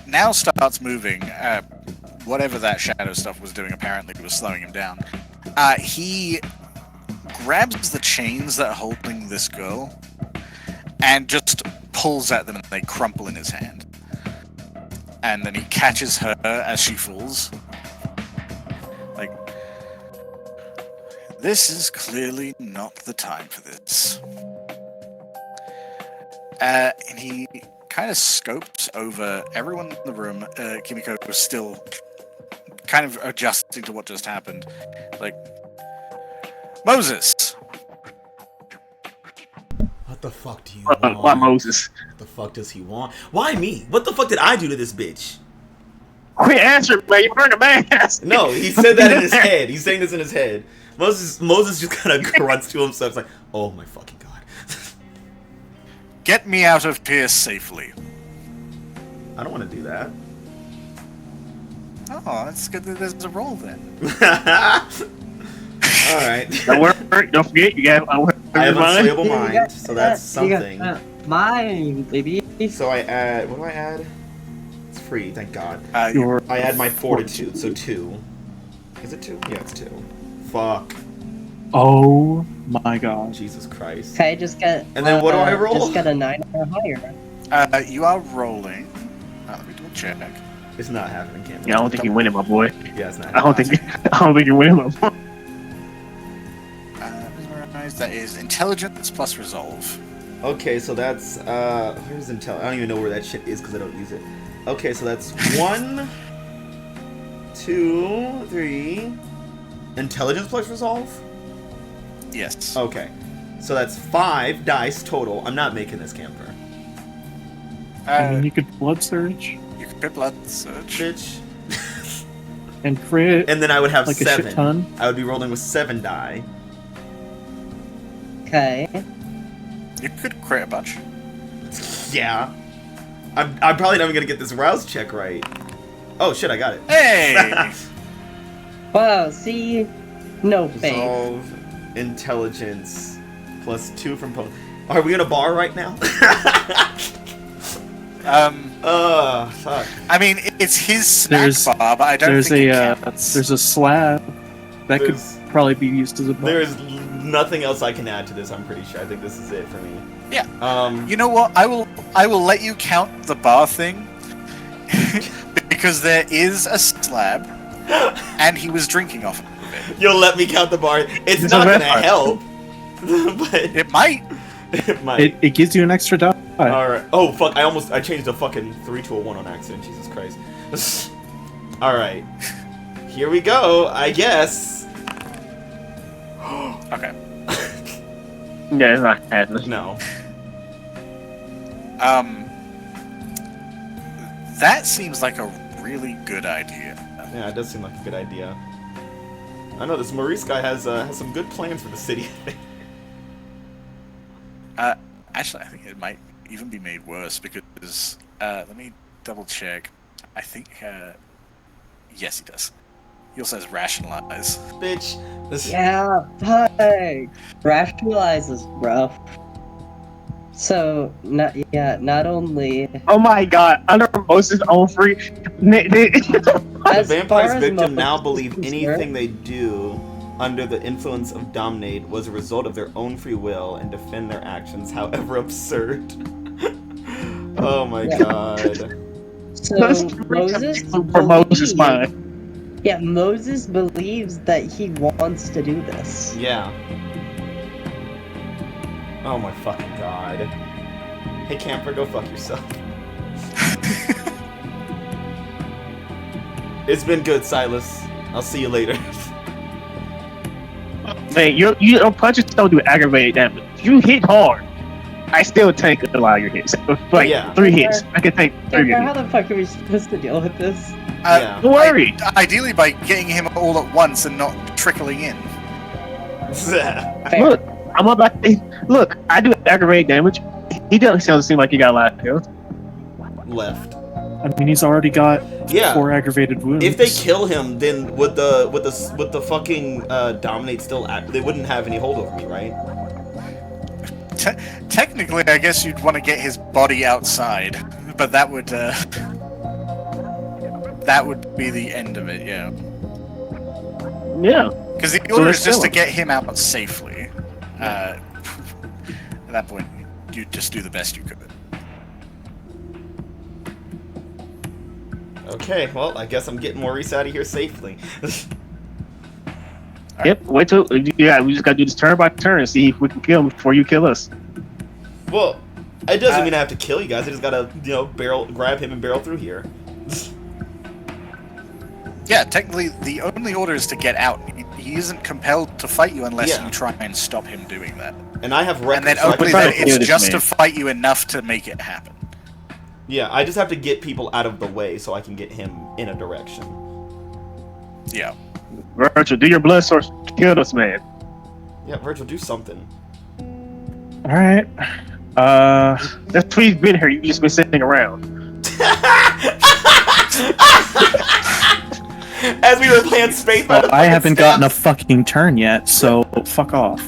now starts moving. Whatever that shadow stuff was doing apparently was slowing him down. He grabs the chains that are holding this girl and just pulls at them and they crumple in his hand. And then he catches her as she falls. Like, this is clearly not the time for this. And he kind of scopes over everyone in the room. Kimiko was still kind of adjusting to what just happened. Like, Moses! What the fuck do you want? Why Moses? What the fuck does he want? Why me? What the fuck did I do to this bitch? Quit answering, man. You burned a man. No, he said that in his head. He's saying this in his head. Moses just kind of grunts to himself. It's like, oh my fucking god. Get me out of here safely. I don't want to do that. Oh, it's good that there's a roll then. Alright. Don't worry. Don't forget, you got. I have mine. unstable mind, so that's something. Mine, baby. So I add. What do I add? It's free, thank god. Your I add my fortitude, so 2. Is it 2? Yeah, it's 2. Fuck. Oh my god. Jesus Christ. Okay, just get. And then what do I roll? Just get a 9 or higher. You are rolling. Let me double check. It's not happening, Cam. Yeah, I don't think you're winning, my boy. Yeah, it's not I don't happening. think you're winning, my boy. That is intelligence plus resolve. Okay, so that's where's intel? I don't even know where that shit is because I don't use it. Okay, so that's 1, 2, 3. Intelligence plus resolve? Yes. Okay. So that's 5 dice total. I'm not making this camper. I mean, you could blood surge You can put blood search. Bitch. and crit And then I would have like a 7. shit ton. I would be rolling with 7 die. Okay. You could crit a bunch. Yeah. I'm probably not even gonna get this rouse check right. Oh shit, I got it. Hey! Wow, see? No faith. Resolve intelligence plus 2 from Are we in a bar right now? Fuck. I mean, it's his snack There's- bar, but I don't There's think a it counts. there's a slab that There's- could probably be used as a bar. There's nothing else I can add to this, I'm pretty sure. I think this is it for me. Yeah. You know what? I will let you count the bar thing because there is a slab, and he was drinking off of it. You'll let me count the bar. It's It's not a gonna vampire. help. But It might. it might. It gives you an extra die. Alright. Oh, fuck. I changed a fucking 3 to a 1 on accident. Jesus Christ. Alright. Here we go, I guess. Okay. Yeah, it's not happening. No. That seems like a really good idea. Yeah, it does seem like a good idea. I know this Maurice guy has some good plans for the city. Actually, I think it might even be made worse because let me double check. I think yes, he does. He also has rationalize. Bitch. This... Yeah, fuck. Rationalize is rough. So, not only... Oh my god, under Moses' own free. The As vampire's far as victim now Moses believe is concerned- anything they do under the influence of Dominate was a result of their own free will and defend their actions, however absurd. Oh my Yeah. god. So, Let's Moses for Moses' believes- mind. Yeah, Moses believes that he wants to do this. Yeah. Oh my fucking god. Hey camper, go fuck yourself. It's been good, Silas. I'll see you later. Man, your punches don't do aggravated damage. If you hit hard, I still take a lot of your hits. Like Yeah. 3 hits. I can take 3 Camper, how hits. the fuck are we supposed to deal with this? Yeah. Don't worry. Ideally, by getting him all at once and not trickling in. Fair. Look, I'm about to, look, I do aggravated damage. He doesn't seem like he got a lot of health. Left. I mean, he's already got Yeah. 4 aggravated wounds. If they kill him, then would the fucking Dominate still act? They wouldn't have any hold over me, right? Technically, I guess you'd want to get his body outside, but that would be the end of it, yeah. Yeah. Because the So order let's is just kill to him. get him out safely. At that point, you just do the best you could. Okay, well, I guess I'm getting Maurice out of here safely. Yep. Wait till we just gotta do this turn by turn and see if we can kill him before you kill us. Well, it doesn't mean I have to kill you guys. I just gotta, grab him and barrel through here. Yeah, technically, the only order is to get out. He isn't compelled to fight you unless Yeah. you try and stop him doing that. And I have records. And then so I only can- try then to kill it's this just man. to fight you enough to make it happen. Yeah, I just have to get people out of the way so I can get him in a direction. Yeah. Virtual, do your blood source. Kill this man. Yeah, Virgil, do something. Alright. That's why he's been here. You've just been sitting around. As we were playing Space by Well, the I fucking haven't gotten a steps. fucking turn yet, so fuck off.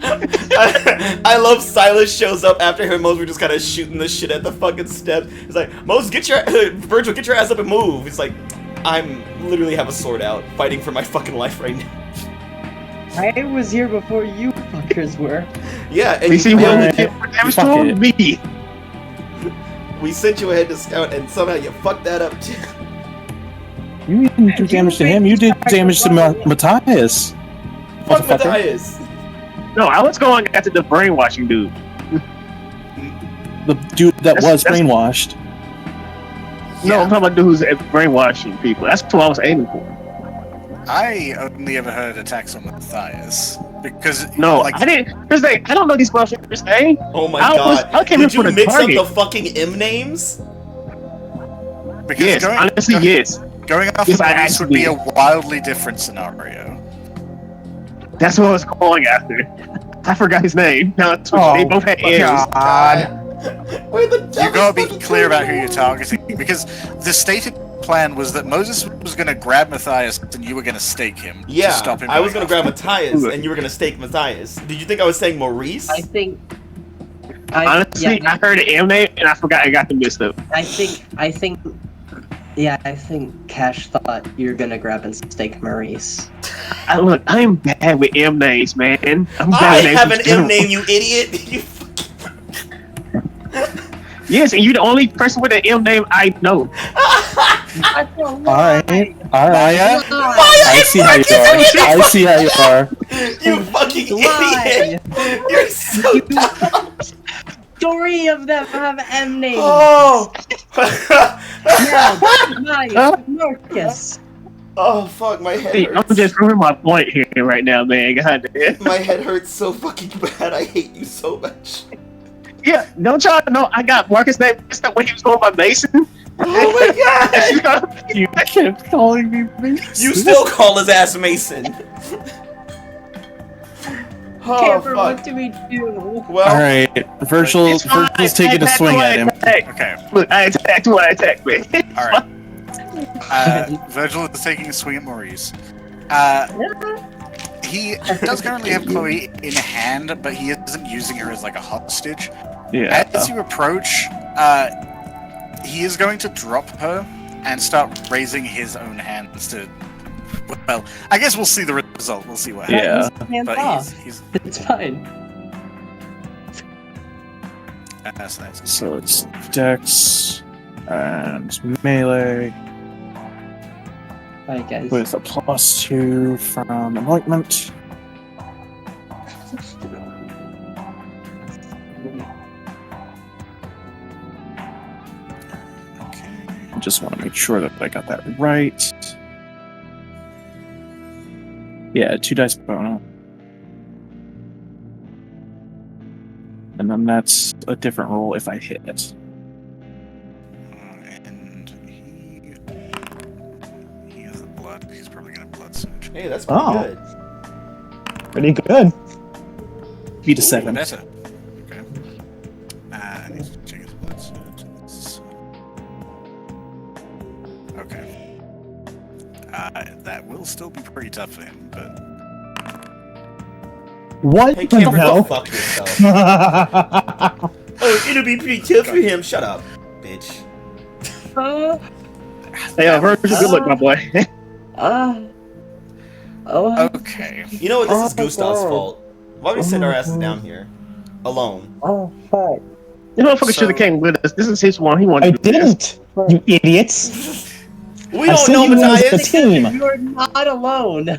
I love Silas shows up after him and Moses were just kind of shooting the shit at the fucking steps. He's like, Moses, Virgil, get your ass up and move. He's like, I'm literally have a sword out, fighting for my fucking life right now. I was here before you fuckers were. Yeah, and You see what Alright, we did for damage fuck to it. me? we sent you ahead to scout, and somehow you fucked that up too. You didn't do damage to him, you did damage to Matthias. Fuck Motherfucker. Matthias. No, I was going after the brainwashing dude. The dude that That's- was that's- brainwashed. No, I'm talking about dude who's brainwashing people. That's what I was aiming for. I only ever heard attacks on Matthias. Because, No, like, I didn't. His name. I don't know these motherfuckers' name. Oh my I god. came Did here you for the mix target. up the fucking M names? because Yes, going, honestly, yes. going after Yes, I Maurice would be a actually- wildly different scenario. That's what I was going after. I forgot his name. No, it's Oh, they both had M's. God. Where the You gotta be fucking clear about who Torino? you're targeting, because the stated plan was that Moses was gonna grab Matthias and you were gonna stake him to Yeah, stop him. I was going gonna grab after Matthias, and you were gonna stake Matthias. Did you think I was saying Maurice? I think. Honestly, I heard the M name and I forgot I got them mixed up. I think Cash thought you were gonna grab and stake Maurice. Look, I'm bad with M names, man. I'm I bad with names have in an general. M name, you idiot! You Yes, and you're the only person with an M name I know. Alright. Maya? I see how you are. I see how you are. You fucking Why? idiot! You're so dumb! 3 of them have M names. Oh! Yeah, Mike, Marcus. Oh fuck, my head See, hurts. I'm just proving my point here right now, man. God damn. My head hurts so fucking bad. I hate you so much. Yeah, don't y'all know I got Marcus' name mixed up when he was going by Mason? Oh my god! You kept calling me Mason. You still call his ass Mason. Oh Camper, fuck. what do we do? Well, Alright, Virgil's taking a swing at him. Okay, Look, I attacked who I attacked, man. alright. Virgil is taking a swing at Maurice. He does currently have Chloe in hand, but he isn't using her as like a hostage. Yeah. As you approach, he is going to drop her and start raising his own hands to. Well, I guess we'll see the result. We'll see what happens. Yeah. Hands But off. he's It's fine. so that's So it's Dex and melee Alright, guys. with a +2 from anointment. okay. Just want to make sure that I got that right. Yeah, 2 dice bonus. And then that's a different roll if I hit it. And he has a blood. He's probably gonna blood surge. hey, that's pretty Oh. good. Pretty good. Beat a 7. Better. Okay. I need to check his blood surge. Okay. That will still be pretty tough for him, but What Hey, the Camper, go hell? fuck yourself. Oh, it'll be pretty tough for him. Shut up, bitch. Hey, Virgil, good luck, my boy. okay. You know what? This is Oh, Gustav's God. fault. Why don't we send our asses down here? Alone. Oh, fuck. This motherfucker So- should have came with us. This is his one. He wanted I to do this. didn't, you idiots. We I don't said know, you wanted a Matthias! team. You're not alone.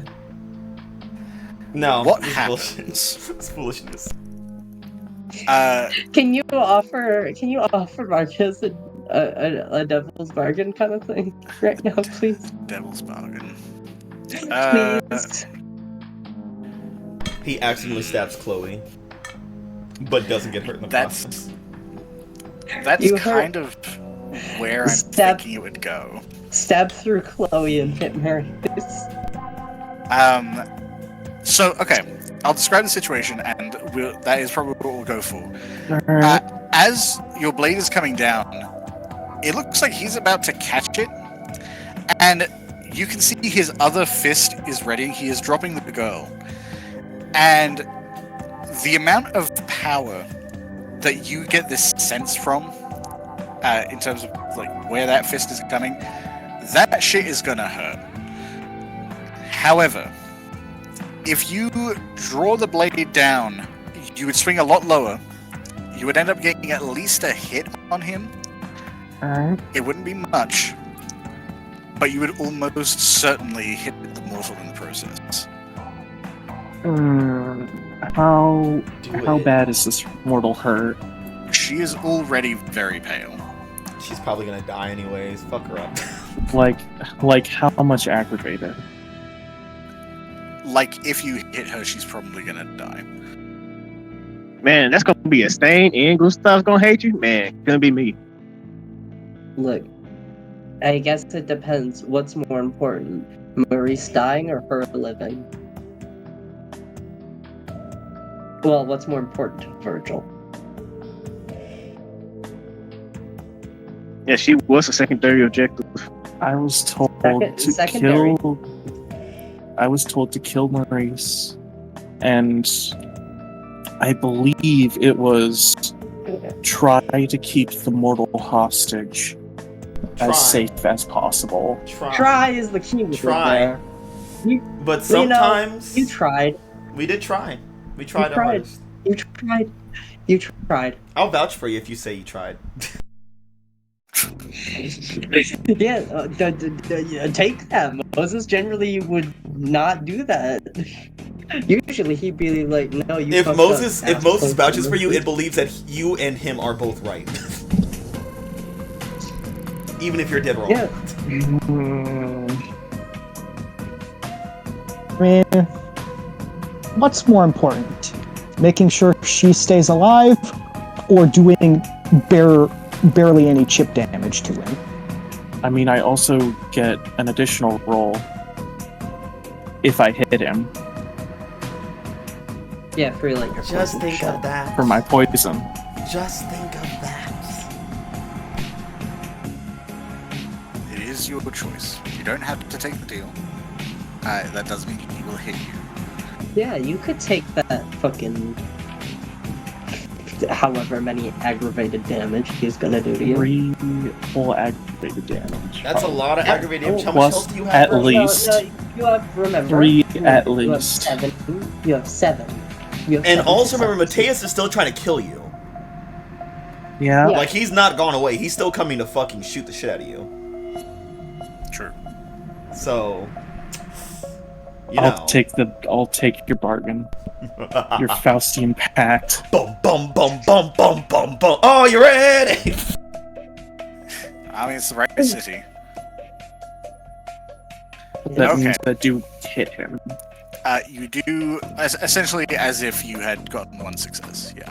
No. What it's happens? bullshit. It's foolishness. Can you offer Marcus a devil's bargain kind of thing right now, please? Devil's bargain. Please. He accidentally stabs Chloe, but doesn't get hurt in the That's- process. That's You heard- kind of where I'm Stab- thinking it would go. Stab through Chloe and hit Marius. So, okay, I'll describe the situation, and that is probably what we'll go for. Alright. As your blade is coming down, it looks like he's about to catch it, and you can see his other fist is ready. He is dropping the girl. And the amount of power that you get this sense from, in terms of like where that fist is coming, that shit is gonna hurt. However, if you draw the blade down, you would swing a lot lower. You would end up getting at least a hit on him. Alright. It wouldn't be much, but you would almost certainly hit the mortal in the process. How Do it. bad is this mortal hurt? She is already very pale. She's probably gonna die anyways. Fuck her up. Like how much aggravated? Like, if you hit her, she's probably gonna die. Man, that's gonna be a stain, and Gustav's gonna hate you. Man, gonna be me. Look, I guess it depends. What's more important, Maurice dying or her living? Well, what's more important to Virgil? Yeah, she was a secondary objective. I was told Secondary. I was told to kill Maurice, and I believe it was try to keep the mortal hostage as safe as possible. Try is the key word there. But sometimes You tried. we did try. We tried our tried. hardest. You tried. You tried. I'll vouch for you if you say you tried. Yeah, take that. Moses generally would not do that. Usually he'd be like, "No, you." If fucked Moses up. vouches for you, it believes that you and him are both right. Even if you're dead wrong. Yeah. I mean, what's more important? Making sure she stays alive, or doing barely any chip damage to him? I mean, I also get an additional roll if I hit him Yeah, for like your Just poison think shot. of that. for my poison. Just think of that. It is your choice. You don't have to take the deal. That does mean he will hit you. Yeah, you could take that fucking however many aggravated damage he's gonna do to you. 3 full aggravated damage. That's a lot of aggravated damage. How much Plus, health do you have? at bro? least. No, you have, remember, 3 at You have least. 7. You have 7. You have And 7 also remember, successes. Mateus is still trying to kill you. Yeah. Yeah. Like, he's not gone away. He's still coming to fucking shoot the shit out of you. True. So, you know. I'll take your bargain. Your Faustian pact. Bum bum bum bum bum bum bum. Oh, you ready? I mean, it's the right city. That Okay. means that you hit him. You do essentially as if you had gotten one success. Yeah.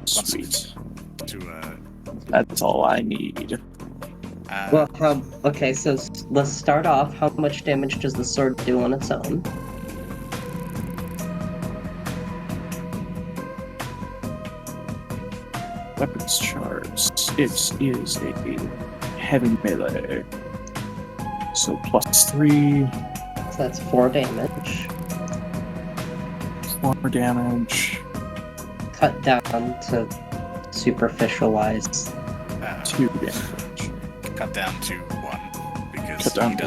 Sweet. To That's all I need. Well, okay, so let's start off. How much damage does the sword do on its own? Weapons charge. It is a heavy melee. So +3, So that's 4 damage. 4 damage, Cut down to superficial-wise. 2 damage. cut down to 1 because Cut down he to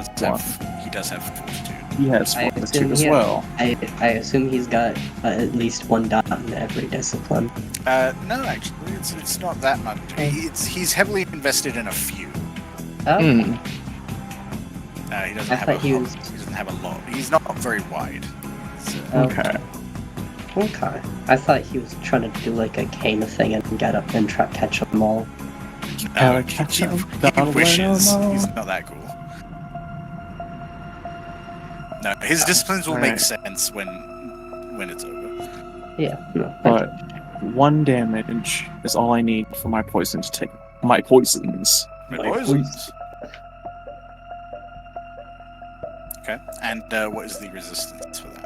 does have fortitude. He has I fortitude assume as he- well. I assume he's got at least 1 dot in every discipline. No, actually, it's not that much. He's heavily invested in a few. Oh, Hmm. He doesn't I have thought he was- He doesn't have a lot. He's not very wide. So, Okay. Okay. I thought he was trying to do like a cane thing and get up and try catch them all. Gotta catch him. Gotta he wishes. let him He's know. not that cool. No, his disciplines will make Alright. sense when it's over. Yeah, no. But 1 damage is all I need for my poison to take. My poisons. My My poisons. Okay, and what is the resistance for that?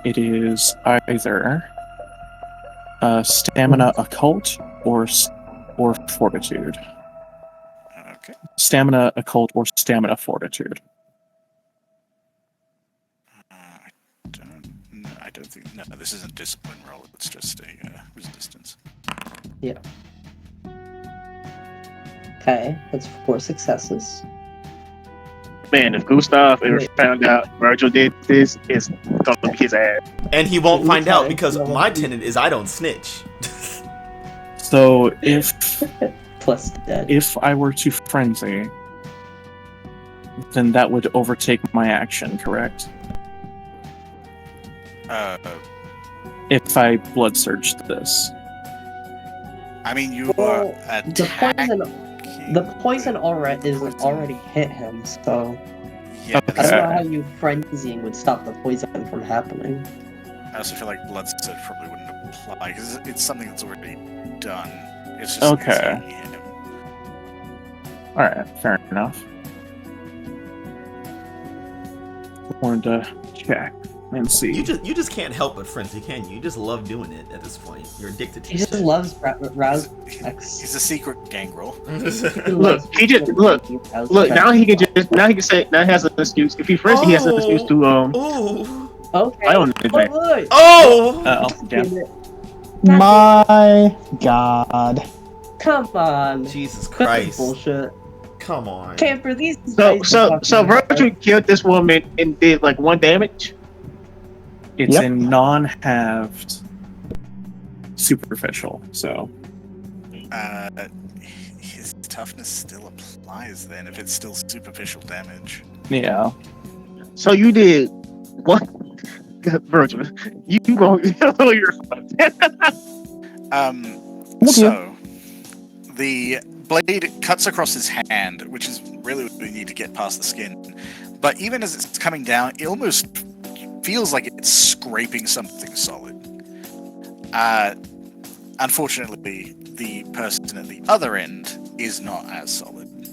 It is either stamina occult or fortitude. Okay. Stamina occult or stamina fortitude. I don't think. No, this isn't discipline roll. It's just a resistance. Okay, that's 4 successes. Man, if Gustav ever Wait. found out Virgil did this, it's gonna be his ass. And he won't find out Okay. because my tenet is I don't snitch. So if Plus dead. if I were to frenzy, then that would overtake my action, correct? If I blood surged this. I mean, you Well, are the poison already hit him, so Yeah, I don't know how you frenzying would stop the poison from happening. I also feel like blood surge probably wouldn't apply because it's something that's already done. It's just Okay. it's hitting him. Alright, fair enougugh. Wanted to check. And see. You just can't help but frenzy, can you? You just love doing it at this point. You're addicted to He it. just loves rouse. He's a secret gangrel. Look, he just look. Now he can say now he has an excuse. If he frenzy, he has an excuse to Ooh. Okay. I don't know that. Look. Oh! Uh-oh. Damn. My God. Come on. Jesus That's Christ. bullshit. Come on. Camper, these So guys so are so fucking- Virtue killed this woman and did like 1 damage. It's Yep. a non-halved superficial, so His toughness still applies then if it's still superficial damage. yeah. So you did what? Virtue, you gonna you're So the blade cuts across his hand, which is really what we need to get past the skin. But even as it's coming down, it almost feels like it's scraping something solid. Unfortunately, the person at the other end is not as solid,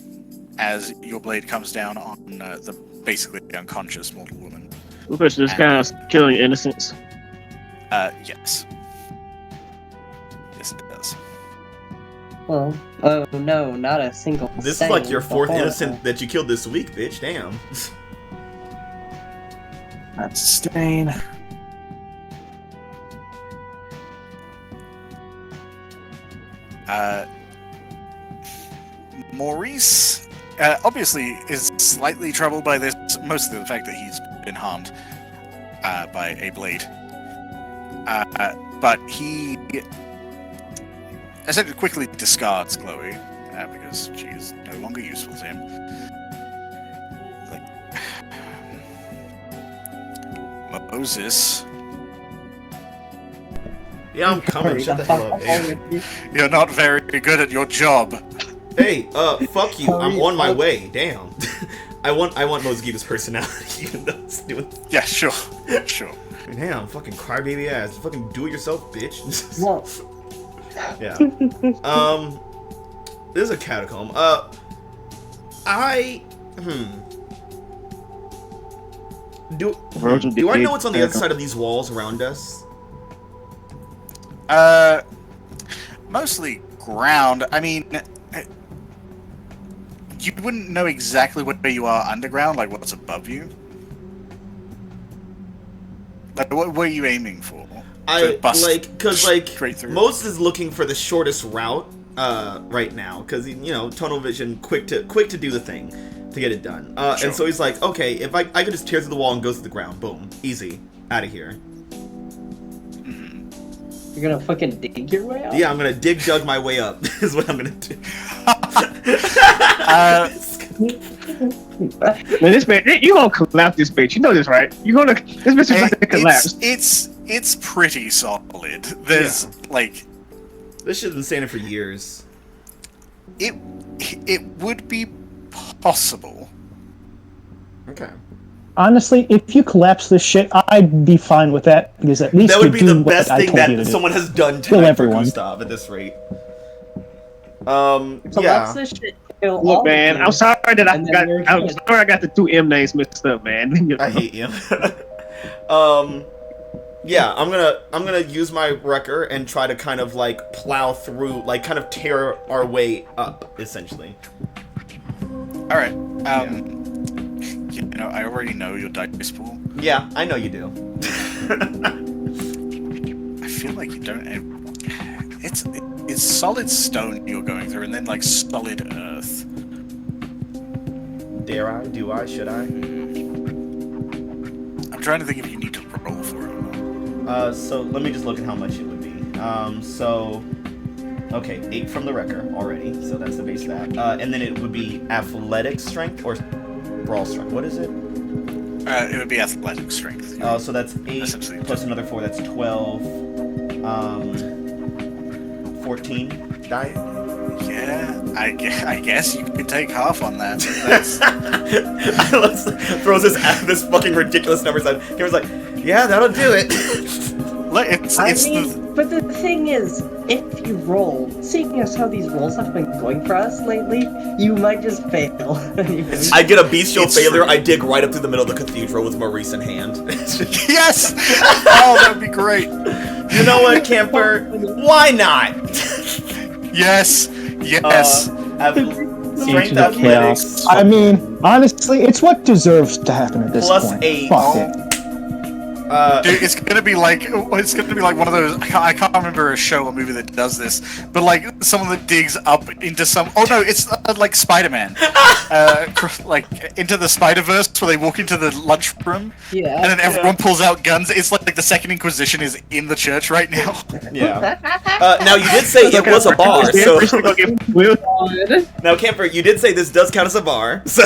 as your blade comes down on the basically unconscious mortal woman. Virtue is kind of killing innocence. Yes. Yes, it does. Well, oh no, not a single. This is like your thing. 4th Oh, innocent that you killed this week, bitch. Damn. That's a stain. Maurice obviously is slightly troubled by this, mostly the fact that he's been harmed by a blade. But he essentially quickly discards Chloe because she is no longer useful to him. Like, Moses, Yeah, I'm coming. Shut the hell up, man. you're not very good at your job. Hey, fuck you. I'm on my way. Damn. I want Mosquito's personality, even though it's doing. Yeah, sure, sure. Damn, fucking crybaby ass. Fucking do it yourself, bitch. Well, Yeah. This is a catacomb. Do I know what's on the other side of these walls around us? Mostly ground. I mean, you wouldn't know exactly where you are underground, like what's above you. Like, what were you aiming for? To bust straight through? Moses is looking for the shortest route right now because tunnel vision, quick to do the thing, to get it done. Sure. And so he's like, okay, if I could just tear through the wall and go through the ground, boom, easy, out of here. you're gonna fucking dig your way out? Yeah, I'm gonna dug my way up. Is what I'm gonna do. Man, this man, you gonna collapse this bitch. You know this, right? This bitch is about to collapse. It's pretty solid. There's like This shit's been standing for years. it would be possible. Okay. Honestly, if you collapse this shit, I'd be fine with that because at least That would you be do the what best I thing told you to that do. someone has done Kill tonight for everyone. Gustav at this rate. So Yeah. that's this shit. Kill all Look, man, of I'm you. sorry that And then you're I'm good. sorry I got the 2 M names mixed up, man. I hate you. Yeah, I'm gonna use my wrecker and try to kind of like plow through, like kind of tear our way up, essentially. All right. I already know your dice pool. Yeah, I know you do. I feel like you don't. It's solid stone you're going through, and then like solid earth. Dare I? Do I? Should I? I'm trying to think if you need to roll for it or not. So let me just look at how much it would be. Okay, 8 from the wrecker already, so that's the base of that. And then it would be athletic strength or brawl strength. What is it? It would be athletic strength. So that's 8 Essentially. plus another 4, that's 12. 14 die? Yeah, I guess you could take half on that. That's, Throws this fucking ridiculous numbers out. Cameron's like, yeah, that'll do it. look, it's I the But the thing is, if you roll, seeing as how these rolls have been going for us lately, you might just fail. I get a bestial It's failure. true. I dig right up through the middle of the cathedral with Maurice in hand. Yes! Oh, that would be great. You know what, Camper? Why not? Yes. Yes. Strength Agent of athletics. Chaos. I mean, honestly, it's what deserves to happen at this Plus point. 8. Fuck it. Dude, it's gonna be like one of those. I can't remember a show or movie that does this, but like someone that digs up into some. Oh no, it's like Spider-Man, like into the Spider-Verse where they walk into the lunchroom, Yeah. and then everyone pulls out guns. It's like the Second Inquisition is in the church right now. Yeah. Now you did say it was a bar, so God. now Camper, you did say this does count as a bar. So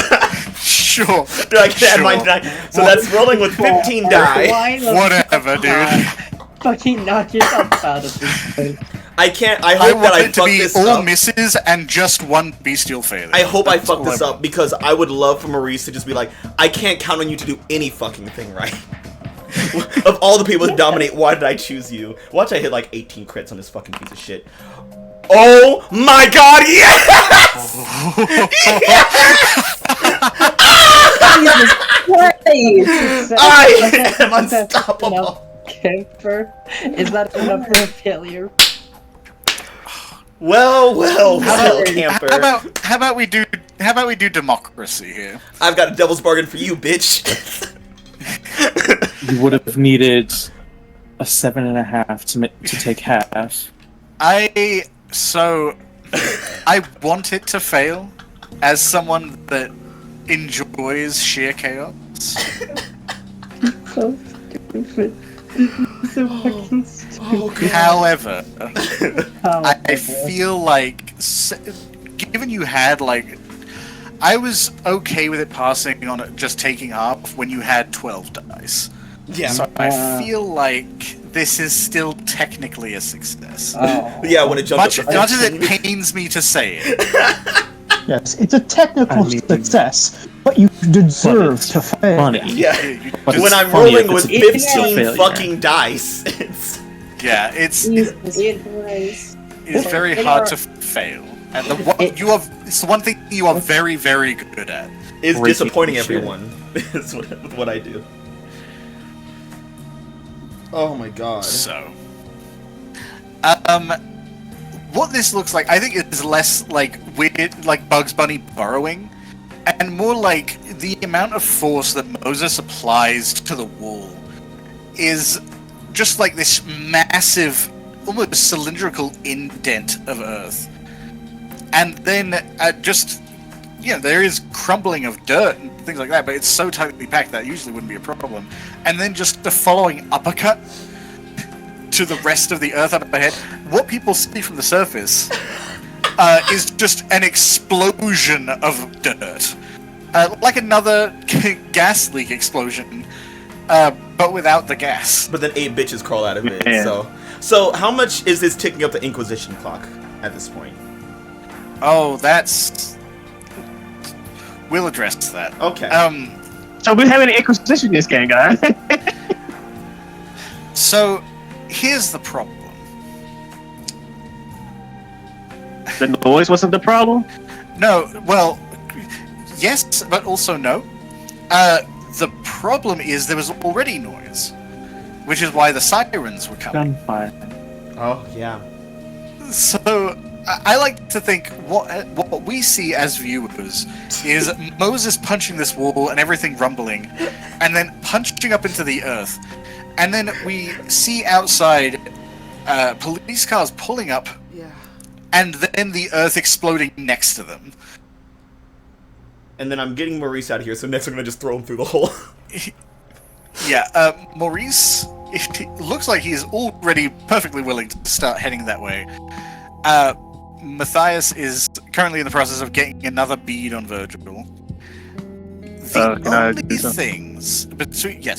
Sure. do I can add my die? So that's rolling with 15 die. Why the Whatever, dude. fucking knock yourself out of this thing? I can't. I I hope that want I it to fuck be this all up. misses and just one bestial failure. I hope I That's fuck all this I up want. because I would love for Maurice to just be like, I can't count on you to do any fucking thing right. Of all the people to dominate, why did I choose you? Watch I hit like 18 crits on this fucking piece of shit. Oh my god, yes! Jesus Christ! I am unstoppable. Camper, is that enough for a failure? Well, How Camper. how about we do democracy here? I've got a devil's bargain for you, bitch. You would have needed a 7.5 to take half. I want it to fail as someone that enjoys sheer chaos. So stupid. So fucking stupid. However, How I feel like given you had like I was okay with it passing on it just taking half when you had 12 dice. Yeah. So I feel like this is still technically a success. Oh. Yeah, when it jumped Much up to as it 15. pains me to say it. Yes, it's a technical I mean- success, but you deserve to fail. Funny. Yeah. But When it's I'm funny rolling if with it's a 15 failure. fucking dice, it's... Yeah, it's very hard to fail. And it's the one thing you are very, very good at. Is Breaking disappointing shit. everyone. Is what I do. Oh my god. So, what this looks like, I think, is less like weird, like Bugs Bunny burrowing, and more like the amount of force that Moses applies to the wall is just like this massive, almost cylindrical indent of earth, and then there is crumbling of dirt and things like that, but it's so tightly packed that usually wouldn't be a problem. And then just the following uppercut to the rest of the earth up ahead. What people see from the surface is just an explosion of dirt. Like another gas leak explosion, but without the gas. But then 8 bitches crawl out of it, Yeah. So how much is this ticking up the Inquisition clock at this point? Oh, that's... We'll address that. Okay. So we have an Inquisition in this game, guys. So, here's the problem. The noise wasn't the problem. No, well, yes, but also no. The problem is there was already noise, which is why the sirens were coming. Gunfire. Oh, yeah. So, I like to think what we see as viewers is Moses punching this wall and everything rumbling, and then punching up into the earth. And then we see outside police cars pulling up, and then the earth exploding next to them. And then I'm getting Maurice out of here, so next I'm gonna just throw him through the hole. Yeah, Maurice, it looks like he's already perfectly willing to start heading that way. Matthias is currently in the process of getting another bead on Virgil. The Can I only do something? things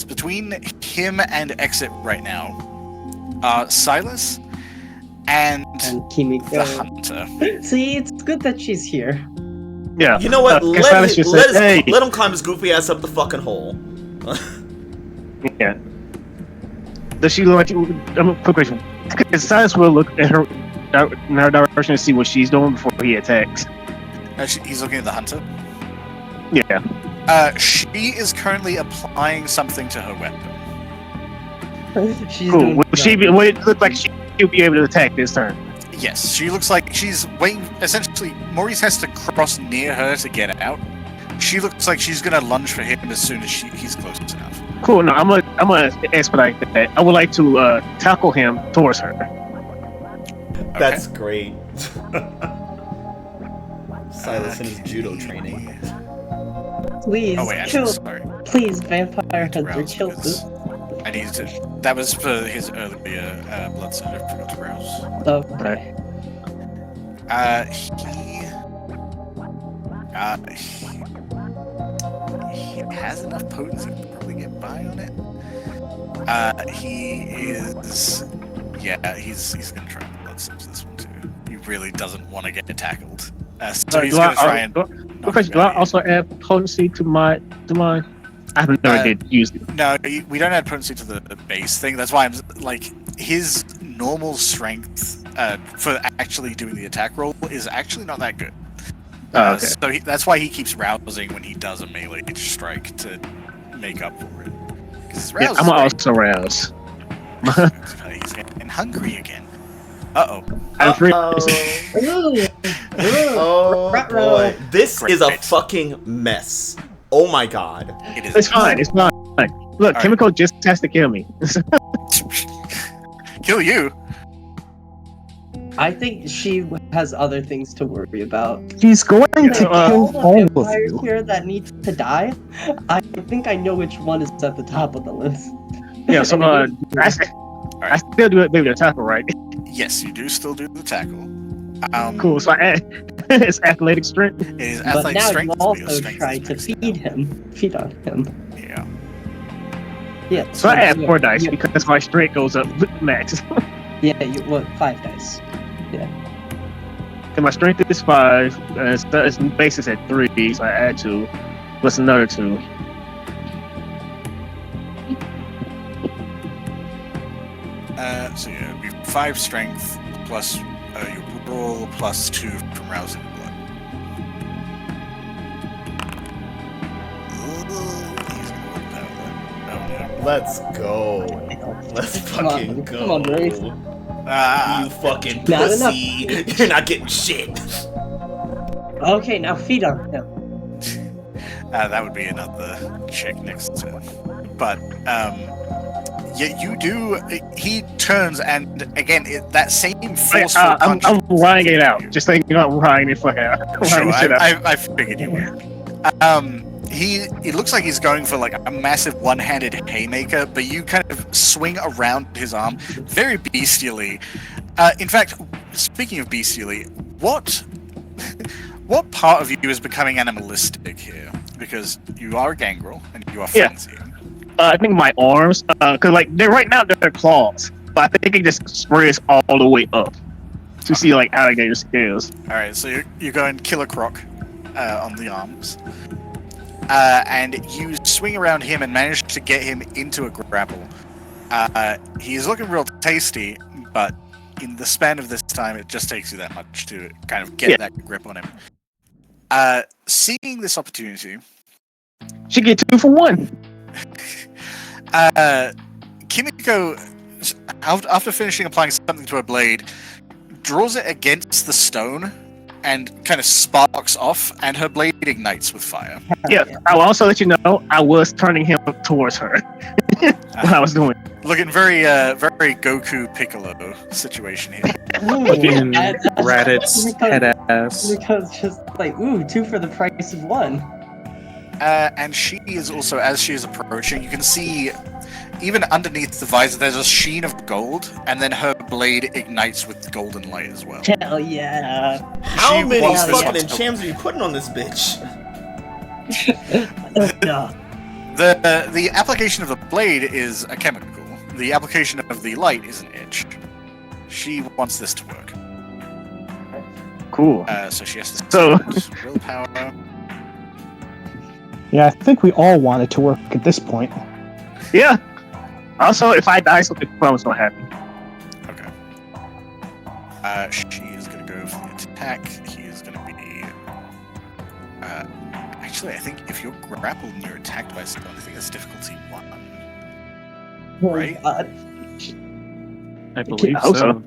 between him and Exit right now are Silas and And Kimiko. the Hunter. See, it's good that she's here. Yeah. You know what? Because Silas just said, hey. Let him climb his goofy ass up the fucking hole. Yeah. Does she like? Quick question. Because Silas will look at her in her direction to see what she's doing before he attacks. He's looking at the hunter. Yeah. She is currently applying something to her weapon. She's Cool. doing Will it look like she'll be able to attack this turn? Yes, she looks like she's waiting. Essentially, Maurice has to cross near her to get out. She looks like she's gonna lunge for him as soon as he's close enough. Cool. No, I'm gonna expedite that. I would like to tackle him towards her. That's great. Silas in his judo training. Please, Oh wait, I'm chill. sorry. Please, Vampire Hunter, Rouse, chill. because I needed to. That was for his earlier blood center. I forgot to rouse. Okay. He has enough potency to probably get by on it. He's gonna try and blood sims this one too. He really doesn't want to get tackled. So he's gonna try and. Do I also add potency to mine? I haven't never did use it. No, we don't add potency to the base thing. That's why I'm like his normal strength for actually doing the attack roll is actually not that good. Okay. So that's why he keeps rousing when he does a melee strike to make up for it. Yeah, I'm gonna also rouse. He's getting hungry again. Uh-oh. I'm free. Oh boy. This Great. is a fucking mess. Oh my god. It is. It's fine. It's fine. Look, All Chemical just has to kill me. Kill you. I think she has other things to worry about. He's going to Like, kill all the all of vampires you. here that need to die, I think I know which one is at the top of the list. Yeah, so I still do it, maybe the tackle, right? Yes, you do still do the tackle. Cool. So I add it's athletic strength. It is But athletic now you strength. but your also strength try is to maxed feed out. feed on him. Yeah. Yeah. So I add yeah, 4 dice yeah, because my strength goes up max. Yeah, you what? 5 dice. And my strength is 5. Its base is at 3, so I add 2 plus another 2. So yeah, it'd be 5 strength plus your roll plus 2 from rousing blood. Ooh, he's gonna roll that one. Oh no. Let's go. Let's fucking go. Come on, Maurice. You fucking Not pussy. You're not getting shit. Okay, now feed on him. That would be another check next turn. But yeah, you do. He turns and again that same forceful punch. I'm riding it out. Just thinking about riding it fuck out. Sure, Riding shit out. I figured you would. It looks like he's going for like a massive one-handed haymaker, but you kind of swing around his arm very bestially. In fact, speaking of bestially, what part of you is becoming animalistic here? Because you are a gangrel and you are Yeah. frenzied. I think my arms, cause like they're right now they're claws, but I think it just spreads all the way up to see like alligator scales. All right, so you're going Killer Croc on the arms, and you swing around him and manage to get him into a grapple. He's looking real tasty, but in the span of this time, it just takes you that much to kind of get that grip on him. Seeing this opportunity, She get 2 for 1. Kimiko, after finishing applying something to her blade, draws it against the stone and kind of sparks off, and her blade ignites with fire. Yeah, I will also let you know I was turning him towards her when I was doing it. Looking very, very Goku Piccolo situation here. Fucking Raditz head ass. Because just like, ooh, 2 for the price of 1. And she is also, as she is approaching, you can see even underneath the visor there's a sheen of gold, and then her blade ignites with golden light as well. Hell yeah. How She many wants this fucking one to- enchants are you putting on this bitch? No. The application of the blade is a chemical. The application of the light is an itch. She wants this to work. Cool. So she has to So- spend willpower. Yeah, I think we all want it to work at this point. Yeah. Also, if I die, something fun was gonna happen. Okay. She is going to go for the attack. He is going to be... actually, I think if you're grappled and you're attacked by someone, I think it's difficulty 1. Right? I believe hope so.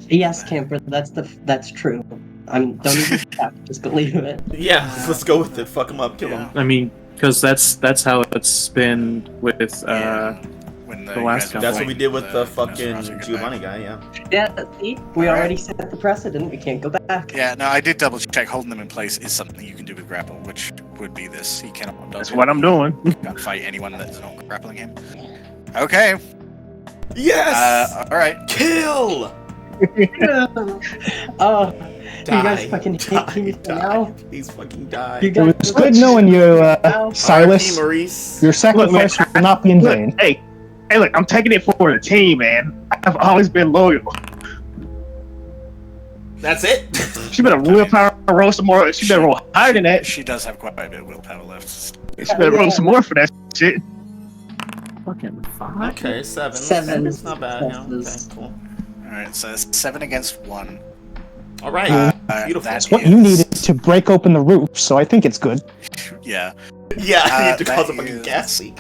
Yes, Camper, that's true. Don't even check, just believe it. Yeah, let's go with it. Fuck him up, kill him. I mean, because that's how it's been with When the last you guys couple. That's what we did with the fucking Nosferatu get Giovanni back. guy, yeah. Yeah, see? We Alright. already set the precedent, we can't go back. Yeah, no, I did double check. Holding them in place is something you can do with grapple, which would be this. He cannot dodge That's it. what I'm doing. He can't fight anyone that's not grappling him. Okay. Yes! Alright. Kill! Oh, Die, you guys fucking hate me now. Please fucking die. You It guys was good knowing you, Silas. RP Maurice. Your sacrifice will not be in vain. Look, hey, look, I'm taking it for the team, man. I've always been loyal. That's it? She better willpower roll some more. She better roll higher than that. She does have quite a bit of willpower left. She better roll some more for that shit. fucking 5. Okay, 7. Seven. It's not bad, yeah. Okay, Successes. cool. Alright, so it's 7 against 1. Alright, beautiful. That What you is- needed to break open the roof, so I think it's good. Yeah. Yeah, I need to that cause a fucking is- gas leak.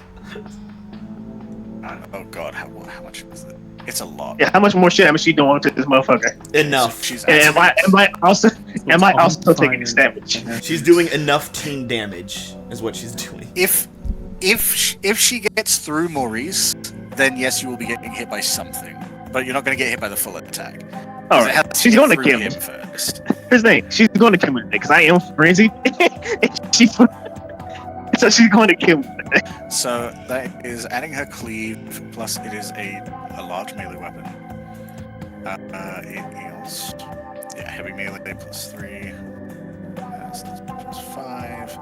Oh god, how much is it? It's a lot. Yeah, how much more shit am she doing to this motherfucker? Enough. She's And am I also Fire. taking this damage? She's doing enough team damage, is what she's doing. If she gets through Maurice, then yes, you will be getting hit by something. But you're not going to get hit by the full attack. 'Cause All it has right, to she's get going to through kill him me. first. Here's the thing, she's going to kill me because I am frenzied. So she's going to kill me. So that is adding her cleave, plus it is a large melee weapon. It heals. Yeah, heavy melee plus 3. That's plus 5.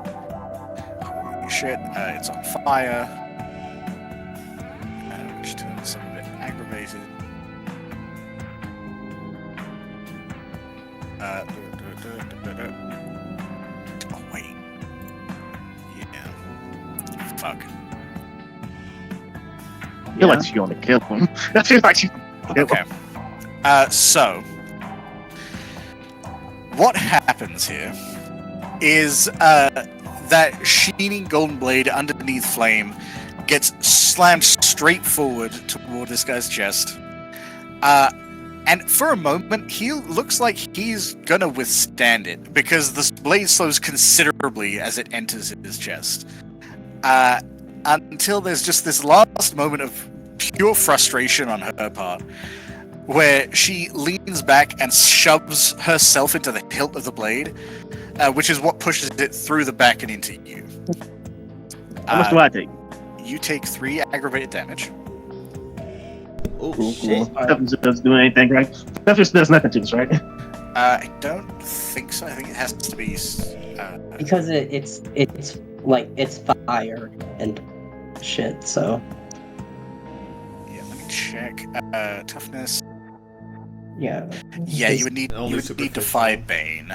Holy shit, it's on fire. Which turns some of it aggravated. Oh, wait. Yeah. Fuck. I feel like she's going to kill him. That feels like she's going to kill Okay. him. So, what happens here is that sheening golden blade underneath flame gets slammed straight forward toward this guy's chest. And for a moment, he looks like he's gonna withstand it because this blade slows considerably as it enters his chest. Until there's just this last moment of pure frustration on her part, where she leans back and shoves herself into the hilt of the blade, which is what pushes it through the back and into you. How much do I take? You take 3 aggravated damage. Oh, Cool, shit. cool. Stuff just doesn't do anything, right? Stuff just does nothing to us, right? I don't think so. I think it has to be. Because it's like it's fire and shit. So Yeah, let me check. Toughness. yeah. Yeah, you would need Only to superficial. fight Bane.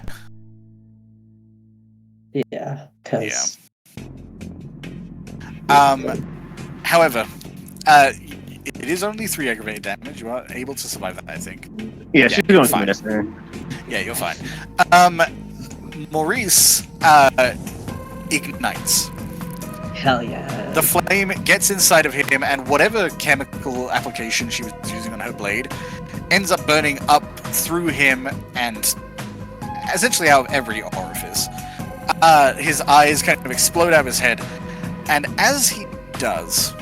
Yeah, because However, it is only 3 aggravated damage. You are able to survive that, I think. Yeah, she's you're going to fine. do this there. Yeah, you're fine. Maurice ignites. hell yeah. The flame gets inside of him, and whatever chemical application she was using on her blade ends up burning up through him and essentially out of every orifice. His eyes kind of explode out of his head, and as he does,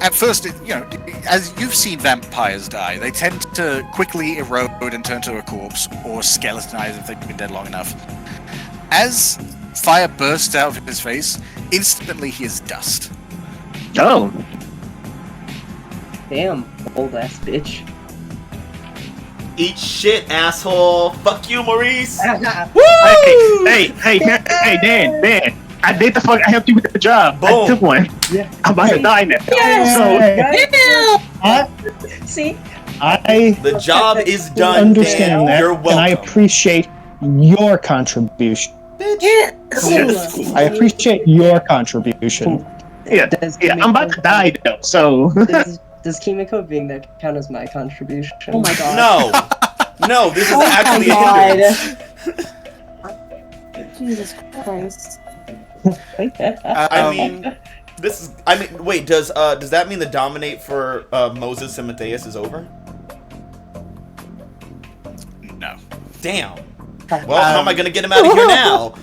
at first, as you've seen vampires die, they tend to quickly erode and turn to a corpse, or skeletonize if they've been dead long enough. As fire bursts out of his face, instantly he is dust. Oh, Damn, old ass bitch. Eat shit, asshole. Fuck you, Maurice. hey, Dan, I did the fuck. I helped you with the job. Boom. I took one. Yeah. I'm about to die now. Yes! So, See, See? I The job is done. understand Dan. that, You're welcome. and I appreciate your contribution. I appreciate your contribution. yeah, I'm about to die though. So, Does Kimiko being there count as my contribution? Oh my god. No, this is Oh my actually a God. hindrance. Jesus Christ. I mean, wait. Does that mean the dominate for Moses and Matthias is over? No. Damn. Well, how am I gonna get him out of here now?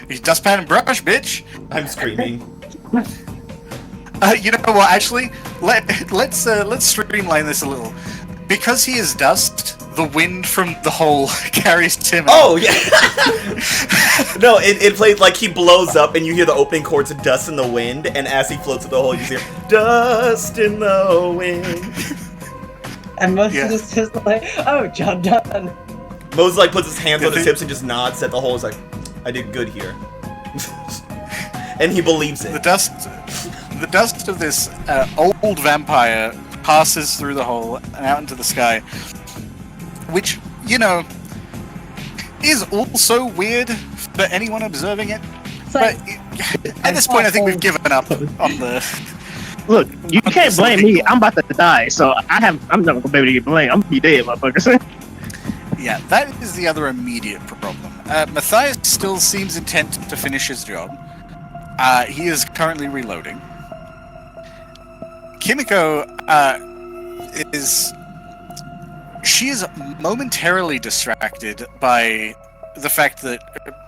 He's dustpan and brush, bitch. I'm screaming. You know what? Actually, let's streamline this a little. Because he is dust, the wind from the hole carries Tim. Oh yeah. No, it plays like he blows up, and you hear the opening chords of "Dust in the Wind," and as he floats through the hole, you hear "Dust in the Wind." And Moses is like, "Oh, job done." Moses like puts his hands on his hips and just nods at the hole. He's like, "I did good here," and he believes it. The dust of this old vampire passes through the hole and out into the sky, which, you know, is also weird for anyone observing it. But at this point, I think we've given up on the. Look, you can't blame me. I'm about to die, so I'm never gonna be able to get blamed. I'm gonna be dead, motherfuckers. Yeah, that is the other immediate problem. Matthias still seems intent to finish his job. He is currently reloading. Kimiko she is momentarily distracted by the fact that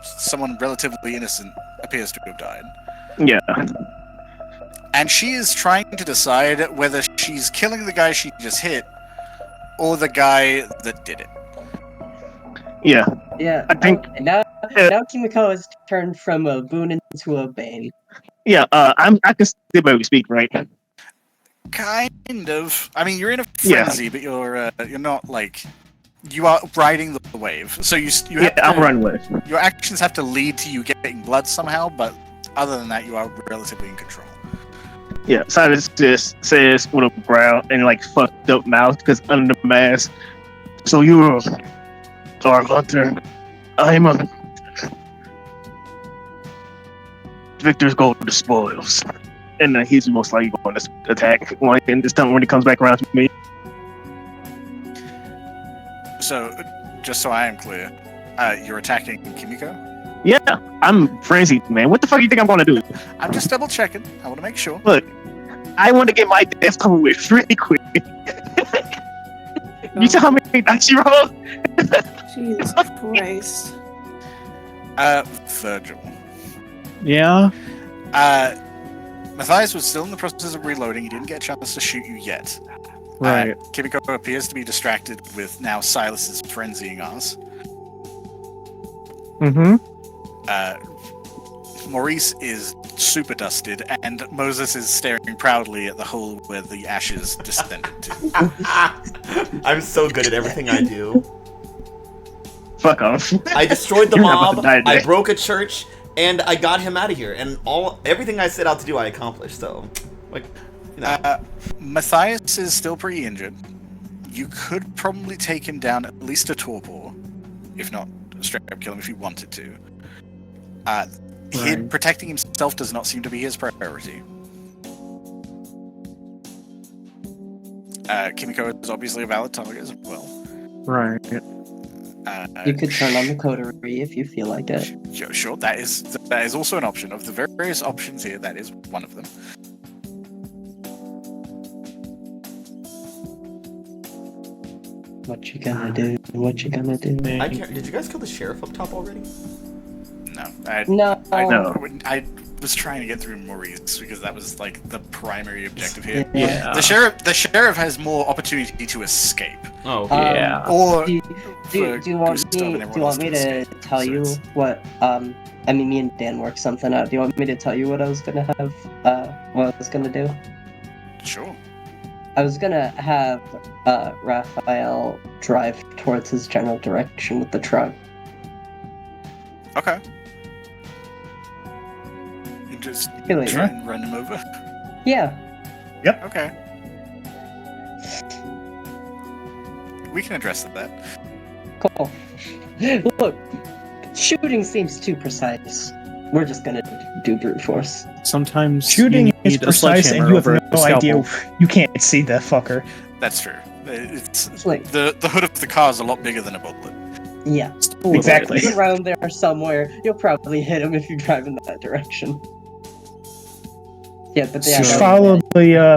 someone relatively innocent appears to have died. Yeah. And she is trying to decide whether she's killing the guy she just hit or the guy that did it. Yeah. Yeah. I think now Kimiko has turned from a boon into a bane. Yeah. I can still barely speak, right? Kind of. I mean, you're in a frenzy, but you're not like you are riding the wave. So you have to, I'm running with. Your actions have to lead to you getting blood somehow, but other than that, you are relatively in control. Yeah, Silas just says with a growl and like fucked up mouth because under the mask. So you're a Dark Hunter. I'm a Victor's going to spoils. And he's most likely going to attack and this time when he comes back around to me. So, just so I am clear, you're attacking Kimiko? Yeah, I'm frenzied, man. What the fuck do you think I'm going to do? I'm just double checking. I want to make sure. Look, I want to get my death over with really quick. You tell how many dice you roll? Jesus Christ. Virgil. Yeah. Matthias was still in the process of reloading. He didn't get a chance to shoot you yet. Right. Kimiko appears to be distracted with now Silas's frenzying us. Mm-hmm. Maurice is super dusted, and Moses is staring proudly at the hole where the ashes descended to. I'm so good at everything I do. Fuck off. I destroyed the You're not about mob, to die today. I broke a church, and I got him out of here. And everything I set out to do, I accomplished. So, like, you know. Matthias is still pretty injured. You could probably take him down at least a torpor, if not straight up kill him if you wanted to. Him protecting himself does not seem to be his priority. Kimiko is obviously a valid target as well. Right. You could turn on the coterie if you feel like it. Sure, that is also an option. Of the various options here, that is one of them. What you gonna do? What you gonna do? I can't. Did you guys kill the sheriff up top already? No. I was trying to get through Maurice because that was like the primary objective here. Yeah. The sheriff has more opportunity to escape. Oh, Yeah. Or Do you want me to tell you what? I mean, me and Dan worked something out. Do you want me to tell you what I was gonna have? What I was gonna do? Sure. I was gonna have Raphael drive towards his general direction with the truck. Okay. You just Really, try yeah. and run him over. Yeah. Okay. We can address that. Cool. Look, shooting seems too precise. We're just gonna do brute force. Sometimes Shooting you is need a precise, and sledgehammer you have over a no idea. scalpel. You can't see the fucker. That's true. It's Like, the hood of the car is a lot bigger than a bullet. yeah. Still a Exactly. bullet. He's around there somewhere. You'll probably hit him if you drive in that direction. Yeah, but Just yeah,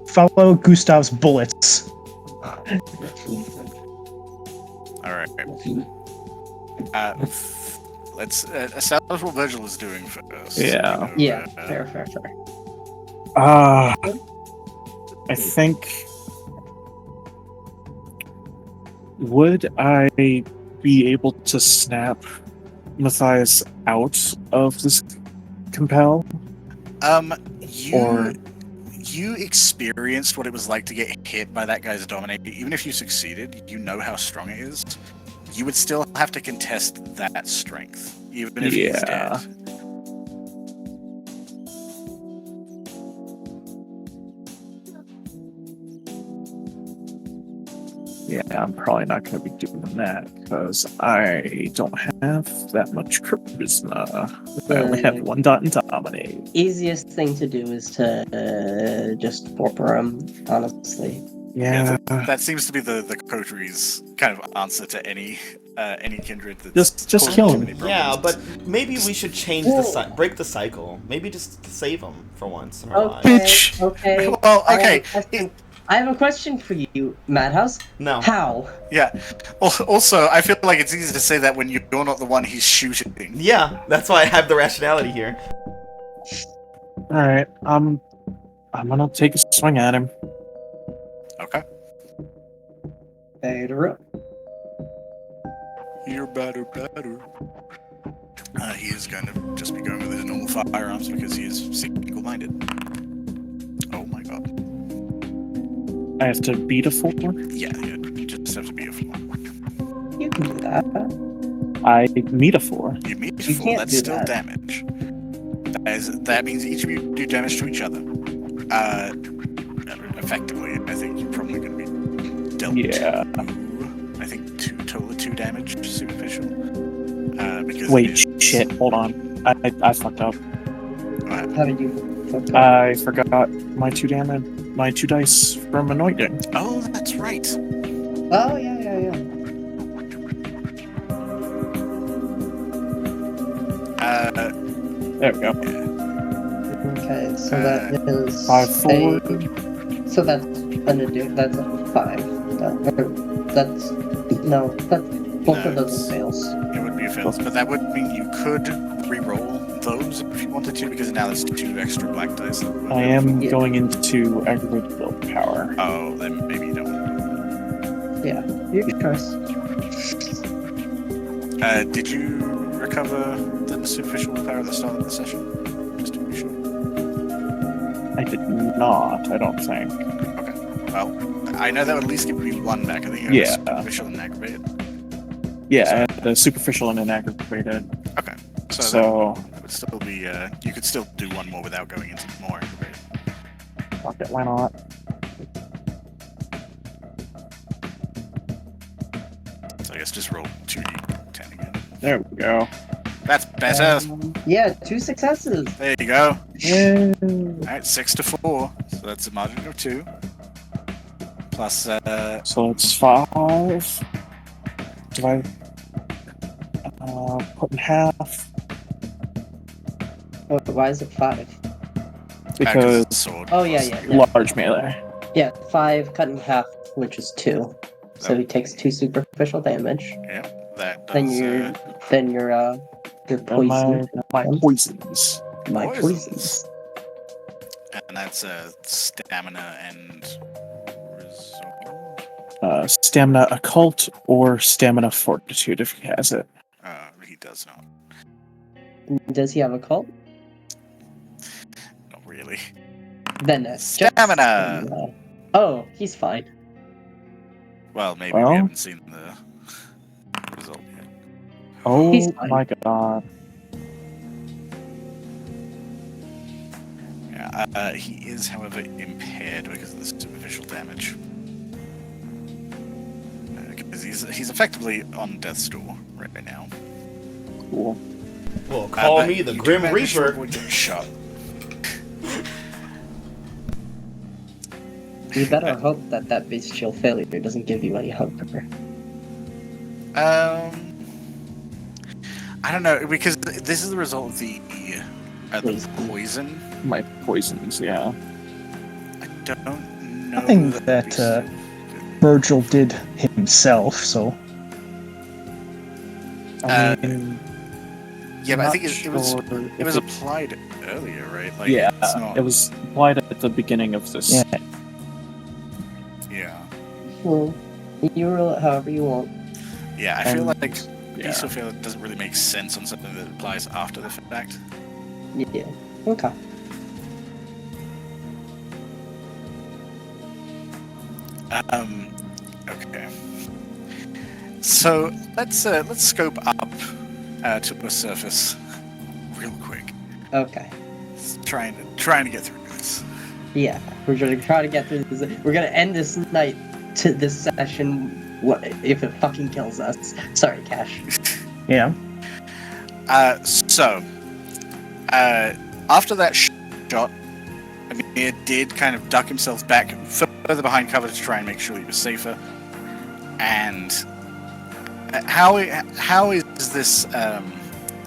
follow Gustav's bullets. All right. Let's establish what Virgil is doing first. Yeah. yeah, fair. I think. Would I be able to snap Matthias out of this compel? You experienced what it was like to get hit by that guy's dominator. Even if you succeeded, you know how strong it is. You would still have to contest that strength, even if he's dead. Yeah, I'm probably not going to be doing that because I don't have that much charisma. I only have 1 dot in dominate. Easiest thing to do is to just torpor him, honestly. Yeah, That seems to be the coteries kind of answer to any kindred that's Just causing kill too him. many Yeah, problems. but maybe we should change break the cycle. Maybe just save him for once in our lives. Bitch. Okay. Well, okay. I have a question for you, Madhouse. No. How? Yeah. Also, I feel like it's easy to say that when you're not the one he's shooting. Yeah, that's why I have the rationality here. Alright, I'm gonna take a swing at him. Okay. Batter up. You're better. He is going to just be going with his normal firearms because he is single-minded. Oh my god. I have to beat a 4. Yeah, you just have to be a 4. You can do that. I meet a 4. You meet a You 4, can't that's do still that. damage. That means each of you do damage to each other. Effectively, I think you're probably going to be dealt Yeah. I think 2 damage superficial. Because Wait, shit, hold on. I fucked up. How did you fuck up? I forgot my 2 dice from anointing. Oh, that's right. Oh, yeah. There we go. Okay, so that is 5 forward. So that's gonna do. That's a 5. That's both of those fails. It would be a fail, but that would mean you could re-roll those if you wanted to, because now there's 2 extra black dice. I am going into aggravated willpower. Oh, then maybe you don't. Yeah, your choice. Did you recover the superficial willpower at the start of the session? Just to be sure. I did not, I don't think. Okay. Well, I know that would at least give me 1 back. I think you have superficial and aggravated. Yeah, I had the superficial and an aggravated. Okay. So that would still be. You could still do 1 more without going into more aggravated. fuck it, why not? So I guess just roll 2d10 again. There we go. That's better. Yeah, 2 successes. There you go. Yay. Alright, 6 to 4. So that's a margin of 2. Plus, So it's 5. Do I put in half? Oh, why is it 5? Because sword. Oh, yeah. large melee. Yeah, 5 cut in half, which is 2. So he takes 2 superficial damage. Yeah, that does. Then you're poison. My poisons. My Poisons. poisons. And that's stamina and resolve. Stamina occult or stamina fortitude if he has it. He does not. Does he have a cult? Not really. Then just Stamina! Oh, he's fine. Well, maybe Well. we haven't seen the result yet. Oh He's fine. my god. Yeah, he is, however, impaired because of the superficial damage. Because he's effectively on death's door right now. Cool. Well, call but me the you do Grim manage to Reaper. avoid getting shot. You better hope that bestial failure doesn't give you any hunger. I don't know, because this is the result of the poison. My poisons, yeah. I don't know. Nothing that Virgil did himself, so. I mean, Yeah, but I think not it was sure applied earlier, right? Like, yeah, it's not... it was applied at the beginning of this. Yeah. Yeah. Well, you rule it however you want. Yeah, I feel like yeah. bestial failure doesn't really make sense on something that applies after the fact. Yeah. Okay. Okay. So let's scope up to a surface real quick. Okay. Trying to get through this. Yeah, we're gonna try to get through this. We're gonna end this night to this session. What if it fucking kills us? Sorry, Cash. Yeah. So after that shot, Amir did kind of duck himself back further behind cover to try and make sure he was safer. And how is this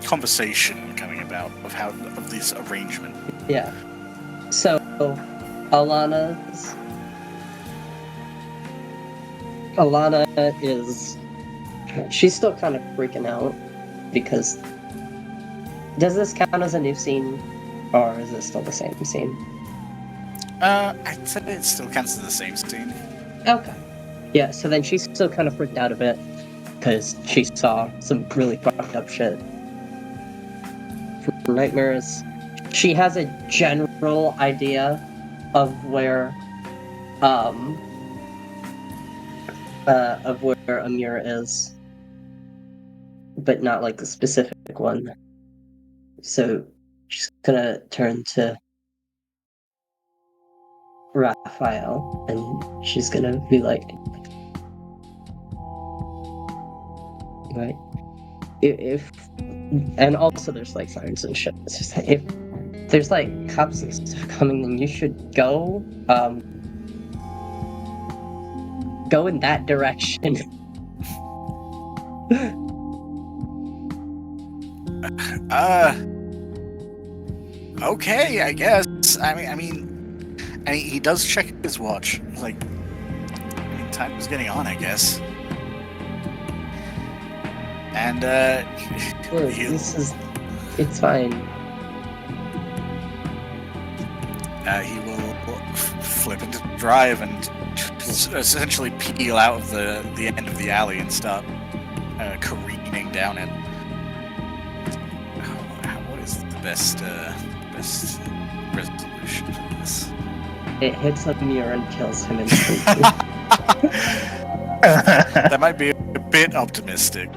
conversation coming about of this arrangement? Yeah. So, Alana is... She's still kind of freaking out, because... Does this count as a new scene, or is it still the same scene? I'd say it still counts as the same scene. Okay. Yeah, so then she's still kind of freaked out a bit, because she saw some really fucked up shit from nightmares. She has a general idea of where Amir is, but not like the specific one. So she's gonna turn to Raphael, and she's gonna be like, if and also there's like sirens and shit. It's just like, if there's like cops and stuff coming, then you should go in that direction. Okay, I guess. I mean, he does check his watch. Like, time is getting on, I guess. And Look, it's fine. He will flip into drive and essentially peel out of the end of the alley and start careening down it. What is the best resolution for this? It hits Amir and kills him instantly. That might be a bit optimistic.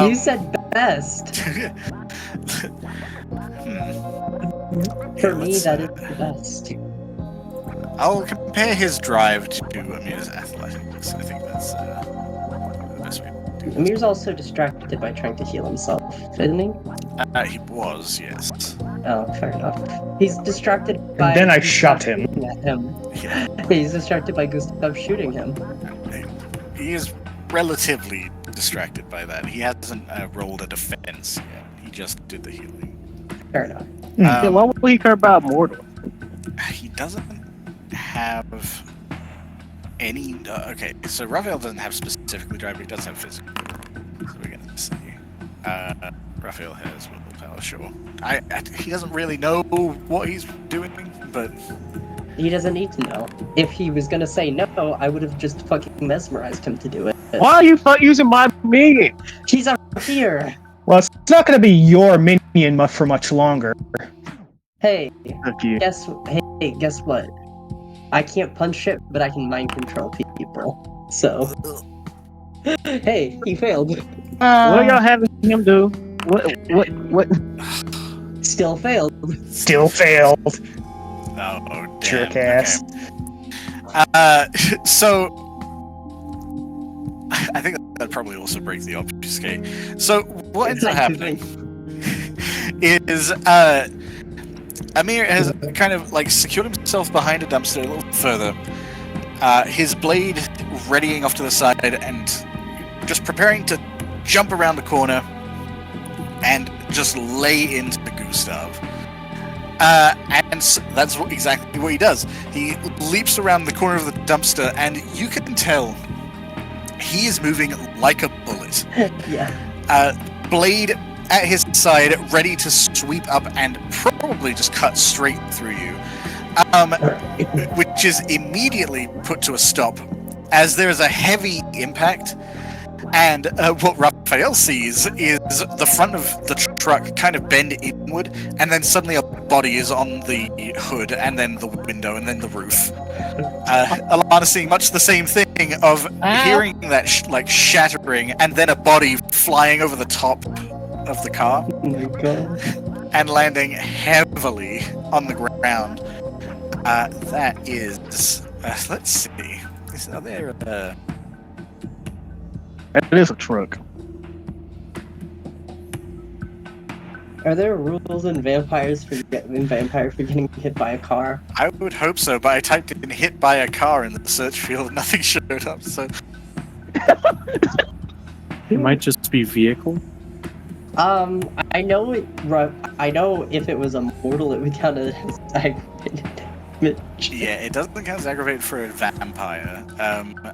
You said best. For me, that is the best. I'll compare his drive to Amir's athletics. I think that's the best way to do it. Amir's also distracted by trying to heal himself, isn't he? He was, yes. Oh, fair enough. He's distracted by... And then I shot him. At him. Yeah. He's distracted by Gustav shooting him. He is relatively distracted by that. He hasn't rolled a defense yet. He just did the healing. Fair enough. Yeah, why would he care about mortal? He doesn't have any... okay, so Raphael doesn't have specifically drive, but he does have physical. So we're gonna see. Raphael has willpower, sure. He doesn't really know what he's doing, but... He doesn't need to know. If he was gonna say no, I would have just fucking mesmerized him to do it. Why are you using my minion? She's up here! Well, it's not going to be your minion for much longer. Hey, Fuck you. guess what? I can't punch it, but I can mind control people. So... Hey, he failed. What are y'all having him do? What? Still failed. Still failed. Oh, damn. Jerk ass. Okay. So... I think that'd probably also break the obfuscate. So, what ends up happening is Amir has kind of like secured himself behind a dumpster a little further. His blade readying off to the side and just preparing to jump around the corner and just lay into Gustav. That's exactly what he does. He leaps around the corner of the dumpster, and you can tell he is moving like a bullet. Yeah. Blade at his side, ready to sweep up and probably just cut straight through you. Which is immediately put to a stop as there is a heavy impact, and what Raphael sees is the front of the truck kind of bend inward, and then suddenly a body is on the hood, and then the window, and then the roof. Alana seeing much the same thing of hearing that shattering, and then a body flying over the top of the car, Oh my god. and landing heavily on the ground. That is, let's see. Are there, It is a truck. Are there rules in Vampire for getting hit by a car? I would hope so, but I typed in "hit by a car" in the search field, nothing showed up, so... It might just be vehicle. I know it. I know if it was a mortal, it would count as aggravated damage. Yeah, it doesn't count as aggravated for a vampire,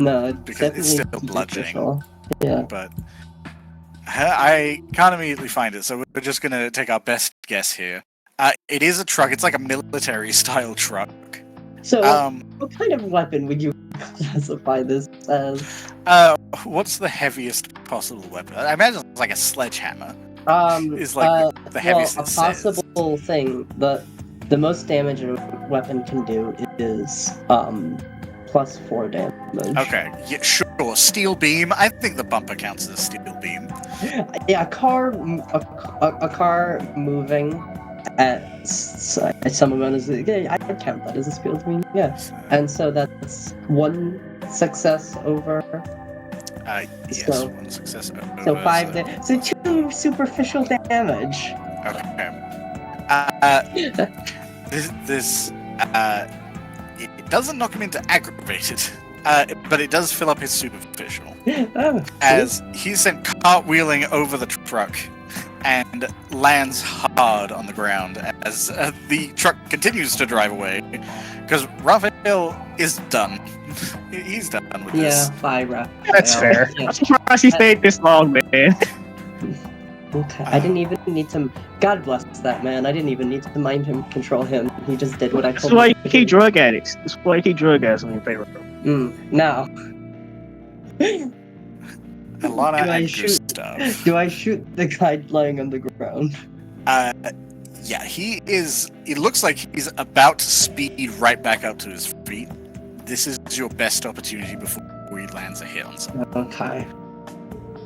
No, it's because it's definitely still bludgeoning. superficial. Yeah. But I can't immediately find it, so we're just gonna take our best guess here. It is a truck. It's like a military-style truck. So, what kind of weapon would you classify this as? What's the heaviest possible weapon? I imagine it's like a sledgehammer. Is the heaviest well, a it possible thing. The most damage a weapon can do is +4 damage. Okay, yeah, sure. Steel beam. I think the bumper counts as a steel beam. Yeah, a car moving at some amount is. I count that as a steel beam. Yeah, and so that's 1 success over. Yes, So- 1 success. So 5. So 2 superficial damage. Okay. This it doesn't knock him into aggravated, but it does fill up his superficial. Oh, As he's sent cartwheeling over the truck and lands hard on the ground as the truck continues to drive away, because Raphael is done. He's done with this. yeah, bye, Raphael. That's fair. Yeah. I'm surprised he stayed this long, man. Okay. I didn't even need to. God bless that man. I didn't even need to mind him, control him. He just did what I That's told why him. you keep drug addicts. That's why you keep drug addicts in your favor. Now. Alana Do I and shoot? Gustav. Do I shoot the guy lying on the ground? Yeah, he is. It looks like he's about to speed right back up to his feet. This is your best opportunity before he lands a hit on someone. Okay.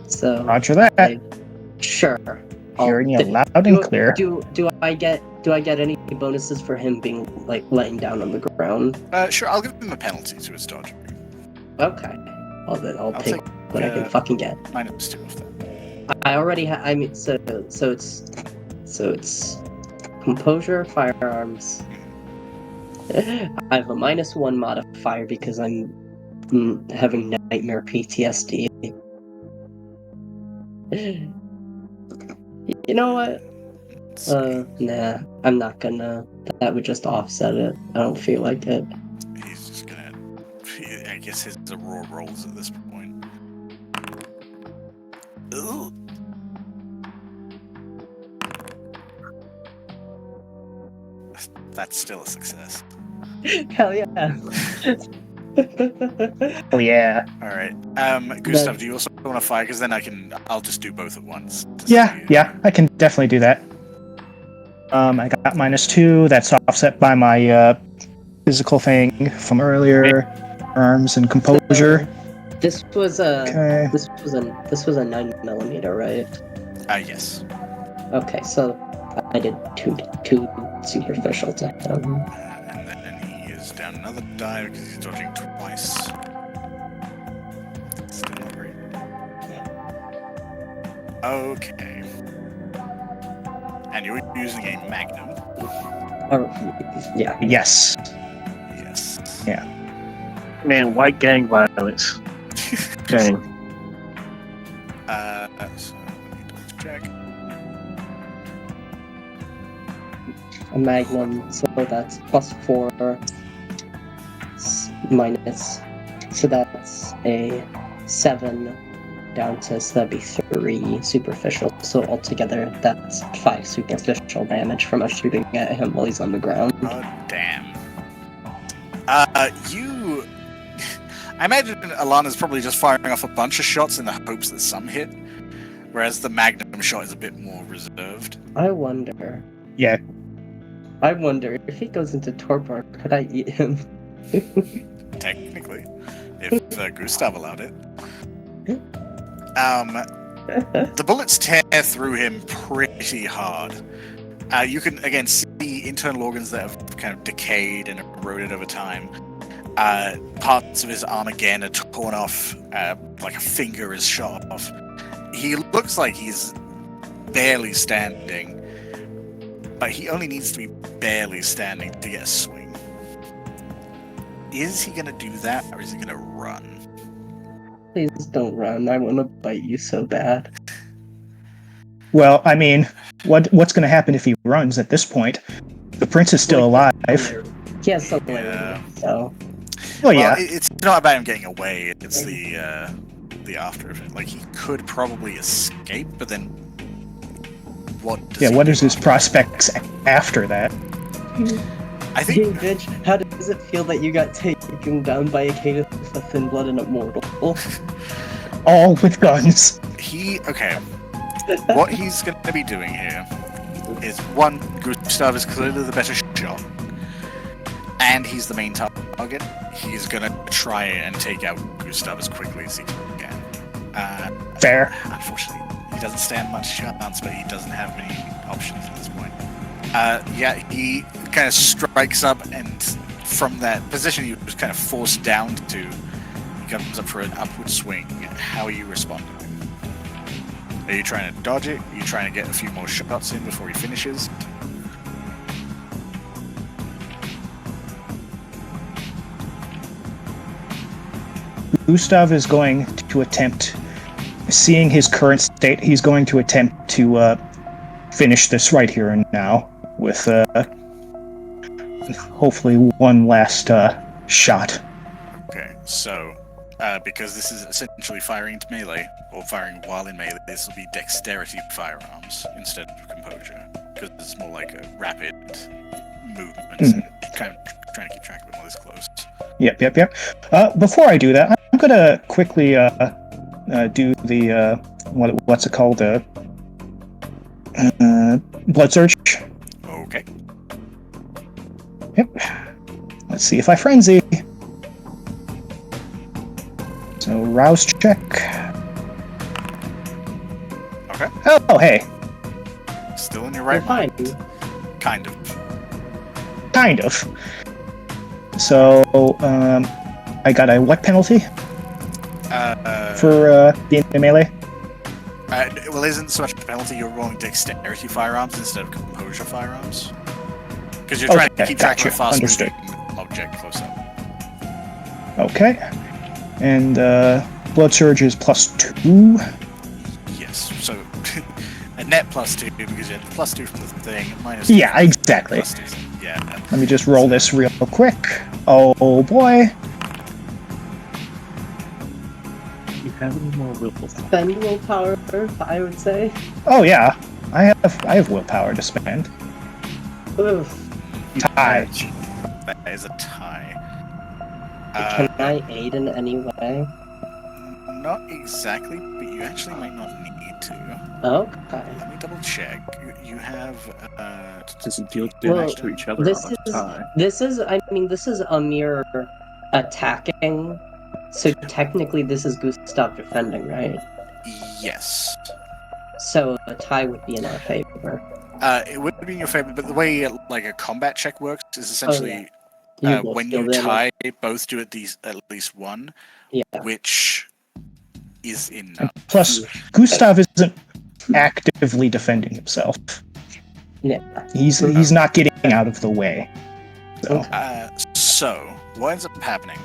So. Roger that. Sure. Hearing you Did- loud and clear. Do I get any bonuses for him being like laying down on the ground? Sure, I'll give him a penalty to his dodge. Okay. Well then I'll take take, what I can fucking get. -2 of that. I already have. I mean, so it's composure, firearms. I have a -1 modifier because I'm having nightmare PTSD. You know what? Let's see. Nah, I'm not gonna. That would just offset it. I don't feel like it. He's just gonna. I guess his raw rolls at this point. Ooh. That's still a success. Hell yeah. Oh yeah. All right. Gustav, do you also want to fire? Because then I'll just do both at once. to Yeah, see- yeah, I can definitely do that. I got -2. That's offset by my physical thing from earlier, arms and composure. This was a Okay. this was a 9mm, right? Yes. Okay, so I did two superficial to him. And then he is down another die because he's dodging twice. Still not great. Okay. And And you're using a magnum. Or, yeah. Yes. Yes. Yeah. Man, white gang violence. Gang. So let me double check. A magnum, so that's +4 minus. So that's a 7 down to, so that'd be 3 superficial. So altogether, that's 5 superficial damage from us shooting at him while he's on the ground. Oh, damn. You... I imagine Alana's probably just firing off a bunch of shots in the hopes that some hit, whereas the magnum shot is a bit more reserved. I wonder. Yeah. I wonder if he goes into torpor, could I eat him? Technically, if Gustav allowed it. The bullets tear through him pretty hard. You can again see internal organs that have kind of decayed and eroded over time. Parts of his arm again are torn off, like a finger is shot off. He looks like he's barely standing, but he only needs to be barely standing to get a swing. Is he going to do that, or is he going to run? Please don't run. I want to bite you so bad. Well, I mean, what's going to happen if he runs at this point? The prince is still alive. He has something Yeah. so. Well, yeah. It's not about him getting away. It's the after effect. Like, he could probably escape, but then what? Does he What do is his after? prospects after that? I Hey, think bitch, how does it feel that you got taken down by a Canis of Thin Blood and Immortal? All with guns. okay. What he's going to be doing here is, one, Gustav is clearly the better shot, and he's the main target. He's going to try and take out Gustav as quickly as he can. Fair. Unfortunately, he doesn't stand much chance, but he doesn't have many options at this point. He kind of strikes up, and from that position he was kind of forced down to, he comes up for an upward swing. How are you responding? Are you trying to dodge it? Are you trying to get a few more shots in before he finishes? Gustav is going to attempt, seeing his current state, he's going to attempt to finish this right here and now with hopefully one last shot. Okay, so because this is essentially firing into melee, or firing while in melee, this will be dexterity firearms instead of composure, because it's more like a rapid movements and kind of trying to keep track of it while it's close. Yep. Before I do that, I'm gonna quickly do the what's it called? Blood surge. Okay. Yep. Let's see if I frenzy. So rouse check. Okay. Oh, hey. Still in your right Fine. mind. Kind of. Kind of. So, I got a what penalty for being in melee? Well, isn't so much a penalty, you're rolling dexterity firearms instead of composure firearms. Because you're trying to keep track of a fast Understood. moving object close up. Okay. And blood surge is +2. Yes, so a net +2 because you had +2 from the thing, minus Yeah, exactly. +2. Yeah. Let me just roll this real quick. Oh boy. You have any more willpower? Spend willpower, I would say. Oh yeah. I have willpower to spend. Ugh. Tie. That is a tie. Can I aid in any way? Not exactly, but you actually might not need to. Okay. Let me double check. You have Does it deal damage Well, to each other this on a tie? this is a mere attacking. So technically, this is Gustav defending, right? yes. So a tie would be in our favor. It would be in your favor, but the way like a combat check works is essentially You both when deal you damage. tie, both do at least one, Yeah. which is enough. Plus, Gustav isn't actively defending himself. Yeah. He's not getting out of the way. So Okay. So, what ends up happening?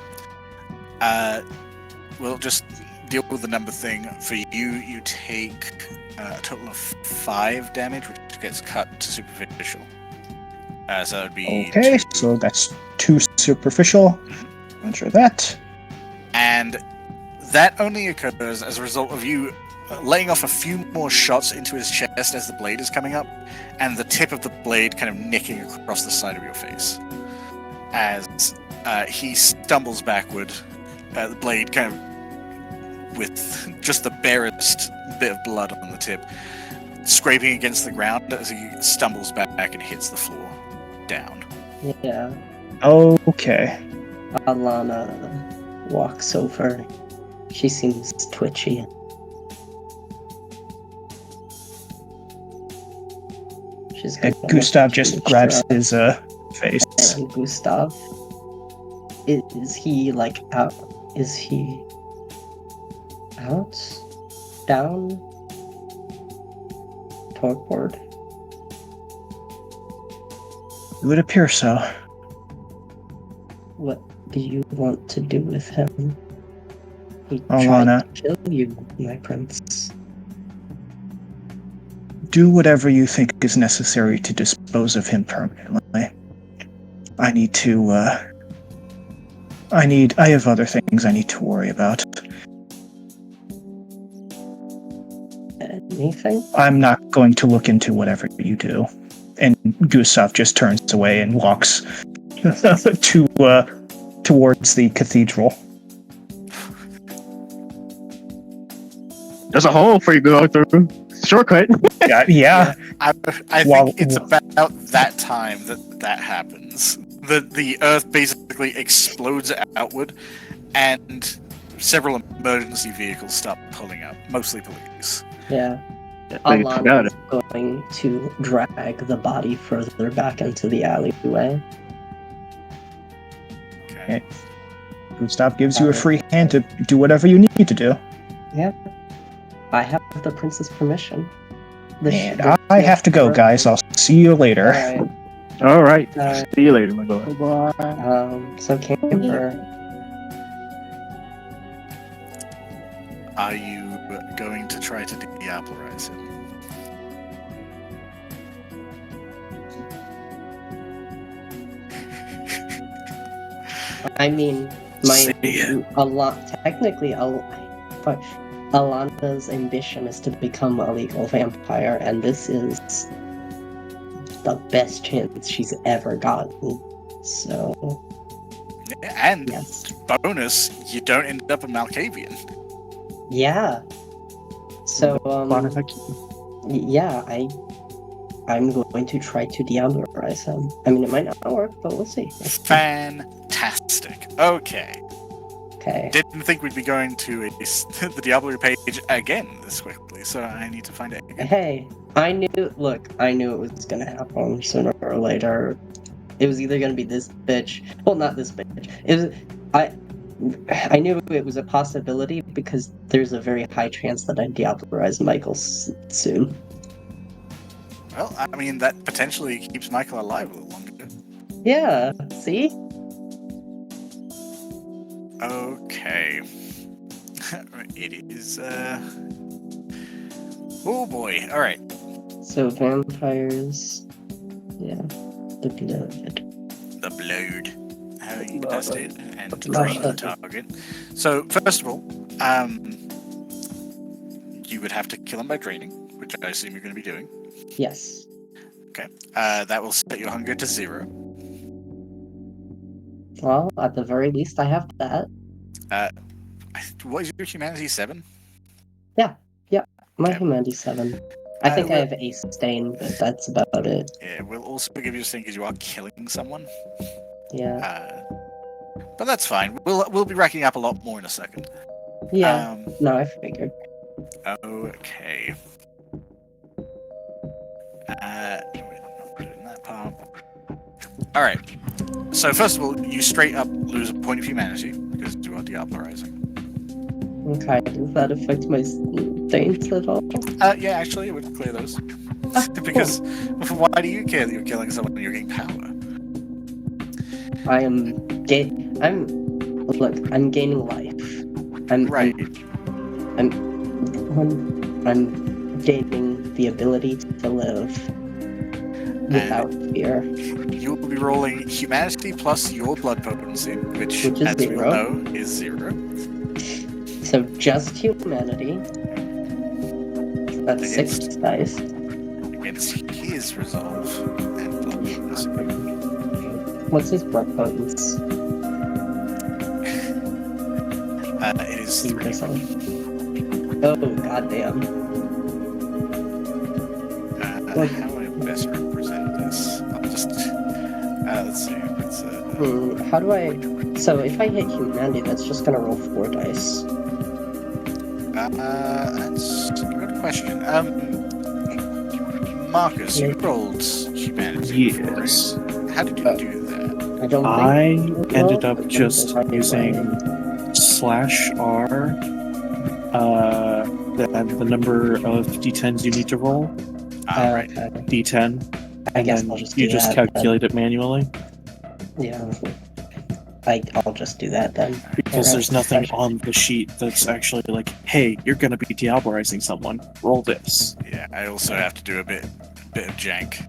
We'll just deal with the number thing. For you, you take a total of 5 damage, which gets cut to superficial. So that would be okay, 2. so that's 2 superficial. Measure that. And that only occurs as a result of you laying off a few more shots into his chest as the blade is coming up, and the tip of the blade kind of nicking across the side of your face. As he stumbles backward, the blade kind of with just the barest bit of blood on the tip, scraping against the ground as he stumbles back and hits the floor down. Yeah. Okay. Alana walks over. She seems twitchy. She's And gonna Gustav just grabs shrug. his face. And Gustav, is he like out? Is he out? Down? Toward? It would appear so. What do you want to do with him? He Alana. tried to kill you, my prince. Do whatever you think is necessary to dispose of him permanently. I need to, I have other things I need to worry about. Anything? I'm not going to look into whatever you do. And Gustav just turns away and walks towards the cathedral. There's a hole for you to go through. Shortcut. Yeah. I think it's about that time that happens. The earth basically explodes outward, and several emergency vehicles start pulling up, mostly police. Yeah. I forgot Alana is going to drag the body further back into the alleyway. Okay. Gustav gives you a free hand to do whatever you need to do. Yep. I have the prince's permission. And I have to go, guys. I'll see you later. Alright. All right. Alright. See you later, my boy. So Camber, Are you going to try to Diablerize him? I mean, technically, Alana's ambition is to become a legal vampire, and this is the best chance she's ever gotten. So, And yes. bonus, you don't end up a Malkavian. Yeah. So, yeah, I'm going to try to Diablerize him. I mean, it might not work, but we'll see. Fantastic. Okay. Okay. Didn't think we'd be going to the Diablo page again this quickly, so I need to find it again. Hey, I knew it was gonna happen sooner or later. It was either gonna be this bitch. Well, not this bitch. I knew it was a possibility because there's a very high chance that I'd Diablerize Michael soon. Well, I mean, that potentially keeps Michael alive a little longer. Yeah, see? Okay. It is, oh boy, alright. So vampires, yeah, the blood. The blood. Having incapacitated and Blood. drain the target. So, first of all, you would have to kill him by draining, which I assume you're going to be doing. Yes. Okay. That will set your hunger to 0. Well, at the very least, I have that. What is your humanity, 7? My Okay. humanity 7. I think I well- have a stain, but that's about it. Yeah, we'll also give you a thing because you are killing someone. Yeah. But that's fine. We'll be racking up a lot more in a second. Yeah. No, I figured. Okay. Put it in that part. Alright. So first of all, you straight up lose a point of humanity because you are Diablerizing. Okay, does that affect my stains at all? Yeah, actually, it would clear those. Because why do you care that you're killing someone when you're getting power? I'm gaining life. Right. I'm gaining the ability to live without fear. You will be rolling humanity plus your blood potency, which Which is as we all 0. know, is 0. So just humanity. That's Against- 6 dice. Against his resolve and blood potency. What's his blood potence? It is 3. Oh, goddamn. How do I best represent this? I'll just let's see. How do I? So if I hit humanity, that's just gonna roll 4 dice. That's a good question. Marcus, you rolled humanity before, Yes. right? How did you do that? I don't. I think ended well, up but just then using /R, the number of d10s you need to roll, Right. Okay. d10, I and guess then I'll just you do just that, then. calculate it manually, Yeah. I'll just do that then. because Alright. there's nothing on the sheet that's actually like, hey, you're gonna be Diablerizing someone, roll this. Yeah, I also have to do a bit of jank.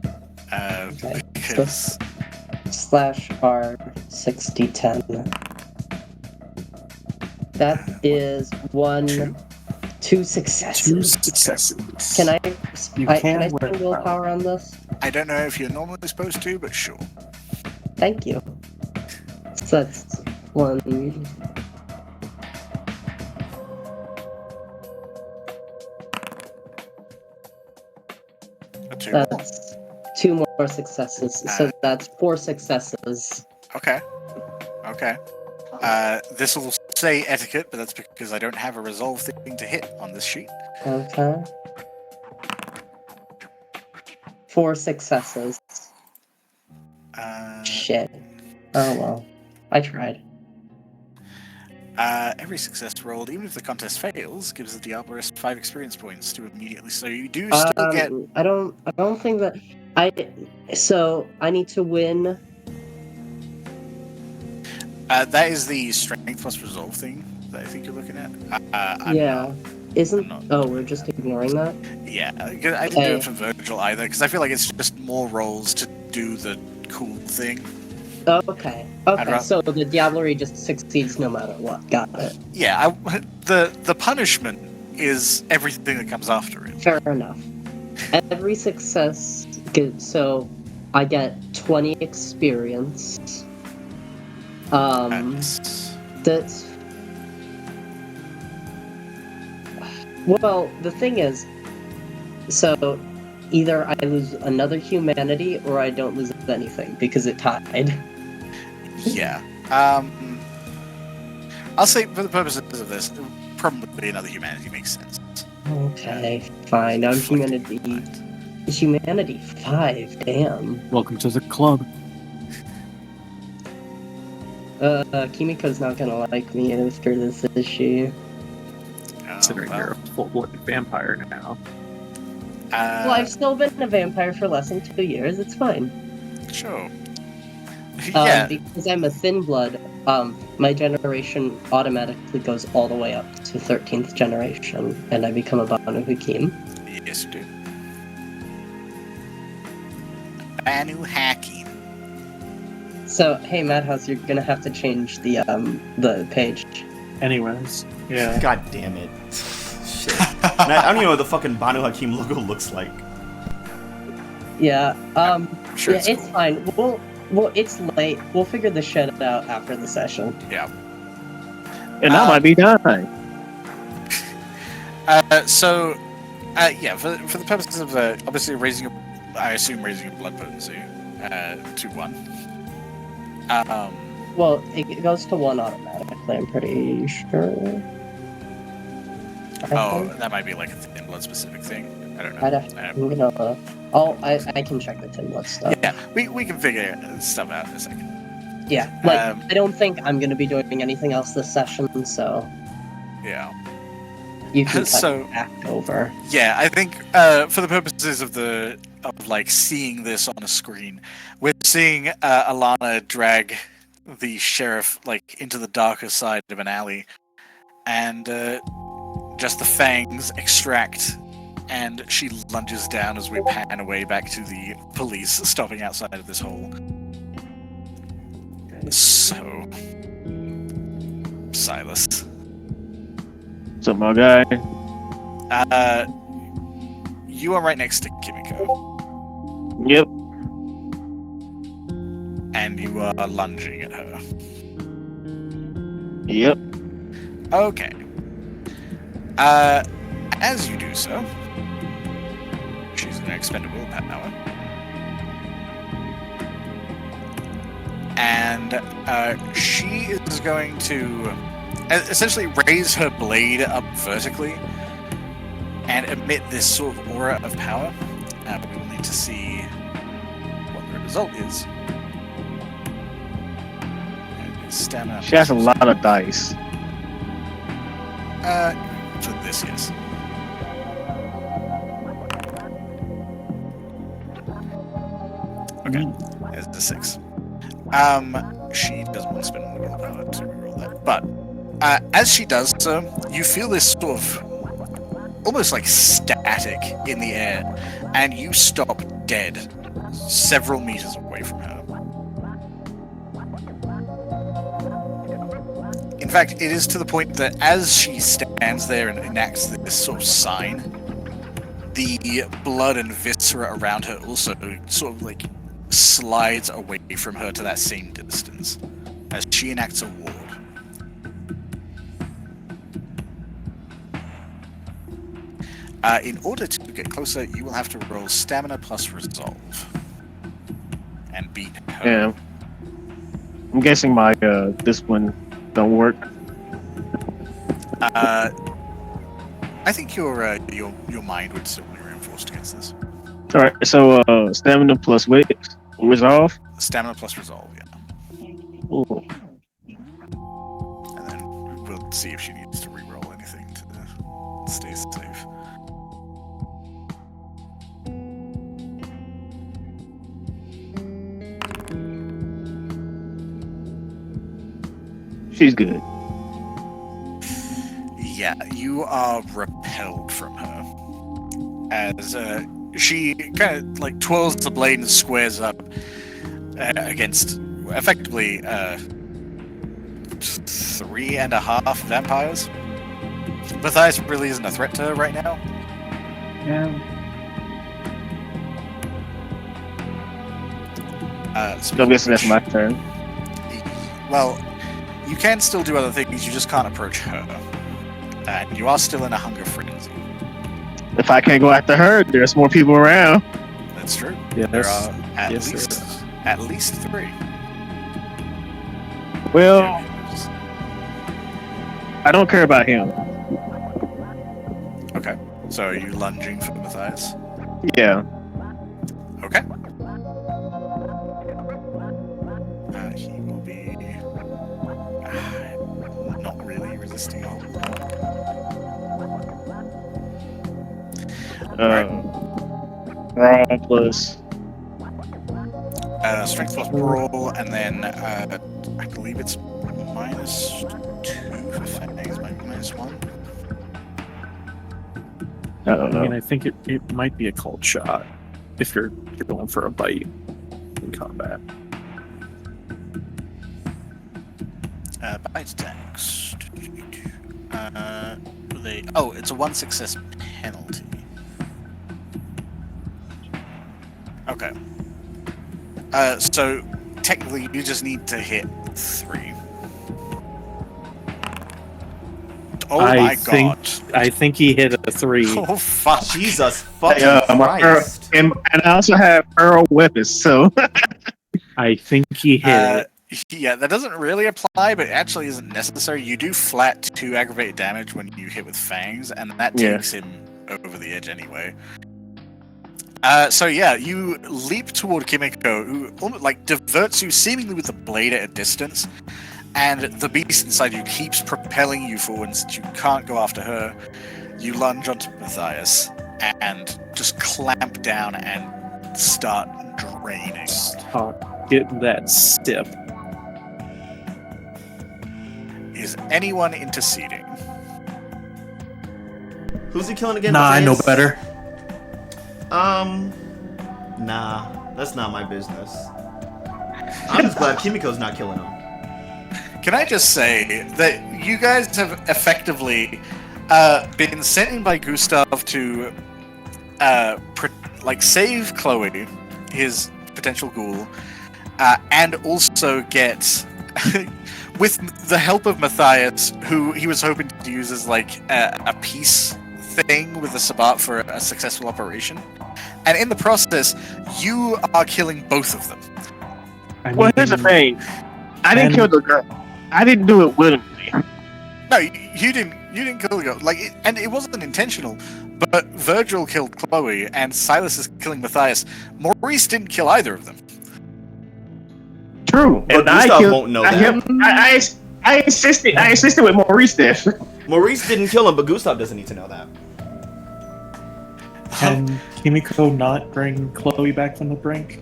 Okay. Because /R 6010. That is two successes. 2 successes. Can I? You can can I wear spend willpower on this? I don't know if you're normally supposed to, but sure. Thank you. So that's 1. A 2 more. That's 2 more successes. So that's 4 successes. Okay. This will say etiquette, but that's because I don't have a resolve thing to hit on this sheet. Okay. 4 successes. Shit. Oh well. I tried. Every success rolled, even if the contest fails, gives the Diablerist 5 experience points to immediately. So you do still get. I don't think that so I need to win. That is the strength plus resolve thing that I think you're looking at. Yeah. I'm not we're doing just that. ignoring that? Yeah, I didn't do it for Virgil either, because I feel like it's just more rolls to do the cool thing. Okay. So the Diablerie just succeeds no matter what. Got it. Yeah, the punishment is everything that comes after it. Fair enough. Every success, so I get 20 experience. That's. Well, the thing is, so either I lose another humanity or I don't lose anything because it tied. Yeah. I'll say for the purposes of this, probably another humanity makes sense. Okay, fine. I'm Humanity 5, damn. Welcome to the club. Kimiko's not gonna like me after this, is she? Considering you're a full-blooded vampire now. Well, I've still been a vampire for less than 2 years, it's fine. Sure. Yeah. Because I'm a thin blood, my generation automatically goes all the way up to 13th generation, and I become a Banu Hakim. Yes, you do. Banu Hakim. So, hey, Madhouse, you're gonna have to change the page. Anyways, yeah. God damn it. Shit. And I don't even know what the fucking Banu Hakim logo looks like. Yeah, Sure, yeah, it's cool. fine. Well, it's late. We'll figure this shit out after the session. Yeah. And I might be dying. Yeah, for the purposes of obviously raising your blood potency to 1. Well, it goes to 1 automatically, I'm pretty sure. I think. That might be like a thin blood specific thing. I don't know. I can check the tin blood stuff. Yeah, we can figure stuff out in a second. Yeah, I don't think I'm gonna be doing anything else this session, so. Yeah. You can cut So- it back over. Yeah, I think for the purposes of seeing this on a screen, we're seeing Alana drag the sheriff into the darker side of an alley, and just the fangs extract, and she lunges down as we pan away back to the police stopping outside of this hole. So, Silas. What's up, my guy? You are right next to Kimiko, Yep. and you are lunging at her. Yep. Okay. As you do so, she's an expendable power. And she is going to essentially raise her blade up vertically and emit this sort of aura of power. We will need to see what the result is. And it's stamina. She has a lot of dice. For this, yes. Okay, there's the 6. She doesn't want to spend one willpower to reroll that. But as she does so, you feel this sort of almost like static in the air, and you stop dead several meters away from her. In fact, it is to the point that as she stands there and enacts this sort of sign, the blood and viscera around her also sort of slides away from her to that same distance as she enacts a ward. In order to get closer, you will have to roll stamina plus resolve and beat her. Yeah. I'm guessing my this one don't work. I think your mind would still be reinforced against this. All right. So stamina plus wit resolve. Stamina plus resolve, yeah. Ooh. And then we'll see if she needs to reroll anything to stay safe. She's good. Yeah, you are repelled from her as she kind of twirls the blade and squares up against effectively 3.5 vampires. Matthias really isn't a threat to her right now. Yeah. So I'm guessing that's my turn. Well, you can still do other things, you just can't approach her. And you are still in a hunger frenzy. If I can't go after her, there's more people around. That's true. Yeah, There are yes, at least 3. Well, I don't care about him. Okay. So are you lunging for Matthias? Yeah. Okay. He will be not really resisting all. Brawl plus. Strength plus brawl, and then I believe it's -2 for fangs, maybe -1. I don't I mean, know. I think it might be a cold shot if you're going for a bite in combat. Bite attacks. It's a 1 success penalty. Okay. So technically, you just need to hit 3. Oh my god! I think he hit a 3. Oh fuck! Jesus fucking My Christ. and I also have Earl weapons, so I think he hit it. Yeah, that doesn't really apply, but it actually isn't necessary. You do flat 2 aggravated damage when you hit with fangs, and that Yeah. takes him over the edge anyway. So yeah, you leap toward Kimiko, who diverts you seemingly with the blade at a distance, and the beast inside you keeps propelling you forward since you can't go after her. You lunge onto Matthias and just clamp down and start draining. Get that sip. Is anyone interceding? Who's he killing again? Nah, I know Matthias? better. Nah, that's not my business. I'm just glad Kimiko's not killing him. Can I just say that you guys have effectively been sent in by Gustav to save Chloe, his potential ghoul, and also get, with the help of Matthias, who he was hoping to use as like a peace thing with the Sabbat for a successful operation. And in the process, you are killing both of them. Well, here's the thing. I didn't kill the girl. I didn't do it willingly. No, you didn't. You didn't kill the girl. And it wasn't intentional. But Virgil killed Chloe, and Silas is killing Matthias. Maurice didn't kill either of them. True, But Gustav won't know that. I insisted with Maurice death. Maurice didn't kill him, but Gustav doesn't need to know that. Can Kimiko not bring Chloe back from the brink?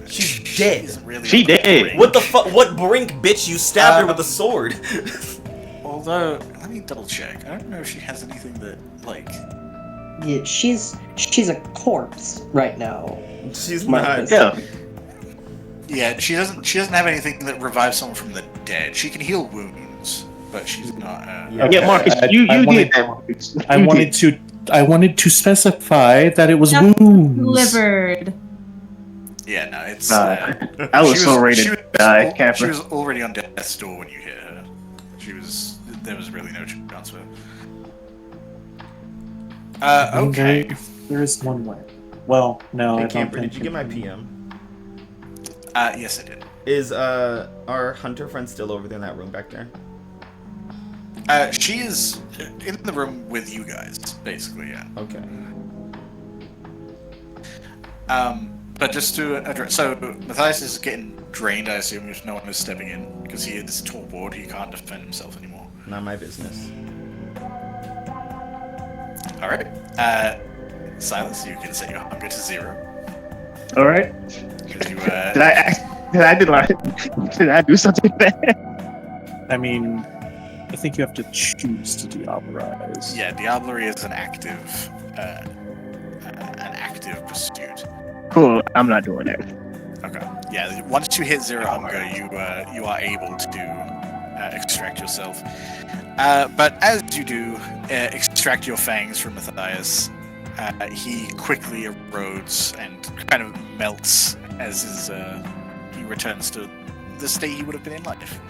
She's dead. Really She on the dead. brink. What the fuck? What brink, bitch? You stabbed her with a sword. Although, let me double check. I don't know if she has anything that, like... Yeah, she's a corpse right now. She's Marcus. not. Yeah. Yeah, she doesn't have anything that revives someone from the dead. She can heal wounds, but she's not... Yeah, Marcus, you I did wanted- that, Marcus. I wanted to specify that it was That's wounds. Delivered. Yeah, no, it's... I was so ready to die, She Capper. was already on death's door when you hit her. There was really no chance for her. Okay. There is one way. Well, no, Hey, I don't Camper, think did you get my PM? Yes, I did. Is our hunter friend still over there in that room back there? She is in the room with you guys, basically, yeah. Okay. But just to address, so Matthias is getting drained, I assume, if no one is stepping in, because he is torpor, he can't defend himself anymore. Not my business. Alright. Silas, you can set your hunger to 0. All right. 'Cause you, Did I do something bad? I mean, I think you have to choose to diablerize. yeah, Diablerie is an active pursuit. Cool. I'm not doing that. Okay. Yeah, once you hit 0 hunger, you are able to extract yourself. But as you do extract your fangs from Matthias, he quickly erodes and kind of melts as he returns to the state he would have been in life.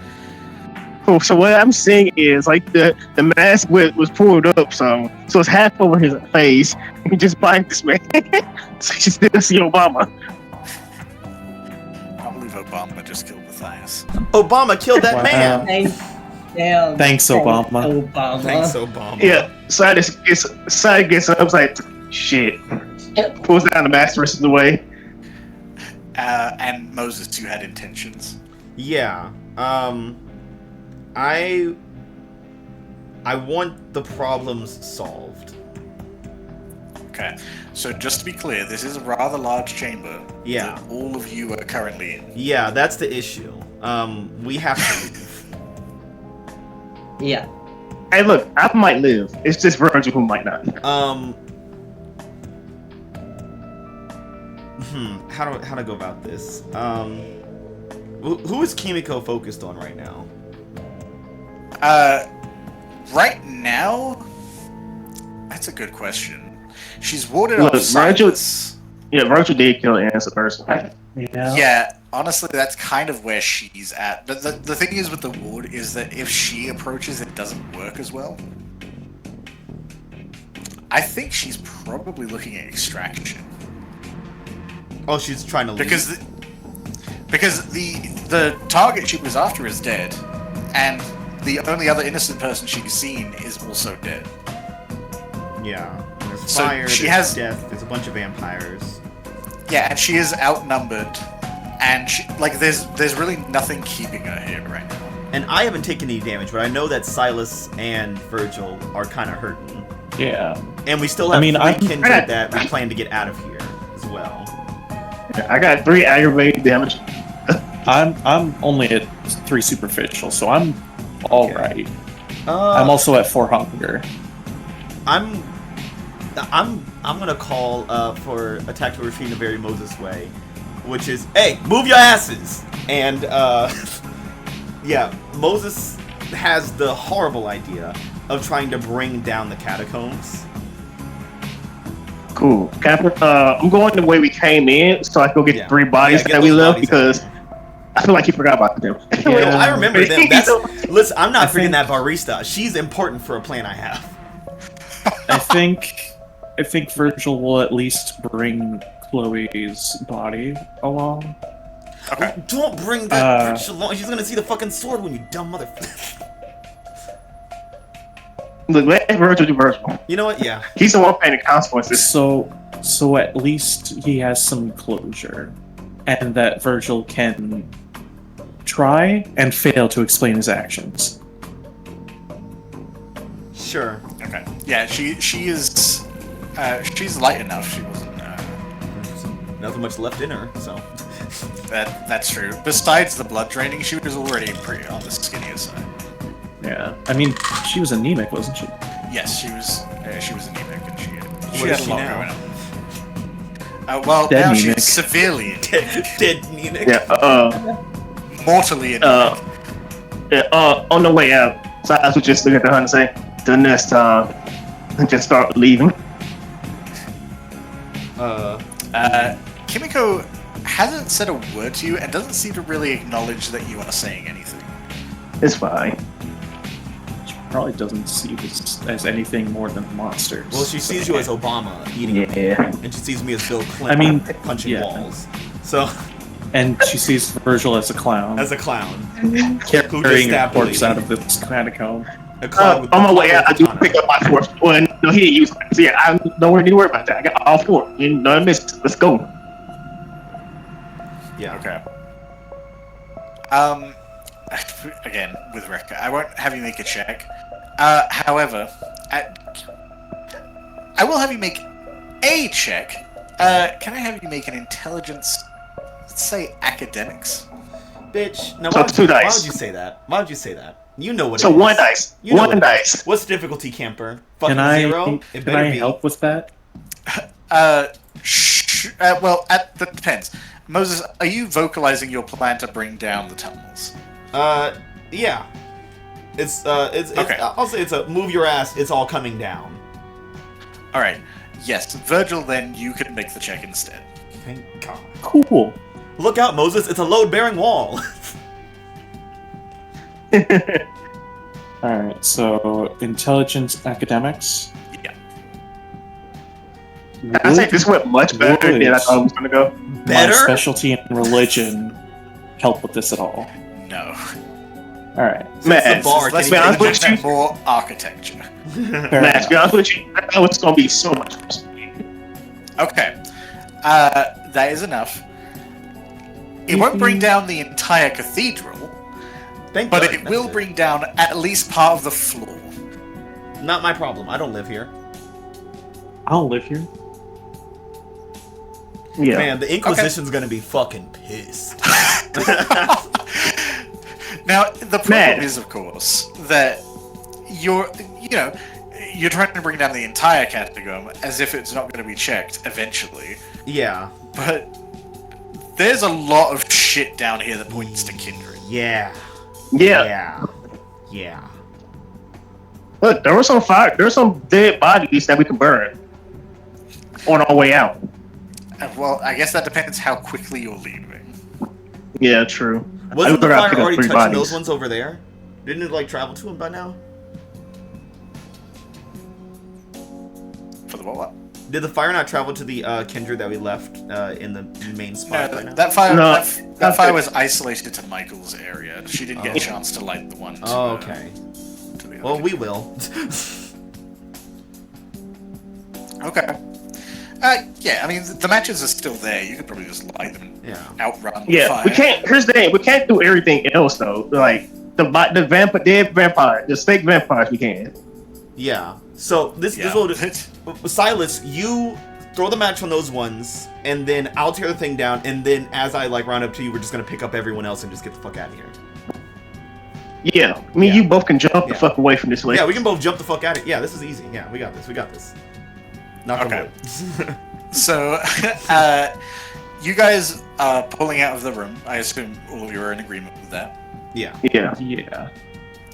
Cool. So what I'm seeing is like the mask was pulled up, so it's half over his face. He just bites this man. So you still see Obama. I believe Obama just killed Matthias. Obama killed that Wow. man. Thanks, Obama. Obama. Thanks, Obama. Yeah. Side gets up. I was like, shit. Pulls down the mask the rest of the way. And Moses, you had intentions. Yeah. I want the problems solved. Okay. So just to be clear, this is a rather large chamber. Yeah. That all of you are currently in. Yeah, that's the issue. We have to leave. Yeah. Hey, look, I might live. It's just Virgil who might not. How to go about this? Who is Kimiko focused on right now? Right now, that's a good question. She's warded Look, off Virgil- Silas. Yeah, Virgil did kill an innocent person. Yeah. Yeah, honestly, that's kind of where she's at. But the thing is with the ward is that if she approaches, it doesn't work as well. I think she's probably looking at extraction. Oh, she's trying to leave. Because the target she was after is dead, and the only other innocent person she's seen is also dead. Yeah. There's So fire, she there's has- death, there's a bunch of vampires. Yeah, and she is outnumbered, and there's really nothing keeping her here right now. And I haven't taken any damage, but I know that Silas and Virgil are kind of hurting. Yeah. And we still have three I'm- kindred that we plan to get out of here as well. I got 3 aggravated damage. I'm only at 3 superficial, so I'm all right. I'm Uh, also at 4 hunger. I'm gonna call for attack to retreat in a very Moses way, which is, hey, move your asses! And yeah, Moses has the horrible idea of trying to bring down the catacombs. Cool. Captain, I'm going the way we came in, so I can go get Yeah. the 3 bodies Yeah, get that we those left bodies because out of I feel like you forgot about them. No, I remember them. That's, listen, I'm not I forgetting think- that barista. She's important for a plan I have. I think Virgil will at least bring Chloe's body along. Okay. Don't bring that Uh, bitch along. She's gonna see the fucking sword when you dumb motherfucker. Look, let Virgil do Virgil. You know what? Yeah. He's the one paying the consequences. So at least he has some closure, and that Virgil can try and fail to explain his actions. Sure. Okay. Yeah, she is. She's light enough. She wasn't. There's nothing much left in her, so. That's true. Besides the blood draining, she was already pretty on the skinnier side. Yeah, I mean, she was anemic, wasn't she? Yes, she was. She was anemic, and she What is had a she lot now? going on. Well, Dead now anemic. she's severely anemic. Dead Neenik. Yeah, Mortally anemic. on the way out, so I would just look at the hunt and say, the next time, and just start leaving. Kimiko hasn't said a word to you and doesn't seem to really acknowledge that you are saying anything. It's fine. She probably doesn't see this as anything more than monsters. Well, she sees you as Obama eating a Yeah. and she sees me as Bill Clinton I mean, punching yeah. walls. So, And she sees Virgil as a clown, as a clown. carrying a stabbed corpse a out lady. of this catacomb. A clown with On my a way out, I do katana. pick up my force. Well, no, he didn't use it. So yeah, I don't need to worry about that. I got all 4. You don't miss it. Let's go. Yeah. Okay. Again, with Rekka, I won't have you make a check. However, I will have you make a check. Can I have you make an intelligence, let's say academics? Bitch. No, So why would, 2 you, why dice. would you say that? Why would you say that? You know what So it is. 1 dice. You know what 1 it is. dice. What's difficulty, camper? Fucking Can I 0? It can better I be. help with that? Well, that depends. Moses, are you vocalizing your plan to bring down the tunnels? Yeah. It's Okay. I'll say it's a move your ass, it's all coming down. Alright. Yes, Virgil, then you can make the check instead. Thank God. Cool. Look out, Moses, it's a load-bearing wall. Alright, so intelligence academics. Yeah. I think this went much better than I thought it was going to go. My Better? specialty in religion help with this at all. No. Alright. Man, the bar, let's can be you honest take with That you. more architecture. Fair Man, to be enough. honest with you, I know it's going to be so much worse. Okay. That is enough. It won't bring down the entire cathedral, Thank but God, it that's will bring down at least part of the floor. Not my problem. I don't live here. I'll live here. Yeah. Man, the Inquisition's gonna be fucking pissed. Now, the problem Man. is, of course, that you're trying to bring down the entire catacomb as if it's not going to be checked eventually. Yeah. But there's a lot of shit down here that points to Kindred. Yeah. Yeah. Yeah. Yeah. Look, there was some fire. There's some dead bodies that we can burn on our way out. Well, I guess that depends how quickly you're leaving. Yeah, true. Wasn't the forgot to fire pick up already 3 touching bodies. those ones over there? Didn't it like travel to them by now? For the what? Did the fire not travel to the kindred that we left in the main spot by No, now? that fire. No, that fire okay. was isolated to Michael's area. She didn't get a chance to light the one. To, Oh, okay. To the Well, other. we will. Okay. Yeah, I mean, the matches are still there. You could probably just light them and Yeah. outrun the Yeah, fire. we can't. Here's the thing: we can't do everything else though. Like dead vampire, the fake vampires, we can. Yeah. So this will Silas, you throw the match on those ones, and then I'll tear the thing down, and then as I like round up to you, we're just gonna pick up everyone else and just get the fuck out of here. Yeah, I mean, you both can jump the fuck away from this way. Yeah, we can both jump the fuck out of it. Yeah, this is easy. Yeah, we got this. Knock on wood. So, you guys are pulling out of the room. I assume all of you are in agreement with that. Yeah. Yeah.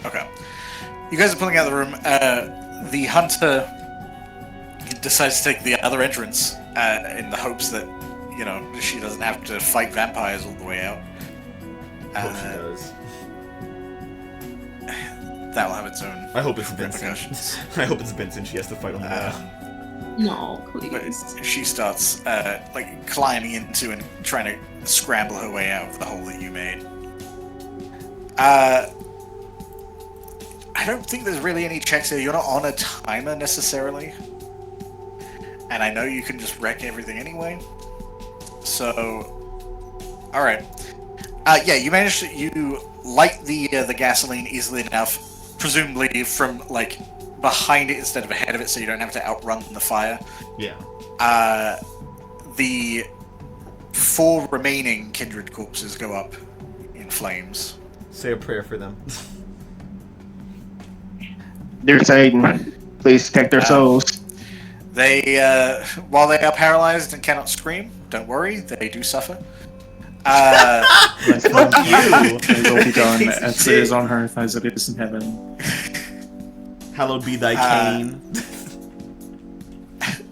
Okay. You guys are pulling out of the room. The hunter decides to take the other entrance in the hopes that, she doesn't have to fight vampires all the way out. Hope she does. That will have its own. I hope it's Vincent. I hope it's Vincent she has to fight on the way. No, please. But she starts climbing into and trying to scramble her way out of the hole that you made. I don't think there's really any checks here. You're not on a timer necessarily. And I know you can just wreck everything anyway. So, alright. You managed you light the gasoline easily enough, presumably from, behind it instead of ahead of it, so you don't have to outrun the fire. Yeah. The 4 remaining kindred corpses go up in flames. Say a prayer for them. Dear Satan, please protect their souls. They, while they are paralyzed and cannot scream, don't worry, they do suffer. Fuck you! It will be done as it is on earth as it is in heaven. Hallowed be thy cane.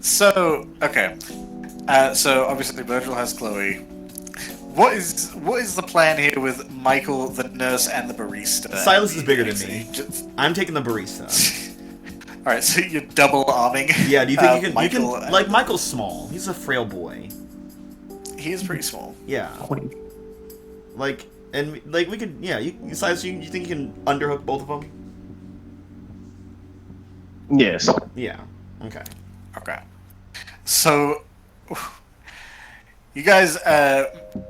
So, okay. So obviously Virgil has Chloe. What is the plan here with Michael, the nurse, and the barista? Silas is bigger than me. I'm taking the barista. Alright, so you're double arming. Yeah, do you think you Michael, can like Michael's small. He's a frail boy. He is pretty small. Yeah. We could Silas, you think you can underhook both of them? Yes. Yeah. Okay. Okay. So, you guys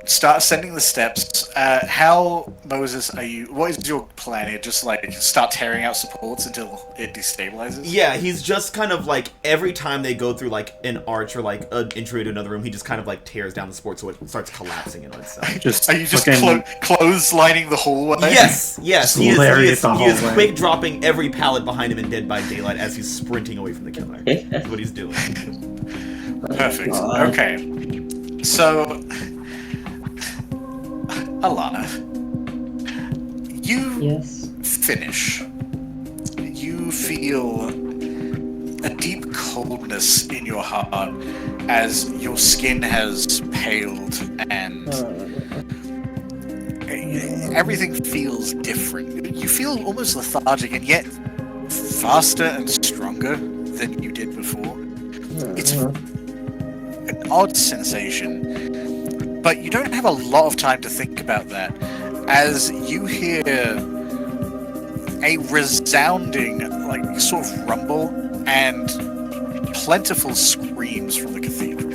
start ascending the steps. How, Moses, what is your plan here? Just, start tearing out supports until it destabilizes? Yeah, he's just kind of, every time they go through, an arch or, an entry to another room, he just kind of, tears down the support so it starts collapsing in on itself. Are you just clothes-lining the hallway? Yes! He is hallway. quick dropping every pallet behind him in Dead by Daylight as he's sprinting away from the killer. That's what he's doing. Perfect. Okay. So, Alana, you finish. You feel a deep coldness in your heart as your skin has paled and everything feels different. You feel almost lethargic and yet faster and stronger than you did before. It's an odd sensation, but you don't have a lot of time to think about that as you hear a resounding, sort of rumble and plentiful screams from the cathedral.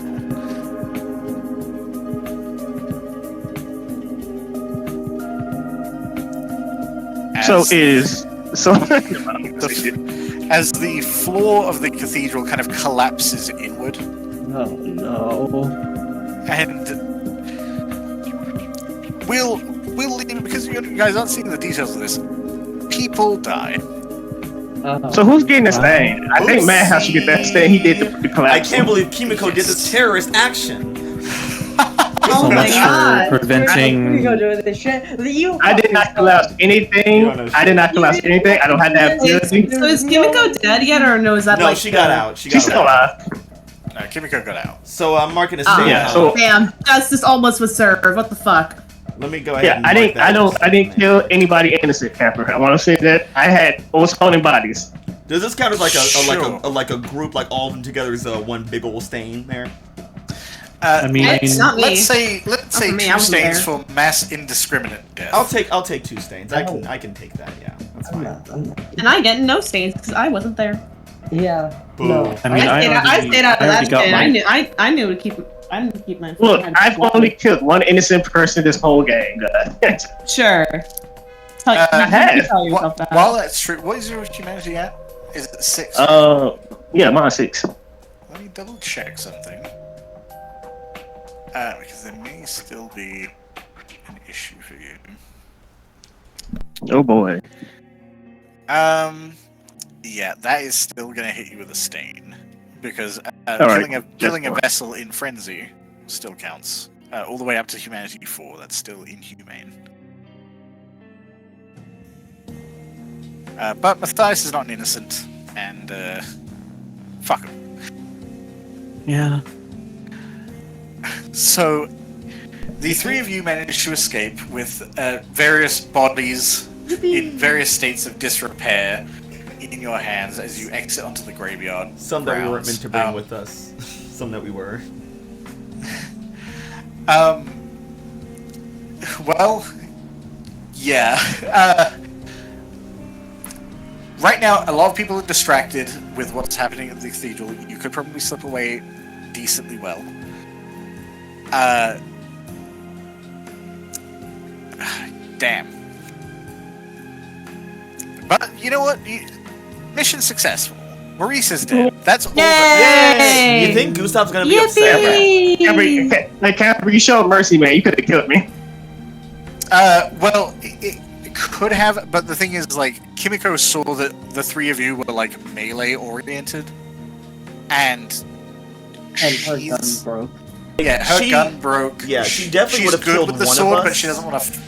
As the floor of the cathedral kind of collapses inward. Oh no. And we'll leave it because you guys aren't seeing the details of this. People die. So who's getting the stain? I think Madhouse should get that stain. He did the collapse. I can't believe Kimiko did this terrorist action. Oh my god. For preventing. I did not collapse anything. I don't have that ability. So is Kimiko dead yet, or no? Is that No, she got out. She's still alive. Kimiko got out. So I'm marking a stain. Damn, justice almost was served. What the fuck? Let me go ahead. Yeah, I didn't kill anybody innocent, Capper. I want to say that I was holding bodies. Does this count as like a group, like all of them together is one big old stain there? I mean, it's not me. Let's say me, 2 stains for mass indiscriminate death. I'll take 2 stains. I can take that. Yeah, that's fine. And I get no stains because I wasn't there. Yeah. Boo. No. I mean, I stayed out of that got shit. mine. I knew to keep. I didn't keep my. Look, I've only killed one innocent person this whole game. Sure. I have. Tell yourself that. While that's true, what is your humanity at? Is it 6? Yeah, mine's 6. Let me double check something. Because there may still be an issue for you. Oh boy. Yeah, that is still gonna hit you with a stain. Because Alright, killing a that's fine. vessel in frenzy still counts. All the way up to humanity 4, that's still inhumane. But Matthias is not an innocent, and fuck him. Yeah. So, the three of you managed to escape with various bodies in various states of disrepair in your hands as you exit onto the graveyard. Some that we weren't meant to bring grounds. with us. Some that we were. Well, yeah. Right now, a lot of people are distracted with what's happening at the cathedral. You could probably slip away decently well. Damn. But you know what? Mission successful. Maurice is dead. That's all. Yay! You think Gustav's gonna be upset? Camper, you showed mercy, man. You could have killed me. Well, it could have, but the thing is, like, Kimiko saw that the three of you were, like, melee-oriented, and her gun she's... broke. Yeah, her gun broke. Yeah, she definitely would have good killed with the one sword, of us. but she doesn't want to...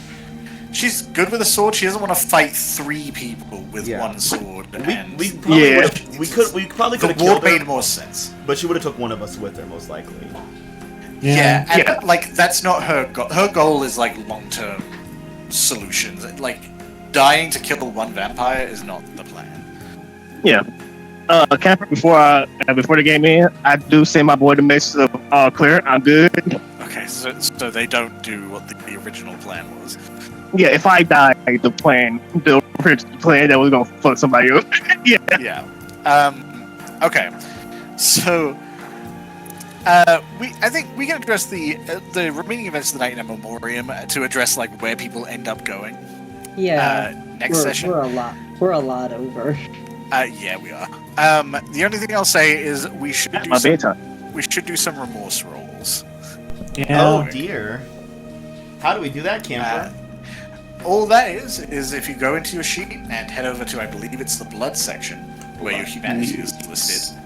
She's good with a sword, she doesn't want to fight 3 people with one sword, and... We probably Yeah. we probably could the have ward killed her, made more sense. but she would have took one of us with her, most likely. Yeah, and, Yeah. like, that's not her goal. Her goal is, like, long-term solutions. Like, dying to kill one vampire is not the plan. Yeah. Camper, before the game ends, I do send my boy the message of all clear. I'm good. Okay, so they don't do what the original plan was. Yeah, if I die, the plan that was gonna fuck somebody up. Yeah. Yeah. Okay. So, I think we can address the remaining events of the night in a memoriam to address like where people end up going. Yeah. Next session. We're a lot over. Yeah, we are. The only thing I'll say is we should do My bedtime. we should do some remorse rolls. Yeah. Oh dear. How do we do that, Camper? All that is if you go into your sheet and head over to, I believe it's the blood section, where your humanity is listed.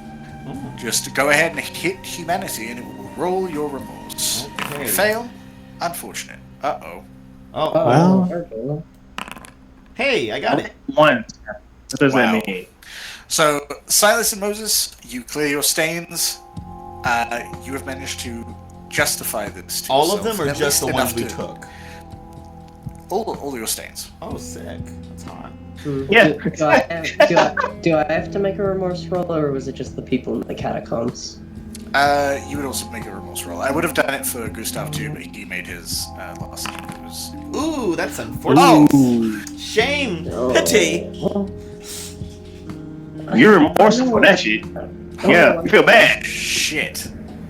Just go ahead and hit humanity and it will roll your remorse. If you Okay. fail, unfortunate. Uh-oh. Oh. Well. Well. Hey, I got it. One. What does Wow. that mean? So, Silas and Moses, you clear your stains. You have managed to justify this to All of yourself, them, or at just the least ones enough we to- took? All your stains. Oh, sick. That's hot. Yeah. Do I have to make a remorse roll, or was it just the people in the catacombs? You would also make a remorse roll. I would have done it for Gustav too, but he made his last time. It was... Ooh, that's unfortunate. Shame. No. Pity. You're remorseful for that shit. Yeah, you feel bad. Shit.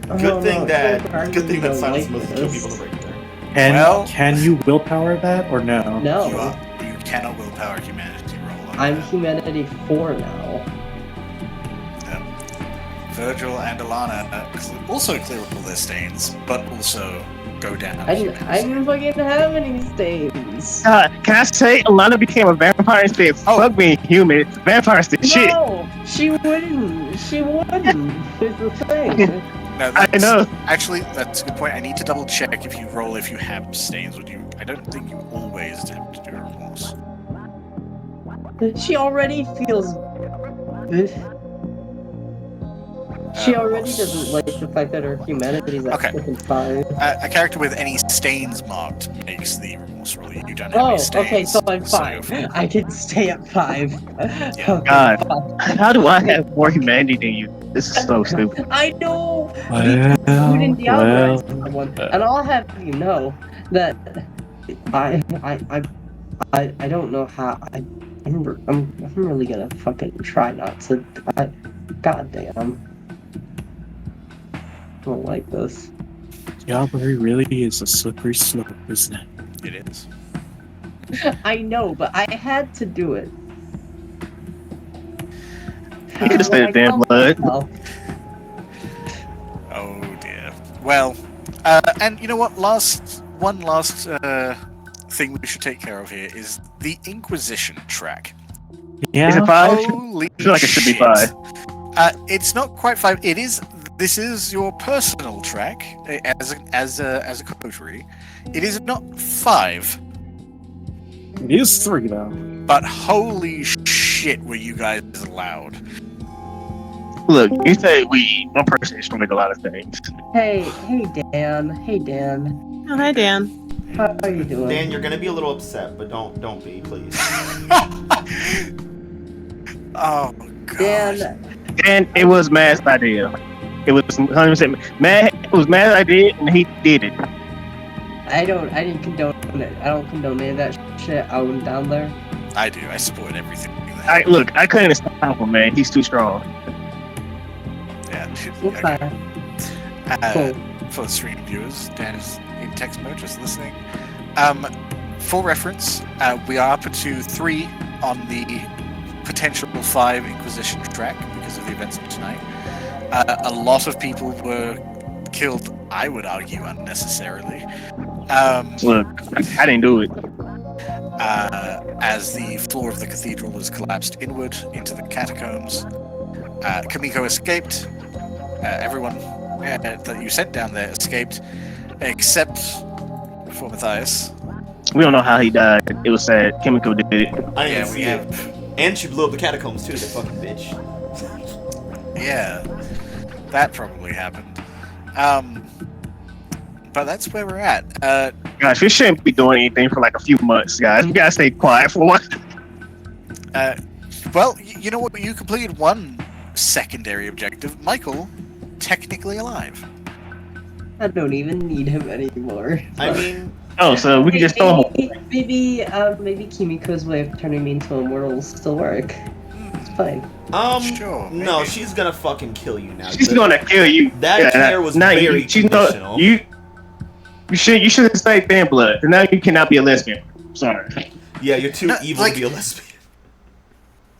Good thing that don't Silence like Moses kill this. people in the regular. Can you willpower that or no? No, You cannot willpower humanity roll. On I'm that. humanity 4 now. Virgil and Alana also clear up all their stains, but also go down. I didn't fucking have any stains. Can I say Alana became a vampire and said, fuck being human, vampires did shit. No, she wouldn't. She wouldn't. It's the thing. No, I know. Actually, that's a good point. I need to double check if you roll if you have stains. Would you? I don't think you always have to do a remorse. She already feels. She already doesn't like the fact that her humanity is at Okay. fucking 5. A character with any stains marked makes the remorse roll. You don't have Oh, any stains. okay, so I'm you're 5. fine. I can stay at 5. Yeah. Okay, God. fine. How do I have more humanity than you? This is so stupid. I know. Well, You didn't well, someone, and I'll have you know that I don't know how. I'm really gonna fucking try not to. Goddamn. I don't like this. Jobbery really is a slippery slope, isn't it? It is. I know, but I had to do it. He just said damn blood. Oh, Oh dear. Well, and you know what? One last thing we should take care of here is the Inquisition track. Is it 5? Holy I feel like it should be shit. 5. It's not quite 5. It is. This is your personal track as a coterie. It is not 5, It is 3 though. but holy shit, were you guys loud? Look, you say we. One person is gonna make a lot of things. hey Dan. Hey Dan. Oh, hi, Dan. How are you doing? Dan, you're gonna be a little upset, but don't be, please. Oh god. Dan, And it was Matt's idea. It was 100% Matt. It was Matt's idea, and he did it. I didn't condone it. I don't condone any of that shit out and down there. I do. I support everything. I couldn't stop him, man. He's too strong. Yeah. It's Okay. fine. Cool. For the stream viewers, Dan is in text mode, just listening. For reference, we are up to 3 on the potential 5 Inquisition track because of the events of tonight. A lot of people were killed, I would argue, unnecessarily. Look, I didn't do it. As the floor of the cathedral was collapsed inward into the catacombs. Kamiko escaped. Everyone that you sent down there escaped, except for Matthias. We don't know how he died. It was sad. Kimiko did it. I didn't Yeah, even we see have. it. And she blew up the catacombs too, that fucking bitch. Yeah, that probably happened. But that's where we're at. Gosh, we shouldn't be doing anything for like a few months, guys. We gotta stay quiet for one. Well, you know what? You completed one secondary objective. Michael, technically alive. I don't even need him anymore. I mean, Oh, so we can just throw him. Maybe Kimiko's way of turning me into immortal will still work. It's fine. Sure, no, maybe. she's gonna fucking kill you now. She's gonna kill you. That care was now very she's conditional. You should say fan blood. And now you cannot be a lesbian. Sorry. Yeah, you're too No, evil like- to be a lesbian.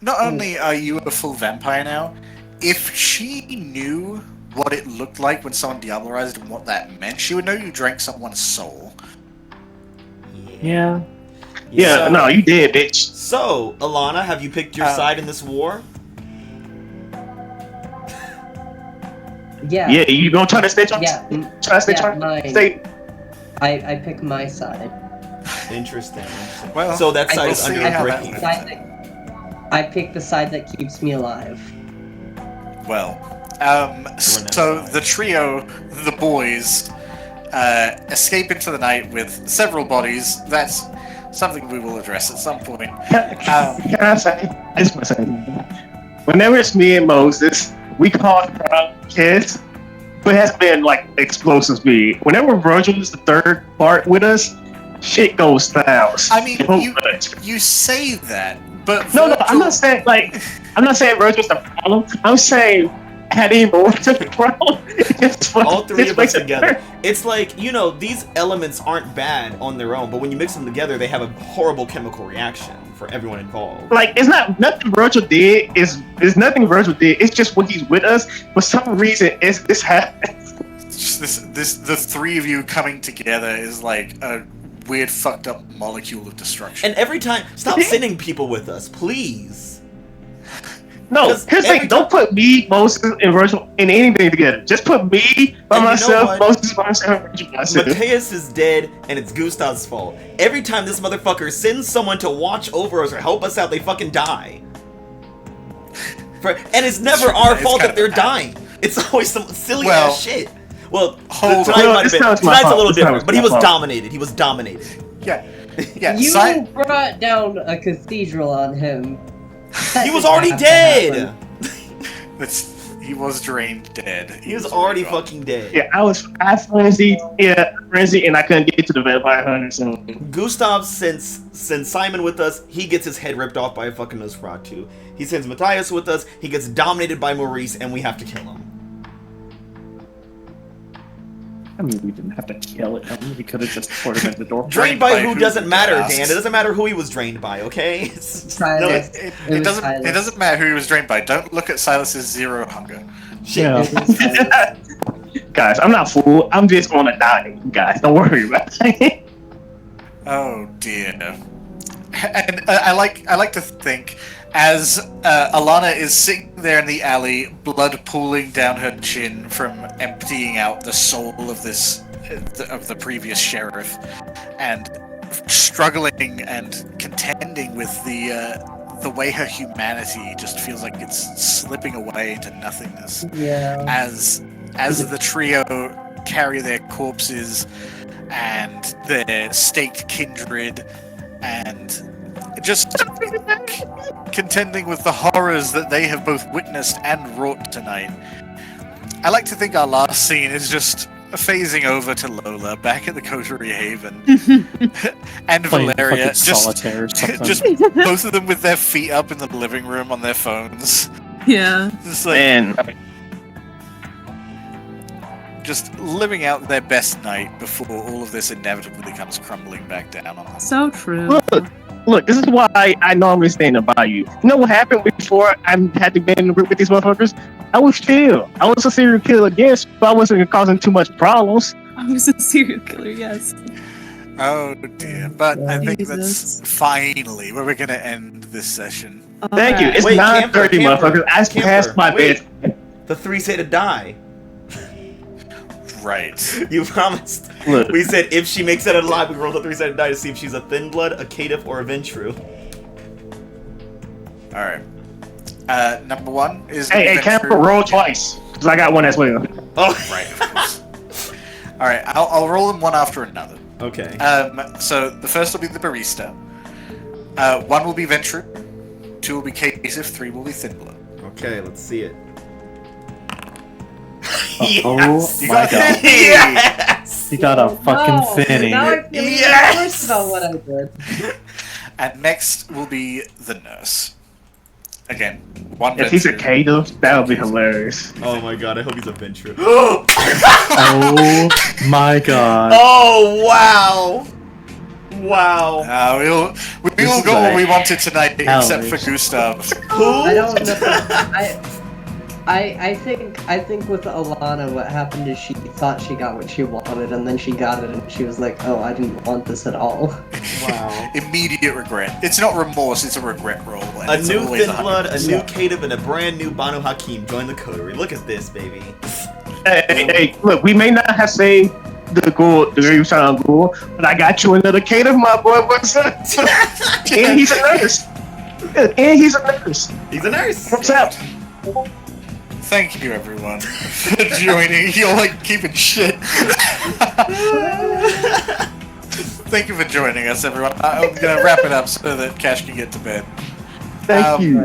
Not only are you a full vampire now, if she knew what it looked like when someone diablerized and what that meant, she would know you drank someone's soul. Yeah. Yeah, no, you did, bitch. So, Alana, have you picked your side in this war? Yeah. Yeah, you gonna try to stitch on? Yeah. Try to stitch Yeah, on? mine. Stay. I pick my side. Interesting. Well, So that side I is we'll under see your how that grave. works. I pick the side that keeps me alive. Well, so the trio, the boys, escape into the night with several bodies. That's something we will address at some point. Can I say? I just want to say. Whenever it's me and Moses, we call kids, but it has been like explosive speed. Whenever Virgil is the third part with us, shit goes south. I mean, So you much. you say that, but No, Virgil- I'm not saying I'm not saying Virgil's the problem. I'm saying adding more to the problem. All three of us together. It's like, you know, these elements aren't bad on their own, but when you mix them together, they have a horrible chemical reaction for everyone involved. Like, it's not nothing Virgil did. Is nothing Virgil did. It's just when he's with us. For some reason, this happens. It's just the three of you coming together is like a weird fucked up molecule of destruction. And every time, stop sending people with us, please. No, 'Cause here's the every thing. Don't put me, Moses, and Virgil in anything together. Just put me by And you know myself, what? Moses by myself, Virgil by myself. Mateus is dead, and it's Gustav's fault. Every time this motherfucker sends someone to watch over us or help us out, they fucking die. And it's never our It's fault kind that they're of a pattern. dying. It's always some silly Well, ass shit. Well, hold tonight on. might have This been. time's my Tonight's a fault. little This time different, was but he my was fault. dominated. He was dominated. Yeah, yeah. You Si- brought down a cathedral on him. He was already dead. he was drained dead. He was very already gone. fucking dead. Yeah, I frenzied, and I couldn't get to the vampire hunter. So Gustav sends Simon with us. He gets his head ripped off by a fucking Nosferatu. He sends Matthias with us. He gets dominated by Maurice, and we have to kill him. I mean, we didn't have to kill him. We could have just put him in the door. Drained by who who doesn't matter, asks? Dan. It doesn't matter who he was drained by, okay? It's- no, Silas. It was doesn't. Silas. It doesn't matter who he was drained by. Don't look at Silas's zero hunger. Yeah. It was Silas. Guys, I'm not fool. I'm just on a diet, guys. Don't worry about it. Oh dear. And I like to think as Alana is sitting there in the alley, blood pooling down her chin from emptying out the soul of the previous sheriff, and struggling and contending with the way her humanity just feels like it's slipping away into nothingness. Yeah. As the trio carry their corpses and their staked kindred and just contending with the horrors that they have both witnessed and wrought tonight. I like to think our last scene is just phasing over to Lola back at the Coterie Haven and Playing Valeria fucking solitaire or something. just both of them with their feet up in the living room on their phones. Yeah. Just like And just living out their best night before all of this inevitably comes crumbling back down on them. So true. look, this is why I normally stand by you. You know what happened before I had to be in the group with these motherfuckers? I was chill. I was a serial killer, yes, but I wasn't causing too much problems. I was a serial killer, yes. Oh dear, but I think Jesus. that's finally where we're gonna end this session. Thank you. It's Wait, 9:30, Camper, motherfuckers. I Camper, passed my wait. bed. The three say to die. Right. You promised. Look. We said if she makes it alive, we roll the three sided die to see if she's a thin blood, a caitiff, or a ventru. Alright. Number one is Hey, Camper, roll twice. Because I got one as well. Oh, Right, of course. Alright, I'll roll them one after another. okay. So the first will be the barista. One will be Ventru, two will be caitiff, three will be thin blood. Okay, let's see it. Oh You my got god. Yes! He got a fucking No, thinny. Now I feel Yes! worse about what I did. And next will be the nurse. Again, one If he's a Ventru. caitiff, that would be hilarious. Oh my god, I hope he's a ventru. Oh my god. Oh wow! Wow. We all This got is what a we wanted tonight, except for hellish. Gustav. Who? I don't know. I think with Alana, what happened is she thought she got what she wanted, and then she got it, and she was like, "Oh, I didn't want this at all." Wow. Immediate regret. It's not remorse, it's a regret roll. and A it's new always thin blood, a 100%. new caitiff, and a brand new Banu Hakim join the coterie. Look at this, baby. Hey, look, we may not have saved the Grave Sound Ghoul, but I got you another caitiff, my boy. What's up? And he's a nurse. And he's a nurse. He's a nurse. What's up? Thank you, everyone, for joining. You're like keeping shit. Thank you for joining us, everyone. I'm gonna wrap it up so that Cash can get to bed. Thank you.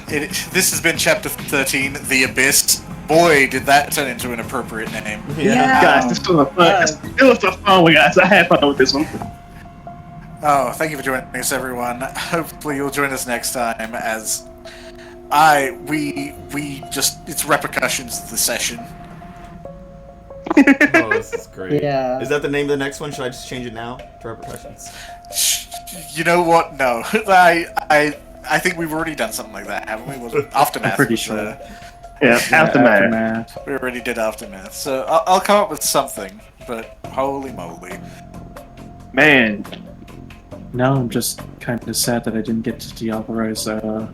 This has been Chapter 13, The Abyss. Boy, did that turn into an appropriate name. Yeah. Guys, this was fun. It was a fun one, guys. I had fun with this one. Oh, thank you for joining us, everyone. Hopefully you'll join us next time as it's repercussions of the session. Oh, this is great. Yeah. Is that the name of the next one? Should I just change it now to repercussions? You know what? No. I think we've already done something like that, haven't we? Was it Aftermath? I'm pretty was, sure. Yeah, Aftermath. Aftermath. we already did Aftermath. So I'll come up with something, but holy moly. Man, Now I'm just kind of sad that I didn't get to deauthorize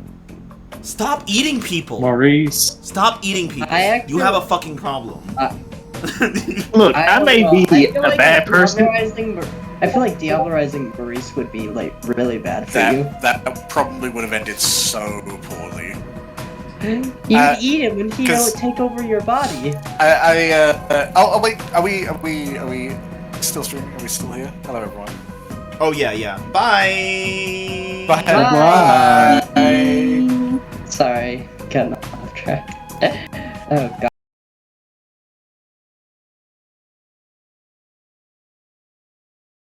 Stop eating people. Maurice. Stop eating people. I actually- You have a fucking problem. look, I don't may know. be I feel a like bad person. I feel like deodorizing Maurice would be like really bad for you. That probably would have ended so poorly. You eat him and he 'cause- don't take over your body. Oh wait, are we still streaming? Are we still here? Hello, everyone. Oh yeah, yeah. Bye. Bye. Bye. Bye. Sorry, getting off track. Oh god.